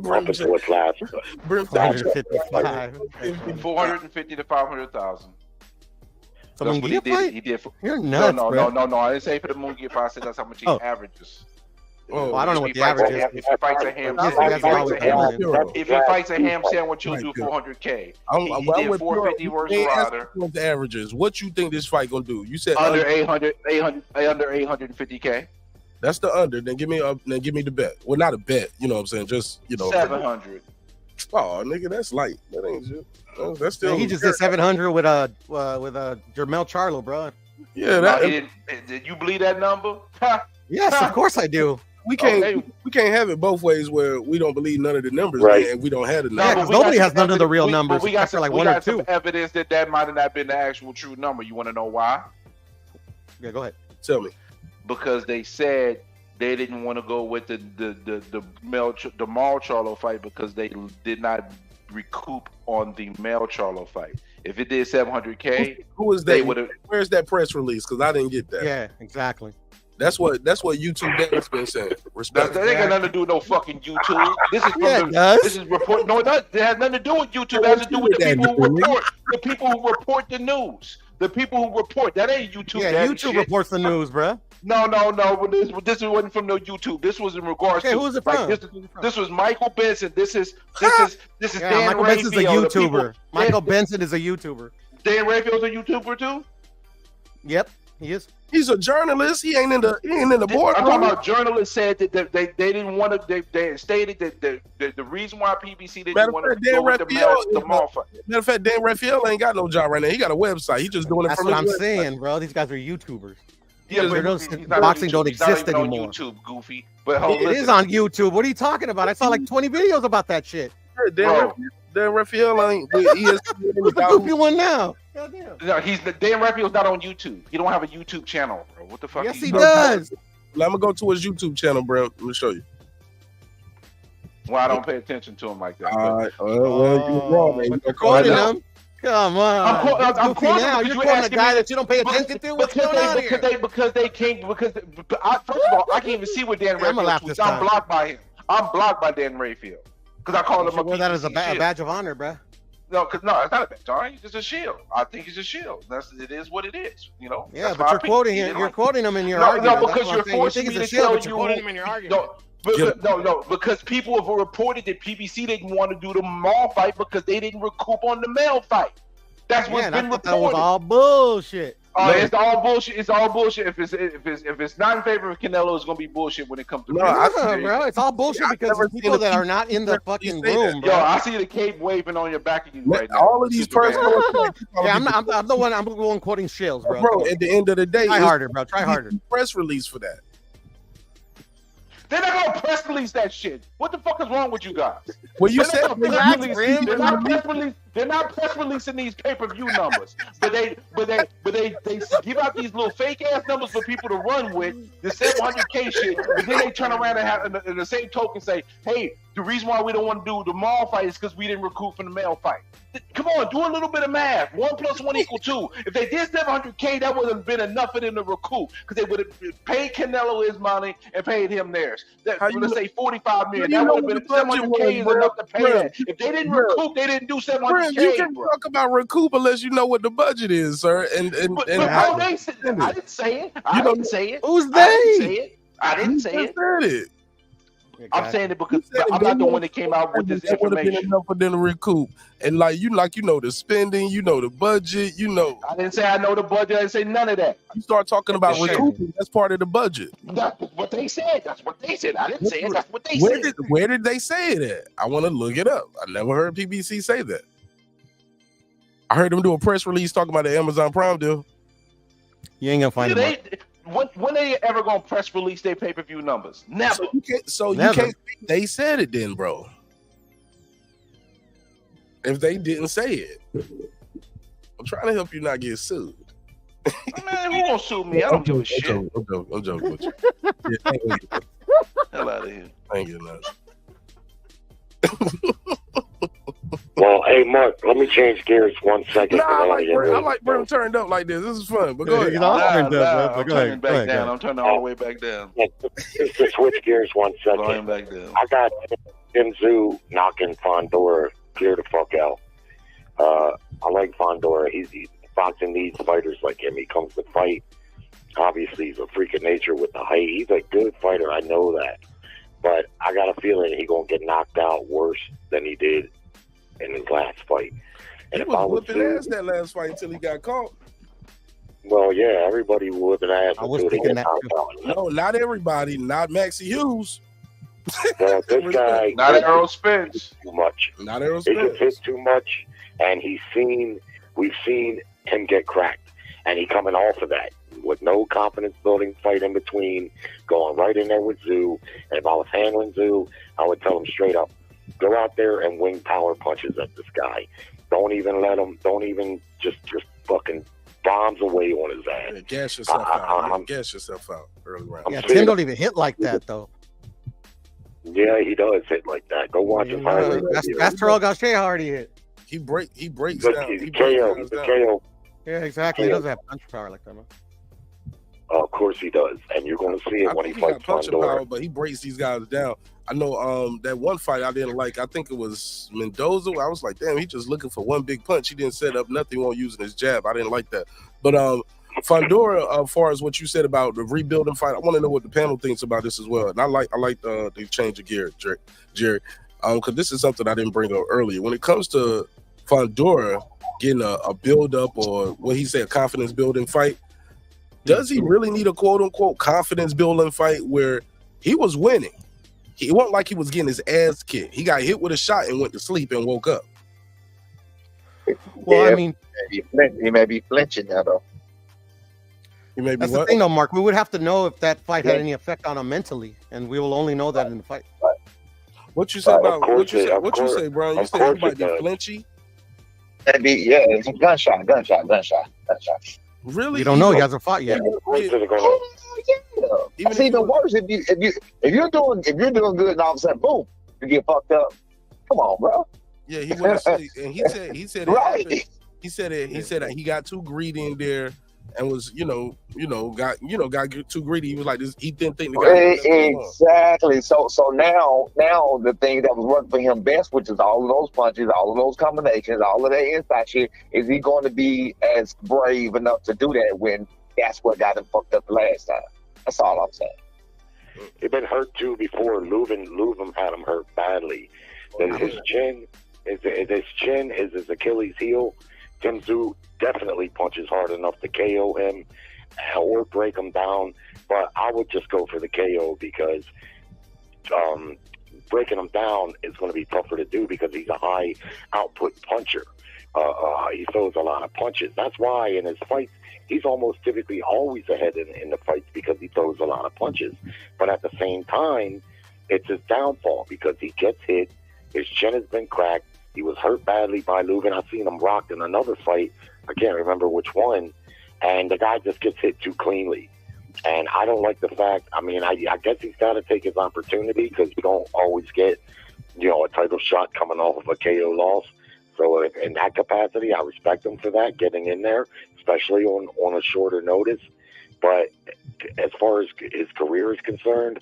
Up until its last. 450 to 500,000. That's what he did. He did. You're nuts, no. I didn't say for the Munguia fight. I said that's how much he averages. Oh, I don't know what the average is. If he fights a ham sandwich, he'll do 400K. He did 450 versus Ryder. What the average is? What you think this fight gonna do? You said under 850K. That's the under. Then give me the bet. Well, not a bet. You know what I'm saying? Just 700. Oh, nigga, that's light. That ain't shit. That's still. He just did 700 with a Jermel Charlo, bro. Yeah, No, he didn't. Did you believe that number? Yes, of course I do. We can't have it both ways where we don't believe none of the numbers, Right. and we don't have the Yeah, numbers. because nobody has none of the real numbers. But we got except for some, like one or two. evidence that might have not been the actual true number. You want to know why? Yeah, go ahead. Tell me. Because they said they didn't want to go with the Mall Charlo fight because they did not recoup on the Mel Charlo fight. If it did 700K, who is they that? would have. Where's that press release? Because I didn't get that. Yeah, exactly. That's what YouTube Dan's been saying. Respect. That ain't got nothing to do with no fucking YouTube. This is from this is report. No, it has nothing to do with YouTube. It has to do with the people who report. The people who report the news. The people who report. That ain't YouTube. Yeah, YouTube reports the news, bruh. No. This wasn't from no YouTube. This was in regards to. Who was it from? This was Michael Benson. This is yeah, Dan Michael Benson's a Raphael, YouTuber. Michael Benson is a YouTuber. Dan Raphael's a YouTuber too. Yep, he is. He's a journalist. He ain't in the board. I'm talking about journalists said that they didn't want to. They stated that the reason why PBC didn't want to go with the mall fight. Matter of fact, Dan Raphael ain't got no job right now. He got a website. He just doing it That's from what I'm his website. saying, bro. These guys are YouTubers. Yeah, boxing don't exist on anymore. YouTube, goofy. But It is on YouTube. What are you talking about? I saw like 20 videos about that shit. Dan Raphael ain't. Who's the goofy one now? No, Dan Raphael's not on YouTube. He don't have a YouTube channel, bro. What the fuck? Yes, he does. I'm gonna go to his YouTube channel, bro. Let me show you. Well, I don't pay attention to him like that. All right. Well, you're wrong, man. You're quoting him. Come on. I'm quoting now. You're quoting a guy that you don't pay attention to. What's going on here? Because they came. First of all, I can't even see what Dan Raphael tweets. I'm blocked by him. I'm blocked by Dan Raphael because I call him a. Wear that as a badge of honor, bro. No, it's not a badge. All right, it's a shield. I think it's a shield. It is what it is. You know. Yeah, but you're quoting him. You're quoting him in your argument. No, because you're forcing me to tell you. You're quoting him in your argument. No, because people have reported that PBC didn't want to do the mall fight because they didn't recoup on the male fight. That's what's been reported. That was all bullshit. It's all bullshit. It's all bullshit. If it's not in favor of Canelo, it's gonna be bullshit when it comes to. Bro, it's all bullshit because of people that are not in the fucking room, bro. Yo, I see the cape waving on your back of you right now. All of these personal. Yeah, I'm the one. I'm the one quoting shills, bro. Bro, at the end of the day, try harder, bro. Try harder. Press release for that. They're not gonna press release that shit. What the fuck is wrong with you guys? Well, you said they're not press releasing these pay-per-view numbers, but they give out these little fake ass numbers for people to run with the 700K shit, but then they turn around and have in the same token say, hey, the reason why we don't want to do the mall fight is because we didn't recoup from the male fight. Come on, do a little bit of math. 1 + 1 = 2. If they did 700K, that would have been enough for them to recoup because they would have paid Canelo his money and paid him theirs. Let's say 45 million. That would have been 700K is enough to pay that. If they didn't recoup, they didn't do 700K. You can talk about recoup unless you know what the budget is, sir. I didn't say it. I didn't say it. Who's they? I didn't say it. I'm saying it because I'm not the one that came out with this information. Would have been enough for them to recoup, and you know the spending, you know the budget, you know. I didn't say I know the budget. I didn't say none of that. You start talking about recouping. That's part of the budget. That's what they said. That's what they said. I didn't say it. That's what they said. Where did they say it at? I want to look it up. I never heard PBC say that. I heard them do a press release talking about the Amazon Prime deal. You ain't gonna find it. When they ever gonna press release their pay-per-view numbers? Never. So you can't. They said it then, bro. If they didn't say it, I'm trying to help you not get sued. Man, who gonna sue me? I don't give a shit. I'm joking with you. Hell out of here. I ain't getting nothing. Well, hey, Mark, let me change gears 1 second. I like Brim turned up like this. This is fun, but go ahead. I'm turning back down. I'm turning all the way back down. Just to switch gears 1 second. Going back down. I got Jinzu knocking Fondora clear the fuck out. I like Fondora. He's boxing needs fighters like him. He comes to fight. Obviously, he's a freak of nature with the height. He's a good fighter. I know that. But I got a feeling he's going to get knocked out worse than he did in his last fight. And he was whipping ass that last fight until he got caught. Well, yeah, everybody was whipping ass until they get knocked out. No, not everybody. Not Maxie Hughes. Well, this guy... Not Errol Spence. Too much. Not Errol He Spence. just hit too much, and we've seen him get cracked. and he coming off of that with no confidence building fight in between, going right in there with Zoo. And if I was handling Zoo, I would tell him straight up, go out there and wing power punches at this guy. Don't even let him. Don't even just fucking bombs away on his ass. Yeah, gas yourself out. Gas yourself out early round. Yeah, Tim don't even hit like that though. Yeah, he does hit like that. Go watch him. That's Terrell Garcia already hit. He breaks down. He's KO. Yeah, exactly. He doesn't have punch power like that, man. Of course he does, and you're going to see it when he fights punching power, Pandora. but he breaks these guys down. I know that one fight I didn't like. I think it was Mendoza. I was like, damn, he just looking for one big punch. He didn't set up nothing. He wasn't using his jab. I didn't like that. But Fandora, as far as what you said about the rebuilding fight, I want to know what the panel thinks about this as well. And I like the change of gear, Jerry, because this is something I didn't bring up earlier. When it comes to Fandora getting a build up, or what he said, confidence building fight, does he really need a quote unquote confidence building fight where he was winning? It wasn't like he was getting his ass kicked. He got hit with a shot and went to sleep and woke up. Well, I mean, he may be flinching now, though. He may be that's the thing, though, Mark. We would have to know if that fight had any effect on him mentally, and we will only know that in the fight. What you say about what you say, Brian? You say everybody be flinchy? It's a gunshot. Really? You don't know. He hasn't fought yet. It's even worse if you're doing good and all of a sudden, boom, you get fucked up. Come on, bro. Yeah, he went to sleep, and he said right. He said that he got too greedy in there and was got too greedy. He was like this. He didn't think the guy exactly. So now the thing that was working for him best, which is all of those punches, all of those combinations, all of that inside shit, is he going to be as brave enough to do that when that's what got him fucked up the last time? That's all I'm saying. He'd been hurt too before. Leuven had him hurt badly. His chin is his Achilles heel. Tim Tszyu definitely punches hard enough to KO him or break him down, but I would just go for the KO because breaking him down is going to be tougher to do because he's a high output puncher. He throws a lot of punches. That's why in his fights, he's almost typically always ahead in the fights because he throws a lot of punches. But at the same time, it's his downfall because he gets hit. His chin has been cracked. He was hurt badly by Leuven. I've seen him rocked in another fight. I can't remember which one. And the guy just gets hit too cleanly. And I don't like the fact, I guess he's got to take his opportunity because you don't always get, a title shot coming off of a KO loss. So in that capacity, I respect him for that, getting in there, especially on a shorter notice. But as far as his career is concerned,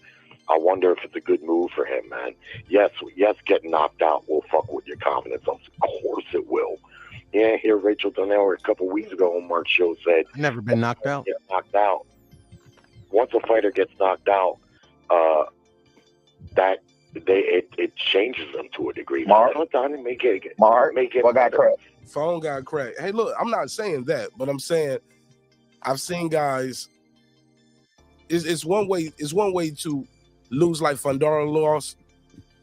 I wonder if it's a good move for him, man. Yes, getting knocked out will fuck with your confidence. Of course it will. Yeah, here Rachel Donnell a couple weeks ago on Mark's show said, I've never been knocked out. Get knocked out. Once a fighter gets knocked out, it changes them to a degree. Mark, what got cracked? Phone got cracked. Hey, look, I'm not saying that, but I'm saying I've seen guys. It's one way. It's one way to lose like Fandora lost,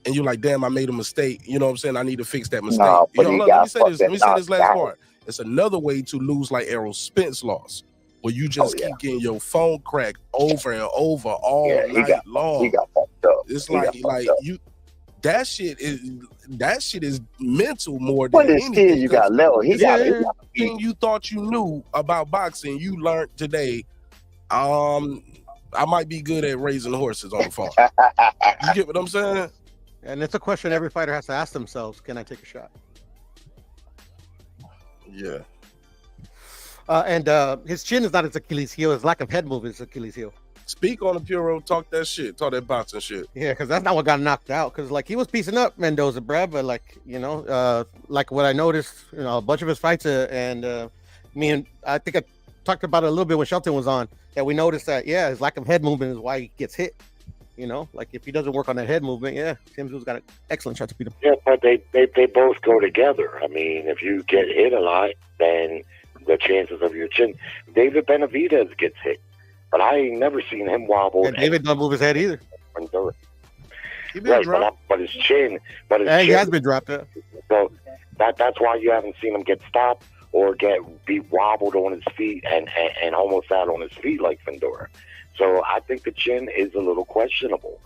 and you're like, damn, I made a mistake. You know what I'm saying? I need to fix that mistake. No, let me say this last part. It's another way to lose like Errol Spence lost, where you just keep getting your phone cracked over and over all night long. He got fucked up. It's you. That shit is mental more than anything. You got level. Everything you thought you knew about boxing, you learned today. I might be good at raising horses on the phone. You get what I'm saying? And it's a question every fighter has to ask themselves: can I take a shot? Yeah. And his chin is not his Achilles heel. His lack of head movement is Achilles heel. Speak on the Puro. Talk that shit. Talk that boxing shit. Yeah, because that's not what got knocked out. Because he was piecing up Mendoza, bruh. But like what I noticed, a bunch of his fights, and I think I talked about it a little bit when Shelton was on. That we noticed that his lack of head movement is why he gets hit. If he doesn't work on that head movement, Tim Tszyu's got an excellent shot to beat him. Yeah, but they both go together. I mean, if you get hit a lot, then the chances of your chin. David Benavidez gets hit, but I ain't never seen him wobble. And David don't move his head either. But his chin. He has been dropped. So that's why you haven't seen him get stopped or be wobbled on his feet and almost out on his feet like Fundora. So I think the chin is a little questionable.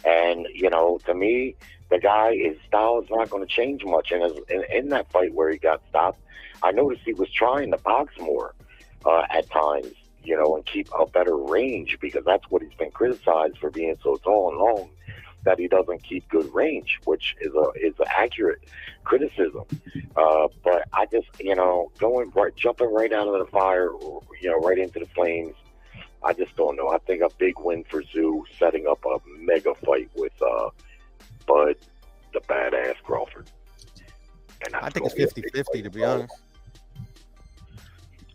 And, you know, to me, the guy, his style is not going to change much. And in that fight where he got stopped, I noticed he was trying to box more at times, you know, and keep a better range, because that's what he's been criticized for, being so tall and long, that he doesn't keep good range, which is an accurate criticism. But I just, you know, jumping right out of the fire, you know, right into the flames, I just don't know. I think a big win for Zoo, setting up a mega fight with Bud, the badass Crawford. And I think it's 50-50, to be honest.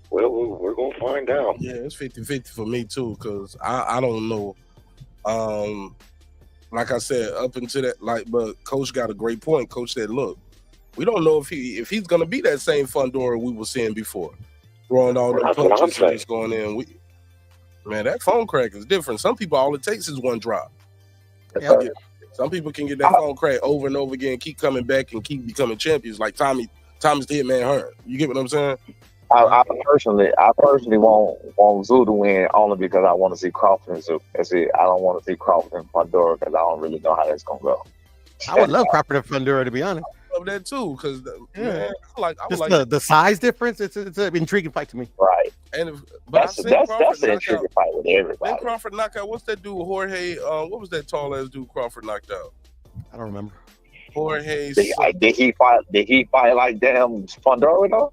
Well, we're going to find out. Yeah, it's 50-50 for me, too, because I don't know. Like I said, up into that, but Coach got a great point. Coach said, look, we don't know if he's going to be that same Fundora we were seeing before. Throwing all the punches and just going in. Man, that phone crack is different. Some people, all it takes is one drop. Yeah. Some people can get that phone crack over and over again, keep coming back and keep becoming champions, like Thomas the Hitman Hearn. You get what I'm saying? I personally want Zoo to win only because I want to see Crawford and Zoo. That's it. I don't want to see Crawford and Fundora because I don't really know how that's gonna go. I would love Crawford and Fundora, to be honest. I love that too, because the size difference. It's an intriguing fight to me. Right. And that's an intriguing fight with everybody. Then Crawford knocked out. What's that dude? Jorge. What was that tall ass dude Crawford knocked out? I don't remember. Jorge. Did he fight like damn Fundora though?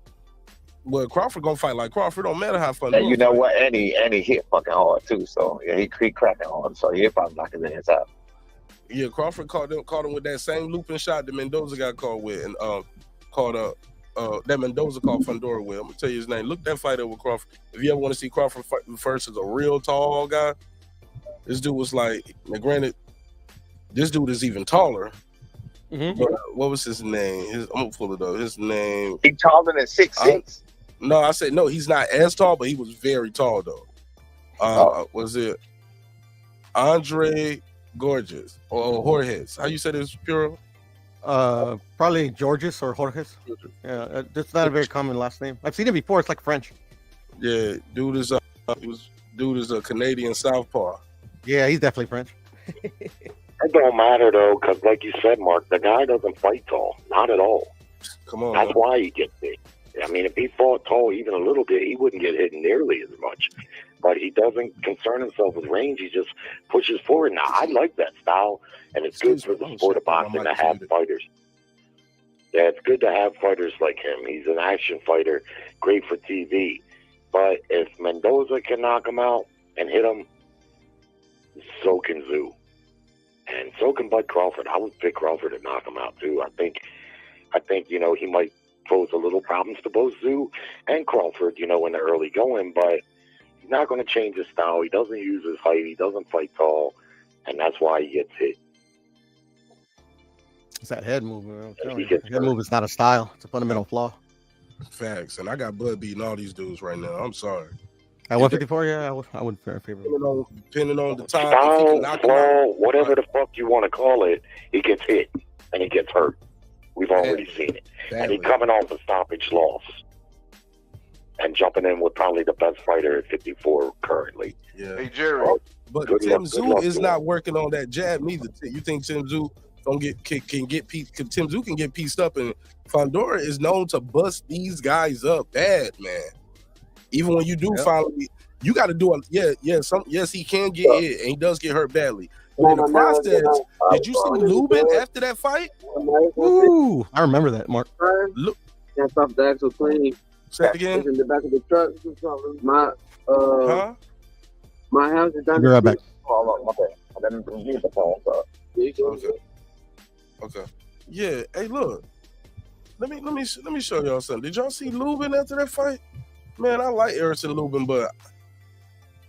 Well, Crawford gonna fight like Crawford. Don't matter how Fundora. And you know what? And he hit fucking hard too. So yeah, he cracking hard. So he'll probably knock his ass out. Yeah, Crawford caught him with that same looping shot that Mendoza got caught with, and that Mendoza caught Fundora with. I'm gonna tell you his name. Look that fight up with Crawford. If you ever want to see Crawford fight versus a real tall guy, this dude was like. Now, granted, this dude is even taller. Mm-hmm. But what was his name? I'm gonna pull it up. His name. He taller than 6'6". No, I said no. He's not as tall, but he was very tall though. Was it Andre Gorgeous or Jorges? How you said it, Puro? Probably Georges or Jorges. Yeah, that's not a very common last name. I've seen it before. It's like French. Yeah, dude is a Canadian southpaw. Yeah, he's definitely French. It don't matter though, because like you said, Mark, the guy doesn't fight tall, not at all. Come on, that's why he gets big. I mean, if he fought tall even a little bit, he wouldn't get hit nearly as much. But he doesn't concern himself with range. He just pushes forward. Now, I like that style, and it's good for the sport of boxing to have fighters. Yeah, it's good to have fighters like him. He's an action fighter, great for TV. But if Mendoza can knock him out and hit him, so can Zoo. And so can Bud Crawford. I would pick Crawford to knock him out, too. I think, you know, he might pose a little problems to both Zoo and Crawford, you know, in the early going, but he's not going to change his style. He doesn't use his height. He doesn't fight tall, and that's why he gets hit. It's that head movement. Head move is not a style. It's a fundamental flaw. Facts. And I got Bud beating all these dudes right now. I'm sorry. At 154, yeah, I wouldn't favor him. Depending on the time, style, flaw, whatever the fuck you want to call it, he gets hit and he gets hurt. We've already seen it. And he's coming off a stoppage loss and jumping in with probably the best fighter at 54 currently. Yeah. Hey, Jerry. But Tim Zoo is not working on that jab neither. You think Tim Zoo can get pieced up, and Fundora is known to bust these guys up bad, man. Even when you do finally, you got to do it. Yes, he can get hit, and he does get hurt badly. But in the process, did you see Lubin after that fight? Ooh, I remember that, Mark. Look, that's off the actual plane. Say it again. It's in the back of the truck. My house is down. Be right back. Okay. Yeah. Hey, look. Let me show y'all something. Did y'all see Lubin after that fight? Man, I like Erison Lubin, but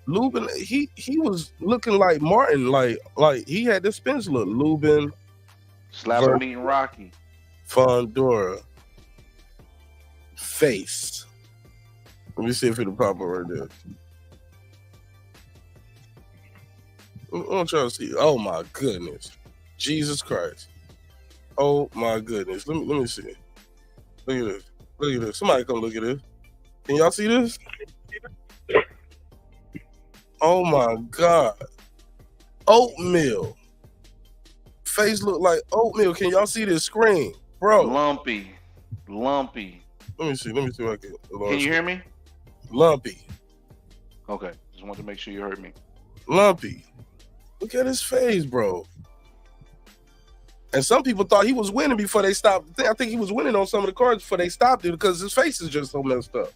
Lubin, he was looking like Martin, like he had the Spence look. Lubin, slap meeting Rocky, Fundora, face. Let me see if it'll pop up right there. I want y'all to see. Oh my goodness, Jesus Christ! Oh my goodness. Let me see. Look at this. Look at this. Somebody come look at this. Can y'all see this? Oh my God. Oatmeal. Face look like oatmeal. Can y'all see this screen? Bro. Lumpy. Let me see what I can. Can you hear me? Lumpy. Okay. Just wanted to make sure you heard me. Lumpy. Look at his face, bro. And some people thought he was winning before they stopped. I think he was winning on some of the cards before they stopped it because his face is just so messed up.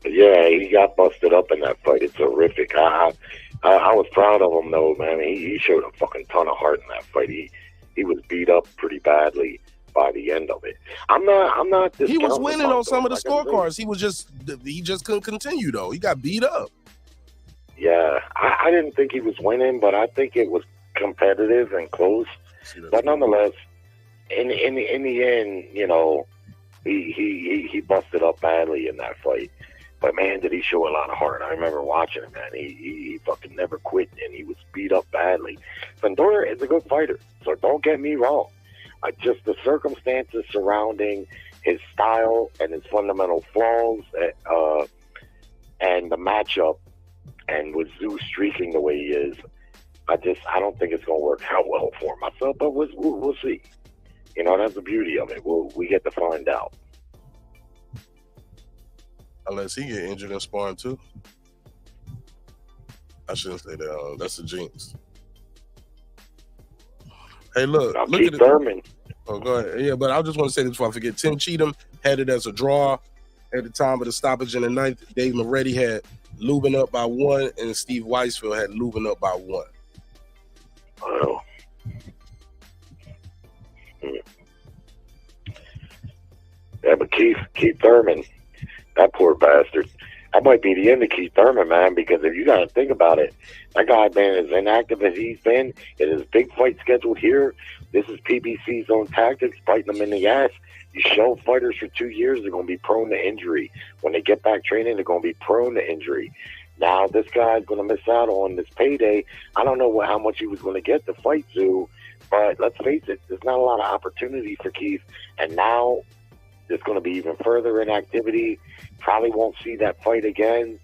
Yeah, he got busted up in that fight. It's horrific. I was proud of him though, man. He showed a fucking ton of heart in that fight. He was beat up pretty badly by the end of it. I'm not. He was winning on some of the scorecards. He just couldn't continue though. He got beat up. Yeah, I didn't think he was winning, but I think it was competitive and close. But nonetheless, in the end, you know, he busted up badly in that fight. But man, did he show a lot of heart. I remember watching him, man. He fucking never quit, and he was beat up badly. Broner is a good fighter, so don't get me wrong. Just the circumstances surrounding his style and his fundamental flaws, and the matchup, and with Zeus streaking the way he is, I don't think it's gonna work out well for myself. But we'll see. You know, that's the beauty of it. We get to find out. Unless he get injured in sparring too. I shouldn't say that. That's a jinx. Hey, look at it. Thurman. Oh, go ahead. Yeah, but I just want to say this before I forget. Tim Cheatham had it as a draw at the time of the stoppage in the ninth. Dave Moretti had Lubin up by 1, and Steve Weisfield had Lubin up by 1. Oh. Yeah, but Keith Thurman, that poor bastard. That might be the end of Keith Thurman, man, because if you got to think about it, that guy, man, as inactive as he's been, in his big fight scheduled here, this is PBC's own tactics, biting them in the ass. You show fighters for 2 years, they're going to be prone to injury. When they get back training, they're going to be prone to injury. Now, this guy's going to miss out on this payday. I don't know how much he was going to get to fight Zoo, but let's face it, there's not a lot of opportunity for Keith, and now there's going to be even further inactivity. Probably won't see that fight again,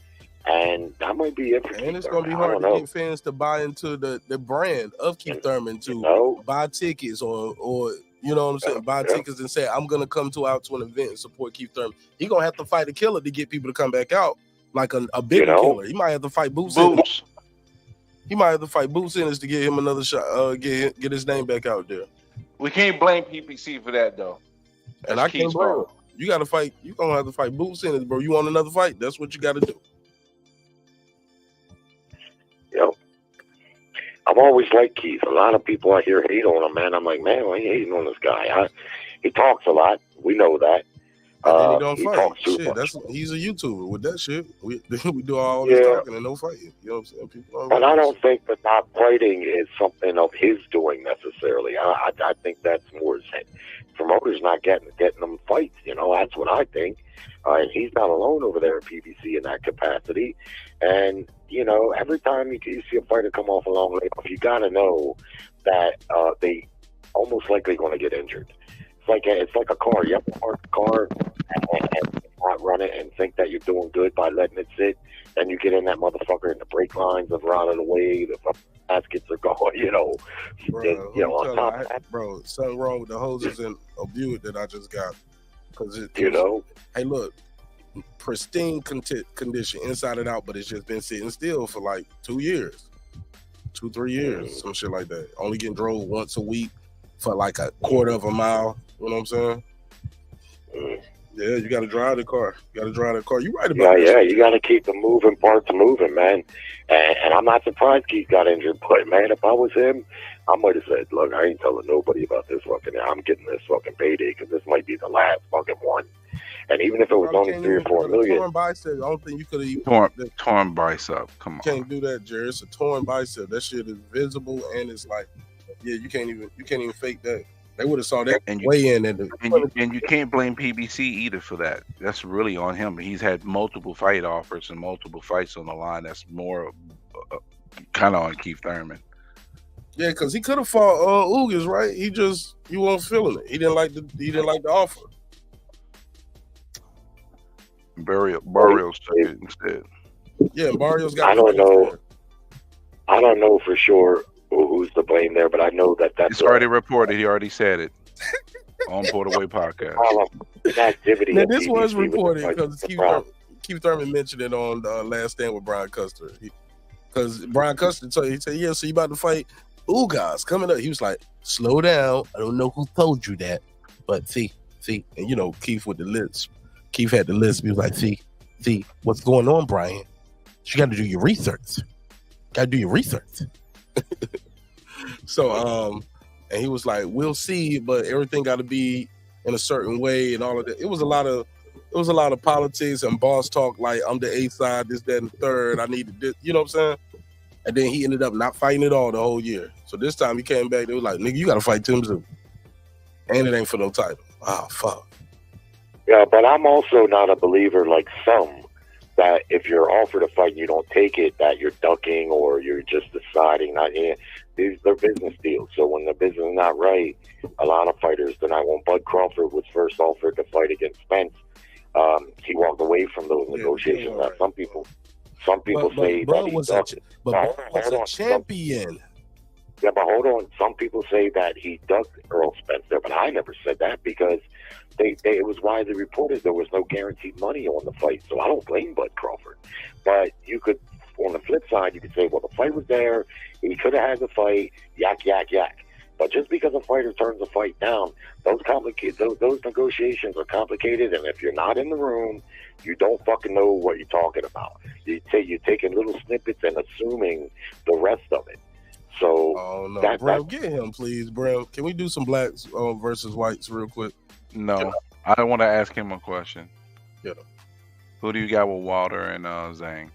and that might be it for Keith. And it's going to be hard to get fans to buy into the brand of Keith Thurman to buy tickets or you know what I'm saying, buy tickets and say, I'm going to come out to an event and support Keith Thurman. He's going to have to fight a killer to get people to come back out, like a bigger killer. He might have to fight Boots. He might have to fight Boots Ennis to get him another shot, get his name back out there. We can't blame PPC for that, though. And I can't blame him. You got to fight. You're going to have to fight Boots Ennis, bro. You want another fight? That's what you got to do. Yep. I've always liked Keith. A lot of people out here hate on him, man. I'm like, man, why are you hating on this guy? He talks a lot. We know that. And then he don't fight. Shit, he's a YouTuber with that shit. We do all this talking and no fighting. You know what I'm saying? People but I don't think that not fighting is something of his doing necessarily. I think that's more his promoters not getting them fights. You know, that's what I think. And he's not alone over there at PBC in that capacity. And you know, every time you see a fighter come off a long layoff, you got to know that they almost likely going to get injured. It's like a car. You have to park the car and not run it and think that you're doing good by letting it sit. Then you get in that motherfucker and the brake lines have rotted away. The baskets are going, you know. On top of that. Bro, something wrong with the hoses in a Buick that I just got. Hey, look, pristine condition inside and out, but it's just been sitting still for like 2 years. 2-3 years, some shit like that. Only getting drove once a week for like a quarter of a mile. You know what I'm saying? Yeah, you got to drive the car. You right about that. Yeah, you got to keep the moving parts moving, man. And I'm not surprised Keith got injured, but man, if I was him, I might have said, look, I ain't telling nobody about this fucking. I'm getting this fucking payday because this might be the last fucking one. And even if it was only 3 or 4 million, torn bicep. I don't think you could have torn bicep. Come on, you can't do that, Jerry. It's a torn bicep. That shit is visible, and it's like, yeah, you can't even fake that. They would have saw that and you can't blame PBC either for that. That's really on him. He's had multiple fight offers and multiple fights on the line. That's more kind of on Keith Thurman. Yeah, because he could have fought Uygur, right? He wasn't feeling it. He didn't like the offer. Barrios took it instead. Yeah, Barrios got. I don't know for sure who's to blame there, but I know that that's It's already reported. He already said it on Portaway podcast. An activity. Now, of this PBC was with the reported fight. because The problem. Keith Thurman mentioned it on Last Stand with Brian Custer. Because Brian Custer told he said, "Yeah, so you about to fight Ugas coming up?" He was like, "Slow down. I don't know who told you that, but see, and you know Keith with the list. Keith had the list. He was like, see, what's going on, Brian? You got to do your research. Got to do your research." So, and he was like, "We'll see, but everything got to be in a certain way and all of that." It was a lot of politics and boss talk. Like, I'm the A side, this, that, and the third. I needed this. You know what I'm saying? And then he ended up not fighting at all the whole year. So this time he came back. They was like, "Nigga, you got to fight Tim Zoo, and it ain't for no title." Oh fuck. Yeah, but I'm also not a believer like some that if you're offered a fight and you don't take it, that you're ducking or you're just deciding not. Yeah, these are business deals. So when the business is not right, a lot of fighters. Then when Bud Crawford was first offered to fight against Spence, he walked away from those negotiations. Now, some people say Bud that he was ducked. Bud was a champion. Yeah, but hold on. Some people say that he ducked Earl Spencer, but I never said that because it was widely reported there was no guaranteed money on the fight. So I don't blame Bud Crawford. But you could, on the flip side, you could say, well, the fight was there. He could have had the fight. Yak, yak, yak. But just because a fighter turns a fight down, those negotiations are complicated. And if you're not in the room, you don't fucking know what you're talking about. You're taking little snippets and assuming the rest of it. So, Bro, get him, please, bro. Can we do some blacks versus whites real quick? No, I want to ask him a question. Yeah. Who do you got with Wilder and Zhang?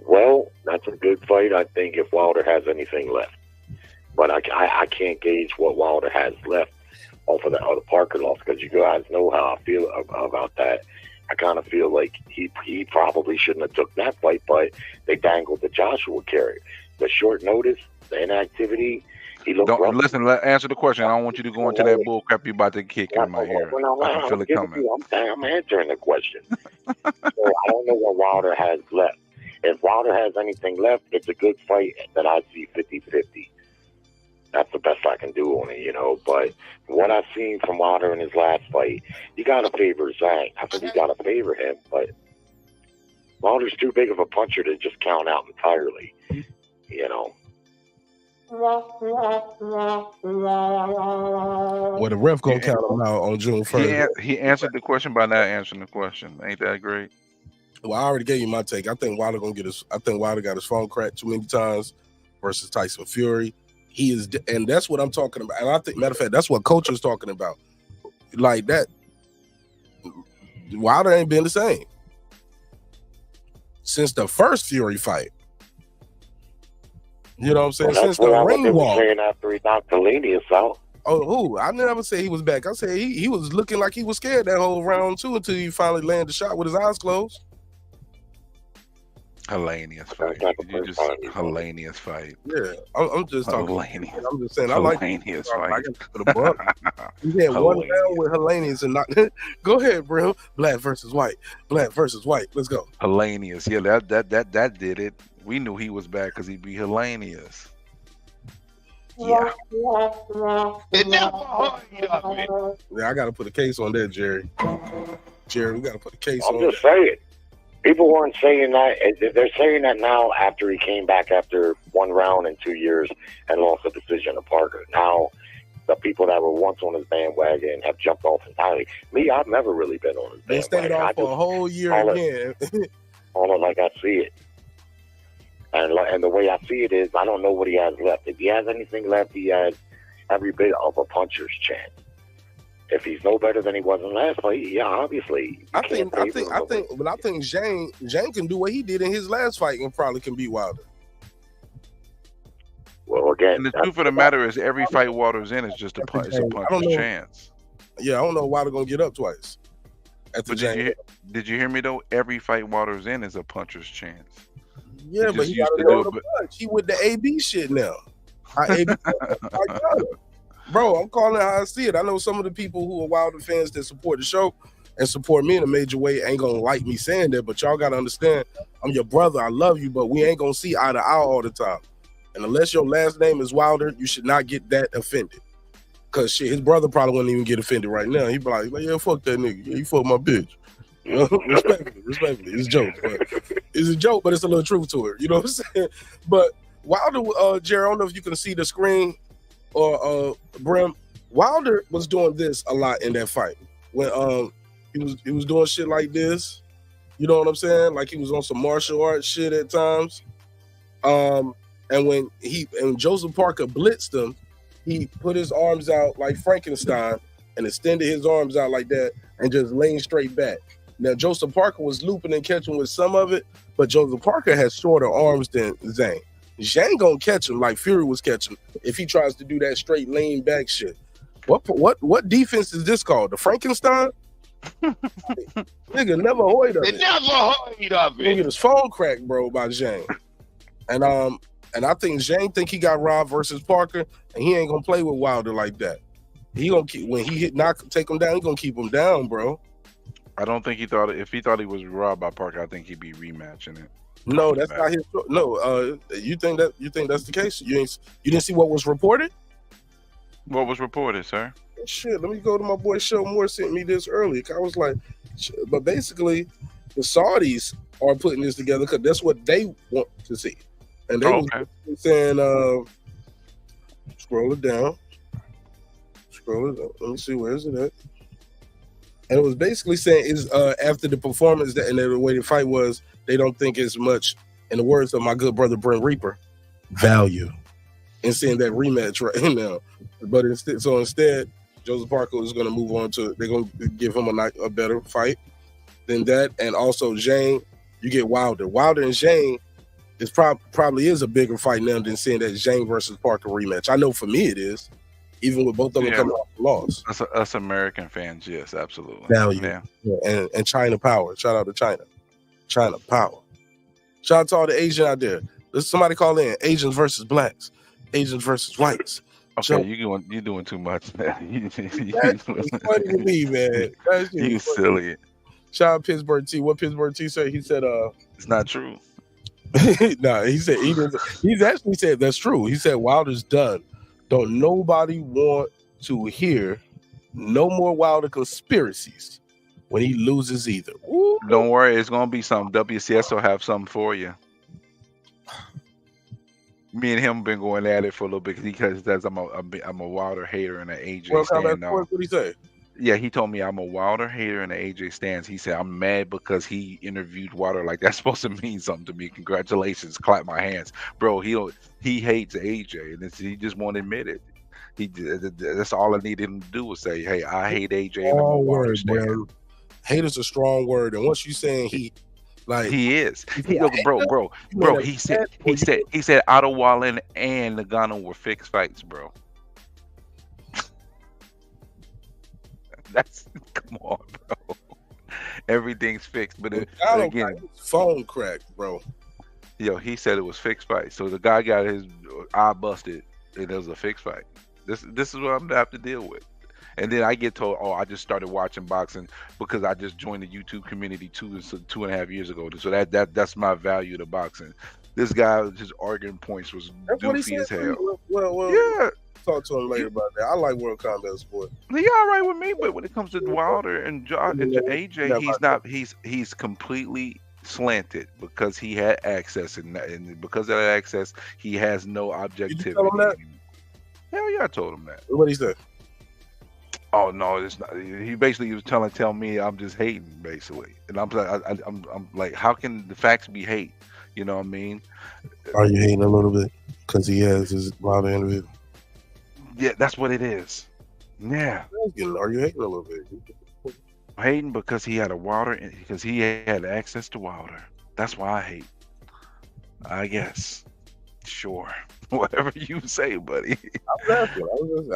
Well, that's a good fight, I think, if Wilder has anything left. But I can't gauge what Wilder has left off of the other Parker loss because you guys know how I feel about that. I kind of feel like he probably shouldn't have took that fight, but they dangled the Joshua carrot. The short notice, the inactivity, he looked rough. Listen, answer the question. I don't want you to go into that bull crap you about to kick in my ear. I can feel it coming. I'm answering the question. So I don't know what Wilder has left. If Wilder has anything left, it's a good fight that I see 50-50. That's the best I can do on it, you know. But what I've seen from Wilder in his last fight, you got to favor Zhang. I think you got to favor him, but Wilder's too big of a puncher to just count out entirely, you know. Well, the ref gonna count him out on June 1st. He answered the question by not answering the question. Ain't that great? Well, I already gave you my take. I think Wilder got his phone cracked too many times versus Tyson Fury. He is, and that's what I'm talking about. And I think, matter of fact, that's what Coach is talking about. Like that, Wilder ain't been the same since the first Fury fight. You know what I'm saying? Well, since the ring walk. Saying after he knocked Kalinius out. Oh, who? I never say he was back. I said he was looking like he was scared that whole round 2 until he finally landed the shot with his eyes closed. Hilarious fight. Hilarious fight. Yeah, I'm just talking. Hilarious. I'm just saying. I like hilarious fight. fight. For the buck. You had one round with Hilarious and not. Go ahead, bro. Black versus white. Black versus white. Let's go. Hilarious. Yeah, that did it. We knew he was back because he'd be hilarious. Yeah. Yeah, I got to put a case on that, Jerry. Jerry, we got to put a case on that. I'm just saying. People weren't saying that. They're saying that now after he came back after 1 round in 2 years and lost a decision to Parker. Now, the people that were once on his bandwagon have jumped off entirely. Me, I've never really been on his bandwagon. They stayed off for a whole year again. All like I see it. And the way I see it is, I don't know what he has left. If he has anything left, he has every bit of a puncher's chance. If he's no better than he was in the last fight, yeah, obviously. I think Zhang can do what he did in his last fight and probably can beat Wilder. Well, again, and the truth of the matter is, every fight Wilder's in is just a puncher's chance. Yeah, I don't know Wilder gonna get up twice. But did you hear me though? Every fight Wilder's in is a puncher's chance. Yeah, but he got to throw the punch. He with the AB shit now. Bro, I'm calling it how I see it. I know some of the people who are Wilder fans that support the show, and support me in a major way ain't gonna like me saying that, but y'all gotta understand, I'm your brother, I love you, but we ain't gonna see eye to eye all the time. And unless your last name is Wilder, you should not get that offended. Cause shit, his brother probably wouldn't even get offended right now. He'd be like, yeah, fuck that nigga. Yeah, you fuck my bitch. You know, respectfully. It's a joke, but it's a little truth to it. You know what I'm saying? But Wilder, Jerry, I don't know if you can see the screen or Brim. Wilder was doing this a lot in that fight. When he was doing shit like this. You know what I'm saying? Like he was on some martial arts shit at times. And when Joseph Parker blitzed him, he put his arms out like Frankenstein and extended his arms out like that and just leaned straight back. Now, Joseph Parker was looping and catching with some of it, but Joseph Parker has shorter arms than Zhang. Zhang gonna catch him like Fury was catching if he tries to do that straight lean back shit. What defense is this called? The Frankenstein? Nigga never heard of it. Never heard of Nigga get his phone cracked, bro, by Zhang. And I think Zhang think he got robbed versus Parker, and he ain't gonna play with Wilder like that. He gonna keep when he take him down. He gonna keep him down, bro. I don't think he thought if he thought he was robbed by Parker, I think he'd be rematching it. No, that's not his. No, you think that's the case? You didn't see what was reported? What was reported, sir? Shit, let me go to my boy Show Moore sent me this earlier. I was like, but basically, the Saudis are putting this together because that's what they want to see, and they was saying, scroll it down. Let me see, where is it at? And it was basically saying is after the performance that and the way the fight was, they don't think as much, in the words of my good brother Brent Reaper, value in seeing that rematch right now. But instead, Joseph Parker is going to move on to, they're going to give him a better fight than that. And also Zhang, you get Wilder. Wilder and Zhang is probably is a bigger fight now than seeing that Zhang versus Parker rematch. I know for me it is. Even with both of them coming off the loss. Us American fans, yes, absolutely. Value. Yeah. And China power. Shout out to China. China power. Shout out to all the Asian out there. There's somebody call in. Asians versus blacks. Asians versus whites. Okay, you're doing too much, man. That's funny to me, man. You silly. Shout out Pittsburgh T. What Pittsburgh T said? He said, it's not true. No, he said he's actually said that's true. He said Wilder's done. Don't nobody want to hear no more Wilder conspiracies when he loses either. Ooh. Don't worry, it's gonna be something. WCS will have something for you. Me and him been going at it for a little bit because I'm a Wilder hater and an AJ stand. What did he say? Yeah, he told me I'm a Wilder hater and an AJ stands. He said I'm mad because he interviewed Wilder like that's supposed to mean something to me. Congratulations, clap my hands, bro. He hates AJ and he just won't admit it. That's all I needed him to do was say, "Hey, I hate AJ." And I'm a Wilder stand. Hate is a strong word, and once you saying he. Like he is, bro. He said Otto Wallin and Nagano were fixed fights, bro. That's come on, bro. Everything's fixed, but again, phone cracked, bro. Yo, he said it was fixed fight. So the guy got his eye busted, and it was a fixed fight. This is what I'm gonna have to deal with. And then I get told, I just started watching boxing because I just joined the YouTube community 2.5 years ago. So that's my value to boxing. This guy just arguing points was goofy as hell. Well, yeah. Talk to him later about that. I like World Combat Sport. He all right with me, but when it comes to Wilder and AJ, he's completely slanted because he had access, and because of that access, he has no objectivity. Did you tell him that? Hell yeah, I told him that. What he said? Oh no, it's not. He basically was tell me I'm just hating, basically, and I'm like, how can the facts be hate? You know what I mean? Are you hating a little bit because he has his Wilder interview? Yeah, that's what it is. Yeah. Are you hating a little bit? Hating because he had because he had access to Wilder. That's why I hate. I guess. Sure. Whatever you say, buddy. I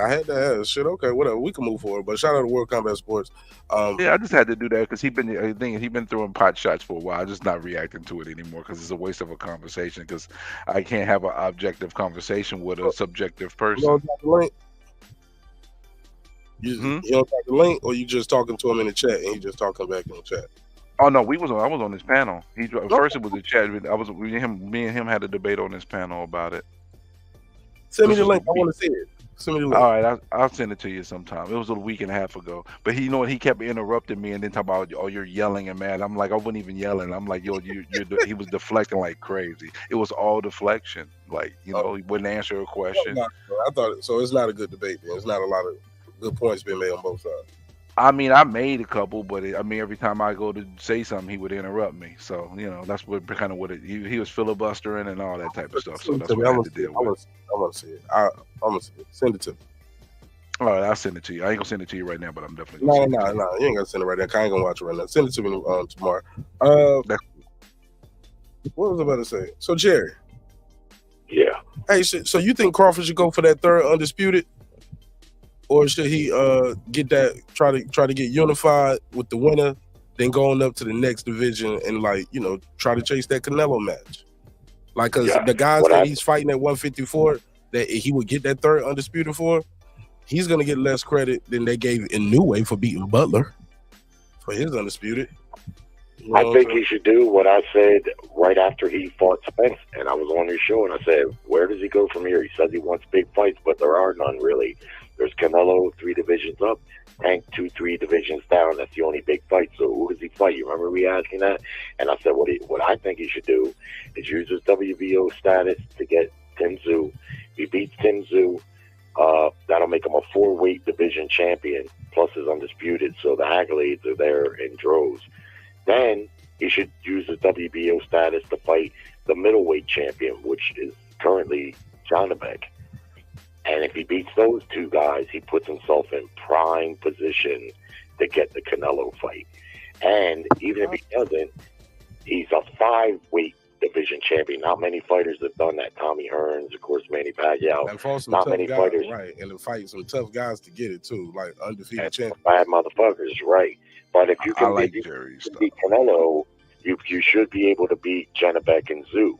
had to ask. Shit, okay, whatever. We can move forward. But shout out to World Combat Sports. Yeah, I just had to do that because he's been throwing pot shots for a while. I'm just not reacting to it anymore because it's a waste of a conversation. Because I can't have an objective conversation with a subjective person. You don't got the link, or you just talking to him in the chat and he just talking back in the chat? Oh no, I was on this panel. First it was a chat. Me and him had a debate on this panel about it. Send me the link. I want to see it. Send me the link. All right, I'll send it to you sometime. It was a week and a half ago. But you know what? He kept interrupting me and then talk about, oh, you're yelling and mad. I'm like, I wasn't even yelling. I'm like, yo, he was deflecting like crazy. It was all deflection. Like, he wouldn't answer a question. No, I thought so. It's not a good debate. Then. It's not a lot of good points being made on both sides. I mean, I made a couple, but every time I go to say something, he would interrupt me. So, that's he was filibustering and all that type of stuff. So that's what I had to deal with. I want to see it. I'm going to see it. Send it to me. All right, I'll send it to you. I ain't going to send it to you right now, but I'm definitely going to No. You ain't going to send it right now. I ain't going to watch it right now. Send it to me tomorrow. What was I about to say? So, Jerry. Yeah. Hey, so you think Crawford should go for that third undisputed? Or should he try to get unified with the winner, then going up to the next division and try to chase that Canelo match? Like, cause the guys that he's fighting at 154 that he would get that third undisputed for, he's gonna get less credit than they gave Inoue for beating Butler for his undisputed. I think he should do what I said right after he fought Spence, and I was on your show, and I said, where does he go from here? He says he wants big fights, but there are none really. There's Canelo 3 divisions up, Hank 2-3 divisions down. That's the only big fight. So who does he fight? You remember me asking that? And I said, what I think he should do is use his WBO status to get Tim Tszyu. If he beats Tim Tszyu, that'll make him a 4-weight division champion, plus his undisputed. So the accolades are there in droves. Then he should use his WBO status to fight the middleweight champion, which is currently Janabek. And if he beats those 2 guys, he puts himself in prime position to get the Canelo fight. And even if he doesn't, he's a 5-weight division champion. Not many fighters have done that. Tommy Hearns, of course, Manny Pacquiao. Not many fighters, right? And to fight some tough guys to get it too, like undefeated champions. Bad motherfuckers, right? But if you can beat Canelo, you should be able to beat Janabek and Tszyu,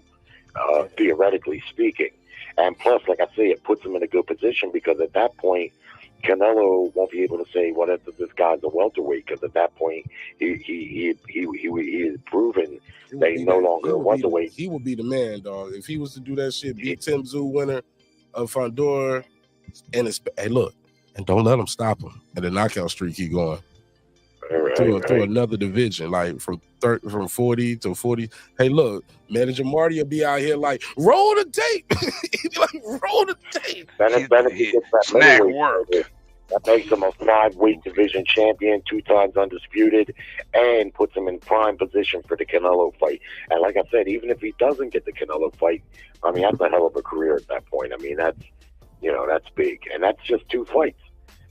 theoretically speaking. And plus, like I say, it puts him in a good position because at that point, Canelo won't be able to say, well, this guy's a welterweight, because at that point, he is proven that he's no longer a welterweight. He would be the man, dog. If he was to do that shit, beat Tim Tszyu, winner of Fondor, and hey, look, and don't let him stop him. And the knockout streak keep going. To another division, like from 40 to 40. Hey, look, Manager Marty will be out here like, roll the tape. Roll the tape. Snack work. That makes him a 5-weight division champion, 2 times undisputed, and puts him in prime position for the Canelo fight. And like I said, even if he doesn't get the Canelo fight, I mean, that's a hell of a career at that point. I mean, that's big. And that's just 2 fights.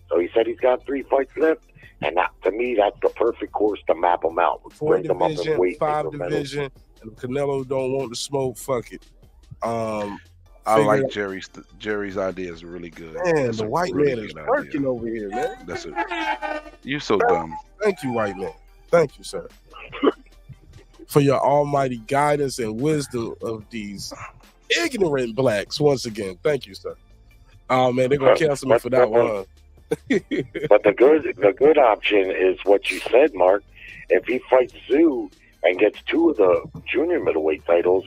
So he said he's got 3 fights left. And that, to me, that's the perfect course to map them out. 4 division, 5 division, and Canelo don't want to smoke. Fuck it. I like Jerry's idea is really good. Man, the white man is working over here, man. You so dumb. Thank you, white man. Thank you, sir, for your almighty guidance and wisdom of these ignorant blacks. Once again, thank you, sir. Oh man, they're gonna cancel me for that one. But the good option is what you said, Mark. If he fights Tszyu and gets 2 of the junior middleweight titles,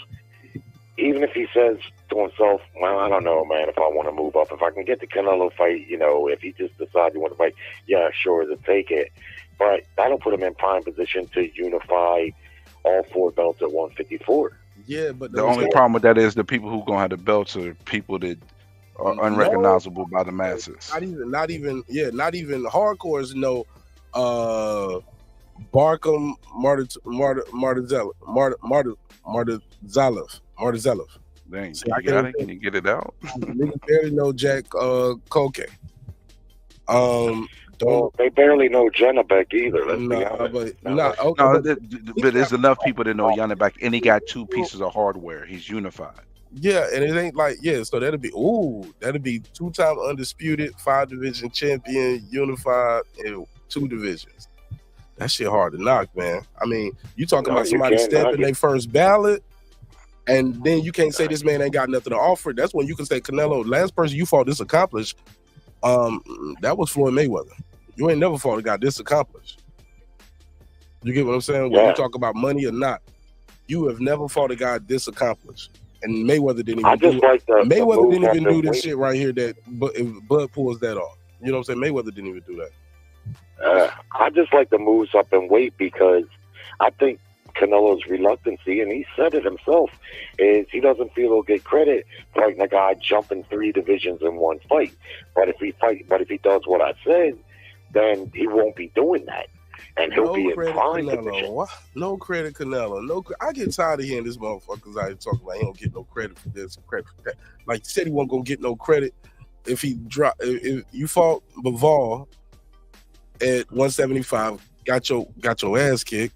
even if he says to himself, well, I don't know, man, if I want to move up, if I can get the Canelo fight, if he just decides he wants to fight, yeah, sure, to take it. But that'll put him in prime position to unify all 4 belts at 154. Yeah, but the only problem with that is the people who gonna have the belts are people that are unrecognizable by the masses. Not even hardcores know Barkham Martizalov. Dang, can you get it out? Niggas barely know Jack Koke. They barely know Janabek either. Let's be honest. But there's enough people that know Janabek, and he got 2 pieces of hardware. He's unified. Yeah, and it ain't like, so that'll be 2-time undisputed, 5 division champion, unified, and 2 divisions. That shit hard to knock, man. I mean, you talking about somebody stepping their first ballot, and then you can't say this man ain't got nothing to offer. That's when you can say Canelo, last person you fought this accomplished, That was Floyd Mayweather. You ain't never fought a guy this accomplished. You get what I'm saying? When Yeah. you talk about money or not, you have never fought a guy this accomplished. And Mayweather didn't even I just do it. like the Mayweather moves didn't even after do this weight. shit right here that Bud pulls that off. You know what I'm saying? Mayweather didn't even do that. I just like the moves up in weight because I think Canelo's reluctancy, and he said it himself, is he doesn't feel he'll get credit fighting a guy jumping 3 divisions in one fight. But if he does what I said, then he won't be doing that. And he'll be in prime division. No credit, Canelo. I get tired of hearing this motherfuckers out here talking about he don't get no credit for this, credit for that. Like, he said he wasn't gonna get no credit if he dropped. If you fought Bivol at 175, got your ass kicked.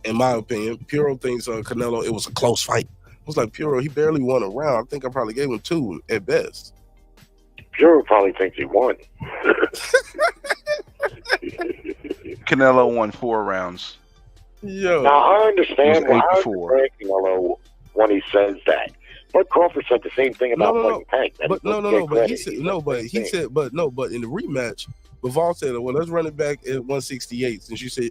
In my opinion, Puro thinks Canelo, it was a close fight. I was like, Puro, he barely won a round. I think I probably gave him 2 at best. Puro probably thinks he won. Canelo won 4 rounds. Yo. Now I understand It was 8 to 4. Canelo when he says that. But Crawford said the same thing about fighting Tank. But he said but in the rematch, Bivol said, well, let's run it back at 168 since you said,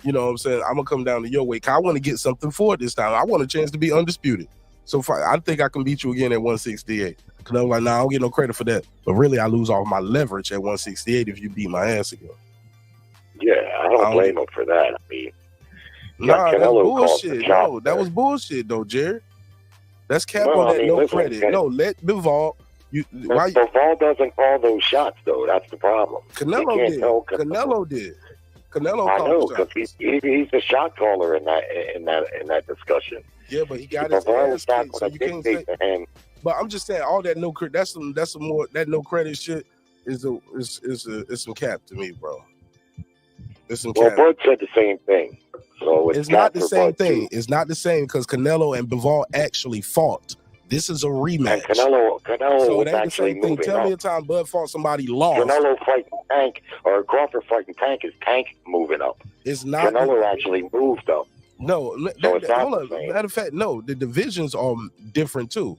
you know what I'm saying, I'm gonna come down to your weight. I want to get something for it this time. I want a chance to be undisputed. So I think I can beat you again at 168. Because I'm like, nah, I don't get no credit for that. But really, I lose all my leverage at 168 if you beat my ass again. Yeah, I don't blame him for that. I mean, nah, that's Canelo bullshit. No, that was bullshit though, Jared. That's cap on that. No credit. No, let Bivol. Bivol doesn't call those shots though. That's the problem. Canelo did. Canelo I know called because he's the shot caller in that discussion. Yeah, but he got his ass kicked, so you can't say. But I'm just saying, all that no credit. That's some more. That no credit shit is some cap to me, bro. It's some cap. Bud said the same thing. So it's not the same thing. It's not the same because Canelo and Bivol actually fought. This is a rematch. And Canelo so was it ain't the actually same thing. moving Tell me a up. time Bud fought somebody lost. Canelo fighting Tank or Crawford fighting Tank is Tank moving up. It's not. Canelo actually moved up. No, So it's not hold the on. same. Matter of fact, no, the divisions are different too.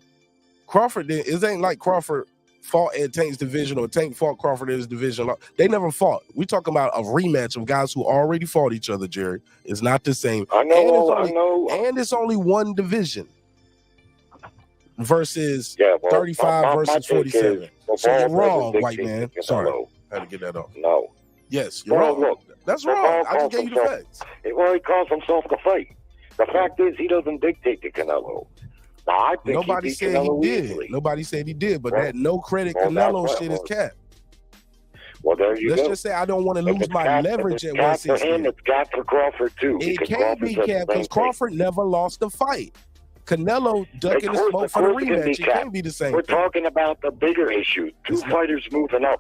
Crawford did. It ain't like Crawford fought at Tank's division or Tank fought Crawford at his division. They never fought. We talking about a rematch of guys who already fought each other, Jerry. It's not the same. I know. And it's only one divion versus 35 my versus take 47. is So you're Bivol wrong, doesn't white dictate man. to Sorry. Canelo. Had to get that off. No. Yes, you're Well, wrong. look, That's Bivol wrong. I just calls gave you the himself- facts. Well, he calls himself the fight. The fact is, he doesn't dictate to Canelo. Now, I think Nobody he beat said Canelo he did. easily. Nobody said he did, but Well, that no credit well, Canelo that's shit what- is cap. Well, there you Let's go. just say I don't want to If lose it's my cap- leverage if at it's cap for 168. him, it's cap for Crawford too. It because can Crawford be said the cap same because thing. Crawford never lost the fight. Canelo ducking the Of smoke for the course it can rematch. be It cap. can't be the same We're thing. talking about the bigger issue. Two fighters moving up.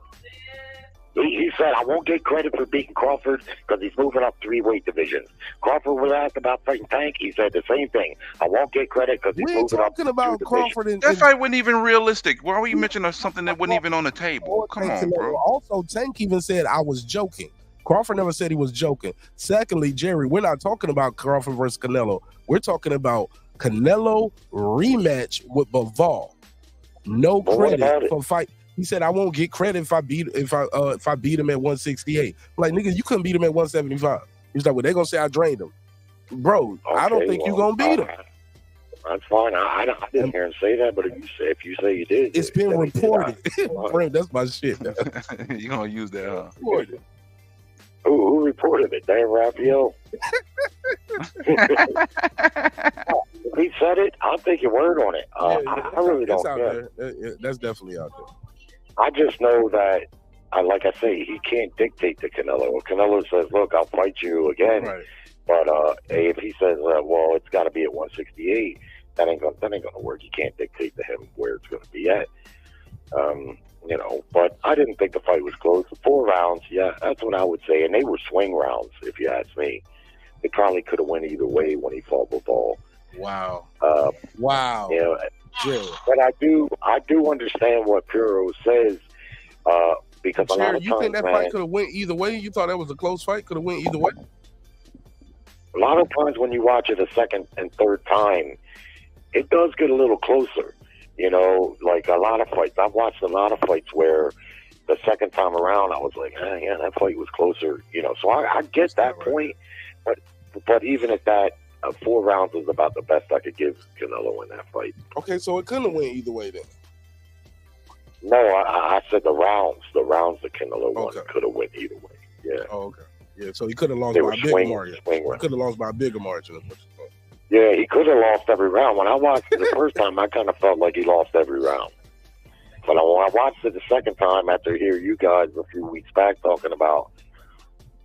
He said, I won't get credit for beating Crawford because he's moving up 3 weight divisions. Crawford was asked about fighting Tank. He said the same thing. I won't get credit because he's We ain't moving up talking about 2 Crawford and That fight wasn't even realistic. Why were you mentioning something that wasn't even on the table? Come on, Canelo. bro. Also, Tank even said I was joking. Crawford never said he was joking. Secondly, Jerry, we're not talking about Crawford versus Canelo. We're talking about Canelo rematch with Bivol. No But what about credit it? for fight. He said I won't get credit if I beat him at 168. Like, nigga, you couldn't beat him at 175. He's like, well, they're gonna say I drained him. Bro, I don't Okay, think you're well, gonna beat him. That's fine. I didn't hear him say that, but if you say you did, It's been then he did. reported. Friend, that's my shit. You gonna use that, huh? Reported. Who reported it? Dan Raphael. If he said it, I'll take your word on it. I really don't care. That's definitely out there. I just know that, like I say, he can't dictate to Canelo. If Canelo says, look, I'll fight you again. Right. But if he says, well, it's got to be at 168, that ain't gonna work. You can't dictate to him where it's going to be at. But I didn't think the fight was close. 4 rounds, yeah, that's what I would say. And they were swing rounds, if you ask me. They probably could have went either way when he fought Bivol. Wow. Wow. But I do understand what Puro says, because a lot Jared, of you times, think that man, fight could have went either way? You thought that was a close fight? Could have went either way? a lot of times when you watch it a second and third time, it does get a little closer. Like a lot of fights. I've watched a lot of fights where the second time around, I was like, yeah, that fight was closer, you know. So I get that point, but even at that, 4 rounds was about the best I could give Canelo in that fight. Okay, so it couldn't have went either way then. No, I said the rounds that Canelo won could have went either way. Yeah. Oh, okay. Yeah, so he could have lost They by were a bigger swing margin. He rounds. could have lost by a bigger margin. Yeah, he could have lost every round. When I watched it the first time, I kind of felt like he lost every round. But when I watched it the second time, after hearing you guys a few weeks back talking about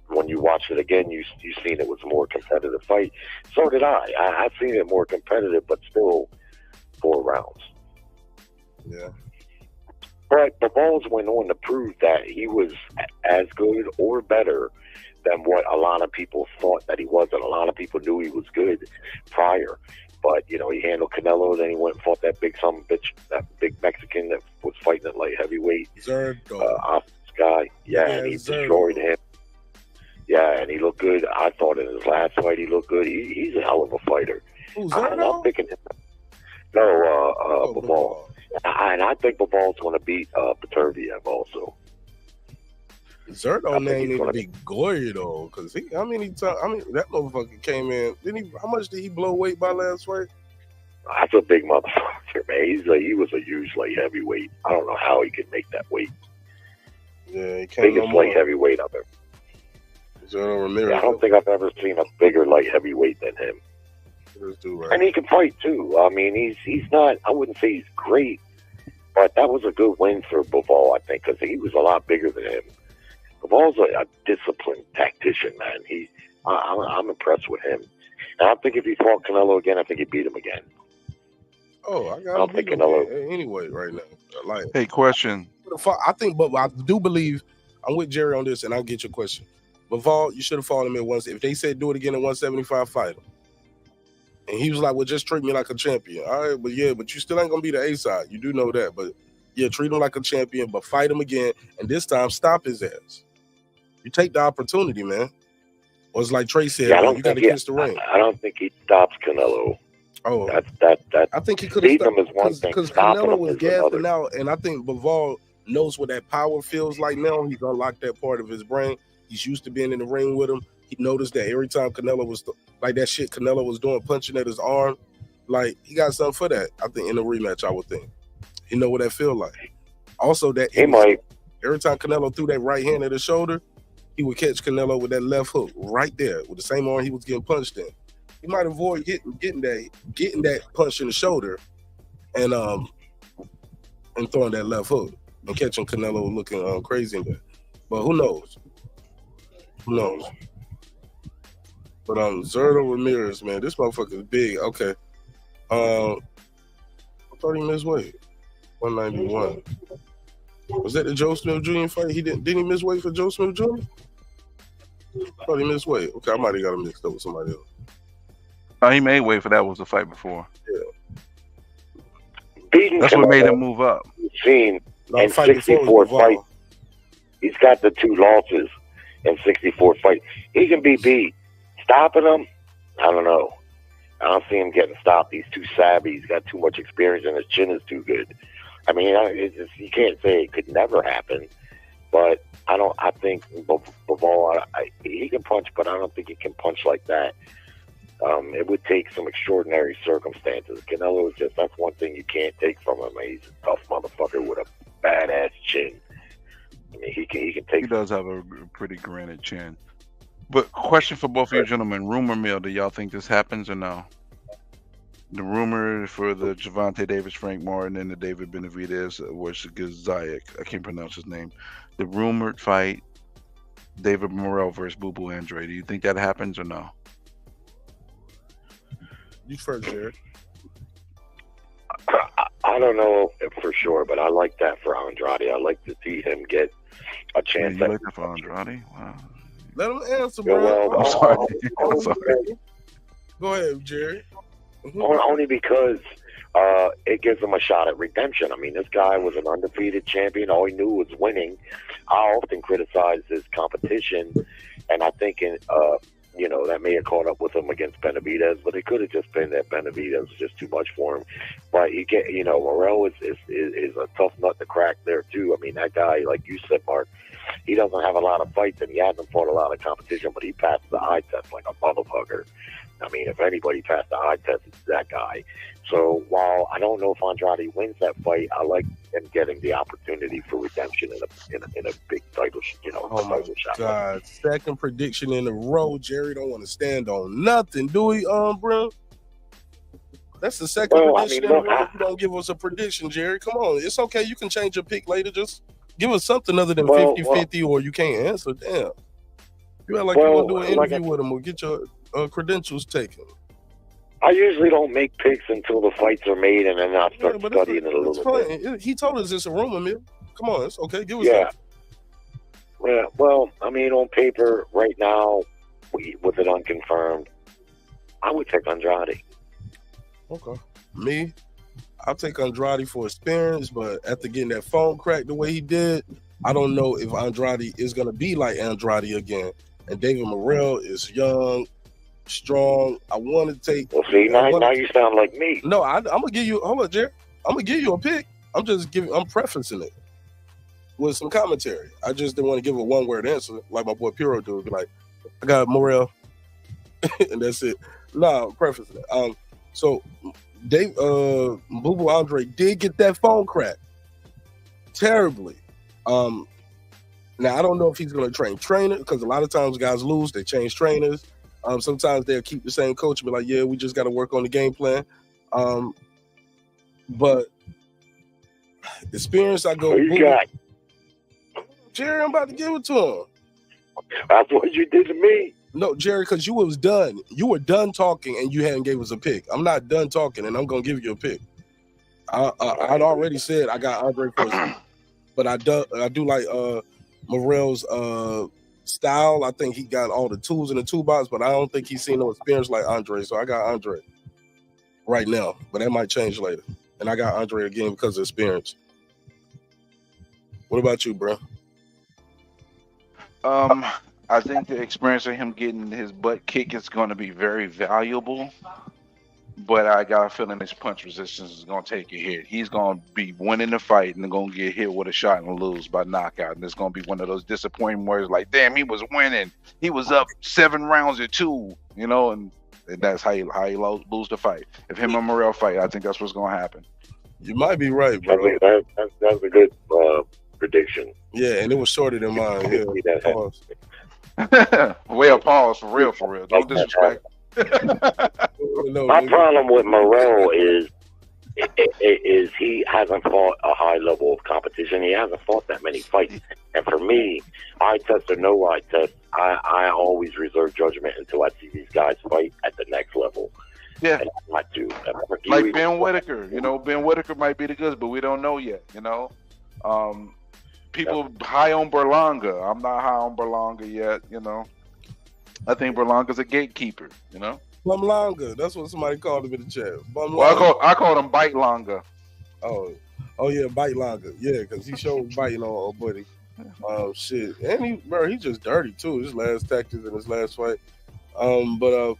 when you watched it again, you seen it was a more competitive fight. So did I. I seen it more competitive, but still 4 rounds. Yeah. But the Balls went on to prove that he was as good or better than what a lot of people thought that he was, and a lot of people knew he was good prior. But, you know, he handled Canelo, then he went and fought that big that big Mexican that was fighting at light heavyweight. Zergo. Guy. Yeah, and he destroyed him. Yeah, and he looked good. I thought in his last fight he looked good. He's a hell of a fighter. Who's I'm not picking him. No, Babal. And I think Babal's going to beat Beterbiev also. Zerto name need to be gory though, because that motherfucker came in. How much did he blow weight by last fight? That's a big motherfucker, man. He was a huge light heavyweight. I don't know how he could make that weight. Yeah, he can't. Biggest light heavyweight I've ever. Zerto Ramirez. Yeah, I don't think I've ever seen a bigger light heavyweight than him. Right. And he can fight too. I mean, he's not. I wouldn't say he's great, but that was a good win for Bivol, I think, because he was a lot bigger than him. Bivol's a disciplined tactician, man. I'm impressed with him. And I think if he fought Canelo again, I think he'd beat him again. Oh, I don't think Canelo anyway right now. Like, hey, question. I think, but I do believe I'm with Jerry on this, and I'll get your question. Bivol, you should have fought him at once. If they said do it again at 175, fight him. And he was like, well, just treat me like a champion. All right, but you still ain't going to be the A side. You do know that. But, yeah, treat him like a champion, but fight him again. And this time, stop his ass. You take the opportunity, man. Or it's like Trey said, you got to kiss the ring. I don't think he stops Canelo. Oh, that I think he could have stopped him is one thing. Because Stopping Canelo him was is gassing another. out, and I think Bivol knows what that power feels like now. He's unlocked that part of his brain. He's used to being in the ring with him. He noticed that every time Canelo was like that shit Canelo was doing, punching at his arm, like he got something for that. I think in the rematch, I would think he know what that feel like. Also, that every time Canelo threw that right hand at his shoulder, he would catch Canelo with that left hook right there with the same arm he was getting punched in. He might avoid getting that punch in the shoulder and throwing that left hook and catching Canelo looking crazy in there. But who knows? Who knows? But Zerto Ramirez, man, this motherfucker is big. Okay. I thought he missed weight. 191. Was that the Joe Smith Jr. fight? Didn't he miss weight for Joe Smith Jr.? I thought he missed weight. Okay, I might have got him mixed up with somebody else. Oh, he made weight for that was the fight before. Yeah. Beating That's Canelo, what made him move up. Seen in 64 fights. He's got the 2 losses in 64 fights. He can be beat. Stopping him, I don't know. I don't see him getting stopped. He's too savvy. He's got too much experience, and his chin is too good. I mean, you can't say it could never happen, but I think Bivol, he can punch, but I don't think he can punch like that. It would take some extraordinary circumstances. Canelo is that's one thing you can't take from him. He's a tough motherfucker with a badass chin. I mean, he can take. He does have a pretty granite chin. But question for both of you gentlemen: rumor mill, do y'all think this happens or no? The rumor for the Gervonta Davis, Frank Martin, and the David Benavidez was Gaziak. I can't pronounce his name. The rumored fight, David Morrell versus Boo Boo Andre. Do you think that happens or no? You first, Jared. I don't know for sure, but I like that for Andrade. I like to see him get a chance. You like that for Andrade? Wow. Let him answer, bro. Well, I'm sorry. I'm sorry. Go ahead, Jerry. Only because it gives him a shot at redemption. I mean, this guy was an undefeated champion. All he knew was winning. I often criticize his competition, and I think that may have caught up with him against Benavidez, but it could have just been that Benavidez was just too much for him. But Morrell is a tough nut to crack there too. I mean, that guy, like you said, Mark, he doesn't have a lot of fights and he hasn't fought a lot of competition, but he passed the eye test like a motherfucker. I mean, if anybody passed the eye test, it's that guy. So while I don't know if Andrade wins that fight, I like him getting the opportunity for redemption in a big title, title shot. God, second prediction in a row. Jerry don't want to stand on nothing, do he, bro? That's the second prediction in a row. You don't give us a prediction, Jerry. Come on, it's okay. You can change your pick later. Just give us something other than 50-50, or you can't answer. Damn, you act like you want to do an interview with him or get your credentials taken. I usually don't make picks until the fights are made, and then I start studying it a little bit. He told us it's a rumor mill. Come on, it's okay. Give us that. Yeah. Well, I mean, on paper, right now, with it unconfirmed, I would take Andrade. Okay. Me, I'll take Andrade for experience, but after getting that phone cracked the way he did, I don't know if Andrade is going to be like Andrade again. And David Morrell is young, strong. I want to take. Well, see, now you sound like me. No, I'm gonna give you. Hold on, Jerry. I'm gonna give you a pick. I'm prefacing it with some commentary. I just didn't want to give a one-word answer like my boy Piro do. Be like, I got Morrell, and that's it. No, I'm prefacing it. So, Dave, Boo Boo Andre did get that phone crack terribly. Now I don't know if he's gonna train trainer because a lot of times guys lose. They change trainers. Sometimes they'll keep the same coach and be like, yeah, we just got to work on the game plan. But experience, I go. What you got? Jerry, I'm about to give it to him. That's what you did to me. No, Jerry, because you was done. You were done talking and you hadn't gave us a pick. I'm not done talking and I'm going to give you a pick. I'd already said I got Andre first. But I do like Morrell's style. I think he got all the tools in the toolbox, but I don't think he's seen no experience like Andre. So I got Andre right now, but that might change later. And I got Andre again because of experience. What about you, bro? I think the experience of him getting his butt kicked is going to be very valuable. But I got a feeling his punch resistance is going to take a hit. He's going to be winning the fight and going to get hit with a shot and lose by knockout. And it's going to be one of those disappointing words like, damn, he was winning. He was up 7 rounds to 2, and that's how you lose the fight. If him and Morrell fight, I think that's what's going to happen. You might be right, bro. I mean, that's a good prediction. Yeah, and it was shorter than mine. Yeah, pause. Well, pause for real. Don't disrespect. My problem with Morrell is he hasn't fought a high level of competition. He hasn't fought that many fights. And for me, eye test or no eye test, I always reserve judgment until I see these guys fight at the next level. Yeah, and I do. Like Ben Whitaker. Ben Whitaker might be the goods, but we don't know yet. People high on Berlanga. I'm not high on Berlanga yet. I think Berlanga's a gatekeeper. Bumlanga. That's what somebody called him in the chat. Well, I called him Bite Longa. Oh yeah, Bite Longa. Yeah, because he showed biting on old buddy. Shit, and he just dirty too. His last tactics in his last fight. And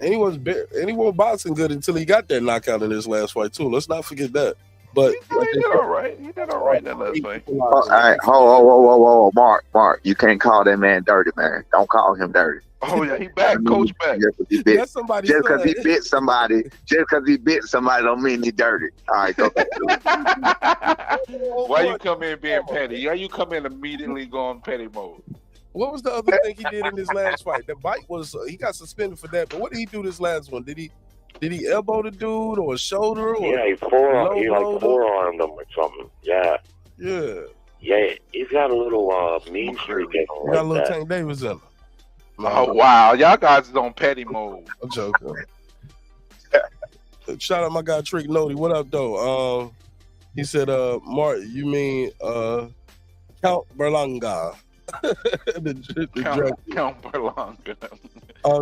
he wasn't boxing good until he got that knockout in his last fight too. Let's not forget that. But he did all right. He did all right in that last fight. All right, whoa, Mark, you can't call that man dirty, man. Don't call him dirty. Oh yeah, he back, coach back. Just because he bit somebody, don't mean he dirty. All right, go back to it. Why you come in being petty? Why you come in immediately going petty mode? What was the other thing he did in his last fight? The bite was he got suspended for that. But what did he do this last one? Did he elbow the dude or shoulder? Or he forearmed him or something. Yeah. Yeah, he's got a little mean streak in him. He got a little Tank Davis in him. Oh wow, y'all guys is on petty mode. I'm joking. Shout out my guy Trick Nody. What up though? He said, Mark, you mean Count Berlanga. Count Berlanga.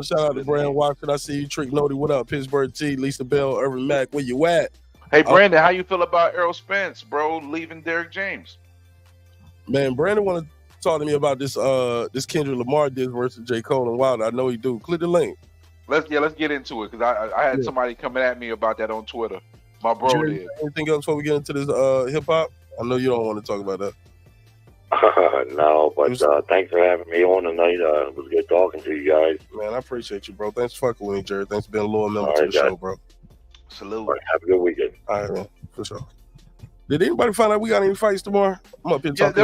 Shout out to Brandon Walker. I see you, Trick Nody. What up? Pittsburgh T, Lisa Bell, Irvin Mack. Where you at? Hey Brandon, how you feel about Errol Spence, bro, leaving Derek James? Man, Brandon want to talking to me about this this Kendrick Lamar diss versus J. Cole and Wilder. I know he do. Click the link. Let's get into it because I had somebody coming at me about that on Twitter. My bro Jerry, did. anything else before we get into this hip hop? I know you don't want to talk about that. No, but thanks for having me on tonight. It was good talking to you guys. Man, I appreciate you, bro. Thanks for fucking with me, Jerry. Thanks for being a loyal member All to right, the show, guys. bro. Salute. All right, have a good weekend. All right, man. For sure. Did anybody find out we got any fights tomorrow? I'm up here talking.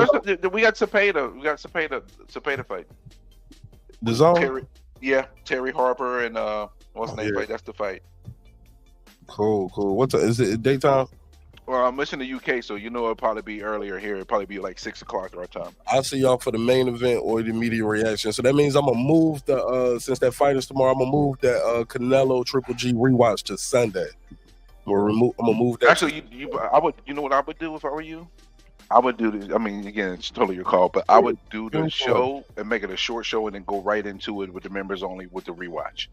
We got Cepeda. We got Cepeda fight. The Zone? Terry Harper and what's the name fight? That's the fight. Cool. What's is it daytime? Well, I'm listening to UK, so it'll probably be earlier here. It'll probably be like 6 o'clock our time. I'll see y'all for the main event or the media reaction. So that means I'm gonna move the since that fight is tomorrow, I'm gonna move that Canelo Triple G rewatch to Sunday. I'm gonna move that. Actually, I would. You know what I would do if I were you? I would do this. I mean, again, it's totally your call, but I would do the show and make it a short show and then go right into it with the members only with the rewatch.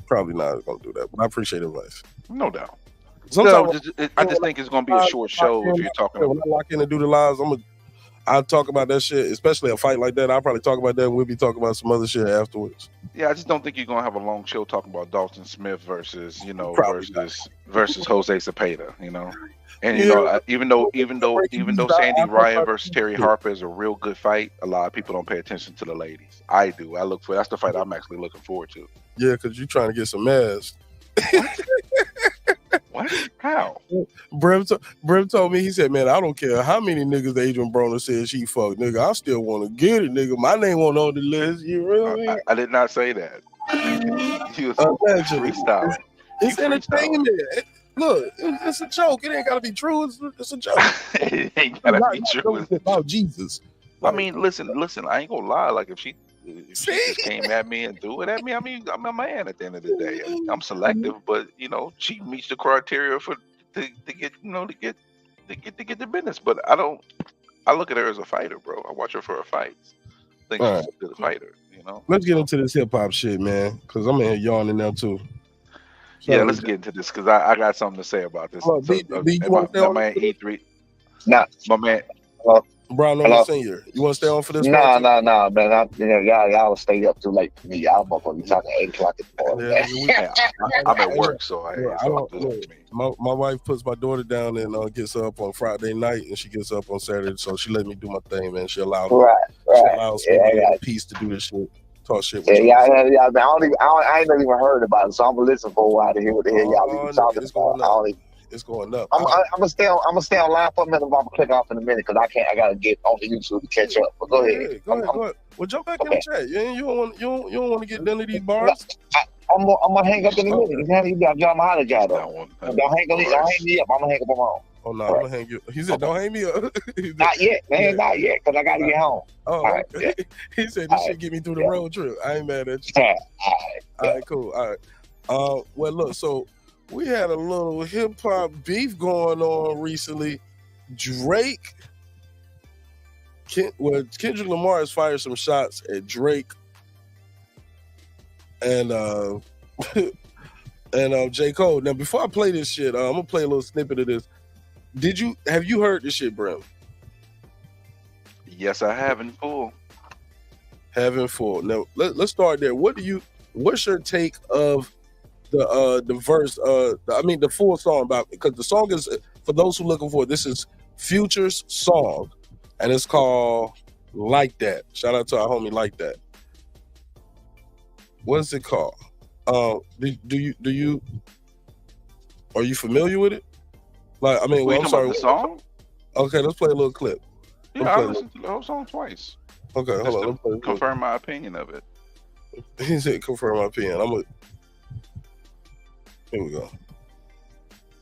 Probably not gonna do that, but I appreciate advice. No doubt. Sometimes I just think it's gonna be a short show if you're talking. When I lock in and do the lives, I'll talk about that shit, especially a fight like that. I'll probably talk about that and we'll be talking about some other shit afterwards. Yeah, I just don't think you're gonna have a long show talking about Dalton Smith versus versus Jose Cepeda, And even though Sandy Ryan versus Terry Harper is a real good fight, a lot of people don't pay attention to the ladies. I do. That's the fight I'm actually looking forward to. Yeah, because you're trying to get some ass. What? How? Brim told me, he said, man, I don't care how many niggas Adrian Broner said she fucked, nigga. I still want to get it, nigga. My name wasn't on the list. You really? I did not say that. You was freestyle. It's entertainment. Look, it's a joke. It ain't gotta be true. It's a joke. It ain't gotta be true. It's about Jesus. I mean, listen. I ain't gonna lie. Like if she just came at me and threw it at me, I mean, I'm a man at the end of the day. I'm selective, but she meets the criteria to get the business. But I look at her as a fighter, bro. I watch her for her fights. I think she's a good fighter. Let's get into this hip hop shit, man, because I'm in here yawning now too. Yeah, let's get into this because I got something to say about this. My man E3. Nah, my man. Broner Senior. You want to stay on for this? No, man. Y'all stay up too late for me. Y'all gonna be talking 8 o'clock in the morning. I'm at work, so I don't. My wife puts my daughter down and gets up on Friday night, and she gets up on Saturday, so she let me do my thing, man. She allows me a piece to do this shit. Talk shit with I ain't never even heard about it, so I'm gonna listen for a while to hear what the hell y'all be talking about. It's going up. I'm gonna stay on line for a minute. I'm gonna click off in a minute because I gotta get on the YouTube to catch up. But go ahead. Go ahead. Well, jump back in the chat. You don't want to get none of these bars. I'm gonna hang up in a minute. You got John Mahal job though. Don't hang me up. I'm gonna hang up on my own. Oh no, I'm gonna hang you. He said, "Don't hang me up." Not yet, man. Not yet, because I gotta get home. Oh, all right. Yeah. He said, "This shit get me through the road trip." I ain't mad at you. All right, cool. All right. Well, look. So we had a little hip hop beef going on recently. Drake. Kendrick Lamar has fired some shots at Drake and J. Cole. Now, before I play this shit, I'm gonna play a little snippet of this. Have you heard this shit, Brim? Yes, I have in full. Have in full. Now let's start there. What's your take of the verse? The full song about, because the song is, for those who are looking for it, this is Future's song, and it's called Like That. Shout out to our homie Like That. What is it called? Are you familiar with it? Like, I mean, I'm sorry. The song? Okay, let's play a little clip. Yeah, I listened to the whole song twice. Okay, hold on. Confirm my opinion of it. He said, "Confirm my opinion." Here we go.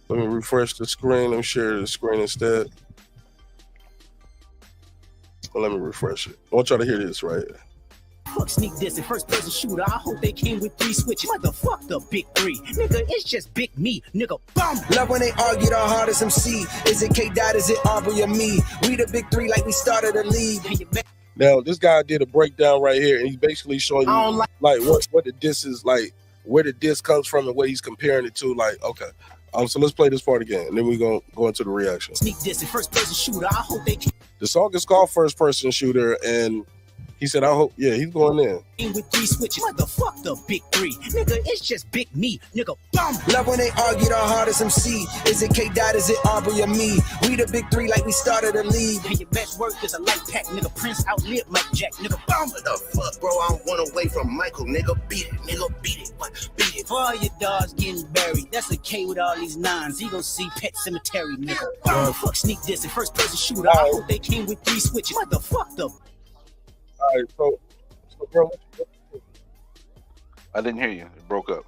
Let me refresh the screen. Let me share the screen instead. Let me refresh it. I want y'all to hear this right here. Fuck sneak this and first person shooter. I hope they came with 3 switches. What the fuck the big 3? Nigga, it's just big me. Nigga, bum. Love when they argue the hardest MC. Is it K-Dot? Is it Aubrey or me? We the big 3 like we started a league. Now, this guy did a breakdown right here, and he's basically showing you like what the diss is, like where the diss comes from and what he's comparing it to. Like, okay. So let's play this part again, and then we're gonna go into the reaction. Sneak this and first person shooter. I hope they came. The song is called First Person Shooter, and he said, I hope, yeah, he's going in. With 3 switches, motherfuck the big 3. Nigga, it's just big me. Nigga, bum. Love when they argue the hardest MC. Is it K Dot? Is it Aubrey or me? We the big 3 like we started a league. And your best work is a light pack. Nigga, Prince outlived Mike Jack. Nigga, bum. What the fuck, bro? I'm 1 away from Michael. Nigga, beat it. Nigga, beat it. What? Beat it. For all your dogs getting buried, that's a K with all these 9s. He gon' see Pet Cemetery, nigga. Bum. Fuck sneak this and first person shooter. I hope they came with 3 switches. Motherfuck the. All right, so bro, I didn't hear you. It broke up.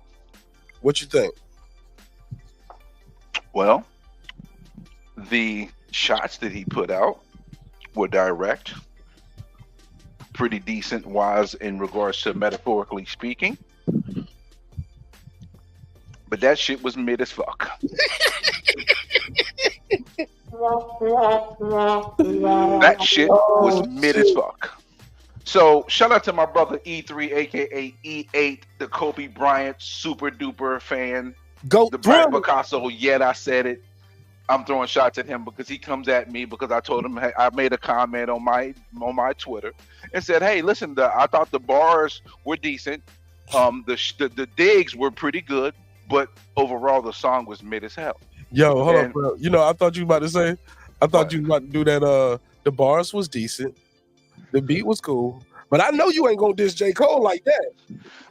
what you think? Well, the shots that he put out were direct, pretty decent, wise in regards to metaphorically speaking. But that shit was mid as fuck. That shit was mid as fuck. So shout out to my brother E3, aka E8, the Kobe Bryant super duper fan. Go the Brian Picasso. Yet I said it. I'm throwing shots at him because he comes at me because I told him, hey, I made a comment on my Twitter and said, hey, listen, I thought the bars were decent. The digs were pretty good, but overall the song was mid as hell. Yo, hold on, bro. You know, I thought you were about to say, I thought you were about to do that. The bars was decent. The beat was cool. But I know you ain't gonna diss J. Cole like that.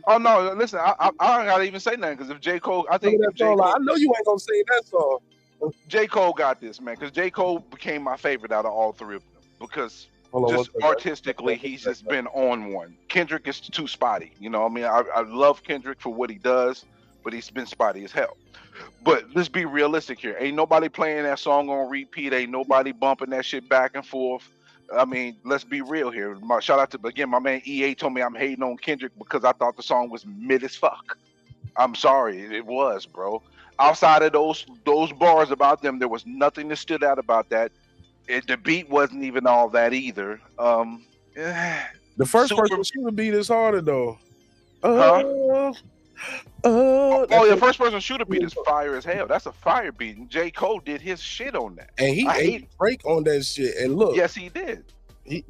Oh no, listen, I don't gotta even say nothing because if J. Cole, I think J. Cole, I know you ain't gonna say that song. J. Cole got this, man, because J. Cole became my favorite out of all 3 of them because just artistically he's just been on one. Kendrick is too spotty, you know. I mean, I love Kendrick for what he does, but he's been spotty as hell. But let's be realistic here. Ain't nobody playing that song on repeat. Ain't nobody bumping that shit back and forth. I mean, let's be real here. Shout out to, again, my man EA told me I'm hating on Kendrick because I thought the song was mid as fuck. I'm sorry, it was, bro. Outside of those bars about them, there was nothing that stood out about that. The beat wasn't even all that either. The first person shooter beat is harder though. The first person shooter beat is fire as hell. That's a fire beat. And J. Cole did his shit on that. And he ate break on that shit. And look, yes, he did. I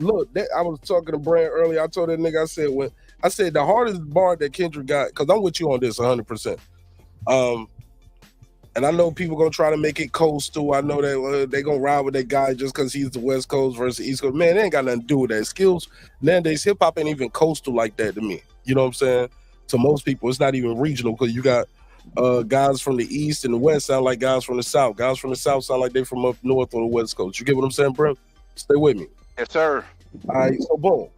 was talking to Brand earlier. I told that nigga, I said the hardest bar that Kendrick got, because I'm with you on this 100%. And I know people gonna try to make it coastal. I know that they gonna ride with that guy just because he's the West Coast versus East Coast. Man, they ain't got nothing to do with that. Skills nowadays, hip hop ain't even coastal like that to me. You know what I'm saying? To most people, it's not even regional because you got guys from the East and the West sound like guys from the South. Guys from the South sound like they from up north or the West Coast. You get what I'm saying, bro? Stay with me. Yes, sir. All right, so boom.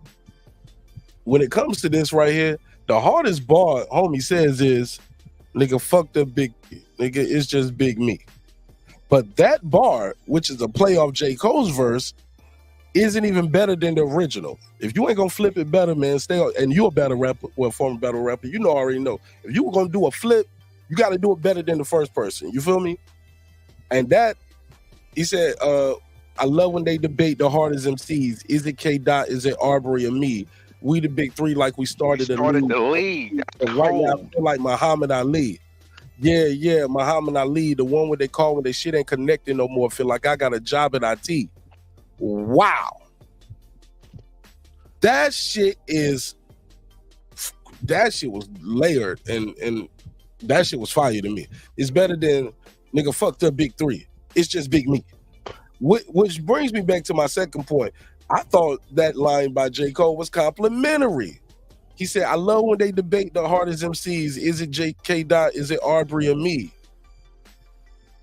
When it comes to this right here, the hardest bar, homie says is, nigga, fuck the big, nigga, it's just big me. But that bar, which is a play off J. Cole's verse, isn't even better than the original. If you ain't gonna flip it better, man, stay on. And you a better rapper, well, former battle rapper, you know, already know. If you were gonna do a flip, you got to do it better than the first person. You feel me? And that, he said, I love when they debate the hardest MCs. Is it K Dot? Is it Arbery or me? We the big 3 like we started the league. And right now I feel like Muhammad Ali. Yeah, Muhammad Ali, the one where they call when they shit ain't connecting no more. Feel like I got a job at IT. Wow. That shit was layered and that shit was fire to me. It's better than nigga fuck the big 3. It's just big me. Which brings me back to my second point. I thought that line by J. Cole was complimentary. He said, I love when they debate the hardest MCs. Is it J.K. Dot? Is it Arbery or me?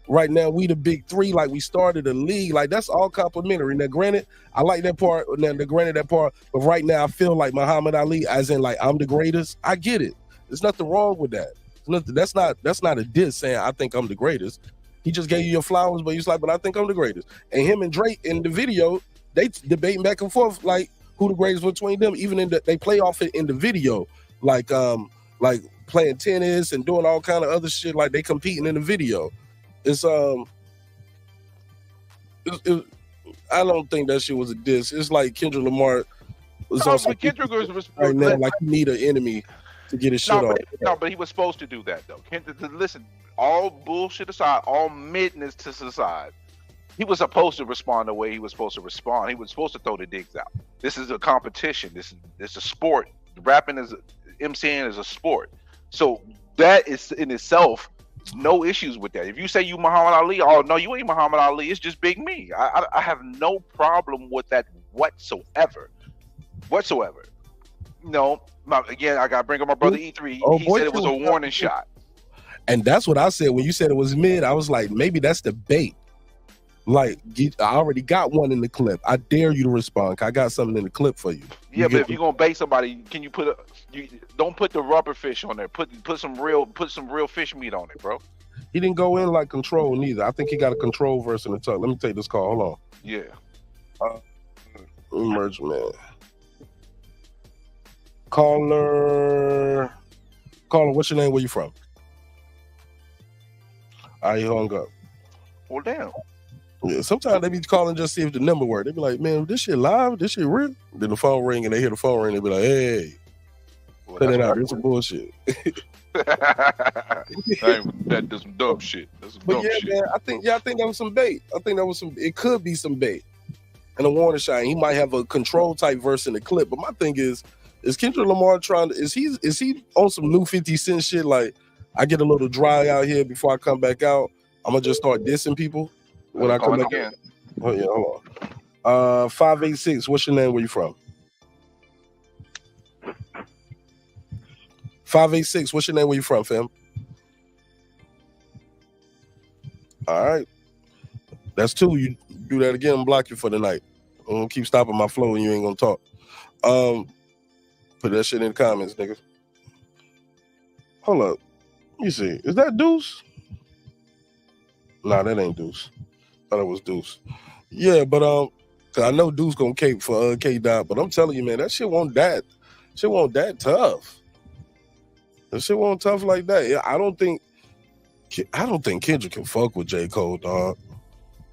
Right now, we the big 3, like we started a league. Like, that's all complimentary. Now, granted, I like that part. But right now, I feel like Muhammad Ali, as in, like, I'm the greatest. I get it. There's nothing wrong with that. That's not a diss saying, I think I'm the greatest. He just gave you your flowers, but he's like, but I think I'm the greatest. And him and Drake in the video, they debating back and forth, like, who the greatest between them. Even they play off it in the video, like playing tennis and doing all kind of other shit. Like, they competing in the video. It's I don't think that shit was a diss. It's like Kendrick Lamar was also Kendrick was right now, like you need an enemy to get his shit off. But he was supposed to do that though. Kendrick, listen, all bullshit aside, all midness to aside, he was supposed to respond the way he was supposed to respond. He was supposed to throw the digs out. This is a competition. This is a sport. Rapping is MCing is a sport. So that is in itself no issues with that. If you say you Muhammad Ali, oh no, you ain't Muhammad Ali. It's just Big Me. I have no problem with that whatsoever. No, again, I gotta bring up my brother E3. He said it was a warning shot. And that's what I said when you said it was mid. I was like, maybe that's the bait. Like, I already got one in the clip. I dare you to respond. I got something in the clip for you. Yeah, but if you're gonna bait somebody, can you don't put the rubber fish on there. Put some real fish meat on it, bro. He didn't go in like control neither. I think he got a control verse in the tuck. Let me take this call. Hold on. Yeah. Merge, man. Caller, what's your name? Where you from? All right, you hung up. Well, damn. Yeah, sometimes they be calling just see if the number work. They be like, man, this shit live? This shit real? Then the phone ring and they hear the phone ring. They be like, hey, cut it out. This some bullshit. That's some dumb shit. That's some dumb shit. Man, I think that was some bait. It could be some bait. And a warning shot. He might have a control type verse in the clip. But my thing is Kendrick Lamar is he on some new 50 Cent shit? Like, I get a little dry out here before I come back out. I'm gonna just start dissing people when I come back again. Oh yeah, hold on. 586. What's your name? Where you from? 586. What's your name? Where you from, fam? All right, that's two. You do that again, I'm block you for the night. I'm gonna keep stopping my flow, and you ain't gonna talk. Put that shit in the comments, nigga. Hold up. You see, is that Deuce? Nah, that ain't Deuce. Thought it was Deuce. Yeah, but cause I know Deuce gonna cape for K-Dot, but I'm telling you, man, that shit won't that tough. That shit won't tough like that. Yeah, I don't think Kendrick can fuck with J. Cole, dog.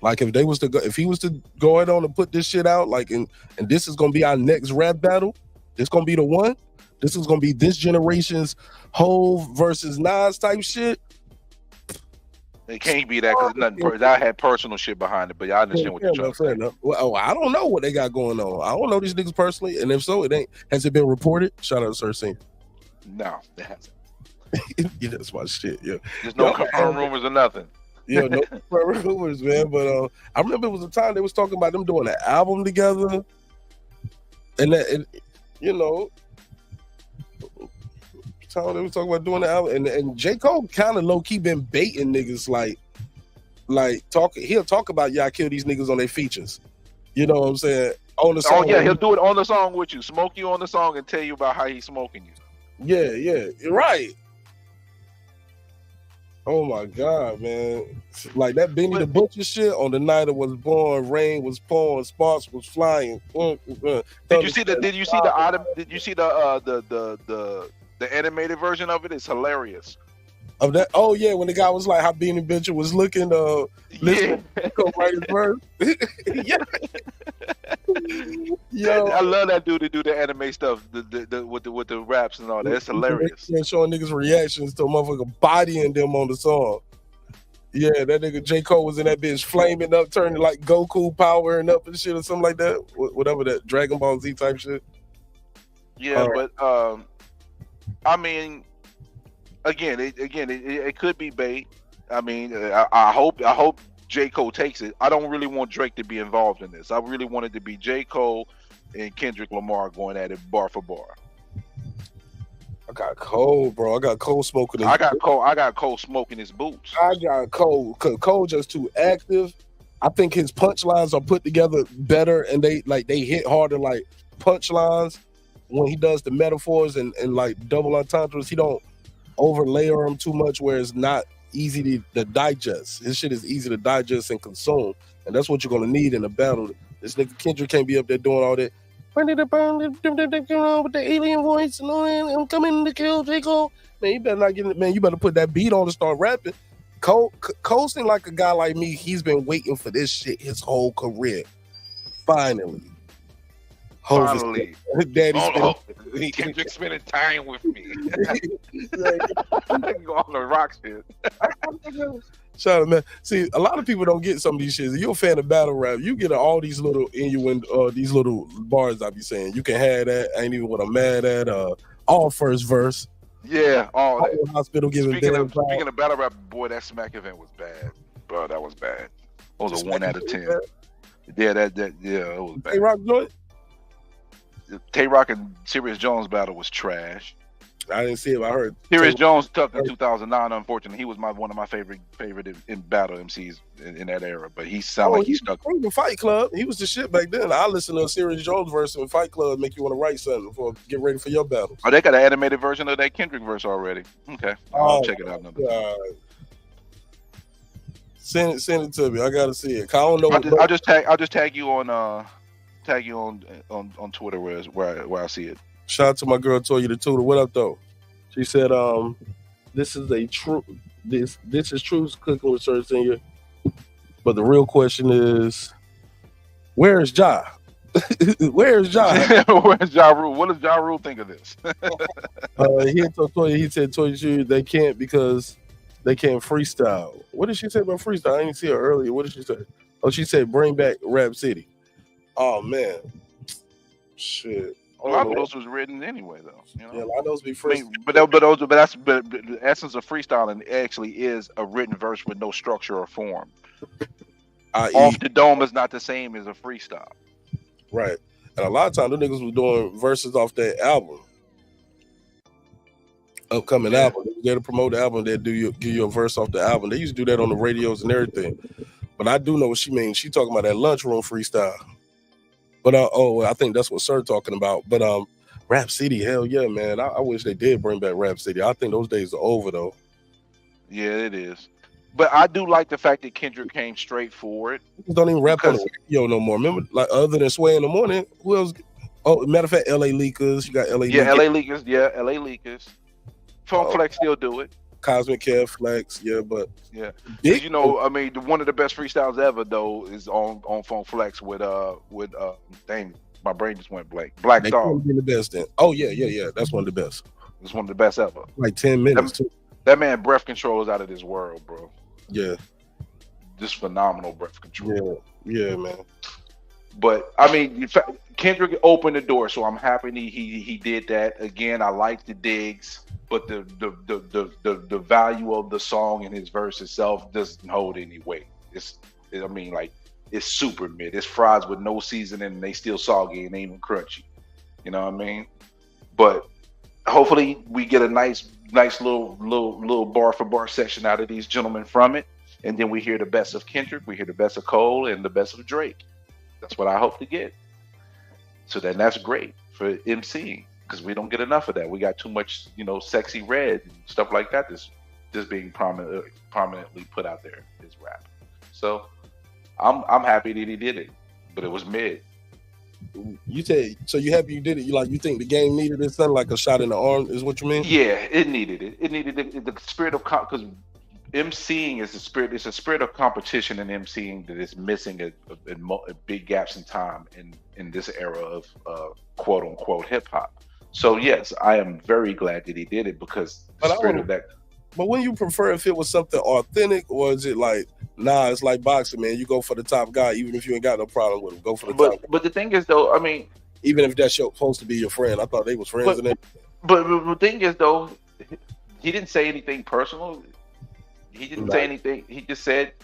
Like if he was to go ahead on and put this shit out, like and this is gonna be our next rap battle. This gonna be the one. This is gonna be this generation's Hove versus Nas type shit. It can't be that because that had personal shit behind it. But I understand what you're trying to say. Well, I don't know what they got going on. I don't know these niggas personally, and if so, it ain't. Has it been reported? Shout out to Sir Senior. No, it hasn't. Yeah, that's my shit. Yeah, there's no confirmed rumors or nothing. Yeah, no confirmed rumors, man. But I remember it was a time they was talking about them doing an album together, and you know. Time they was talking about doing the album, and J. Cole kind of low key been baiting niggas he'll talk about y'all kill these niggas on their features. You know what I'm saying? On the song. Oh yeah, he'll do it on the song with you, smoke you on the song, and tell you about how he's smoking you. Yeah, you're right. Oh my God, man! Like that Benny the Butcher shit on the night it was born, rain was pouring, sparks was flying. Did you see the animated version of it? Is hilarious. Of that, oh yeah, when the guy was like how Beanie Bitcher was looking, listening to write his verse. Yeah. Yo, I love that dude to do the anime stuff, with the raps and all that. It's hilarious. And showing niggas reactions to a motherfucker bodying them on the song. Yeah, that nigga J. Cole was in that bitch flaming up, turning like Goku powering up and shit or something like that. Whatever that Dragon Ball Z type shit. Yeah, but I mean, it could be bait. I mean, I hope J. Cole takes it. I don't really want Drake to be involved in this. I really want it to be J. Cole and Kendrick Lamar going at it bar for bar. I got Cole, bro. I got Cole smoking. I got Cole smoking his boots. I got Cole. Cole just too active. I think his punchlines are put together better, and they hit harder like punchlines. When he does the metaphors and like double entendres, he don't overlayer them too much where it's not easy to digest. His shit is easy to digest and consume, and that's what you're gonna need in a battle. This nigga Kendrick can't be up there doing all that with the alien voice and all that. I'm coming to kill J. Cole. Man, you better not get it. Man, you better put that beat on and start rapping. Cole seemed like a guy like me. He's been waiting for this shit his whole career. Finally. Finally. Daddy's Kendrick spending time with me. Go on the rock shit. Shout out, man. See, a lot of people don't get some of these shits. If you're a fan of battle rap, you get all these little innuendo, these little bars I be saying. You can have that. Ain't even what I'm mad at. All first verse. Yeah, all that. Hospital giving Speaking of battle rap, boy, that Smack event was bad, bro. That was bad. It was a 1 out of 10. Yeah, it was bad. Tay-Rock joint? Tay-Rock and Serious Jones battle was trash. I didn't see it. I heard Serious Jones took in 2009. Unfortunately, he was one of my favorite in battle MCs in that era. But he sounded like he stuck. He was in Fight Club. He was the shit back then. I listened to a Serious Jones verse in Fight Club, make you want to write something for get ready for your battle. Oh, they got an animated version of that Kendrick verse already. Okay, I'll check it out another time. Send it to me. I gotta see it. I don't know. I'll just tag you on Twitter where I see it. Shout out to my girl Toya the Tutor. What up though? She said, this is true cooking with Sir Senior. But the real question is, where is Ja? Where is Ja? Where's Ja Rule? What does Ja Rule think of this? He told Toya, he said Toya they can't because they can't freestyle. What did she say about freestyle? I didn't see her earlier. What did she say? Oh, she said bring back Rap City. Oh man. Shit. A lot of those was written anyway, though. You know? Yeah, a lot of those be free. But the essence of freestyling actually is a written verse with no structure or form. Off the dome is not the same as a freestyle. Right. And a lot of times the niggas was doing verses off that album. Upcoming album. They there to promote the album, they'd give you a verse off the album. They used to do that on the radios and everything. But I do know what she means. She talking about that lunchroom freestyle. But I think that's what Sir talking about. But Rap City, hell yeah, man. I wish they did bring back Rap City. I think those days are over though. Yeah, it is. But I do like the fact that Kendrick came straight for it. Don't even rap on the radio no more. Remember, like other than Sway in the Morning, who else? Oh, matter of fact, LA Leakers. You got LA. Yeah, LA Leakers. Yeah, LA Leakers. Phone Flex still do it. Cosmic Care Flex, yeah, but yeah, you know, I mean, one of the best freestyles ever though is on Phone Flex with dang, my brain just went blank. Black Dog. Be the best then. Oh yeah, that's one of the best. It's one of the best ever. Like 10 minutes too. That man breath control is out of this world, bro. Yeah, just phenomenal breath control. Yeah, man. But I mean, Kendrick opened the door, so I'm happy he did that. Again, I like the digs. But the value of the song and his verse itself doesn't hold any weight. It's super mid. It's fries with no seasoning and they still soggy and ain't even crunchy. You know what I mean? But hopefully we get a nice little bar for bar session out of these gentlemen from it, and then we hear the best of Kendrick, we hear the best of Cole, and the best of Drake. That's what I hope to get. So then that's great for MCing. Because we don't get enough of that. We got too much, sexy red and stuff like that. This being prominently put out there is rap. So I'm happy that he did it, but it was mid. You said so. You happy you did it? You think the game needed it? Something like a shot in the arm is what you mean? Yeah, it needed it. It needed the spirit of because MCing is the spirit. It's a spirit of competition in MCing that is missing at big gaps in time in this era of quote unquote hip hop. So yes, I am very glad that he did it because the spirit of that. But wouldn't you prefer if it was something authentic, or is it like, nah, it's like boxing, man? You go for the top guy, even if you ain't got no problem with him. Go for the top guy. But the thing is, though, I mean, even if that's supposed to be your friend, I thought they was friends. But the thing is, though, he didn't say anything personal. He didn't say anything. He just said,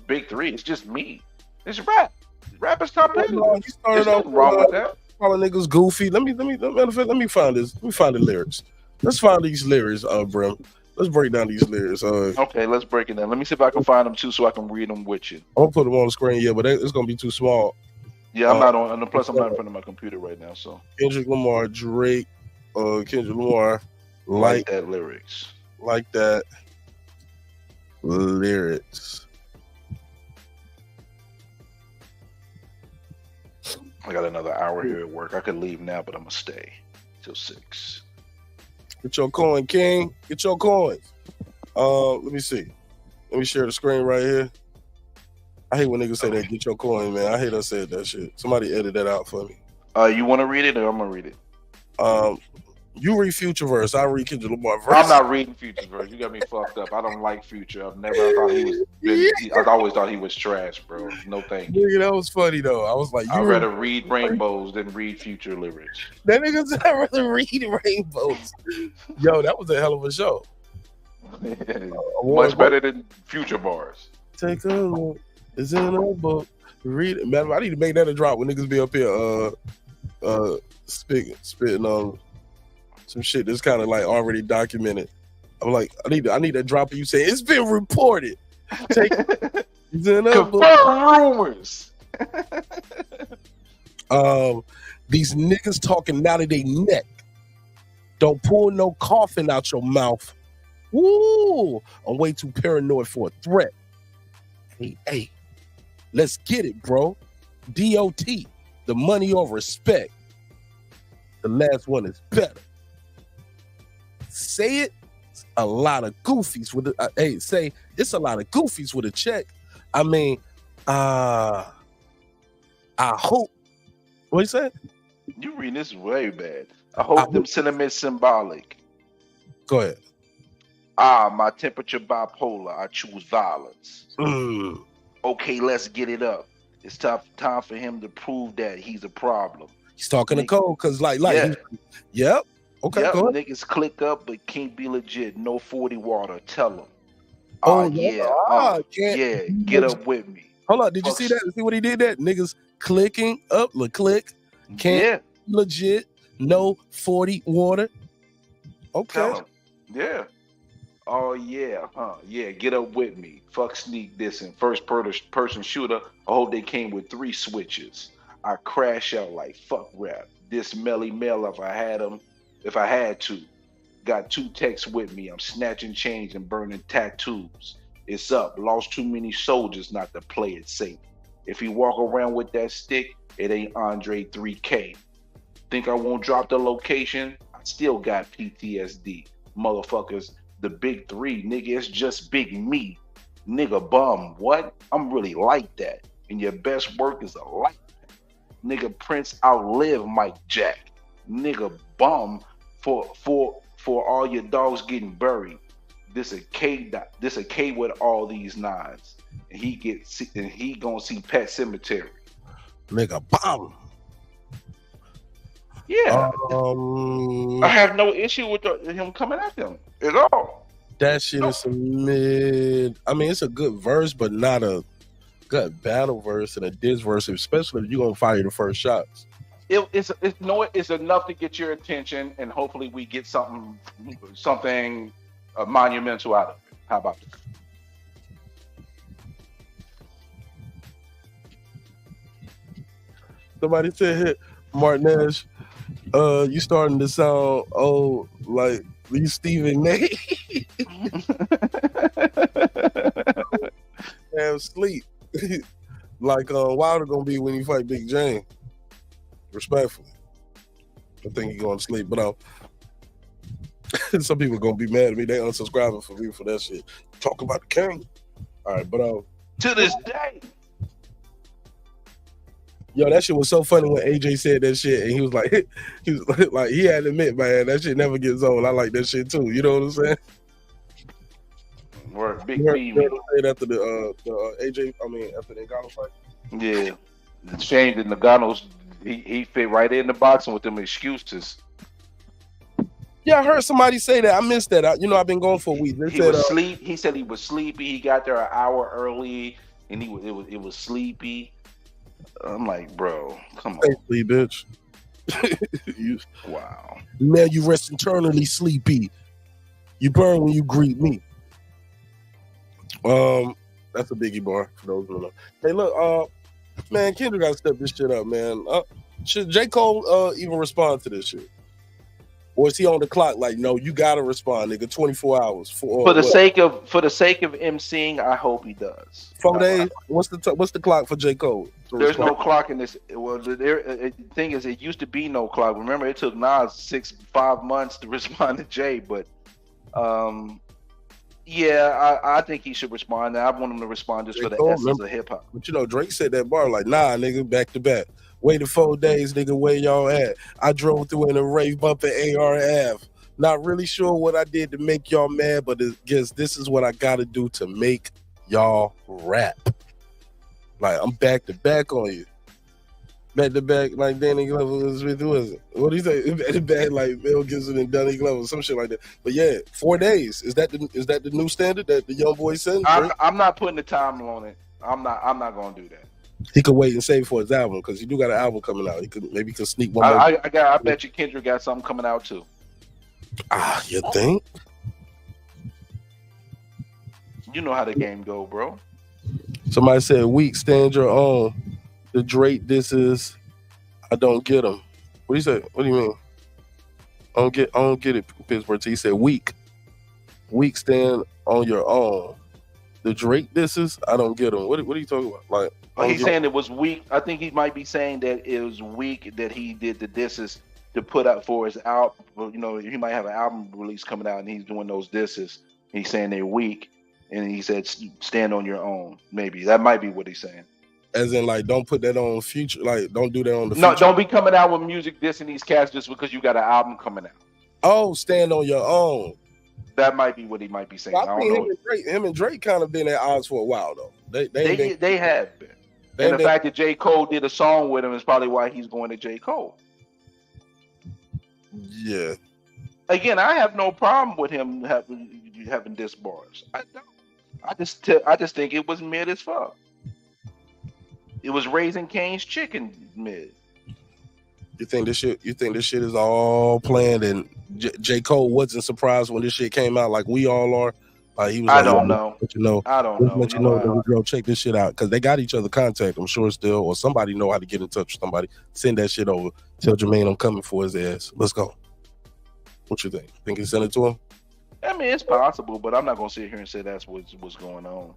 big three. It's just me. It's rap. Rap is top ten. He started off wrong with that. Calling niggas goofy. Let me find this. Let me find the lyrics. Let's find these lyrics, Brim. Let's break down these lyrics. Okay, let's break it down. Let me see if I can find them too, so I can read them with you. I'm gonna put them on the screen, but it's gonna be too small. Yeah, I'm not on. And plus, I'm not in front of my computer right now. So Kendrick Lamar, Drake, Kendrick Lamar, like that lyrics, like that lyrics. I got another hour here at work. I could leave now, but I'm gonna stay till 6. Get your coin, King. Get your coins. Let me see. Let me share the screen right here. I hate when niggas say that. Get your coin, man. I hate I said that shit. Somebody edit that out for me. You want to read it or I'm gonna read it? You read Future verse. I read Kendrick Lamar verse. I'm not reading Future verse. You got me fucked up. I don't like Future. I've never thought he was. I always thought he was trash, bro. No thank you. Nigga, that was funny though. I was like, I'd rather read Rainbows than read Future lyrics. That nigga said I'd rather read Rainbows. Yo, that was a hell of a show. Much better than Future bars. Take a look. It's in a book. Read it. Man, I need to make that a drop when niggas be up here spitting on some shit that's kind of like already documented. I'm like, I need that drop of you saying it's been reported. Confirm rumors. These niggas talking out of their neck. Don't pull no coffin out your mouth. Woo! I'm way too paranoid for a threat. Hey, let's get it, bro. DOT, the money or respect. The last one is better. Say it. A lot of goofies with it. Say it's a lot of goofies with a check. I mean, I hope. What you said? You reading this way bad. I hope them sentiments symbolic. Go ahead. My temperature bipolar. I choose violence. Mm. Okay, let's get it up. It's time for him to prove that he's a problem. He's talking to Cole because like, yep. Okay, yep, go ahead. Niggas click up but can't be legit. No 40 water. Tell them. Get up with me. Hold on, did you see that? See what he did? That niggas clicking up, click, can't legit, no 40 water. Okay. Yeah. Oh yeah, yeah. Get up with me. Fuck sneak dissing. First person shooter. I hope they came with 3 switches. I crash out like fuck rap. This Melly Mel if I had to. Got 2 texts with me. I'm snatching change and burning tattoos. It's up. Lost too many soldiers not to play it safe. If he walk around with that stick, it ain't Andre 3K. Think I won't drop the location? I still got PTSD. Motherfuckers, the big 3, nigga, it's just big me. Nigga bum, what? I'm really like that. And your best work is a like that. Nigga Prince outlive Mike Jack. Nigga bum for all your dogs getting buried. This a K with all these 9s. And he gonna see Pet Cemetery. Nigga bomb. Yeah. I have no issue with him coming at them at all. That shit is some mid. I mean, it's a good verse, but not a good battle verse and a diss verse, especially if you're gonna fire the first shots. It's enough to get your attention, and hopefully we get something monumental out of it. How about that? Somebody said, Martinez, you starting to sound old like you Stephen A. Have sleep. Like Wilder gonna be when you fight Big Zhang. Respectfully. I think he's going to sleep, but some people gonna be mad at me. They unsubscribing for me for that shit. Talk about the king. All right, but to this day. Yo, that shit was so funny when AJ said that shit, and he was like, he had to admit, man, that shit never gets old. I like that shit too. You know what I'm saying? Work big beam. After the AJ, after the Ngannou fight. Yeah, it's shame that Ngannou he fit right in the boxing with them excuses. Yeah, I heard somebody say that. I missed that. I've been going for a week. He said he was sleepy. He got there an hour early, and it was sleepy. I'm like, bro, come on. Sleepy, bitch. Wow. Now you rest eternally sleepy. You burn when you greet me. That's a biggie bar for those who know. Hey, look, man, Kendrick got to step this shit up, man. Should J. Cole even respond to this shit? Or is he on the clock? Like, no, you gotta respond, nigga. 24 hours for the sake of MCing. I hope he does. 4 days. What's the clock for J. Cole? There's no clock in this. Well, the thing is, it used to be no clock. Remember, it took Nas 5 months to respond to Jay, but Yeah, I think he should respond. I want him to respond just for the essence of hip hop. But you know, Drake said that bar like, nah, nigga, back to back. Waited 4 days, nigga, where y'all at? I drove through in a rave bumping ARF. Not really sure what I did to make y'all mad, but I guess this is what I gotta do to make y'all rap. Like, I'm back to back on you. Back to back like Danny Glover was with, who is it? What do you say? Back to back like Mel Gibson and Danny Glover, some shit like that. But yeah, 4 days. Is that the new standard that the young boy said? I'm not putting the time on it. I'm not gonna do that. He could wait and save for his album because he do got an album coming out. He could sneak one more. I bet you Kendrick got something coming out too. You think? You know how the game go, bro. Somebody said, "Weak, stand your own." The Drake, this is, I don't get him. What do you say? What do you mean? I don't get it, Pittsburgh. He said, "Weak, stand on your own." The Drake, this is, I don't get him. What are you talking about? Like, he's saying it was weak. I think he might be saying that it was weak that he did the disses to put out for his album. You know, he might have an album release coming out and he's doing those disses. He's saying they're weak, and he said, "Stand on your own." Maybe that might be what he's saying. As in, like, don't put that on Future. Like, don't do that on the No, Future. don't be coming out with music dissing these cats just because you got an album coming out. Oh, stand on your own. That might be what he might be saying. I think him and Drake kind of been at odds for a while though. They have been. And the fact that J. Cole did a song with him is probably why he's going to J. Cole. Yeah. Again, I have no problem with him having diss bars. I don't. I just think it was mid as fuck. It was Raising Cane's chicken mid. You think this shit is all planned and J. Cole wasn't surprised when this shit came out like we all are? He was I don't know. But you know, I don't know. Let you know, girl, check this shit out because they got each other contact. I'm sure still, or somebody know how to get in touch with somebody. Send that shit over. Tell Jermaine I'm coming for his ass. Let's go. What you think? Think he sent it to him? I mean, it's possible, but I'm not gonna sit here and say that's what's going on.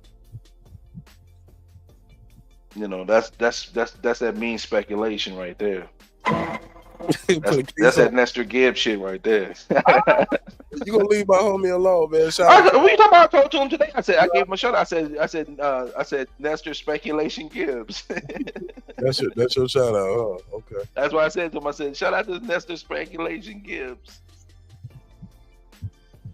You know, that's that mean speculation right there. That's that Nestor Gibbs shit right there. You gonna leave my homie alone, man? What are you talking about? I told to him today. I gave him a shout out. I said Nestor Speculation Gibbs. That's your shout out, huh? Okay. That's why I said to him. I said, shout out to Nestor Speculation Gibbs.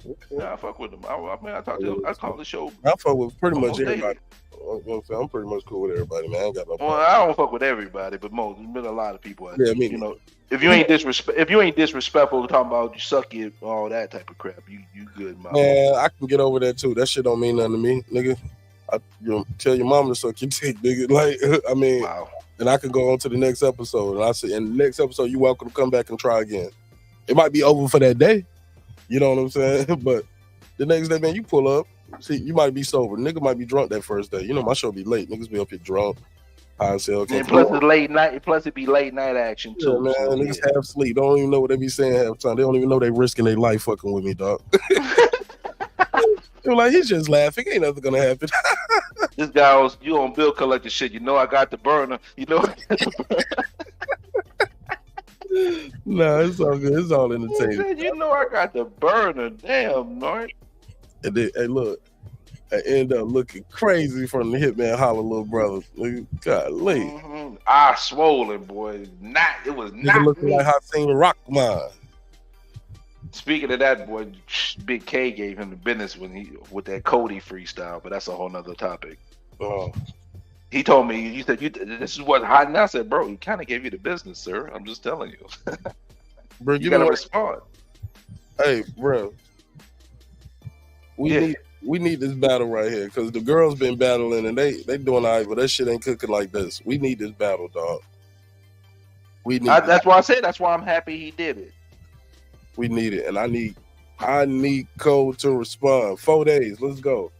Okay. Nah, I fuck with him. I mean, I talk to him. I call the show. I fuck with pretty much everybody. I'm pretty much cool with everybody, man. I ain't got no problem. Well, I don't fuck with everybody, but most. There's been a lot of people. You know, if you ain't disrespectful, talking about you suck it, all that type of crap, you good, man. Man, I can get over that too. That shit don't mean nothing to me, nigga. Tell your mom to suck your dick, nigga. Like, I mean, wow. And I can go on to the next episode, and I say, in the next episode, you're welcome to come back and try again. It might be over for that day. You know what I'm saying? But the next day, man, you pull up. See, you might be sober. Nigga might be drunk that first day. You know, my show be late. Niggas be up here drunk. High as hell. And plus it's late night. Plus it be late night action too. Yeah, man. So, niggas half sleep. Don't even know what they be saying half time. They don't even know they risking their life fucking with me, dog. They're like, he's just laughing. Ain't nothing gonna happen. This guy was you on bill collector shit. You know I got the burner. You know. No, it's all good. It's all entertaining. You know I got the burner. Damn, Mark. And then, hey, look, I end up looking crazy from the Hitman Holler little brother. Golly. Mm-hmm. Eye swollen, boy. It was not looking me. like Hassan Rockman. Speaking of that, boy, Big K gave him the business with that Cody freestyle, but that's a whole nother topic. He told me, he said, this is what's hot now. I said, bro, he kind of gave you the business, sir. I'm just telling you. Bro, you gotta respond. Hey, bro. We need this battle right here because the girls been battling and they doing all right, but that shit ain't cooking like this. We need this battle, dog. That's why I said. That's why I'm happy he did it. We need it, and I need Cole to respond. 4 days, let's go.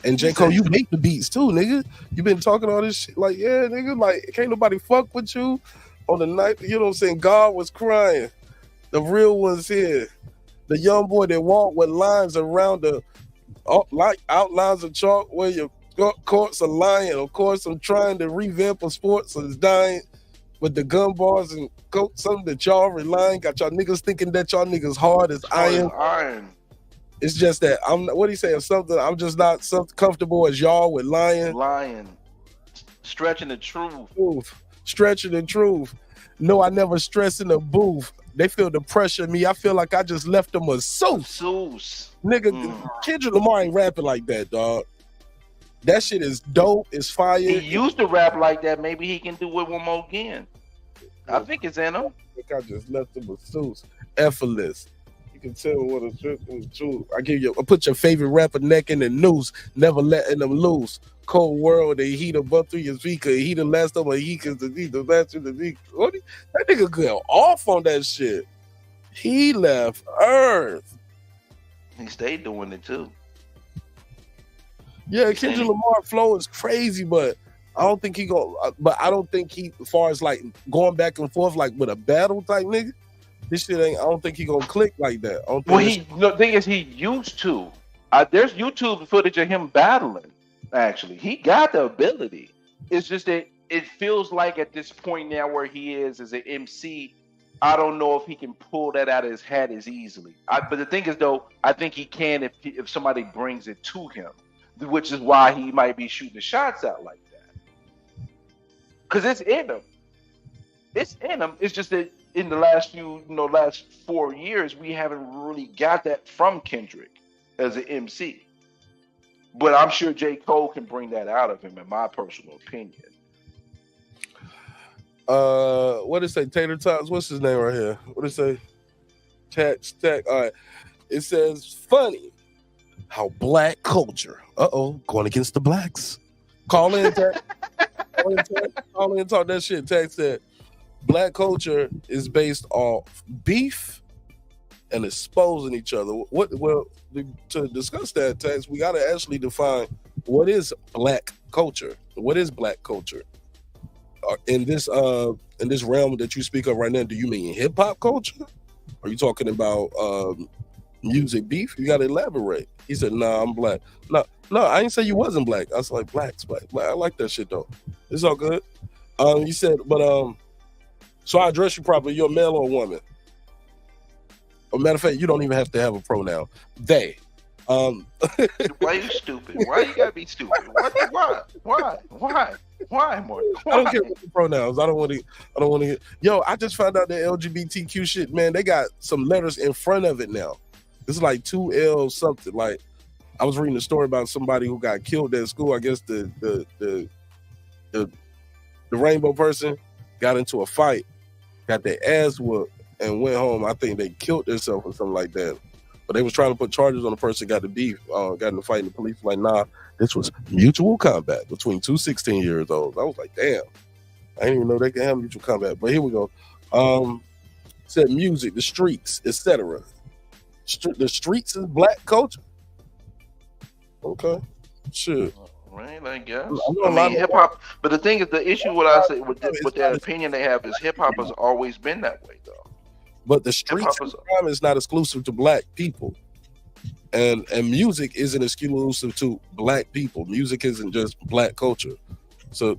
And J. Cole, you make the beats too, nigga. You been talking all this shit, like, yeah, nigga, like, can't nobody fuck with you on the night. You know what I'm saying? God was crying. The real one's here. The young boy that walked with lines around the like outlines of chalk where your courts are lying. Of course, I'm trying to revamp a sports so it's dying with the gun bars and something that y'all relying. Got y'all niggas thinking that y'all niggas hard as iron. It's just that I'm. What do you say? Something. I'm just not so comfortable as y'all with lying. Stretching the truth. Stretching the truth. No, I never stress in the booth. They feel the pressure of me. I feel like I just left them a sauce. Nigga, Kendrick Lamar ain't rapping like that, dog. That shit is dope. It's fire. He used to rap like that. Maybe he can do it one more again. I think it's in him. I think I just left him a sauce. Effortless. You can tell what a truth. I put your favorite rapper neck in the noose, never letting them loose. Cold world, they heat above through your speaker. He the last of my he cause the last of the week. That nigga go off on that shit. He left Earth. He stayed doing it too. Yeah, Kendrick Lamar flow is crazy, but I don't think he as far as like going back and forth like with a battle type nigga, this shit ain't. I don't think he gonna click like that. The thing is, he used to. There's YouTube footage of him battling. Actually, he got the ability. It's just that it feels like at this point now where he is as an MC, I don't know if he can pull that out of his hat as easily. But the thing is, though, I think he can if somebody brings it to him, which is why he might be shooting the shots out like that. Because it's in him. It's in him. It's just that in the last last 4 years, we haven't really got that from Kendrick as an MC. But I'm sure J. Cole can bring that out of him, in my personal opinion. What did it say? Tater Tots? What's his name right here? What did it say? Tech. All right. It says, funny how black culture. Going against the blacks. Call in, Tech. Call in, talk that shit. Tech said, black culture is based off beef and exposing each other. To discuss that, Tex, we got to actually define what is black culture. What is black culture? In this realm that you speak of right now, do you mean hip hop culture? Are you talking about music beef? You got to elaborate. He said, "Nah, I'm black." No, I didn't say you wasn't black. I was like, black. I like that shit though. It's all good. You said, but so I address you properly. You're a male or a woman? As a matter of fact, you don't even have to have a pronoun. They. Why you stupid? Why you gotta be stupid? Why, Mark? I don't care what the pronouns. I don't want to. Yo, I just found out that LGBTQ shit, man. They got some letters in front of it now. It's like 2L something. Like I was reading a story about somebody who got killed at school. I guess the rainbow person got into a fight, got their ass whooped, and went home. I think they killed themselves or something like that. But they was trying to put charges on the person got the beef, got in the fight, and the police were like, nah, this was mutual combat between two 16-year-olds. I was like, damn. I didn't even know they could have mutual combat. But here we go. Said music, the streets, etc. The streets is black culture. Okay. Sure. Right, I guess. I mean, hip hop. But the thing is, the issue what I say with that opinion they have is hip hop has always been that way, though. But the streets is not exclusive to black people, and music isn't exclusive to black people. Music isn't just black culture. So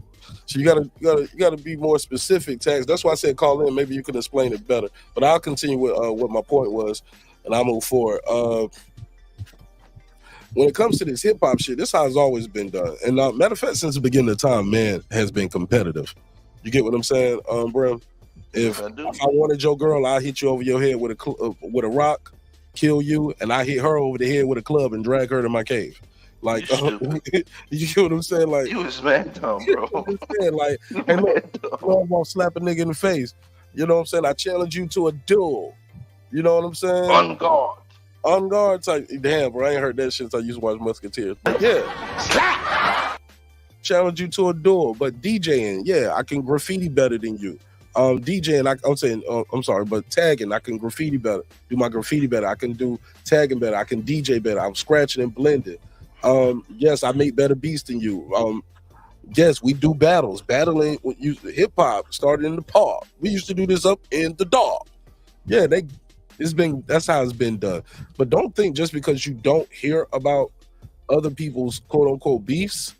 you gotta be more specific, Tax. That's why I said call in. Maybe you can explain it better. But I'll continue with what my point was, and I'll move forward. When it comes to this hip hop shit, this how it's always been done. And matter of fact, since the beginning of time, man has been competitive. You get what I'm saying, bro? If I wanted your girl, I'll hit you over your head with a rock, kill you, and I hit her over the head with a club and drag her to my cave. Like, you get what I'm saying? Like, you was mad dumb, bro. Like, hey, look, I'm gonna slap a nigga in the face. You know what I'm saying? I challenge you to a duel. You know what I'm saying? On guard type. Damn, bro, I ain't heard that shit since I used to watch Musketeers. But yeah, challenge you to a duel. But DJing, yeah, I can graffiti better than you. DJing, but tagging, I can graffiti better, do my graffiti better. I can do tagging better. I can DJ better. I'm scratching and blending. Yes, I make better beats than you. Yes, we do battles. Battling with hip hop started in the park. We used to do this up in the dark. Yeah, that's how it's been done. But don't think just because you don't hear about other people's quote unquote beefs,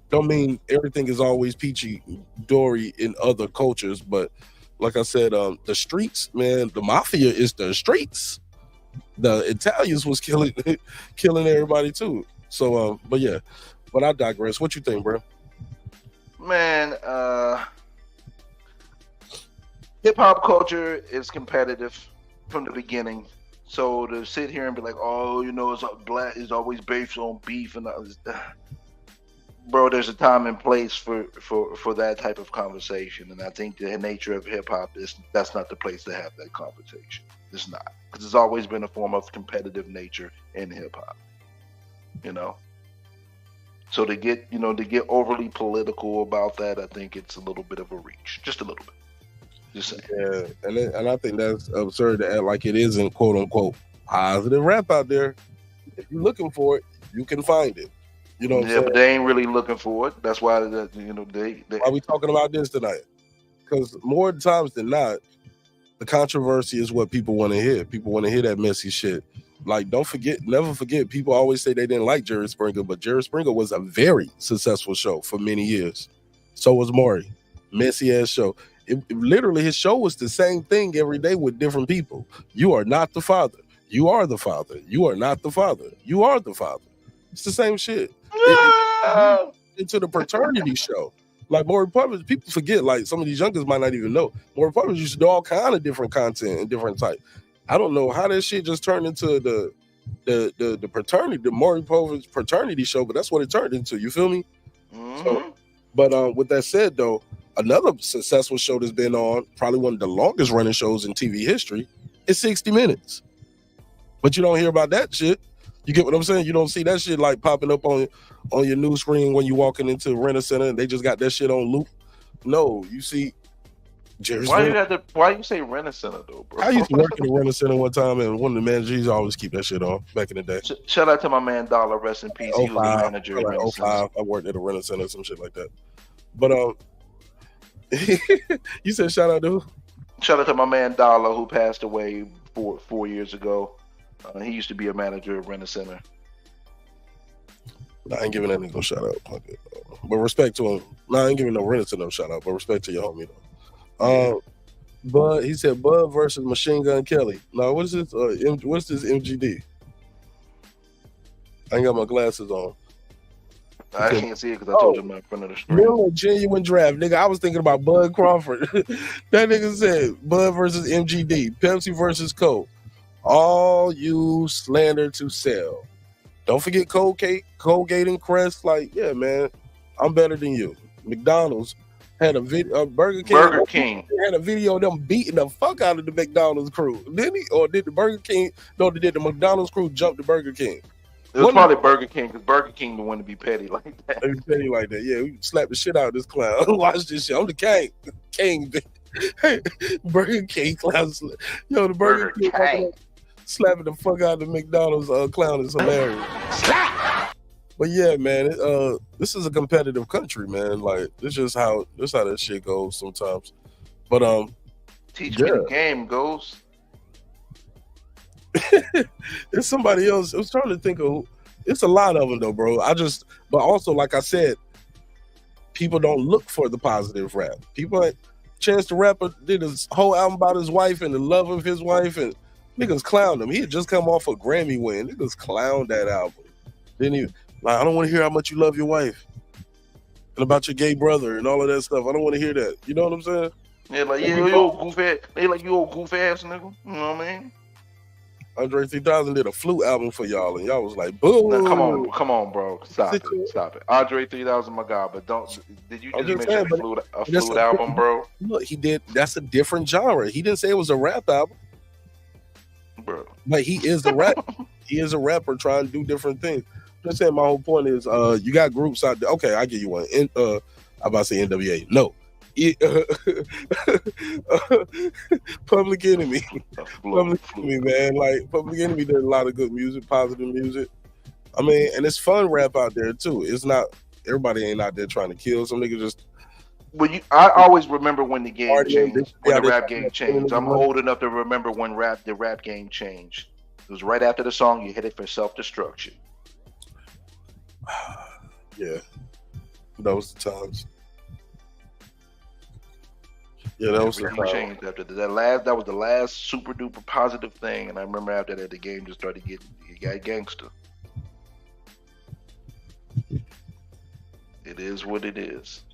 don't mean everything is always peachy dory in other cultures. But like I said, the streets, man, the mafia is the streets. the Italians was killing everybody too. So, but yeah, but I digress. What you think, bro? Man, hip hop culture is competitive from the beginning. So to sit here and be like, oh, you know, it's always based on beef and all this, bro, there's a time and place for that type of conversation, and I think the nature of hip hop that's not the place to have that conversation. It's not, because it's always been a form of competitive nature in hip hop, you know. So to get overly political about that, I think it's a little bit of a reach, just a little bit. Just saying. Yeah, and I think that's absurd to act like it isn't quote unquote positive rap out there. If you're looking for it, you can find it. You know what I'm saying? But they ain't really looking for it. That's why they Why we talking about this tonight? Because more times than not, the controversy is what people want to hear. People want to hear that messy shit. Like, never forget, people always say they didn't like Jerry Springer, but Jerry Springer was a very successful show for many years. So was Maury. Messy ass show. Literally, his show was the same thing every day with different people. You are not the father. You are the father. You are not the father. You are the father. It's the same shit. Into the paternity show. Like Maury Povich, people forget, like some of these youngers might not even know. Maury Povich used to do all kind of different content and different type. I don't know how that shit just turned into the paternity, the Maury Povich paternity show, but that's what it turned into. You feel me? Mm-hmm. So, but with that said, though, another successful show that's been on, probably one of the longest running shows in TV history, is 60 Minutes. But you don't hear about that shit. You get what I'm saying? You don't see that shit like popping up on your news screen when you walking into Rent-A-Center and they just got that shit on loop. No, you see Jerry Springer. Why you say Rent-A-Center though, bro? I used to work at a Rent-A-Center one time, and one of the managers always keep that shit on back in the day. Shout out to my man Dollar, rest in peace. He was the manager. Like 05, I worked at a Rent-A-Center, some shit like that. But you said shout out to who? Shout out to my man Dollar, who passed away 4 years ago. He used to be a manager at Rent-A-Center. I ain't giving that nigga no shout out. But respect to him. I ain't giving no Rent-A-Center no shout out, but respect to your homie though. Bud, he said Bud versus Machine Gun Kelly. Now what's this MGD? I ain't got my glasses on. I can't see it because I told you I'm in front of the screen. Real genuine draft, nigga. I was thinking about Bud Crawford. That nigga said Bud versus MGD, Pepsi versus Coke. All you slander to sell. Don't forget Colgate and Crest. Like, yeah, man, I'm better than you. McDonald's had a video. Burger King had a video of them beating the fuck out of the McDonald's crew. Didn't he? Or did the Burger King? No, did the McDonald's crew jump the Burger King? It was probably Burger King, because Burger King the one to be petty like that. Petty like that. Yeah, we slapped the shit out of this clown. Watch this shit. I'm the king. Hey, Burger King clown. Yo, the Burger King slapping the fuck out of the McDonald's clown is hilarious. But yeah, man, this is a competitive country, man. Like, this just how that shit goes sometimes. But teach me the game goes. It's somebody else. I was trying to think of. It's a lot of them though, bro. But also, like I said, people don't look for the positive rap. People, Chance the Rapper did his whole album about his wife and the love of his wife, and niggas clowned him. He had just come off a Grammy win. Niggas clowned that album. Didn't even like. I don't want to hear how much you love your wife and about your gay brother and all of that stuff. I don't want to hear that. You know what I'm saying? Yeah, like you old goofy. They like you old goofy ass nigga. You know what I mean? Andre 3000 did a flute album for y'all, and y'all was like, "Boom!" Now, come on, bro, stop it. Andre 3000, my God, but don't. Did you just mention a flute album, bro? Look, he did. That's a different genre. He didn't say it was a rap album, bro. But he is a rap. He is a rapper trying to do different things. I'm just saying, my whole point is, you got groups out there. Okay, I give you one. I'm about to say NWA. No. Public Enemy. Public Enemy, man. Like, Public Enemy did a lot of good music, positive music. I mean, and it's fun rap out there too. It's not everybody ain't out there trying to kill. Some niggas just. Well, I always remember when the game changed. When the rap game changed. I'm old enough to remember when the rap game changed. It was right after the song. You hit it for self-destruction. Yeah, those times. Yeah, that was Everything changed after that. That was the last super duper positive thing, and I remember after that the game just started got gangster. It is what it is.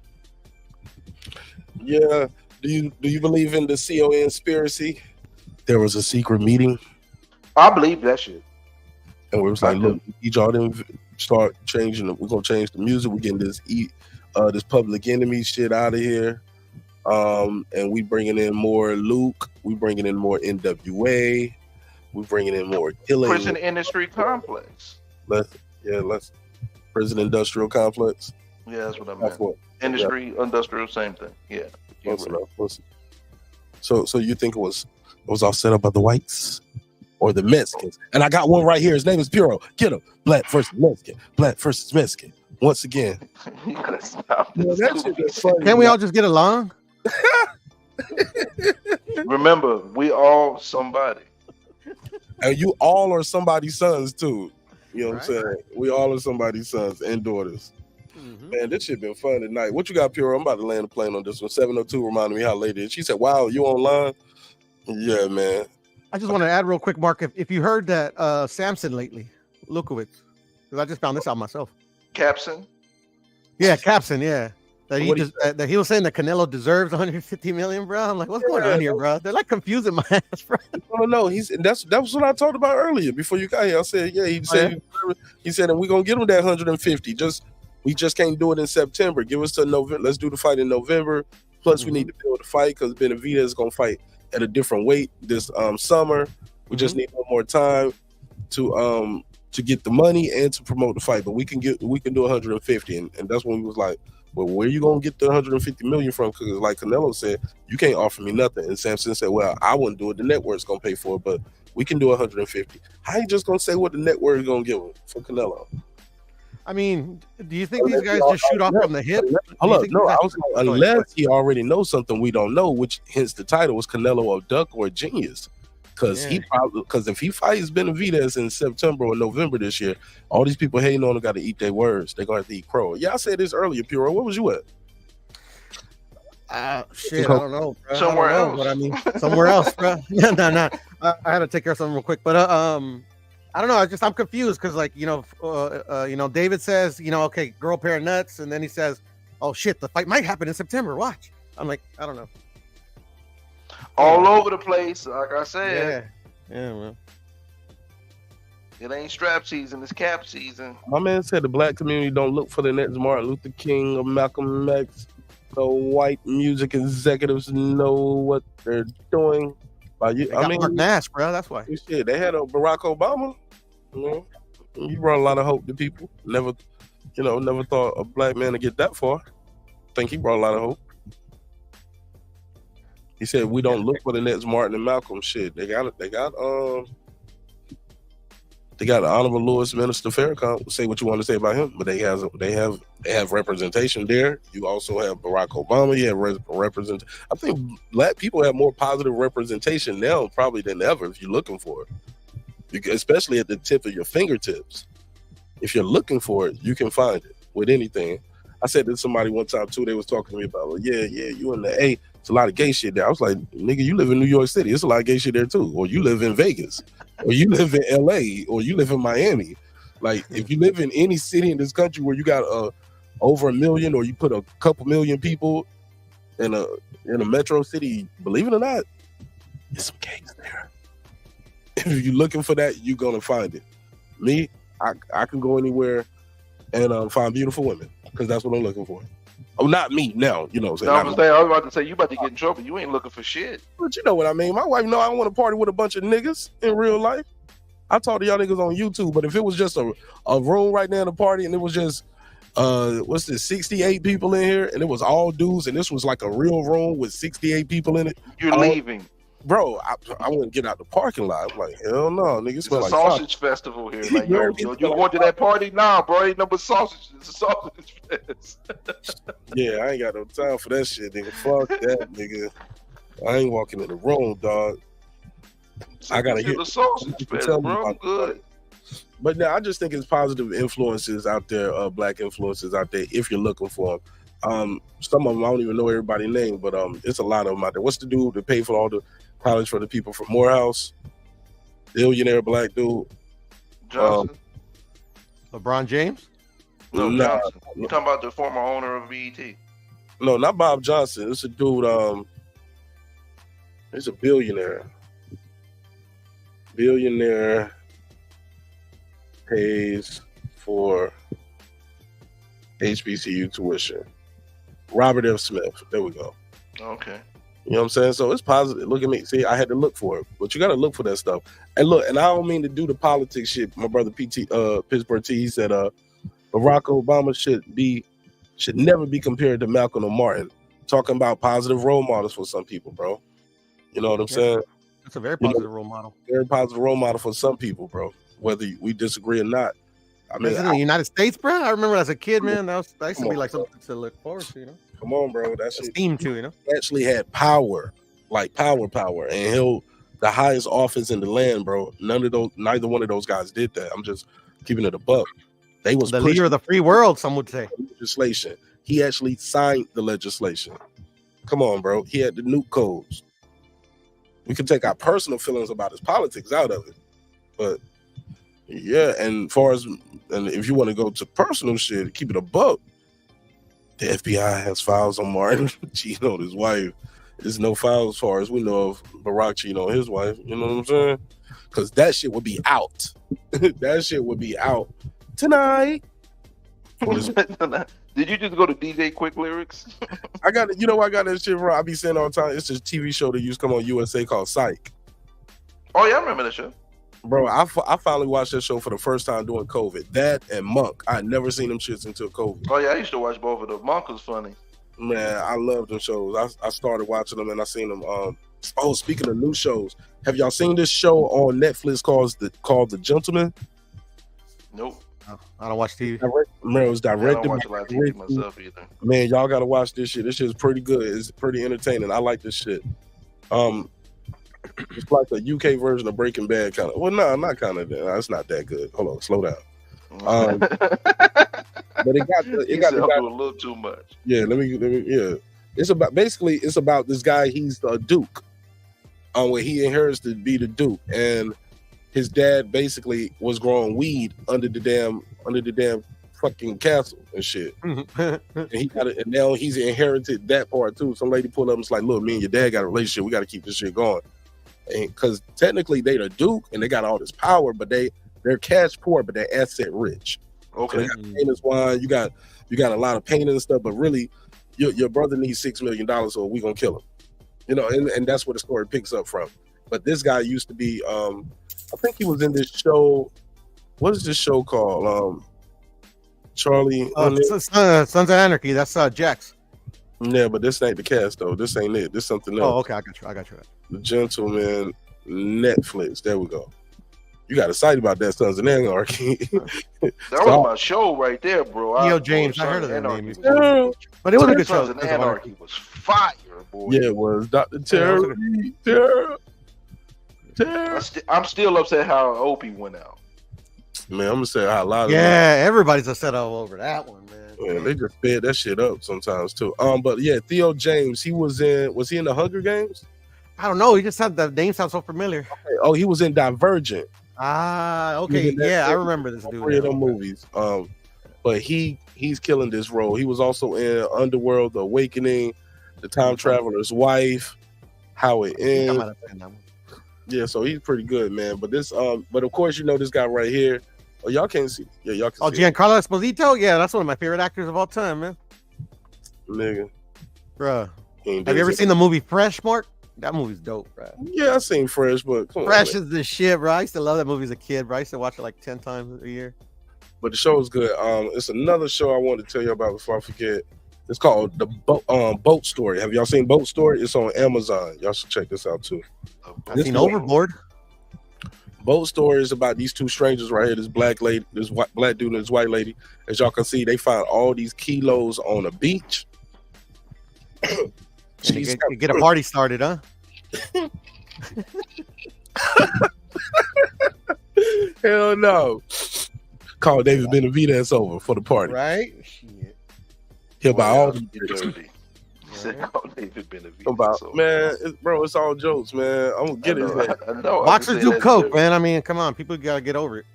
Yeah. Do you believe in the CON conspiracy? There was a secret meeting. I believe that shit. And we was like, look, we need y'all to start changing. We're gonna change the music. We're getting this Public Enemy shit out of here. And we bringing in more Luke. We bringing in more NWA. We bringing in more killing. Prison industry complex. Let's prison industrial complex. Yeah, that's what I meant. Industry, industrial, same thing. Yeah. So you think it was all set up by the whites or the Mexicans? And I got one right here. His name is Puro. Get him. Black versus Mexican. Black versus Mexican. Once again. You gotta stop this. Yeah, that shit is funny. Can't we all just get along? Remember, we all somebody. And you all are somebody's sons too. You know what I'm saying? We all are somebody's sons and daughters. Man, this shit been fun tonight. What you got, Puro? I'm about to land a plane on this one. 702 reminded me how late it is. She said, wow, you online? Yeah, man. I just want to add real quick, Mark, if you heard that Samson lately, Lukowitz, because I just found this out myself. Capson? Yeah, Capson, yeah. That he was saying that Canelo deserves 150 million, bro. I'm like, what's going on here, bro? They're like confusing my ass, bro. No, that's what I talked about earlier before you got here. I said, yeah, he said, and we're gonna get him that 150. We just can't do it in September. Give us till November. Let's do the fight in November. Plus, we need to build a fight because Benavidez is gonna fight at a different weight this summer. We just need one more time to get the money and to promote the fight. But we can do 150, and that's when we was like, well, where you gonna get the 150 million from? Because like Canelo said, you can't offer me nothing. And Samson said, well, I wouldn't do it. The network's gonna pay for it, but we can do 150. How you just gonna say what the network is gonna give him for Canelo? I mean, do you think these guys just shoot off from the hip? Hold up, no, I was like, unless he already knows something we don't know, which hence the title was Canelo a duck or a genius. Because if he fights Benavidez in September or November this year, all these people hating on him got to eat their words. They're gonna have to eat crow. Yeah, I said this earlier, Puro. Where was you at? Shit, I don't know, bro. Somewhere else. But I mean, somewhere else, bro. No. I had to take care of something real quick, but I don't know. I'm confused because, like, David says, okay, girl pair of nuts, and then he says, oh shit, the fight might happen in September. Watch. I'm like, I don't know. All over the place, like I said. Yeah, man. It ain't strap season, it's cap season. My man said the black community don't look for the next Martin Luther King or Malcolm X. The white music executives know what they're doing. Mark Nash, bro. That's why. Shit, they had a Barack Obama. He brought a lot of hope to people. Never thought a black man would get that far. I think he brought a lot of hope. He said we don't look for the next Martin and Malcolm. Shit, they got the Honorable Louis Minister Farrakhan. Say what you want to say about him, but they have representation there. You also have Barack Obama. You have representation. I think black people have more positive representation now probably than ever if you're looking for it, especially at the tip of your fingertips. If you're looking for it, you can find it with anything. I said to somebody one time too. They was talking to me about, you in the A. It's a lot of gay shit there. I was like, nigga, you live in New York City. It's a lot of gay shit there too. Or you live in Vegas. Or you live in LA. Or you live in Miami. Like, if you live in any city in this country where you got over 1 million, or you put a couple million people in a metro city, believe it or not, there's some gays there. If you're looking for that, you're gonna find it. Me, I can go anywhere and find beautiful women because that's what I'm looking for. Oh, not me now, you know what I'm saying? I was about to say, you about to get in trouble. You ain't looking for shit. But you know what I mean. My wife know I want to party with a bunch of niggas in real life. I talk to y'all niggas on YouTube, but if it was just a room right now in the party and it was just 68 people in here and it was all dudes and this was like a real room with 68 people in it. You're leaving. Bro, I wouldn't get out the parking lot. I'm like, hell no, nigga. It's a sausage festival here. Like, you going to that party? Nah, bro, ain't no but sausage. It's a sausage fest. Yeah, I ain't got no time for that shit, nigga. Fuck that, nigga. I ain't walking in the room, dog. I gotta hear the sausage fest, bro. I'm good. But now I just think it's positive influences out there, black influences out there, if you're looking for them. Some of them I don't even know everybody's name, but it's a lot of them out there. What's the dude that paid for all the college for the people from Morehouse? Billionaire black dude. Johnson. LeBron James? No, Nah, Johnson. You talking about the former owner of BET? no, not Bob Johnson. It's a dude. He's a billionaire. Billionaire pays for HBCU tuition. Robert F. Smith. There we go. Okay. You know what I'm saying? So it's positive. Look at me. See, I had to look for it, but you got to look for that stuff. And look, and I don't mean to do the politics shit. My brother Pittsburgh T, he said Barack Obama should never be compared to Malcolm or Martin. Talking about positive role models for some people, bro. You know what I'm saying? That's a very positive role model. Very positive role model for some people, bro. Whether we disagree or not. I mean, President of the United States, bro. I remember as a kid, man, that used to be like something to look forward to, you know. Come on, bro. That shit Esteem too, you know. He actually had power, like power, and held the highest office in the land, bro. Neither one of those guys did that. I'm just keeping it a buck. They was the leader of the free world, some would say. Legislation. He actually signed the legislation. Come on, bro. He had the nuke codes. We can take our personal feelings about his politics out of it, but yeah. And if you want to go to personal shit, keep it a buck. The FBI has files on Martin cheating on his wife. There's no files as far as we know of Barack cheating on his wife. You know what I'm saying? Because that shit would be out. That shit would be out tonight. Did you just go to DJ Quick Lyrics? I got it. You know, I got that shit, bro. I be saying all the time. It's this TV show that used to come on USA called Psych. Oh yeah, I remember that show. Bro, I finally watched that show for the first time during COVID. That and Monk. I had never seen them shits until COVID. Oh yeah, I used to watch both of them. Monk was funny. Man, I love them shows. I started watching them and I seen them. Speaking of new shows, have y'all seen this show on Netflix called The Gentleman? Nope. I don't watch TV. Man, it was directed. I don't watch a lot of TV myself either. Man, y'all gotta watch this shit. This shit is pretty good. It's pretty entertaining. I like this shit. It's like a UK version of Breaking Bad, kind of. Well, no, not kind of. It's not that good. Hold on, slow down. But it got a little too much. Yeah, let me. Yeah, it's about this guy. He's a duke. Where he inherits to be the duke, and his dad basically was growing weed under the damn fucking castle and shit. And he got it, and now he's inherited that part too. Some lady pulled up and was like, "Look, me and your dad got a relationship. We got to keep this shit going." And because technically they the duke and they got all this power, but they're cash poor, but they're asset rich. Okay. So they got painters wine. You got a lot of painting and stuff, but really, your brother needs $6 million, so we gonna kill him. You know, and that's where the story picks up from. But this guy used to be, I think he was in this show. What is this show called? Charlie. Sons of Anarchy. That's Jax. Yeah, but this ain't the cast though. This ain't it. This something else. Oh, okay. I got you. The Gentleman, Netflix. There we go. You got excited about that, Sons of Anarchy. That was my show right there, bro. Theo James. I heard of that name. But it was a good show. Sons of Anarchy was fire, boy. Yeah, it was. Dr. Terry. I'm still upset how Opie went out. Man, I'm gonna say a lot of everybody's upset all over that one, man. Yeah, they just fed that shit up sometimes too. But yeah, Theo James, was he in the Hunger Games? I don't know. He just had the name sound so familiar. Okay. Oh, he was in Divergent. Ah, okay. Yeah, I remember this dude. Three of them movies. But he's killing this role. He was also in Underworld, The Awakening, The Time Traveler's Wife, How It Ends. Yeah, so he's pretty good, man. But but of course, you know this guy right here. Oh, y'all can't see. Yeah, y'all can see. Giancarlo Esposito. Yeah, that's one of my favorite actors of all time, man. Nigga. Bruh. Have you ever seen the movie Fresh, Mark? That movie's dope, bro. Yeah, I seen Fresh, but come Fresh on, is the shit, bro. I used to love that movie as a kid, bro. I used to watch it like 10 times a year. But the show is good. It's another show I wanted to tell you about before I forget. It's called The Boat Story. Have y'all seen Boat Story? It's on Amazon. Y'all should check this out too. I've seen Overboard. Boat Story is about these two strangers right here. This black lady, this black dude and this white lady. As y'all can see, they find all these kilos on a beach. Get a party started, huh? Hell no. Call David Benavidez over for the party. Right? Shit. He'll buy all the dirty. He said, call David Benavidez. about man, it's all jokes, man. I'm gonna get his head. I know. Boxers do coke, man. I mean, come on, people gotta get over it.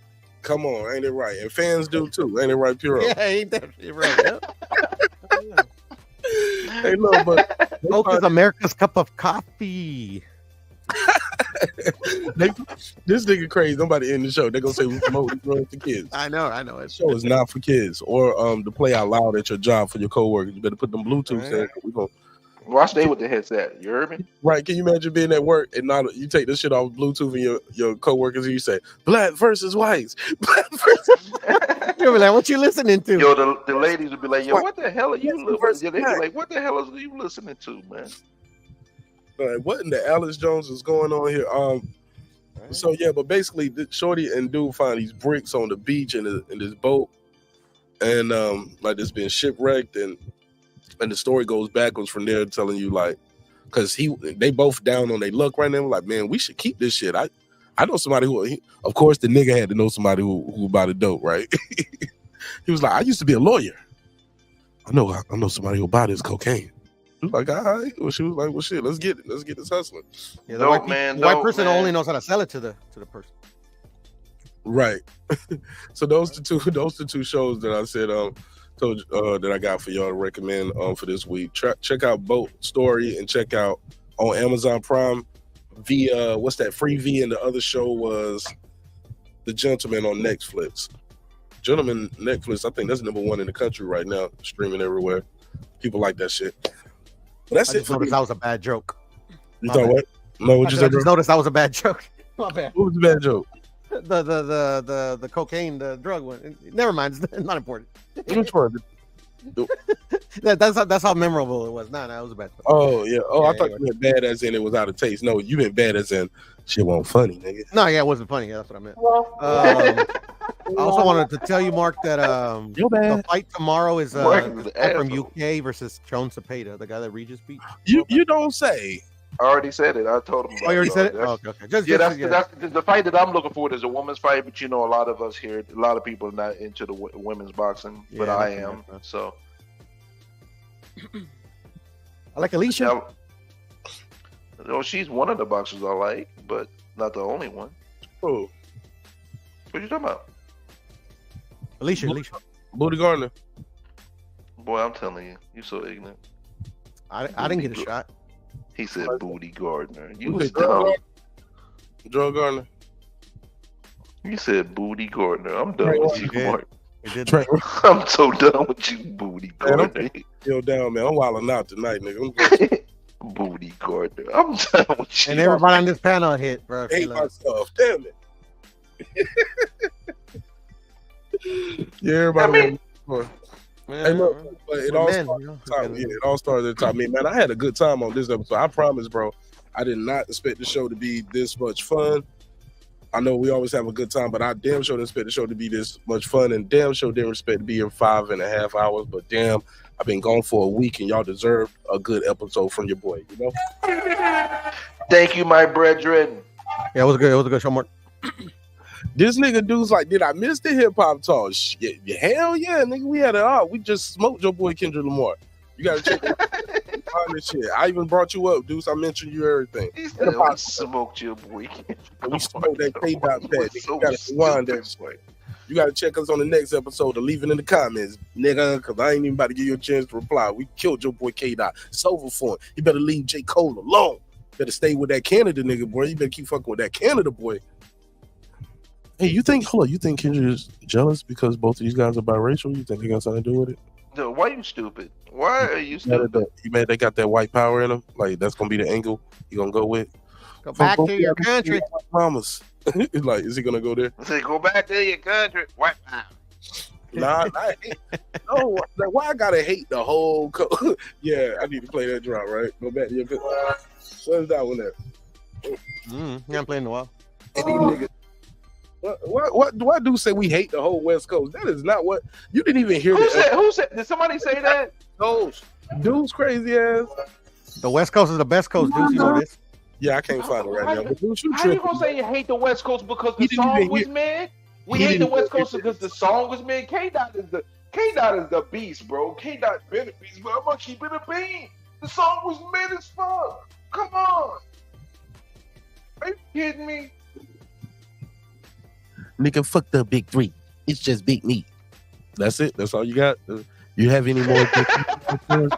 Come on, ain't it right? And fans do too, ain't it right, Puro? Yeah, ain't that right? Yep. Hey, look, but Coke is America's cup of coffee. This nigga crazy. Nobody in the show. They gonna say we promote drugs to kids. I know. The show is not for kids or to play out loud at your job for your coworkers. You better put them Bluetooth in. We gonna. Well, I stay with the headset. You heard me? Right? Can you imagine being at work and not you take this shit off Bluetooth and your coworkers and you say black versus whites, black versus. You'll be like, what you listening to? Yo, the ladies would be like, yo, what the hell are you listening? They be like, what the hell are you listening to, man? Like, what in the Alex Jones is going on here? So yeah, but basically, Shorty and dude find these bricks on the beach in this boat, and like it's been shipwrecked, and the story goes backwards from there, telling you like, because they both down on their luck right now. Like, man, we should keep this shit. I know somebody who, of course, the nigga had to know somebody who bought the dope, right? He was like, I used to be a lawyer. I know somebody who bought this cocaine. She was like, all right. Well, she was like, well, shit, let's get it. Let's get this hustling. Yeah, the white person only knows how to sell it to the person. Right. So those the two shows that I said told that I got for y'all to recommend for this week. Check out Boat Story and check out on Amazon Prime what's that free V, and the other show was The Gentleman on Netflix. Gentleman Netflix, I think that's #1 in the country right now, streaming everywhere. People like that shit. But that's it. Noticed that was a bad joke. You thought what? No, what you said? I just noticed that was a bad joke. My bad. What was the bad joke? The cocaine, the drug one. Never mind, it's not important. Which one? That's how memorable it was. Nah, it was a bad joke. Oh yeah. Oh, I thought you meant bad as in it was out of taste. No, you meant bad as in shit wasn't funny, nigga. No, yeah, it wasn't funny. Yeah, that's what I meant. I also wanted to tell you, Mark, that the fight tomorrow is from UK versus Jones Cepeda, the guy that Regis beat. You don't say. I already said it. I told him. Oh, you already said it? Okay. That's the fight that I'm looking for is a women's fight, but you know, a lot of us here, a lot of people are not into the women's boxing, but I am. So I like Alicia. No, she's one of the boxers I like, but not the only one. Oh, what you talking about? Alicia. Booty Gardner. Boy, I'm telling you, you're so ignorant. I didn't get a shot. He said Booty Gardner. You was dumb. Joe Gardner. You said Booty Gardner. I'm done with you, Mark. I'm so done with you, Booty Gardner. Still down, man. I'm wilding out tonight, nigga. Booty Gardner. I'm done with you. And everybody on this panel hit, bro. Hate myself. Damn it. Yeah, everybody. Hey, look, but it all started at the top. Man, I had a good time on this episode. I promise, bro. I did not expect the show to be this much fun. I know we always have a good time, but I damn sure didn't expect the show to be this much fun, and damn sure didn't expect to be here 5.5 hours. But damn, I've been gone for a week, and y'all deserve a good episode from your boy. You know. Thank you, my brethren. Yeah, it was good. It was a good show, Mark. This nigga dude's like, did I miss the hip hop talk? Shit, hell yeah, nigga, we had it all. We just smoked your boy Kendrick Lamar. You gotta check all this shit. I even brought you up, Deuce. I mentioned you everything. He said I smoked your boy. We smoked that K-Dot pad. You gotta rewind that way. You gotta check us on the next episode or leave it in the comments, nigga, because I ain't even about to give you a chance to reply. We killed your boy K-Dot. It's over for him. You better leave J. Cole alone. Better stay with that Canada nigga, boy. You better keep fucking with that Canada boy. Hey, you think Kendrick is jealous because both of these guys are biracial? You think they got something to do with it? No, why you stupid? Why are you stupid? You mad they got that white power in them? Like, that's going to be the angle you going to go with? Go back to your country. Mamas. Like, is he going to go there? Say, go back to your country. White power. Nah, no, like, why I got to hate the whole Yeah, I need to play that drop, right? Go back to your country. What's that one there? You haven't played in a while. What do say we hate the whole West Coast? That is not what you didn't even hear. Who said? Did somebody say that? Those dudes crazy ass. The West Coast is the best coast, dudes. You know this? Yeah, I can't find it right now. But dude, how you gonna say you hate the West Coast because the song was made? We hate the West Coast because the song was made. K-Dot is K-Dot is the beast, bro. K-Dot been a beast, but I'm gonna keep it a bean. The song was mid as fuck. Come on. Are you kidding me? Nigga, fuck the big three. It's just big meat. That's it. That's all you got. You have any more? Such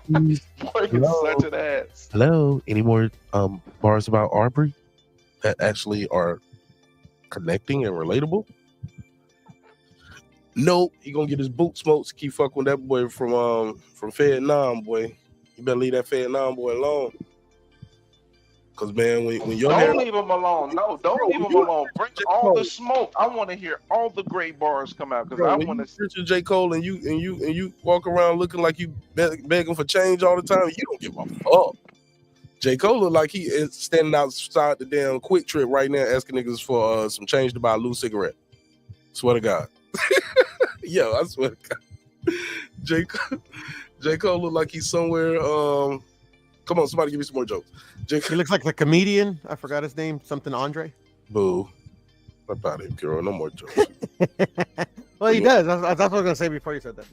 an ass. Hello. Any more bars about Arbery that actually are connecting and relatable? Nope. He gonna get his boot smoked to keep fucking with that boy from Vietnam, boy. You better leave that Vietnam boy alone. Cause man, when you're don't leave him alone. No, don't leave him alone. Bring all the smoke. I want to hear all the great bars come out because I want to see J. Cole and you walk around looking like you begging for change all the time. You don't give a fuck. J. Cole look like he is standing outside the damn Quick Trip right now asking niggas for some change to buy a loose cigarette. Swear to God. Yo, I swear to God. J. Cole look like he's somewhere. Come on, somebody give me some more jokes. He looks like the comedian. I forgot his name. Something Andre. Boo. What about him, Puro? No more jokes. Well, he does. That's what I was going to say before you said that.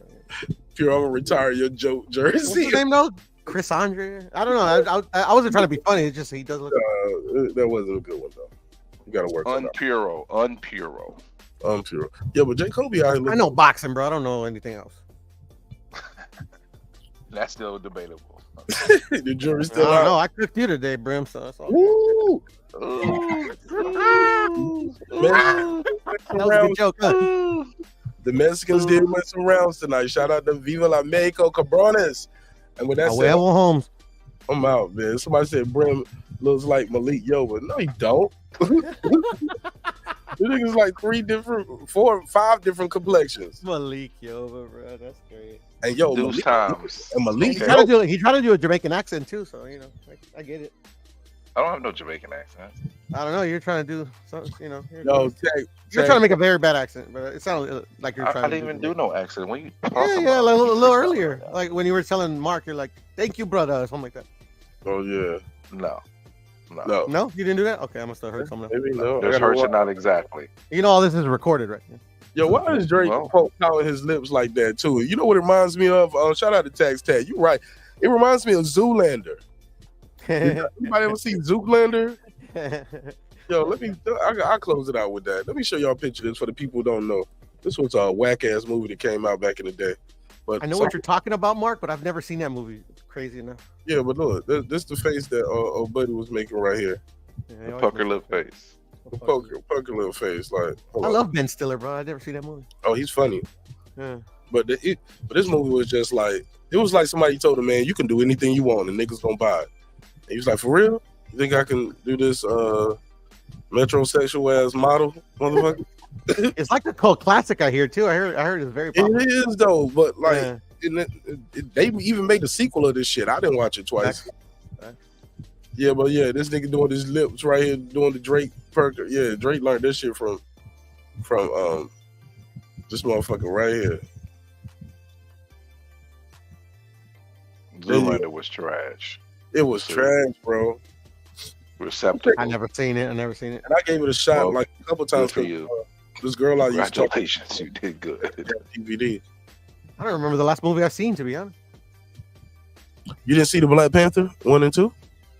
Puro, I'm going to retire your joke jersey. What's his name, though? Chris Andre? I don't know. I wasn't trying to be funny. It's just he does look. That wasn't a good one, though. You got to work on that. Unpuro. Yeah, but J. Cole be out here. I know boxing, bro. I don't know anything else. That's still debatable. The jury's still I don't out. know. I cooked you today, Brim. So that's all. Woo! That was a good joke. Huh? The Mexicans did win some rounds tonight. Shout out to Viva La Mexico Cabrones. And with that said, Holmes. I'm out, man. Somebody said Brim looks like Malik Yoba. No, he don't. This nigga's like 4 or 5 different complexions. Malik Yoba, bro. That's great. And yo, Deuce Malik, times. and Malik, he tried to do a Jamaican accent too, so you know, I get it. I don't have no Jamaican accent. I don't know. You're trying to do something, you know. Yo, you're trying to make a very bad accent, but it sounded like you're trying. I didn't even do no accent. When you yeah, like a little earlier, like when you were telling Mark, you're like, "Thank you, brother," or something like that. Oh yeah. No, you didn't do that. Okay, I must have heard something. Maybe no. Just heard you not exactly. You know, all this is recorded, right? Yo, why is Drake pouting his lips like that too? You know what it reminds me of? Shout out to Tax Tat. You're right. It reminds me of Zoolander. Anybody ever see Zoolander? Yo, I'll close it out with that. Let me show y'all a picture of this for the people who don't know. This was a whack ass movie that came out back in the day. But I know what you're talking about, Mark, but I've never seen that movie. It's crazy enough. Yeah, but look, this the face that old buddy was making right here. The pucker lip face. The pucker little face. Like, I love Ben Stiller, bro. I never seen that movie. Oh, he's funny. Yeah. But this movie was just like, it was like somebody told him, man, you can do anything you want and niggas gonna buy it. And he was like, for real? You think I can do this metrosexual ass model, motherfucker? It's like a cult classic I hear too. I heard it's very popular. It is though, but like they even made a sequel of this shit. I didn't watch it twice. Yeah, but yeah, this nigga doing his lips right here, doing the Drake perker. Yeah, Drake learned this shit from this motherfucker right here. Zoolander was trash. It was trash, bro. Receptacle. I never seen it. And I gave it a shot like a couple times for you. This girl I used to Congratulations, you did good. DVD. I don't remember the last movie I've seen, to be honest. You didn't see the Black Panther 1 and 2?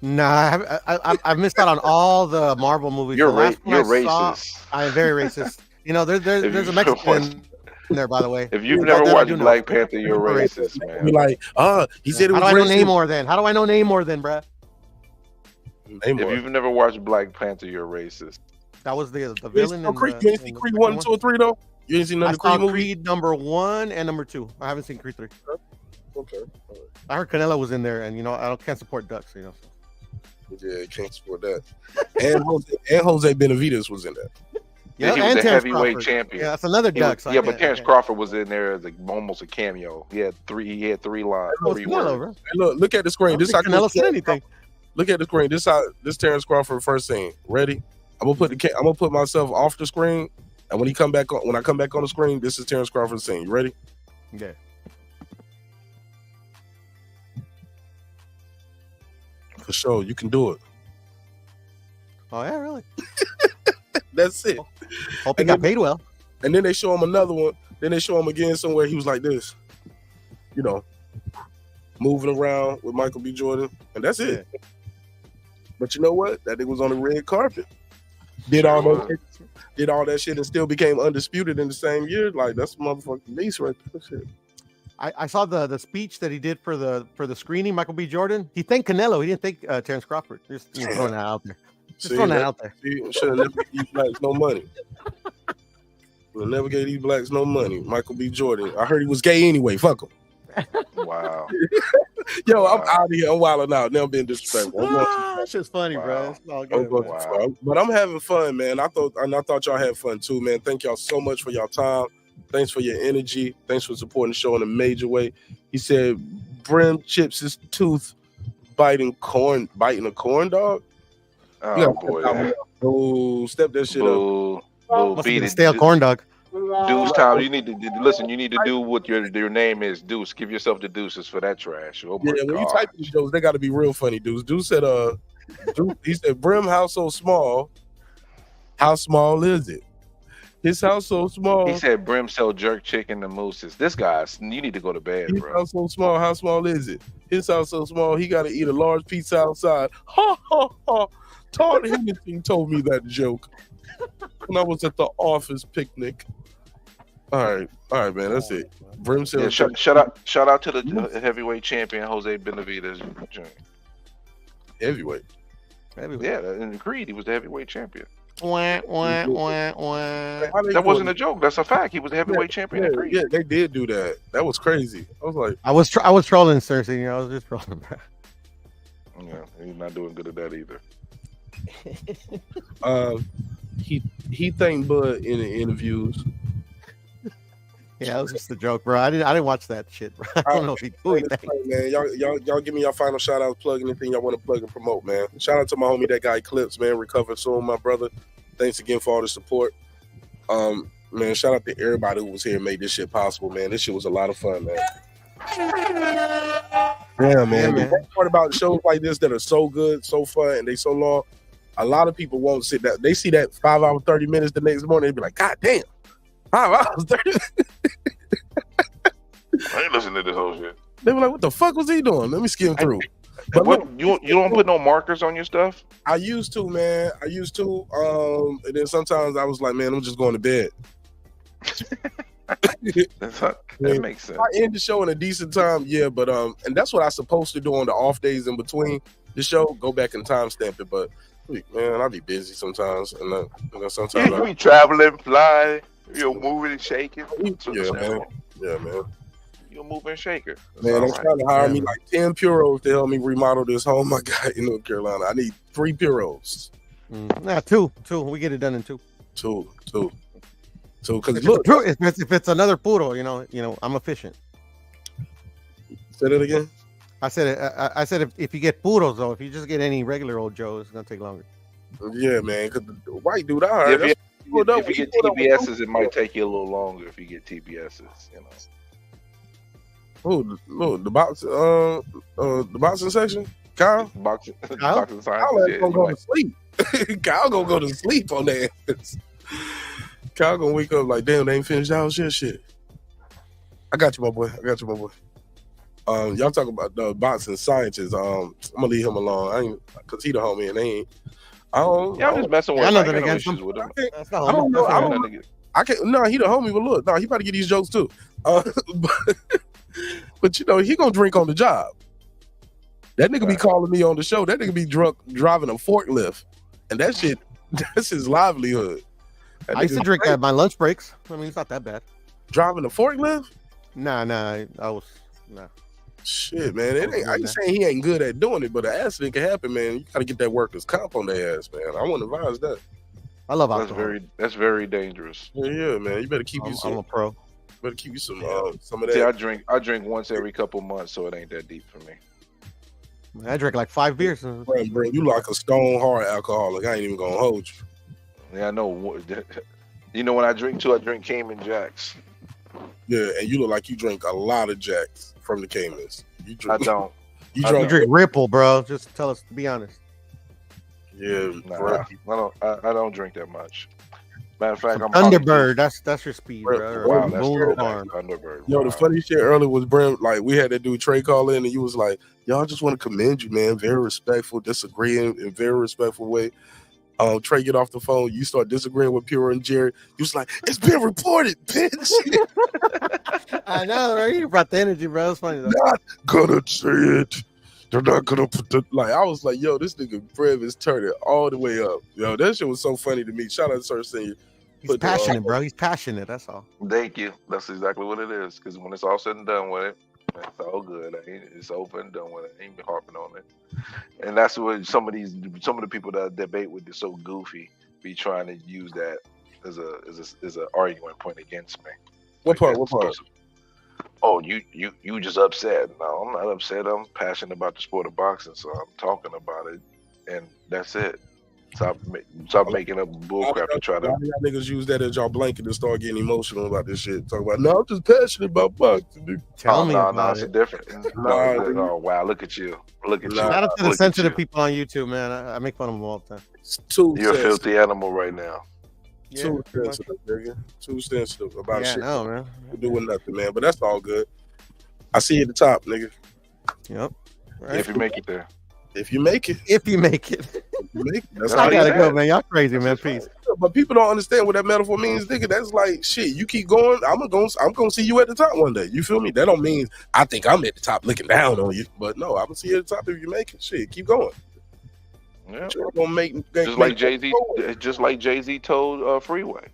Nah, I've missed out on all the Marvel movies. You're racist. I'm very racist. You know, there's a Mexican in there, by the way. If you've never watched Black Panther, you're racist, man. You're like, he said it was How do I know racist. Namor then? How do I know Namor then, bruh? If you've never watched Black Panther, you're racist. That was the villain. You didn't see Creed 1, 2, or 3 though? You didn't see none of the Creed movies? Creed number 1 and number 2. I haven't seen Creed 3. Okay. I heard Canelo was in there, and you know I can't support ducks. You know. Yeah, can't support that. And Jose Benavidez was in there. Yeah, he was a Terence heavyweight Crawford. champion. Yeah, that's another duck. Yeah, but Terence Crawford was in there as almost a cameo. He had three lines. Three words. Hey, look at the screen. This how Canelo said anything. Look at the screen. This Terence Crawford first scene. Ready? I'm gonna put myself off the screen, and when I come back on the screen, this is Terence Crawford's scene. You ready? Yeah. For sure, you can do it. Oh yeah, really? That's it. Hope he got paid well. And then they show him another one. Then they show him again somewhere. He was like this, you know, moving around with Michael B. Jordan, and that's it. But you know what? That nigga was on the red carpet. Did all that shit and still became undisputed in the same year. Like that's a motherfucking beast right there. Shit. I saw the speech that he did for the screening. Michael B. Jordan. He thanked Canelo. He didn't thank Terence Crawford. Just throwing that out there. Just throwing that out there. Should have never gave these blacks no money. We'll never gave these blacks no money. Michael B. Jordan. I heard he was gay anyway. Fuck him. Wow. Yo, I'm out of here. I'm wilding out. Now I'm being disrespectful. That's just funny, bro. It's all good. But I'm having fun, man. I thought y'all had fun too, man. Thank y'all so much for y'all time. Thanks for your energy. Thanks for supporting the show in a major way. He said, Brim chips his tooth biting a corn dog. Oh boy. Oh, step that shit up. Beat it. Stale corn dog. Deuce time. You need to listen. You need to do what your name is. Deuce. Give yourself the deuces for that trash. Oh my when God. you type these jokes, they got to be real funny. Deuce said, he said, Brim house so small. How small is it? His house so small. He said Brim sell jerk chicken to mooses. This guy's. You need to go to bed, His bro. house so small. How small is it? His house so small. He got to eat a large pizza outside. Ha ha ha. Todd Henderson told me that joke when I was at the office picnic. All right, man. That's it. Brim said, Yeah, shout out to the heavyweight champion Jose Benavidez Jr. Heavyweight. Yeah, in the Creed, he was the heavyweight champion. Wah, wah, wah, wah. That wasn't a joke. That's a fact. He was the heavyweight champion in Creed. Yeah, they did do that. That was crazy. I was like, I was trolling, Cersei. You know, I was just trolling. Yeah, he's not doing good at that either. He thanked Bud in the interviews. Yeah, it was just a joke, bro. I didn't watch that shit, bro. I don't know if he man. Y'all give me your final shout outs, plug anything y'all want to plug and promote, man. Shout out to my homie that got Eclipse, man. Recover soon, my brother. Thanks again for all the support. Man, shout out to everybody who was here and made this shit possible, man. This shit was a lot of fun, man. Yeah, man. The best part about shows like this that are so good, so fun, and they so long, a lot of people won't sit down. They see that 5 hour, 30 minutes the next morning, they be like, God damn, 5 hours, 30 minutes. I ain't listening to this whole shit. They were like, what the fuck was he doing? Let me skim through. But what, you don't put no markers on your stuff? I used to, man. And then sometimes I was like, man, I'm just going to bed. That makes sense. I end the show in a decent time, yeah, but and that's what I'm supposed to do on the off days in between the show. Go back and timestamp it, but man, I'll be busy sometimes, and sometimes you be traveling, fly, moving and shaking. Yeah, man. Yeah, man. You're moving and shaking. Man, I'm trying to hire me like 10 puros to help me remodel this home I got in North Carolina. I need 3 puros. Nah, two. We get it done in 2. Two. Because look, if it's another puro, you know, I'm efficient. Say that again. I said if you get puros though, if you just get any regular old Joe, it's gonna take longer. Yeah, man. Because the white dude I heard. If you get TBSs, it might take you a little longer. If you get TBSs, you know. Oh, the boxing section, Kyle. Boxing science. Kyle gonna go to sleep. Kyle gonna go to sleep on that. Kyle gonna wake up like, damn, they ain't finished out shit. I got you, my boy. Y'all talk about the boxing scientists. I'm gonna leave him alone. Cause he the homie and they ain't. I'm just messing with him. I got no issues with him. I don't know. I can't. No, he the homie. But look, no, he about to get these jokes too. But you know, he gonna drink on the job. That nigga be calling me on the show. That nigga be drunk driving a forklift, and that shit, that's his livelihood. I used to drink at my lunch breaks. I mean, it's not that bad. Driving a forklift? Nah. Nah. Shit, man. I ain't saying he ain't good at doing it, but an accident can happen, man. You gotta get that workers' comp on their ass, man. I wouldn't advise that. I love alcohol. That's very dangerous. Yeah, man. You better keep you some. I'm a pro. Better keep you some of that. See, I drink once every couple months, so it ain't that deep for me. I drink like 5 beers. Bring you like a stone hard alcoholic. I ain't even gonna hold you. Yeah, I know. You know, when I drink too, I drink Cayman Jacks. Yeah, and you look like you drink a lot of Jacks from the Caymans. I don't. You drink Ripple, bro. Just tell us, to be honest. Yeah, I don't drink that much. Matter of fact, I'm Thunderbird. That's your speed, bro. Wow, that's Moon throwback. farm. Thunderbird. Yo, the funny shit earlier was Brent, like we had that dude Trey call in and you was like, y'all just want to commend you, man. Very respectful, disagreeing in very respectful way. Trey get off the phone, you start disagreeing with Pure and Jerry. You was like, it's been reported, bitch. I know, right? You brought the energy, bro. It's funny though. Not gonna say it. They're not gonna put the like. I was like, yo, this nigga Brev is turning all the way up. Yo, that shit was so funny to me. Shout out to Sir Senior. He's passionate, bro. He's passionate. That's all. Thank you. That's exactly what it is. Because when it's all said and done with it, it's all good. It's over and done with it. I ain't been harping on it. And that's what some of the people that debate with is so goofy be trying to use that as a argument point against me. What part? What part? Oh, you just upset. No, I'm not upset. I'm passionate about the sport of boxing, so I'm talking about it, and that's it. Stop making up bullcrap to try to. Y'all niggas use that as y'all blanket and start getting emotional about this shit. Talk about, no, I'm just passionate about boxing. Tell me no, about it's it. different. No, wow, look at you. Shout out to the sensitive people on YouTube, man. I make fun of them all the time. You're a filthy animal right now. Too sensitive, nigga. Too sensitive about shit. No, man. We're doing nothing, man. But that's all good. I see you at the top, nigga. Yep. Right. If you make it there. If you make it. If you make it. That's I gotta go, man. Y'all crazy, man. Peace. But people don't understand what that metaphor means, nigga. That's like shit. You keep going, I'm gonna see you at the top one day. You feel me? That don't mean I think I'm at the top looking down on you. But no, I'm gonna see you at the top if you make it. Shit, keep going. Yeah. Gonna just like Jay-Z told Freeway.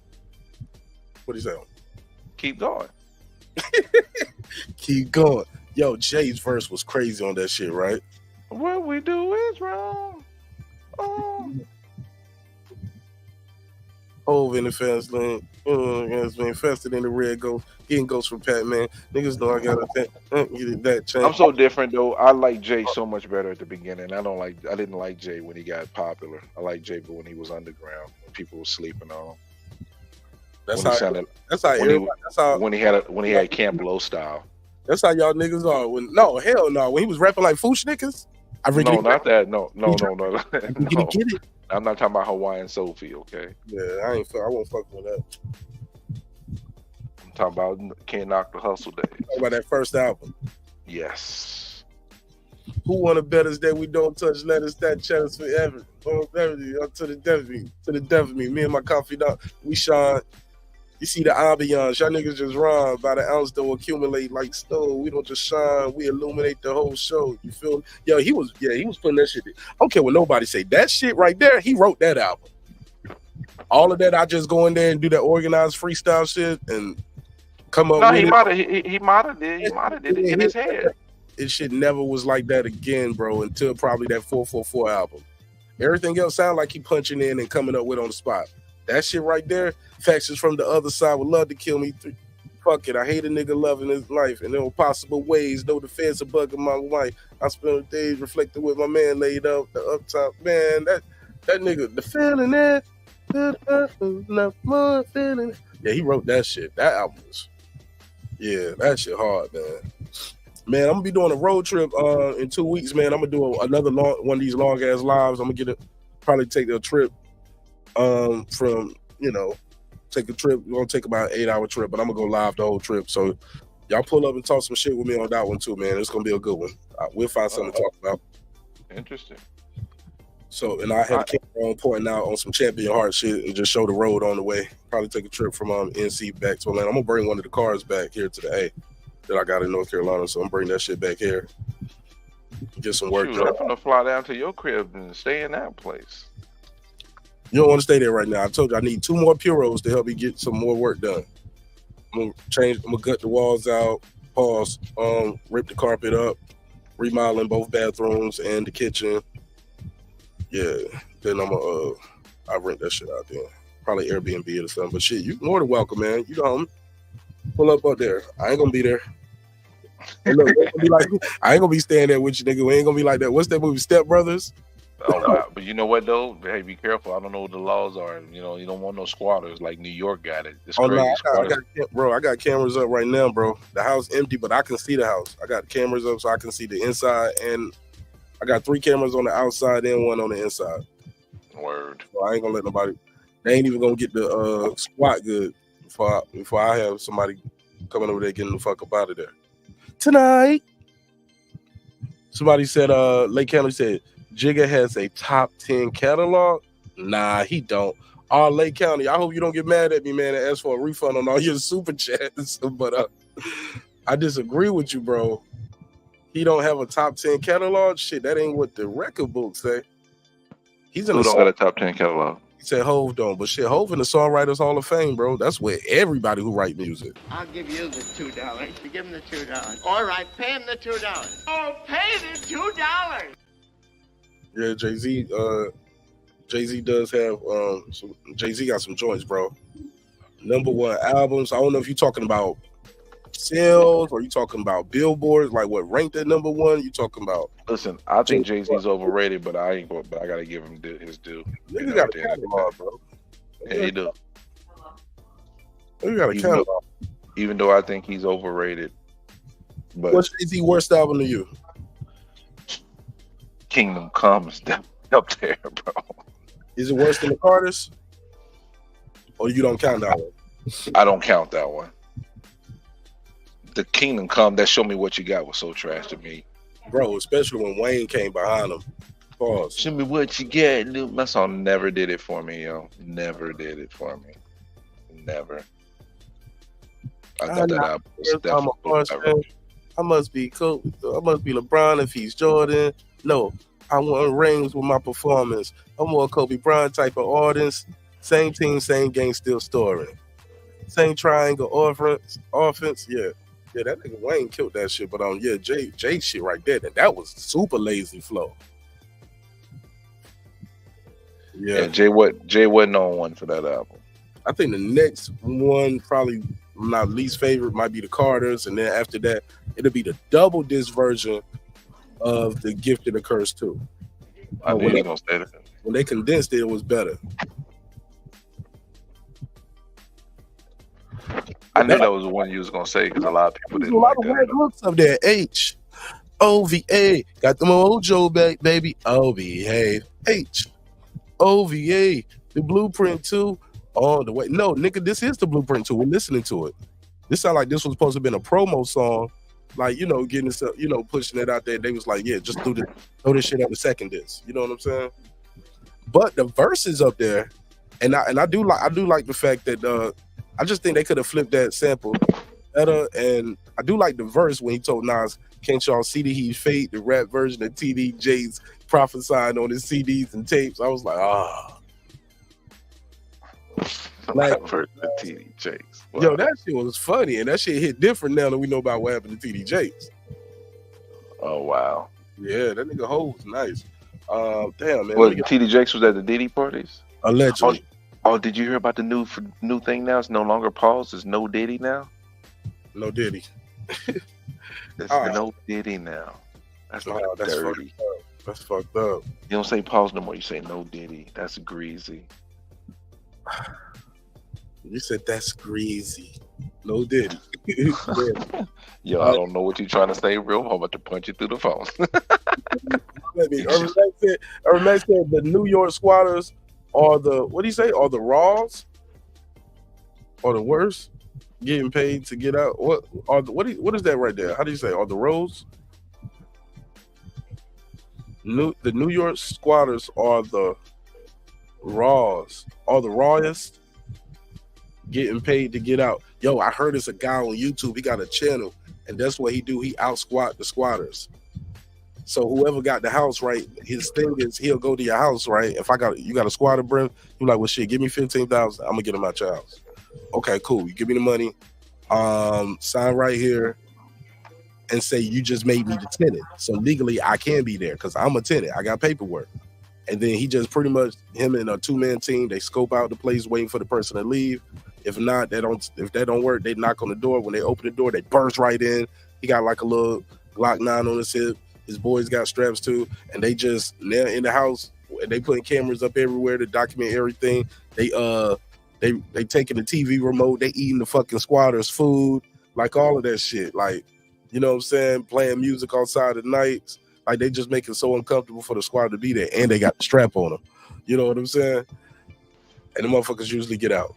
What he say? Keep going. Keep going. Yo, Jay's verse was crazy on that shit, right? What we do is wrong. Over in the fast lane, has been infested in the red ghost, getting ghosts from Pac-Man. Niggas know I got that change. I'm so different though. I like Jay so much better at the beginning. I didn't like Jay when he got popular. I like Jay but when he was underground, when people were sleeping on him. When he had Camp Low style. That's how y'all niggas are. When he was rapping like Foosh niggas. No, not that. No. Get it. I'm not talking about Hawaiian Sophie, okay? Yeah, I won't fuck with that. I'm talking about Can't Knock the Hustle days. Talking about that first album. Yes. Who wanna bet us that we don't touch letters that channels forever? To the death of me. Me and my confidant, we shine. You see the ambiance. Y'all niggas just rhyme by the ounce though, accumulate like snow. We don't just shine, we illuminate the whole show. You feel me? Yo, he was putting that shit in. I don't care what nobody say. That shit right there, he wrote that album. All of that, I just go in there and do that organized freestyle shit and come up with it. He modded it in his head. It shit never was like that again, bro, until probably that 444 album. Everything else sound like he punching in and coming up with on the spot. That shit right there, factions from the other side would love to kill me. Fuck it, I hate a nigga loving his life in all possible ways. No defense of bugging my wife. I spent days reflecting with my man laid up, the up top. Man, that nigga, the feeling that, enough more feeling. Yeah, he wrote that shit. That album was, that shit hard, man. Man, I'm gonna be doing a road trip in 2 weeks, man. I'm gonna do another one of these long ass lives. I'm gonna probably take a trip. Take a trip. We're gonna take about an 8-hour trip, but I'm gonna go live the whole trip. So y'all pull up and talk some shit with me on that one too, man. It's gonna be a good one. We'll find something to talk about. Interesting. So, and I had a camera on pointing out on some Champion Heart shit and just show the road on the way. Probably take a trip from NC back to Atlanta. I'm gonna bring one of the cars back here to the A that I got in North Carolina. So I'm bringing that shit back here. Get some work done. I'm gonna fly down to your crib and stay in that place. You don't want to stay there right now. I told you I need 2 more Puros to help me get some more work done. I'm gonna gut the walls out, rip the carpet up, remodeling both bathrooms and the kitchen. Yeah, then I rent that shit out there. Probably Airbnb or something. But shit, you more than welcome, man. You know, pull up there. I ain't gonna be there. Hey, look, I ain't gonna be staying there with you, nigga. We ain't gonna be like that. What's that movie, Step Brothers? Oh, wow. But you know what though? Hey, be careful. I don't know what the laws are. You know, you don't want no squatters like New York got it. It's crazy. No, I got cameras up right now, bro. The house empty, but I can see the house. I got cameras up so I can see the inside, and I got 3 cameras on the outside and 1 on the inside. Word. So I ain't gonna let nobody. They ain't even gonna get the squat good before I have somebody coming over there getting the fuck up out of there. Tonight. Somebody said, Lake County said, Jigga has a top 10 catalog. Nah, he don't. Lake County, I hope you don't get mad at me, man, and ask for a refund on all your super chats. But I disagree with you, bro. He don't have a top 10 catalog. Shit, that ain't what the record books say. He's in Who don't got a top 10 catalog? He said Hove don't, but shit, Hove in the Songwriters Hall of Fame, bro. That's where everybody who write music. I'll give you the $2. You give him the $2. All right, pay him the $2. Oh, pay the $2. Yeah, Jay-Z does have Jay-Z got some joints, bro. #1 albums. I don't know if you're talking about sales or you talking about billboards, like what ranked at #1. You talking about? Listen, I think Jay-Z's overrated, but I gotta give him his due. Nigga got a catalog, bro. Yeah, he do. You got a catalog. Even though I think he's overrated. But what's Jay-Z's worst album to you? Kingdom Come is up there, bro. Is it worse than the Carters? Or you don't count that one? I don't count that one. The Kingdom Come, that Show Me What You Got was so trash to me. Bro, especially when Wayne came behind him. Pause. Show me what you get, dude. My song never did it for me, yo. Never did it for me. Never. I thought that album was definitely I must be Kobe. I must be LeBron if he's Jordan. No, I won rings with my performance. I'm more Kobe Bryant type of audience. Same team, same game, still story. Same triangle offense. Yeah, that nigga Wayne killed that shit. But Jay shit right there. That was super lazy flow. Yeah, Jay wasn't on one for that album. I think the next one, probably my least favorite, might be the Carters, and then after that, it'll be the double disc version of The Gifted and the Cursed too. I knew you were gonna say that. When they condensed it, it was better. I knew that was the one you was gonna say because a lot of people didn't like that. There's a lot of red looks up there. H-O-V-A. Got the mojo back, baby. Oh, behave. H-O-V-A. The Blueprint 2 on the way. No, nigga, this is the Blueprint 2. We're listening to it. This sound like this was supposed to have been a promo song. Like, getting this, pushing it out there. They was like, yeah, just throw this shit on the second disc. You know what I'm saying? But the verses up there, and I do like the fact that I just think they could have flipped that sample better. And I do like the verse when he told Nas, "Can't y'all see that he's fate?" The rap version of TD Jakes prophesying on his CDs and tapes. I was like, Like, version of TD Jakes. Wow. Yo, that shit was funny, and that shit hit different now that we know about what happened to TD Jakes. Oh wow. Yeah, that nigga Ho was nice. Damn, man. Well, TD Jakes was at the Diddy parties? Allegedly. Oh, did you hear about the new thing now? It's no longer Pause. It's No Diddy now. No Diddy. It's No Diddy now. That's like dirty. That's fucked up. You don't say Pause no more. You say No Diddy. That's greasy. You said that's greasy. No Diddy. Yo, I don't know what you're trying to say, real. I'm about to punch you through the phone. Urban said the New York Squatters are the, what do you say? Are the Raws? Or the worst? Getting paid to get out? What is that right there? How do you say? Are the Rows? The New York Squatters are the Raws. Are the rawest? Getting paid to get out. Yo, I heard it's a guy on YouTube. He got a channel, and that's what he do. He out squat the squatters. So whoever got the house right, his thing is he'll go to your house, right? If you got a squatter, bro, you like, well, shit, give me $15,000. I'm gonna get him out your house. Okay, cool. You give me the money. Sign right here, and say you just made me the tenant. So legally, I can be there because I'm a tenant. I got paperwork. And then he just pretty much, him and a 2-man team, they scope out the place, waiting for the person to leave. If not, if that don't work, they knock on the door. When they open the door, they burst right in. He got like a little Glock 9 on his hip. His boys got straps too, and they just, they're in the house, and they putting cameras up everywhere to document everything. They taking the TV remote, they eating the fucking squatters' food, like all of that shit. Like, you know what I'm saying? Playing music outside at nights. Like, they just make it so uncomfortable for the squatter to be there, and they got the strap on them. You know what I'm saying? and the motherfuckers usually get out.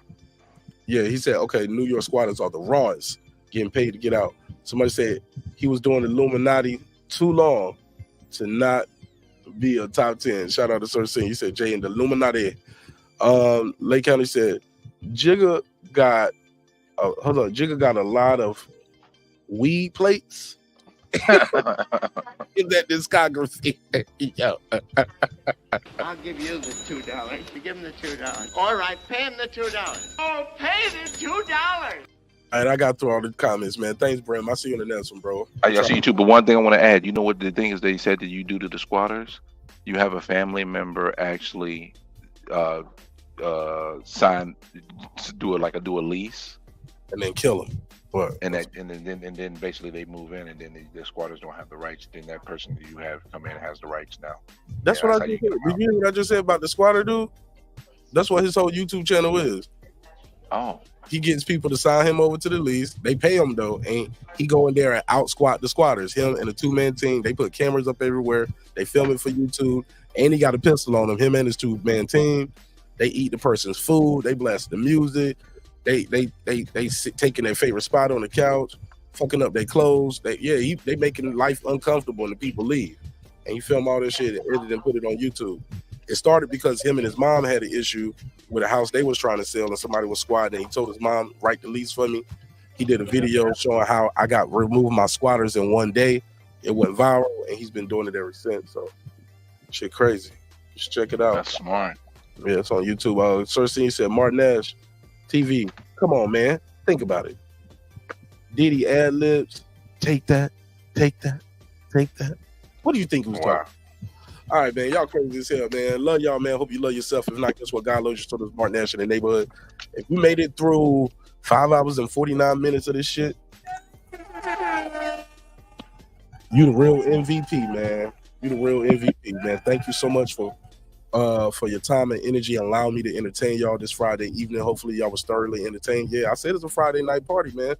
Yeah, he said, okay, New York squatters are the rawest, getting paid to get out. Somebody said he was doing Illuminati too long to not be a top 10. Shout out to Sir Singh. He said, Jay in the Illuminati. Lake County said, Jigga got a lot of weed plates in that discography. Yo. I'll give you the $2. You give him the $2. All right, pay him the $2. Oh, pay the $2. All right, I got through all the comments, man. Thanks, Bram. I'll see you in the next one, bro. I see you too. But one thing I want to add, you know what the thing is they said that you do to the squatters? You have a family member actually sign to do a lease, and then kill them. What? And then basically they move in, and then the squatters don't have the rights. Then that person that you have come in has the rights now. That's what I just said. Did you hear what I just said about the squatter dude? That's what his whole YouTube channel is. Oh. He gets people to sign him over to the lease. They pay him though, and he go in there and out squat the squatters. Him and a 2-man team. They put cameras up everywhere. They film it for YouTube, and he got a pistol on him. Him and his 2-man team. They eat the person's food. They blast the music. They sit, taking their favorite spot on the couch, fucking up their clothes. They making life uncomfortable, and the people leave. And he filmed all this shit and edited and put it on YouTube. It started because him and his mom had an issue with a house they was trying to sell, and somebody was squatting. And he told his mom, write the lease for me. He did a video showing how I got removed my squatters in one day. It went viral, and he's been doing it ever since. So, shit crazy. Just check it out. That's smart. Yeah, it's on YouTube. Cersei said, Martin Nash TV. Come on, man. Think about it. Diddy ad-libs. Take that. Take that. Take that. What do you think he was talking? All right, man. Y'all crazy as hell, man. Love y'all, man. Hope you love yourself. If not, guess what? God loves you. So does Martin Nash in the neighborhood. If you made it through 5 hours and 49 minutes of this shit, you the real MVP, man. You the real MVP, man. Thank you so much for your time and energy and allowing me to entertain y'all this Friday evening. Hopefully y'all was thoroughly entertained. Yeah, I said it's a Friday night party, man.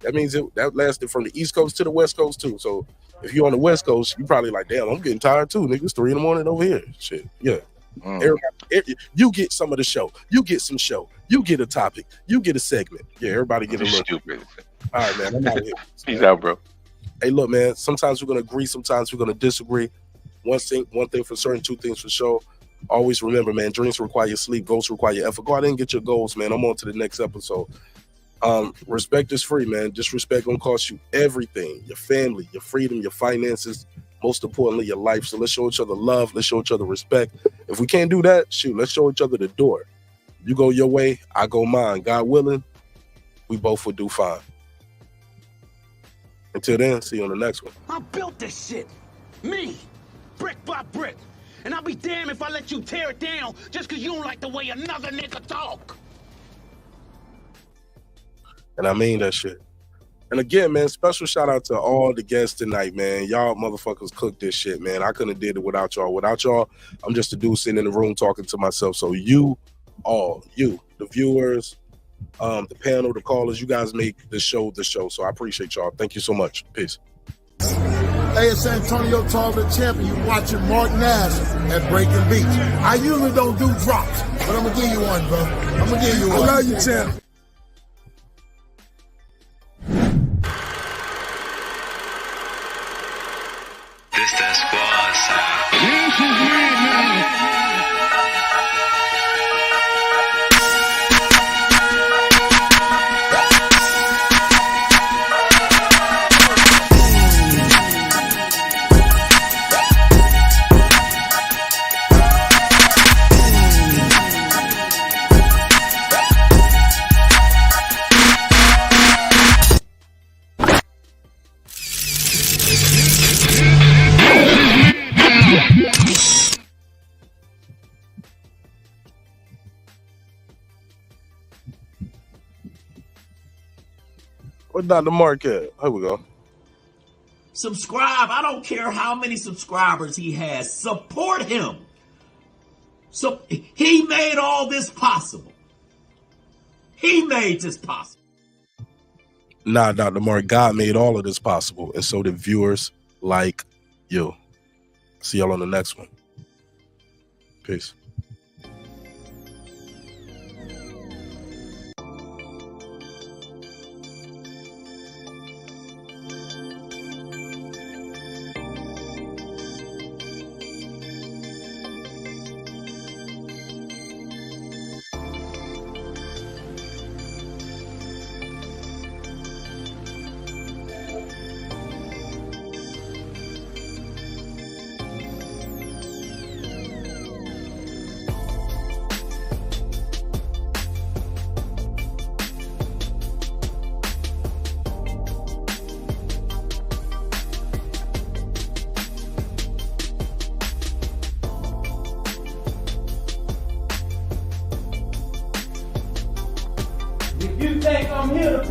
That means that lasted from the East Coast to the West Coast too. So if you're on the West Coast, you probably like, damn, I'm getting tired too, nigga. It's 3 a.m. over here. Shit, yeah. Everybody, you get some of the show. You get some show. You get a topic. You get a segment. Yeah, everybody get a little. Stupid. All right, man. I'm out of here. Peace out, bro. Hey, look, man. Sometimes we're gonna agree. Sometimes we're gonna disagree. One thing for certain, 2 things for sure. Always remember, man, dreams require sleep, goals require effort. Go out and get your goals, man. I'm on to the next episode. Respect is free, man. Disrespect gonna cost you everything. Your family, your freedom, your finances, most importantly, your life. So let's show each other love. Let's show each other respect. If we can't do that, shoot, let's show each other the door. You go your way, I go mine. God willing, we both will do fine. Until then, see you on the next one. I built this shit. Me. Brick by brick. And I'll be damned if I let you tear it down just because you don't like the way another nigga talk. And I mean that shit. And again, man, special shout out to all the guests tonight, man. Y'all motherfuckers cooked this shit, man. I couldn't have did it without y'all. Without y'all, I'm just a dude sitting in the room talking to myself. So you, the viewers, the panel, the callers, you guys make the show the show. So I appreciate y'all. Thank you so much. Peace. Hey, it's Antonio Tarver, champion. You watching Martin Nash at Breaking Beach. I usually don't do drops, but I'm gonna give you one, bro. I'm gonna give you one. I love you, champ. This that squad sound. This is mad, man. Where's Dr. Mark at? Here we go. Subscribe. I don't care how many subscribers he has. Support him. So he made all this possible. He made this possible. Nah, Dr. Mark, God made all of this possible. And so did viewers like you. See y'all on the next one. Peace. If you think I'm here to